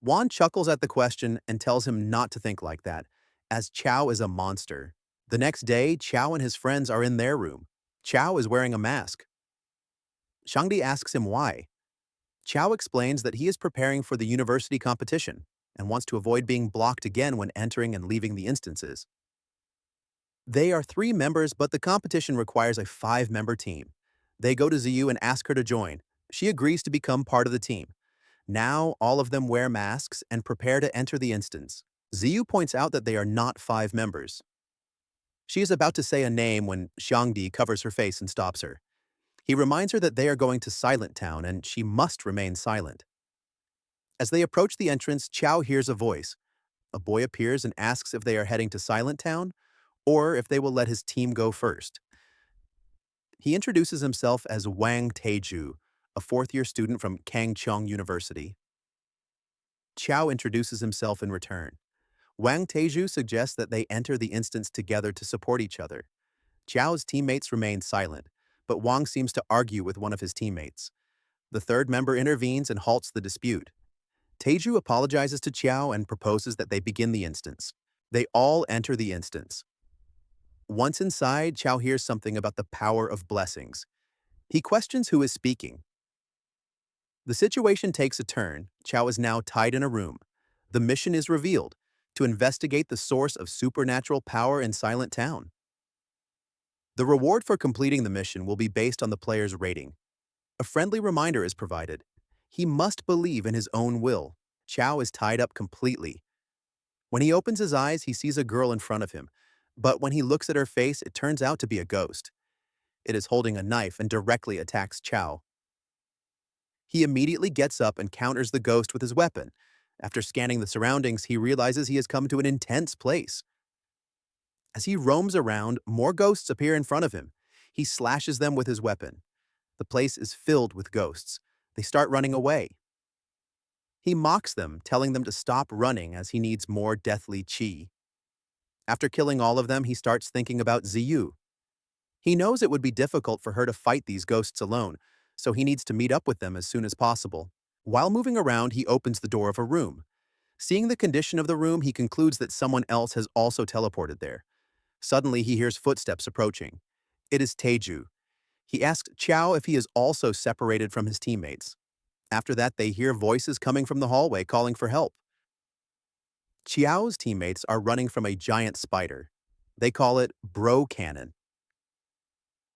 Wan chuckles at the question and tells him not to think like that, as Qiao is a monster. The next day, Qiao and his friends are in their room. Qiao is wearing a mask. Shangdi asks him why. Qiao explains that he is preparing for the university competition and wants to avoid being blocked again when entering and leaving the instances. They are 3 members, but the competition requires a 5-member team. They go to Ziyu and ask her to join. She agrees to become part of the team. Now, all of them wear masks and prepare to enter the instance. Ziyu points out that they are not 5 members. She is about to say a name when Xiangdi covers her face and stops her. He reminds her that they are going to Silent Town and she must remain silent. As they approach the entrance, Qiao hears a voice. A boy appears and asks if they are heading to Silent Town or if they will let his team go first. He introduces himself as Wang Teju, a fourth-year student from Kangcheong University. Qiao introduces himself in return. Wang Teju suggests that they enter the instance together to support each other. Qiao's teammates remain silent, but Wang seems to argue with one of his teammates. The third member intervenes and halts the dispute. Teju apologizes to Qiao and proposes that they begin the instance. They all enter the instance. Once inside, Qiao hears something about the power of blessings. He questions who is speaking. The situation takes a turn. Qiao is now tied in a room. The mission is revealed: to investigate the source of supernatural power in Silent Town. The reward for completing the mission will be based on the player's rating. A friendly reminder is provided. He must believe in his own will. Qiao is tied up completely. When he opens his eyes, he sees a girl in front of him, but when he looks at her face, it turns out to be a ghost. It is holding a knife and directly attacks Qiao. He immediately gets up and counters the ghost with his weapon. After scanning the surroundings, he realizes he has come to an intense place. As he roams around, more ghosts appear in front of him. He slashes them with his weapon. The place is filled with ghosts. They start running away. He mocks them, telling them to stop running as he needs more deathly chi. After killing all of them, he starts thinking about Ziyu. He knows it would be difficult for her to fight these ghosts alone, so he needs to meet up with them as soon as possible. While moving around, he opens the door of a room. Seeing the condition of the room, he concludes that someone else has also teleported there. Suddenly, he hears footsteps approaching. It is Teju. He asks Qiao if he is also separated from his teammates. After that, they hear voices coming from the hallway calling for help. Qiao's teammates are running from a giant spider. They call it Bro Cannon.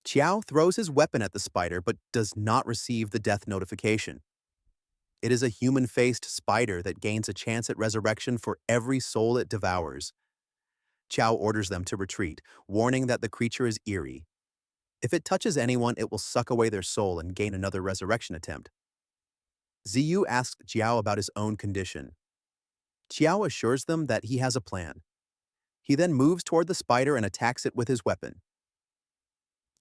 Qiao throws his weapon at the spider but does not receive the death notification. It is a human-faced spider that gains a chance at resurrection for every soul it devours. Qiao orders them to retreat, warning that the creature is eerie. If it touches anyone, it will suck away their soul and gain another resurrection attempt. Ziyu asks Jiao about his own condition. Qiao assures them that he has a plan. He then moves toward the spider and attacks it with his weapon.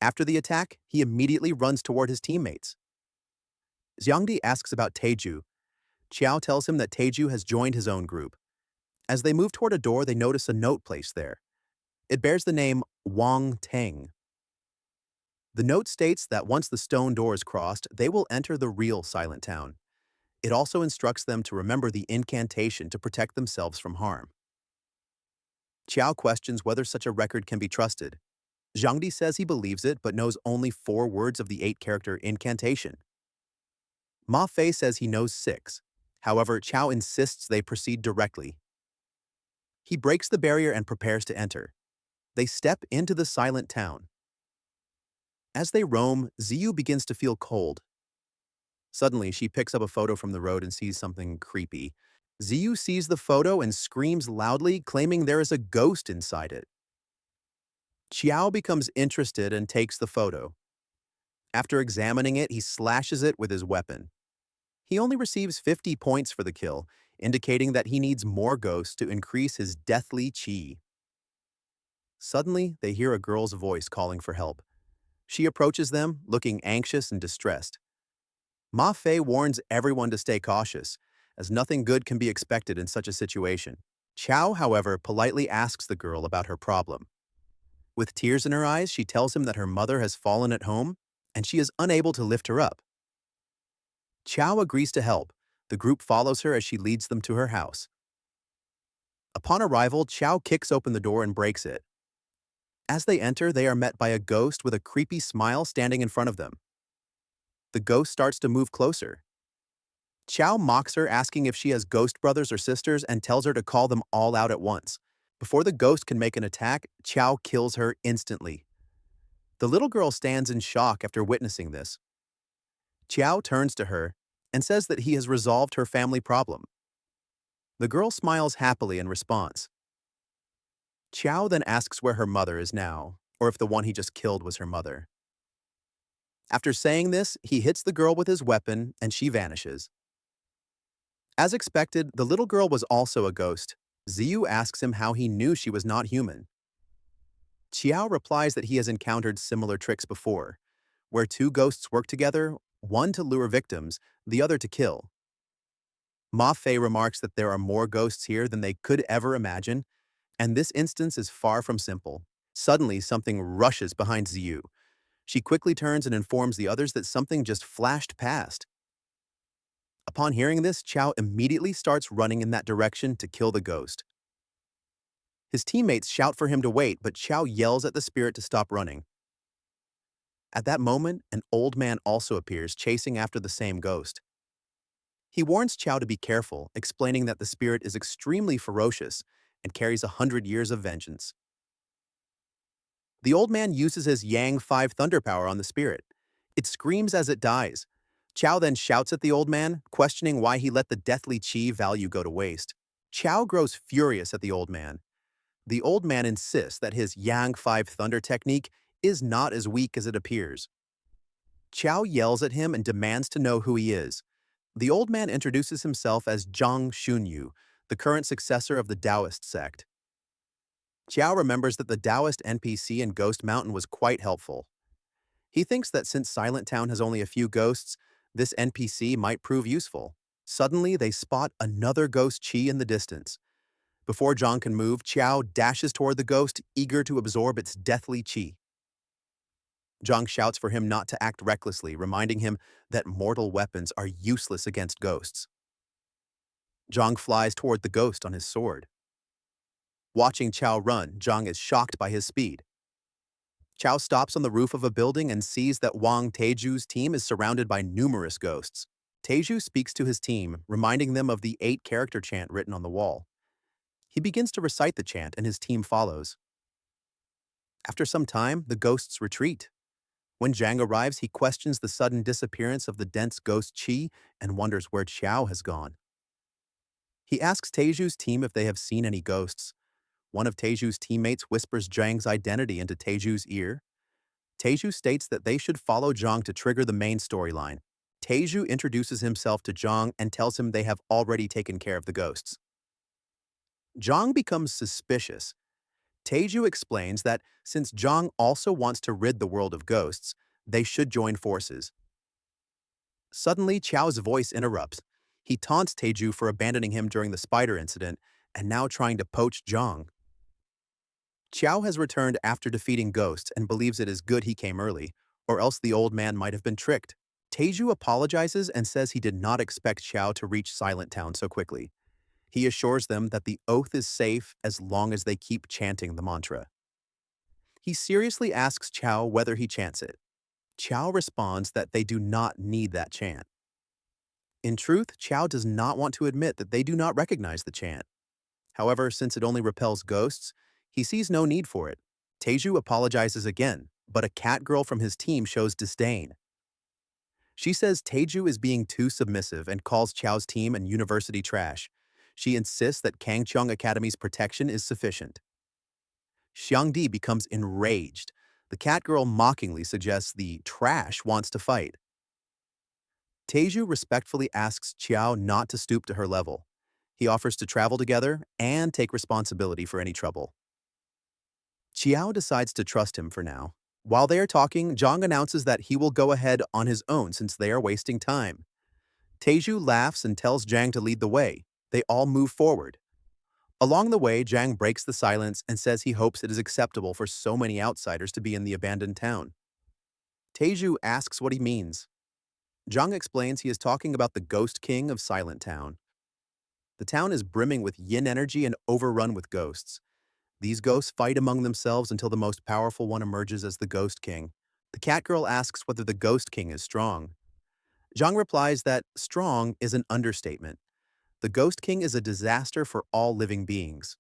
After the attack, he immediately runs toward his teammates. Xiangdi asks about Teju. Qiao tells him that Teju has joined his own group. As they move toward a door, they notice a note placed there. It bears the name Wang Teng. The note states that once the stone door is crossed, they will enter the real Silent Town. It also instructs them to remember the incantation to protect themselves from harm. Qiao questions whether such a record can be trusted. Zhangdi says he believes it, but knows only 4 words of the 8-character incantation. Ma Fei says he knows 6. However, Qiao insists they proceed directly. He breaks the barrier and prepares to enter. They step into the Silent Town. As they roam, Ziyu begins to feel cold. Suddenly, she picks up a photo from the road and sees something creepy. Ziyu sees the photo and screams loudly, claiming there is a ghost inside it. Qiao becomes interested and takes the photo. After examining it, he slashes it with his weapon. He only receives 50 points for the kill, indicating that he needs more ghosts to increase his deathly chi. Suddenly, they hear a girl's voice calling for help. She approaches them, looking anxious and distressed. Ma Fei warns everyone to stay cautious, as nothing good can be expected in such a situation. Qiao, however, politely asks the girl about her problem. With tears in her eyes, she tells him that her mother has fallen at home, and she is unable to lift her up. Qiao agrees to help. The group follows her as she leads them to her house. Upon arrival, Qiao kicks open the door and breaks it. As they enter, they are met by a ghost with a creepy smile standing in front of them. The ghost starts to move closer. Qiao mocks her, asking if she has ghost brothers or sisters, and tells her to call them all out at once. Before the ghost can make an attack, Qiao kills her instantly. The little girl stands in shock after witnessing this. Qiao turns to her and says that he has resolved her family problem. The girl smiles happily in response. Qiao then asks where her mother is now, or if the one he just killed was her mother. After saying this, he hits the girl with his weapon and she vanishes. As expected, the little girl was also a ghost. Ziyu asks him how he knew she was not human. Qiao replies that he has encountered similar tricks before. Where 2 ghosts work together, one to lure victims, the other to kill. Ma Fei remarks that there are more ghosts here than they could ever imagine, and this instance is far from simple. Suddenly, something rushes behind Ziyu. She quickly turns and informs the others that something just flashed past. Upon hearing this, Qiao immediately starts running in that direction to kill the ghost. His teammates shout for him to wait, but Qiao yells at the spirit to stop running. At that moment, an old man also appears, chasing after the same ghost. He warns Qiao to be careful, explaining that the spirit is extremely ferocious and carries 100 years of vengeance. The old man uses his Yang 5 thunder power on the spirit. It screams as it dies. Qiao then shouts at the old man, questioning why he let the deathly chi value go to waste. Qiao grows furious at the old man. The old man insists that his Yang 5 thunder technique is not as weak as it appears. Qiao yells at him and demands to know who he is. The old man introduces himself as Zhang Xunyu, the current successor of the Taoist sect. Qiao remembers that the Taoist NPC in Ghost Mountain was quite helpful. He thinks that since Silent Town has only a few ghosts, this NPC might prove useful. Suddenly, they spot another ghost chi in the distance. Before Zhang can move, Qiao dashes toward the ghost, eager to absorb its deathly chi. Zhang shouts for him not to act recklessly, reminding him that mortal weapons are useless against ghosts. Zhang flies toward the ghost on his sword. Watching Qiao run, Zhang is shocked by his speed. Qiao stops on the roof of a building and sees that Wang Teiju's team is surrounded by numerous ghosts. Teiju speaks to his team, reminding them of the 8-character chant written on the wall. He begins to recite the chant and his team follows. After some time, the ghosts retreat. When Zhang arrives, he questions the sudden disappearance of the dense ghost chi and wonders where Qiao has gone. He asks Teiju's team if they have seen any ghosts. One of Teiju's teammates whispers Zhang's identity into Teiju's ear. Teiju states that they should follow Zhang to trigger the main storyline. Teiju introduces himself to Zhang and tells him they have already taken care of the ghosts. Zhang becomes suspicious. Teiju explains that since Zhang also wants to rid the world of ghosts, they should join forces. Suddenly, Qiao's voice interrupts. He taunts Teiju for abandoning him during the spider incident and now trying to poach Zhang. Qiao has returned after defeating ghosts and believes it is good he came early, or else the old man might have been tricked. Teiju apologizes and says he did not expect Qiao to reach Silent Town so quickly. He assures them that the oath is safe as long as they keep chanting the mantra. He seriously asks Qiao whether he chants it. Qiao responds that they do not need that chant. In truth, Qiao does not want to admit that they do not recognize the chant. However, since it only repels ghosts, he sees no need for it. Teiju apologizes again, but a cat girl from his team shows disdain. She says Teiju is being too submissive and calls Qiao's team and university trash. She insists that Kangqiang Academy's protection is sufficient. Xiangdi becomes enraged. The cat girl mockingly suggests the trash wants to fight. Teiju respectfully asks Qiao not to stoop to her level. He offers to travel together and take responsibility for any trouble. Qiao decides to trust him for now. While they are talking, Zhang announces that he will go ahead on his own since they are wasting time. Teiju laughs and tells Zhang to lead the way. They all move forward. Along the way, Zhang breaks the silence and says he hopes it is acceptable for so many outsiders to be in the abandoned town. Teiju asks what he means. Zhang explains he is talking about the Ghost King of Silent Town. The town is brimming with yin energy and overrun with ghosts. These ghosts fight among themselves until the most powerful one emerges as the Ghost King. The cat girl asks whether the Ghost King is strong. Zhang replies that strong is an understatement. The Ghost King is a disaster for all living beings.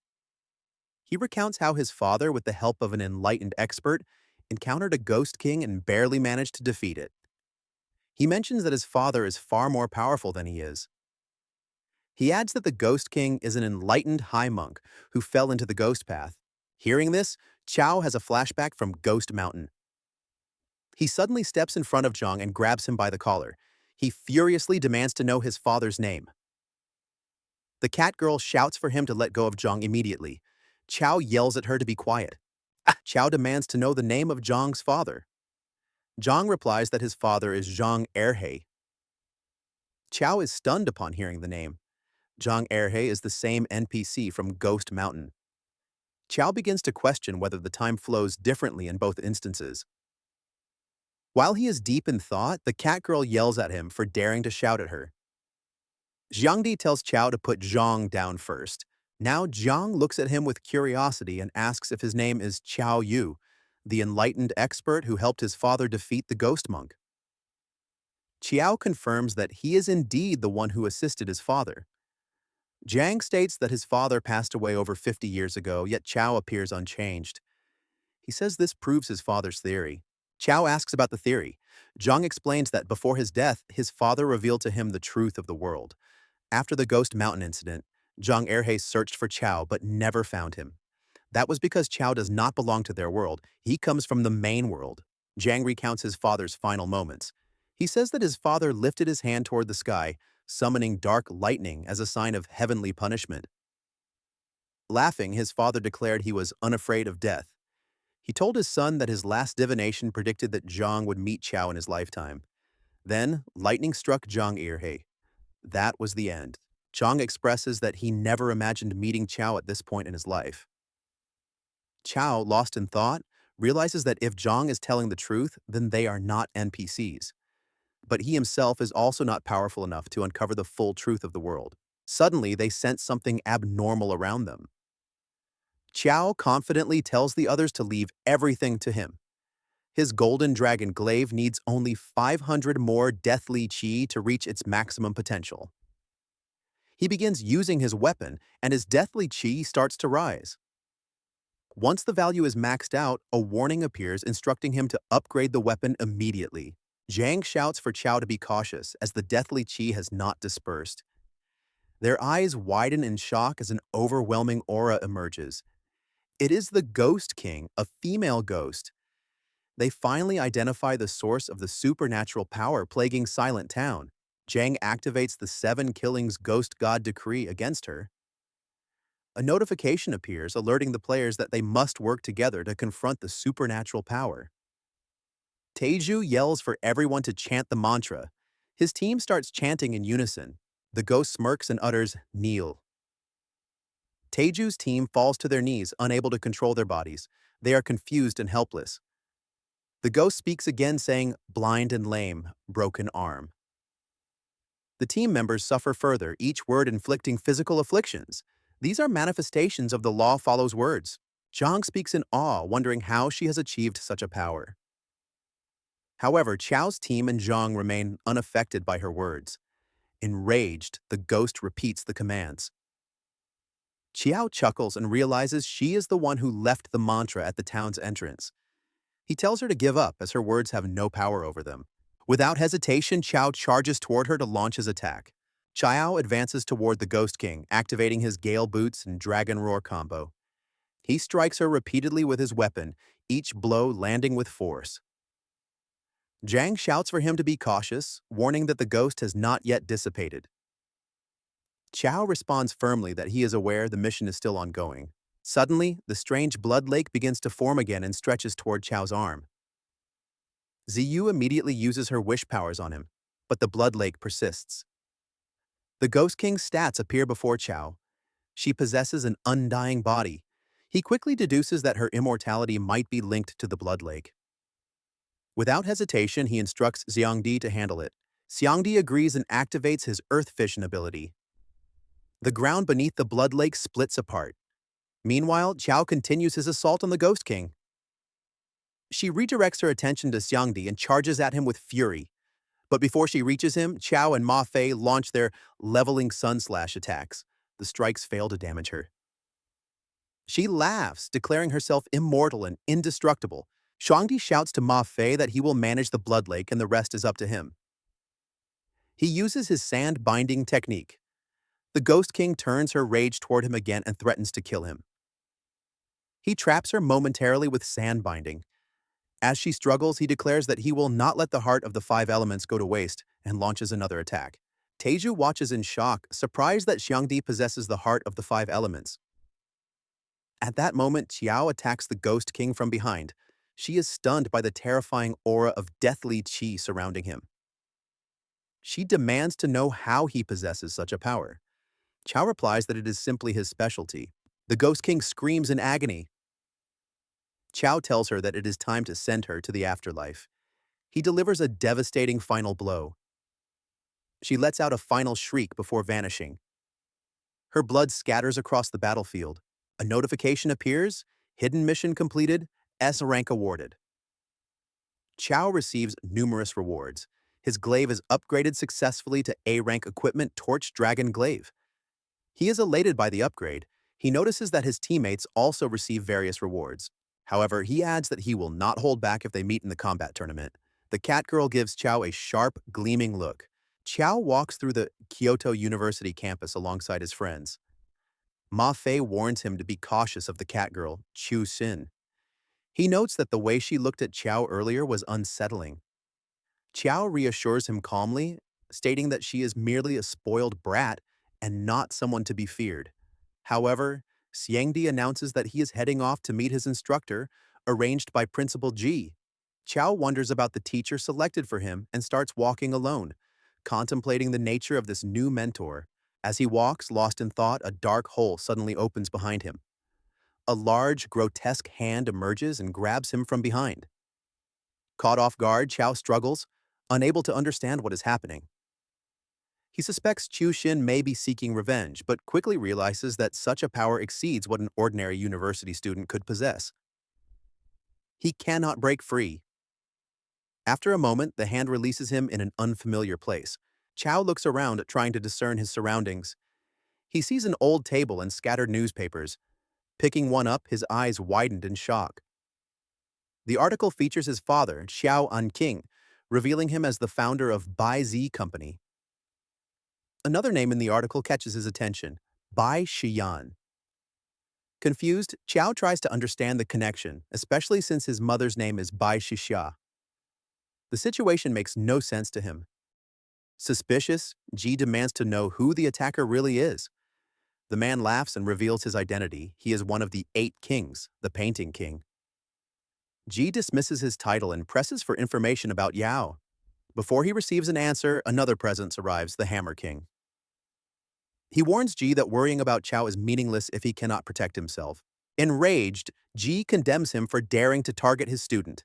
He recounts how his father, with the help of an enlightened expert, encountered a Ghost King and barely managed to defeat it. He mentions that his father is far more powerful than he is. He adds that the Ghost King is an enlightened high monk who fell into the ghost path. Hearing this, Qiao has a flashback from Ghost Mountain. He suddenly steps in front of Zhang and grabs him by the collar. He furiously demands to know his father's name. The cat girl shouts for him to let go of Zhang immediately. Qiao yells at her to be quiet. Qiao demands to know the name of Zhang's father. Zhang replies that his father is Zhang Erhe. Qiao is stunned upon hearing the name. Zhang Erhe is the same NPC from Ghost Mountain. Qiao begins to question whether the time flows differently in both instances. While he is deep in thought, the cat girl yells at him for daring to shout at her. Xiangdi tells Qiao to put Zhang down first. Now Zhang looks at him with curiosity and asks if his name is Qiao Yu, the enlightened expert who helped his father defeat the ghost monk. Qiao confirms that he is indeed the one who assisted his father. Zhang states that his father passed away over 50 years ago, yet Qiao appears unchanged. He says this proves his father's theory. Qiao asks about the theory. Zhang explains that before his death, his father revealed to him the truth of the world. After the Ghost Mountain incident, Zhang Erhe searched for Qiao but never found him. That was because Qiao does not belong to their world. He comes from the main world. Zhang recounts his father's final moments. He says that his father lifted his hand toward the sky, summoning dark lightning as a sign of heavenly punishment. Laughing, his father declared he was unafraid of death. He told his son that his last divination predicted that Zhang would meet Qiao in his lifetime. Then, lightning struck Zhang Erhe. That was the end. Zhang expresses that he never imagined meeting Qiao at this point in his life. Qiao, lost in thought, realizes that if Zhang is telling the truth, then they are not NPCs. But he himself is also not powerful enough to uncover the full truth of the world. Suddenly, they sense something abnormal around them. Qiao confidently tells the others to leave everything to him. His golden dragon glaive needs only 500 more deathly qi to reach its maximum potential. He begins using his weapon, and his deathly qi starts to rise. Once the value is maxed out, a warning appears instructing him to upgrade the weapon immediately. Zhang shouts for Qiao to be cautious as the deathly qi has not dispersed. Their eyes widen in shock as an overwhelming aura emerges. It is the Ghost King, a female ghost. They finally identify the source of the supernatural power plaguing Silent Town. Zhang activates the 7 Killings Ghost God decree against her. A notification appears alerting the players that they must work together to confront the supernatural power. Taeju yells for everyone to chant the mantra. His team starts chanting in unison. The ghost smirks and utters, "Kneel." Taeju's team falls to their knees, unable to control their bodies. They are confused and helpless. The ghost speaks again, saying, "Blind and lame, broken arm." The team members suffer further, each word inflicting physical afflictions. These are manifestations of the law follows words. Zhang speaks in awe, wondering how she has achieved such a power. However, Qiao's team and Zhang remain unaffected by her words. Enraged, the ghost repeats the commands. Qiao chuckles and realizes she is the one who left the mantra at the town's entrance. He tells her to give up as her words have no power over them. Without hesitation, Qiao charges toward her to launch his attack. Qiao advances toward the Ghost King, activating his Gale Boots and Dragon Roar combo. He strikes her repeatedly with his weapon, each blow landing with force. Zhang shouts for him to be cautious, warning that the ghost has not yet dissipated. Qiao responds firmly that he is aware the mission is still ongoing. Suddenly, the strange blood lake begins to form again and stretches toward Qiao's arm. Ziyu immediately uses her wish powers on him, but the blood lake persists. The Ghost King's stats appear before Qiao. She possesses an undying body. He quickly deduces that her immortality might be linked to the blood lake. Without hesitation, he instructs Xiangdi to handle it. Xiangdi agrees and activates his Earth Fission ability. The ground beneath the blood lake splits apart. Meanwhile, Qiao continues his assault on the Ghost King. She redirects her attention to Xiangdi and charges at him with fury. But before she reaches him, Qiao and Ma Fei launch their leveling sun slash attacks. The strikes fail to damage her. She laughs, declaring herself immortal and indestructible. Xiangdi shouts to Ma Fei that he will manage the blood lake and the rest is up to him. He uses his sand binding technique. The Ghost King turns her rage toward him again and threatens to kill him. He traps her momentarily with sand binding. As she struggles, he declares that he will not let the heart of the 5 elements go to waste and launches another attack. Taeju watches in shock, surprised that Xiangdi possesses the heart of the 5 elements. At that moment, Qiao attacks the Ghost King from behind. She is stunned by the terrifying aura of deathly qi surrounding him. She demands to know how he possesses such a power. Qiao replies that it is simply his specialty. The Ghost King screams in agony. Qiao tells her that it is time to send her to the afterlife. He delivers a devastating final blow. She lets out a final shriek before vanishing. Her blood scatters across the battlefield. A notification appears, hidden mission completed, S rank awarded. Qiao receives numerous rewards. His glaive is upgraded successfully to A rank equipment Torch Dragon Glaive. He is elated by the upgrade. He notices that his teammates also receive various rewards. However, he adds that he will not hold back if they meet in the combat tournament. The cat girl gives Qiao a sharp, gleaming look. Qiao walks through the Kyoto University campus alongside his friends. Ma Fei warns him to be cautious of the cat girl, Chu Xin. He notes that the way she looked at Qiao earlier was unsettling. Qiao reassures him calmly, stating that she is merely a spoiled brat and not someone to be feared. However, Xiangdi announces that he is heading off to meet his instructor, arranged by Principal Ji. Qiao wonders about the teacher selected for him and starts walking alone, contemplating the nature of this new mentor. As he walks, lost in thought, a dark hole suddenly opens behind him. A large, grotesque hand emerges and grabs him from behind. Caught off guard, Qiao struggles, unable to understand what is happening. He suspects Chu Xin may be seeking revenge, but quickly realizes that such a power exceeds what an ordinary university student could possess. He cannot break free. After a moment, the hand releases him in an unfamiliar place. Qiao looks around, trying to discern his surroundings. He sees an old table and scattered newspapers. Picking one up, his eyes widened in shock. The article features his father, Xiao Anqing, revealing him as the founder of Bai Zi Company. Another name in the article catches his attention, Bai Shiyan. Confused, Qiao tries to understand the connection, especially since his mother's name is Bai Shixia. The situation makes no sense to him. Suspicious, Ji demands to know who the attacker really is. The man laughs and reveals his identity. He is one of the 8 kings, the Painting King. Ji dismisses his title and presses for information about Yao. Before he receives an answer, another presence arrives, the Hammer King. He warns Ji that worrying about Qiao is meaningless if he cannot protect himself. Enraged, Ji condemns him for daring to target his student.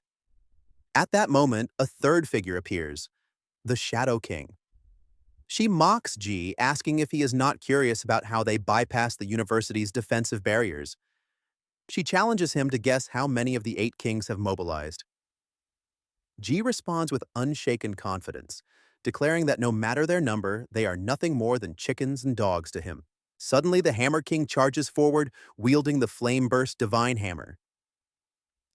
At that moment, a third figure appears, the Shadow King. She mocks Ji, asking if he is not curious about how they bypass the university's defensive barriers. She challenges him to guess how many of the 8 kings have mobilized. Ji responds with unshaken confidence, declaring that no matter their number, they are nothing more than chickens and dogs to him. Suddenly, the Hammer King charges forward, wielding the flame-burst divine hammer.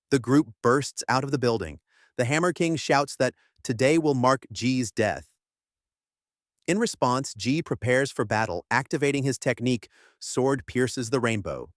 The group bursts out of the building. The Hammer King shouts that today will mark Ji's death. In response, Ji prepares for battle, activating his technique, Sword Pierces the Rainbow.